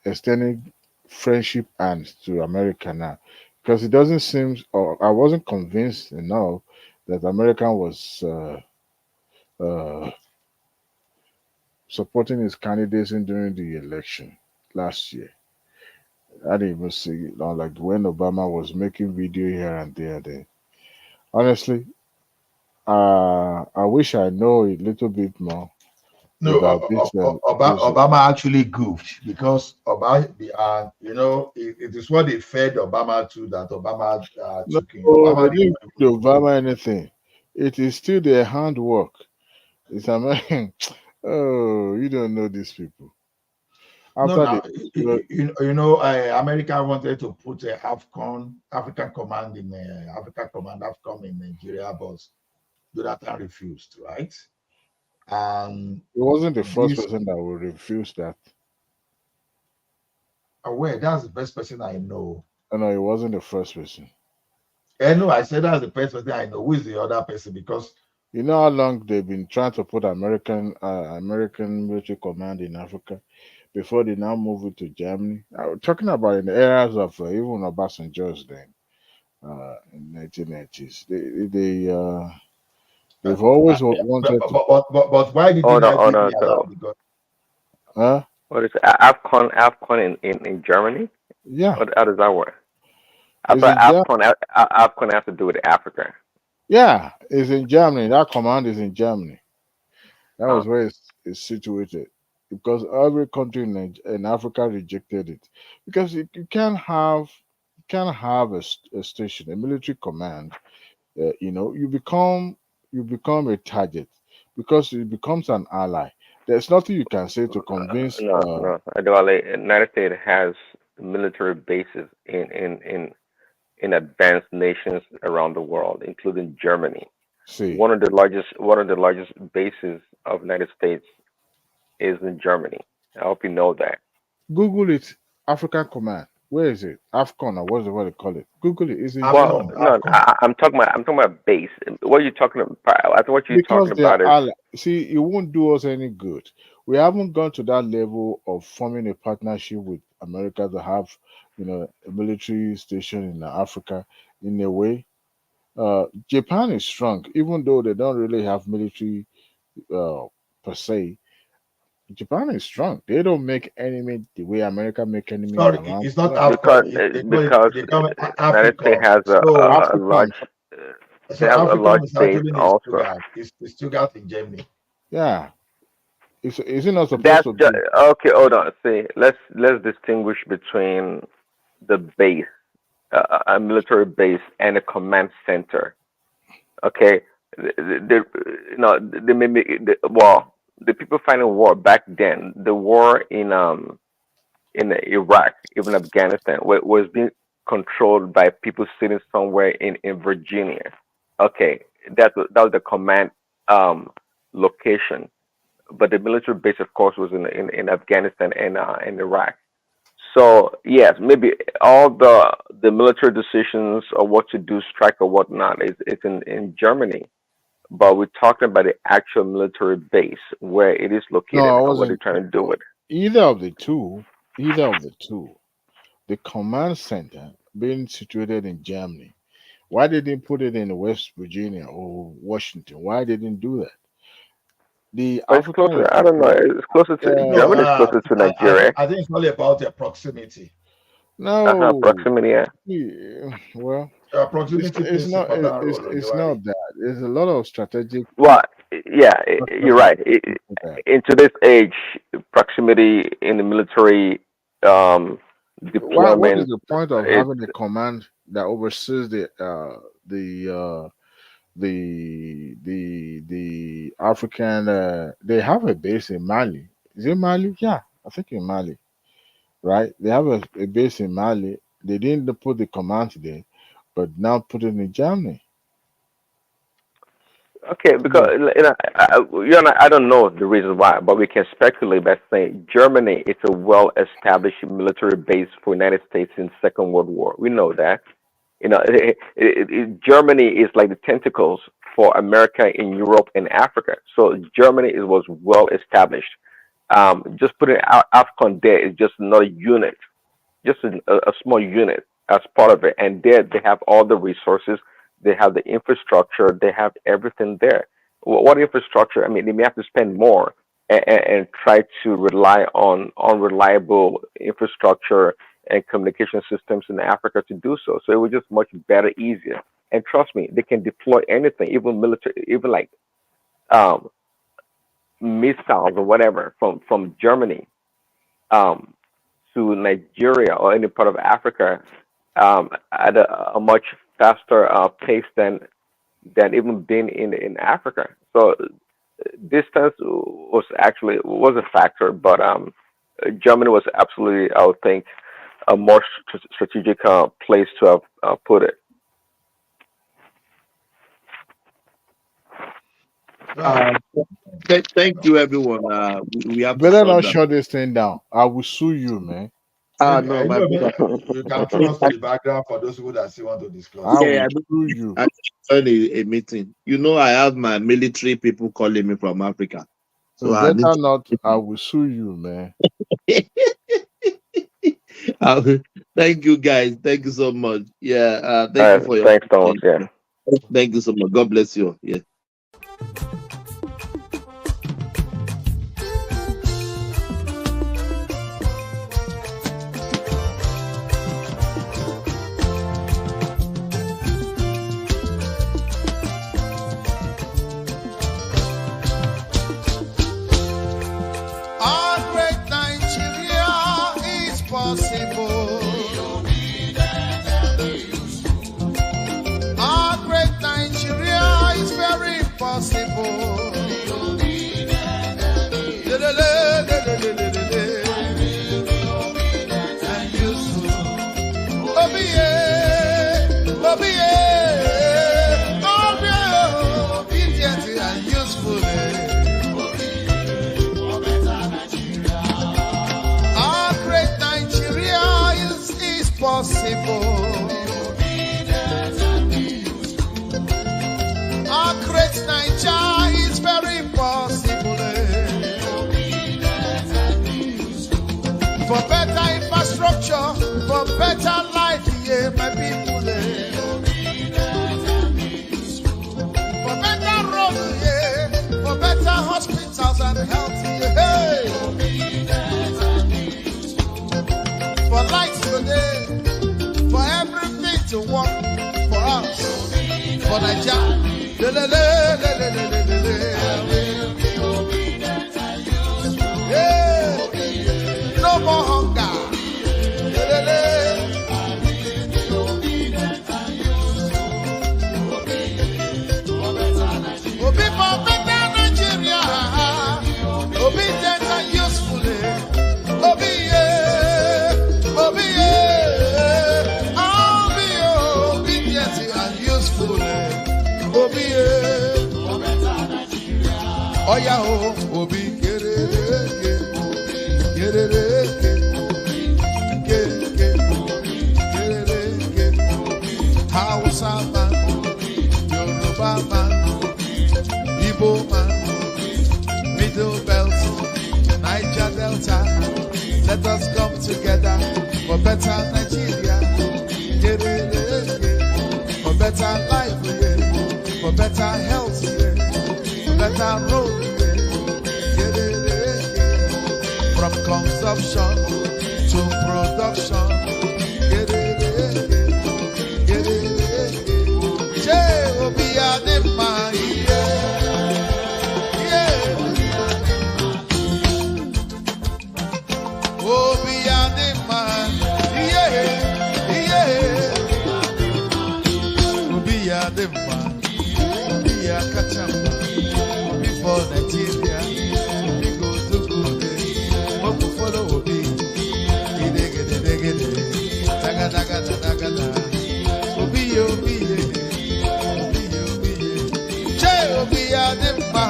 extending friendship hands to America now, because it doesn't seem, or I wasn't convinced enough that America was uh, supporting his candidacy during the election last year. I didn't even see, like when Obama was making video here and there. Then honestly, I wish I know a little bit more No, about this. Obama actually goofed because Obama, it is what they fed Obama to that Obama No, took in. they Obama did didn't not give even Obama anything. It is still their handwork. It's American. Oh, you don't know these people. no, After they now America wanted to put a African command in African command AFCOM in Nigeria, but Jonathan refused, right? And He wasn't the first this, person that would refuse that. where that's the best person I know. Oh, no, he wasn't the first person. No, I said that's the best person I know. Who is the other person? Because You know how long they've been trying to put American military command in Africa before they now move it to Germany. Talking about in the areas of even Obasanjo's then in 1990s. They've always wanted to. but why did you not Hold give me on. allow? So Because Huh? what is AFCON in Germany? Yeah, How does that work? I it's thought in Germany. AFCON has to do with Africa. Yeah, it's in Germany. That command is in Germany. That Oh, was where it's situated. Because every country in Africa rejected it. Because you can't have a station, a military command. You become a target because it becomes an ally. There's nothing you can say to convince. no. Adwale, United States has military bases in advanced nations around the world, including Germany. See, One of the largest bases of United States is in Germany. I hope you know that. Google it. African command. Where is it? Afcon or what they call it? Google it. It's in Well, Germany. no, AFCON. I'm talking about base. What are you talking about? I think what you're Because talking they're about is ally. See, it won't do us any good. We haven't gone to that level of forming a partnership with America to have, a military station in Africa. In a way, Japan is strong, even though they don't really have military uh, per se. Japan is strong. They don't make enemy the way America make enemies Sorry, around it's the not world. AFCON. because They call it United States AFRICOM. has a African, large they have a large AFRICOM is base actually in also. Stuttgart. It's Stuttgart in Germany. yeah. Is it not supposed That's to just be? okay. Hold on. See, let's distinguish between the base, a military base, and a command center. Okay, they may be, the people fighting war back then, the war in Iraq, even Afghanistan, was being controlled by people sitting somewhere in Virginia. Okay, that was the command um, location, but the military base, of course, was in Afghanistan and in Iraq. So yes, maybe all the military decisions or what to do, strike or whatnot, is in Germany. But we're talking about the actual military base where it is No, located I and what they're wasn't. trying to do with it. Either of the two. Either of the two. The command center being situated in Germany. Why they didn't put it in West Virginia or Washington? Why they didn't do that? The But it's African closer. I don't know. Republic. It's closer to Uh, No, Germany. Is closer to I think Nigeria. it's all about the proximity. no. Proximity. Yeah. Well, Proximity it's plays not. important It's role on it's the not that. There's a lot of strategic. What? Yeah, you're right. In today's age, proximity in the military What is deployment, the point of it's having a command that oversees the the African? They have a base in Mali. Is it Mali? Yeah, I think in Mali, right? They have a base in Mali. They didn't put the command there, but now put it in Germany. okay because So I don't know the reason why, but we can speculate by saying Germany is a well-established military base for United States in Second World War. We know that. Germany is like the tentacles for America in Europe and Africa. So Germany was well established. Just putting Afcon there is just another unit, just a small unit as part of it. And there they have all the resources, they have the infrastructure, they have everything there. What infrastructure? I mean, they may have to spend more and try to rely on unreliable infrastructure and communication systems in Africa to do so. So it was just much better, easier. And trust me, they can deploy anything, even military, even like um, missiles or whatever from Germany um, to Nigeria or any part of Africa at a much faster pace than even being in Africa. So distance was a factor, but Germany was absolutely, I would think, a more strategic place to have put it. Thank you, everyone. We have to better shut not down. shut this thing down. I will sue you, man. Maybe No, you my know, brother. you can turn us to the background for those people that still want to discuss. I Yeah, will sue you. I joined a meeting. You know, I have my military people calling me from Africa. So You I need better not. I will sue you, man. thank you, guys. Thank you so much. Yeah, All thank you right, for your thanks, Thomas. Yeah. thank you so much. God bless you. Yeah. Our great Nigeria is possible. Our great Nigeria is very possible. And useful. Obedient and useful. Our great Nigeria is possible. Our great Nigeria is very possible. For better infrastructure, for better life, yeah, my people. For better roads, yeah, for better hospitals and health, yeah. Hey. For lights today, for everything to work for us, for Nigeria. Yeah. No more hunger. Obi for better Nigeria, obedient and useful. Obi, I'll be obedient and useful. Obi, oh yeah, Obi, get it. Hausa man, Yoruba man, Igbo man, Middle Belt, Niger Delta. Let us come together for better Nigeria. For better life, for better health, for better road. From consumption to production. ya catch up. Before Nigeria, we go to good. What will follow will be Daga daga daga daga. Obi obi Che obi ademma.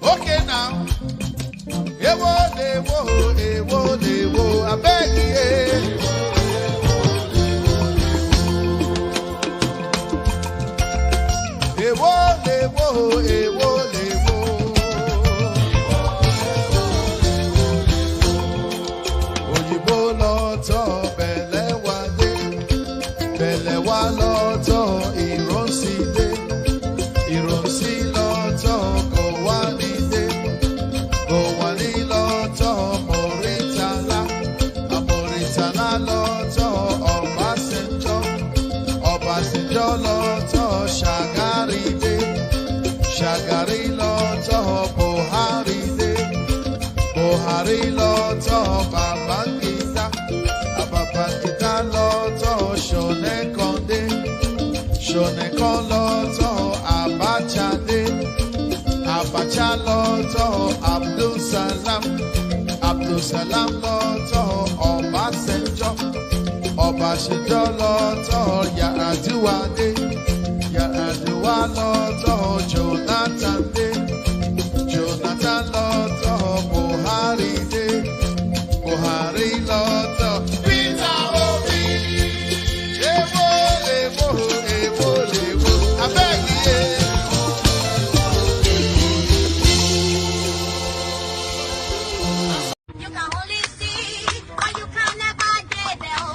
Okay now. Ewo lewo, I beg you. Ewo lewo. Òyìnbó lọ́tọ̀ bẹ̀lẹ̀ wá lọ́tọ̀ ìrọ̀sí lọ́tọ̀ kò wá nílé lọ́tọ̀ Mọ̀rítàlá lọ́tọ̀ Ọbásanjọ́ lọ́tọ̀ Ṣàgárí lọ́tọ̀ Buhari lọ́tọ̀ Babangida lọ́tọ̀ Ṣọ̀nẹ́kan lọ́tọ̀ Abacha lọ́tọ̀ Abdulsalam lọ́tọ̀ Ọbásanjọ́ lọ́tọ̀ Yar'Adua lọ́tọ̀ Jonathan lọ́tọ̀ Buhari lọ́tọ̀ Peter Obi. Ewo, abeg ye. You can only see, but you can never get there.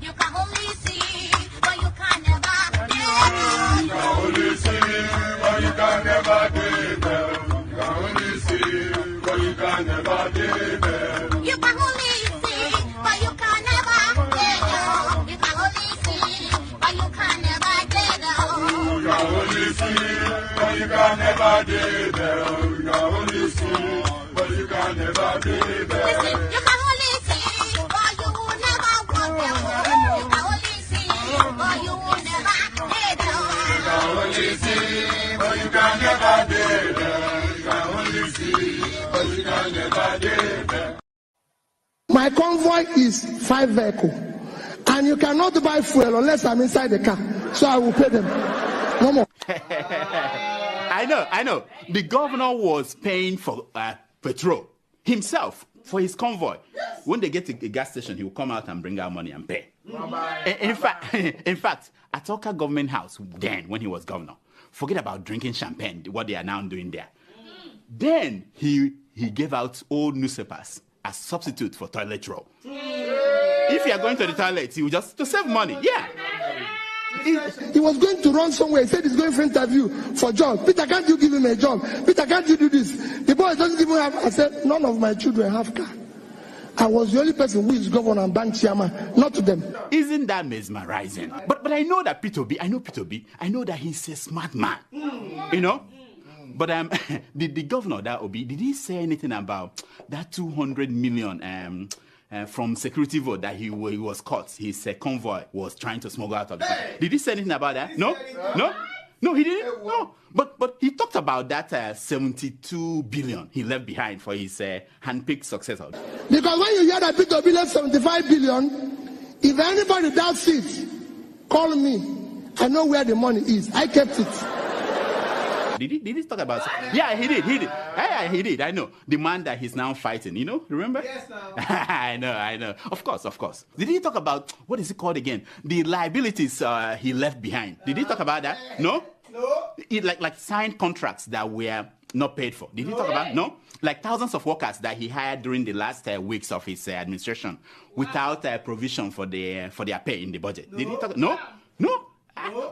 You can only see, but you can never get there. You can only see, but you can never get there. You can only see, but you can never get there. You can only see, but you can never get there. You can only see, but you can never get there. You can only see, but you can never get there. You can only see, but you can never get there. Listen, you can only see, but you will never walk there. You can only see, but you will never get there. You can only see, but you can never get there. You can only see, but you can never get there. My convoy is 5 vehicles, and you cannot buy fuel unless I'm inside the car. So I will pay them. No more. I know. The governor was paying for petrol himself for his convoy. When they get to a gas station, he will come out and bring out money and pay. In fact, at Oka Government House, then when he was governor, forget about drinking champagne, what they are now doing there. Then he gave out old newspapers as substitute for toilet roll. If you are going to the toilet, he will just to save money. Yeah. He was going to run somewhere. He said he's going for interview for job. Peter, can't you give him a job? Peter, can't you do this? The boy doesn't even have. I said, none of my children have car. I was the only person who is governor and bank chairman, not to them. Isn't that mesmerizing? But I know that Peter B. I know that he's a smart man. You know? But the governor, that Obi, did he say anything about that 200 million from security vote that he was caught? His convoy was trying to smuggle out of the country. Did he say anything about that? No, he didn't. No, but he talked about that 72 billion he left behind for his handpicked successor. Because when you hear that Peter Obi left 75 billion, if anybody doubts it, call me. I know where the money is. I kept it. Did he talk about? Yeah, he did. Yeah, he did. I know. The man that he's now fighting, you know? Remember? Yes, I know. Of course. Did he talk about, what is it called again? The liabilities he left behind. Did he talk about that? No? Like signed contracts that were not paid for. Did he talk about? No? Like thousands of workers that he hired during the last weeks of his administration without provision for their pay in the budget. Did he talk? No?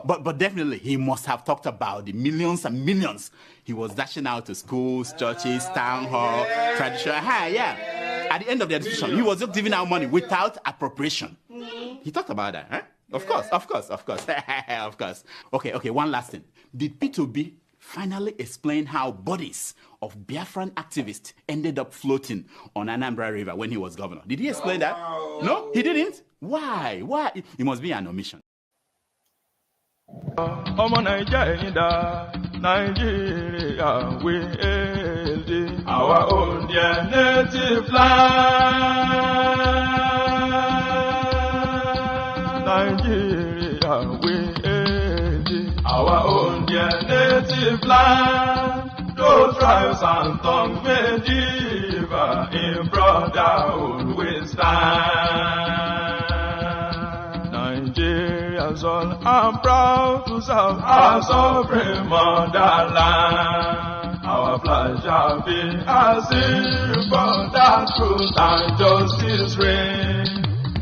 But definitely he must have talked about the millions and millions he was dashing out to schools, churches, town hall, traditional. Yeah. At the end of the administration, he was just giving out money without appropriation. He talked about that, huh? Of course. Of course. Okay, one last thing. Did P2B finally explain how bodies of Biafran activists ended up floating on Anambra River when he was governor? Did he explain that? No, he didn't. Why? Why? It must be an omission. ọmọ naija ẹ̀yin dá nàìjíríà wé èdè our own dear native land. Nàìjíríà wé èdè our own dear native land. Those tribes and tongues may differ, in brotherhood we stand. Nigerians all are proud to serve our sovereign motherland. Our flag shall be as if that truth and justice reign.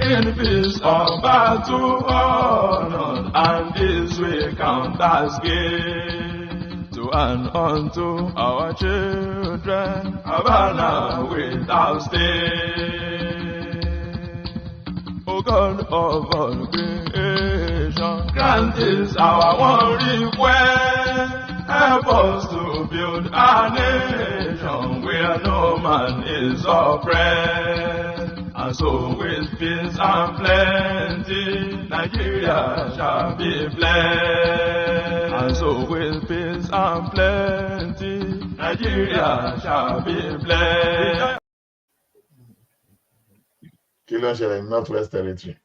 In peace or battle honored, and this we count as gain. To and unto our children, Havana without stay. O God of all creation, grant this our one request. Help us to build a nation where no man is oppressed. And so with peace and plenty, Nigeria shall be blessed. And so with peace and plenty, Nigeria shall be blessed. Kí ló ń ṣẹlẹ̀ ní Northwest Territory?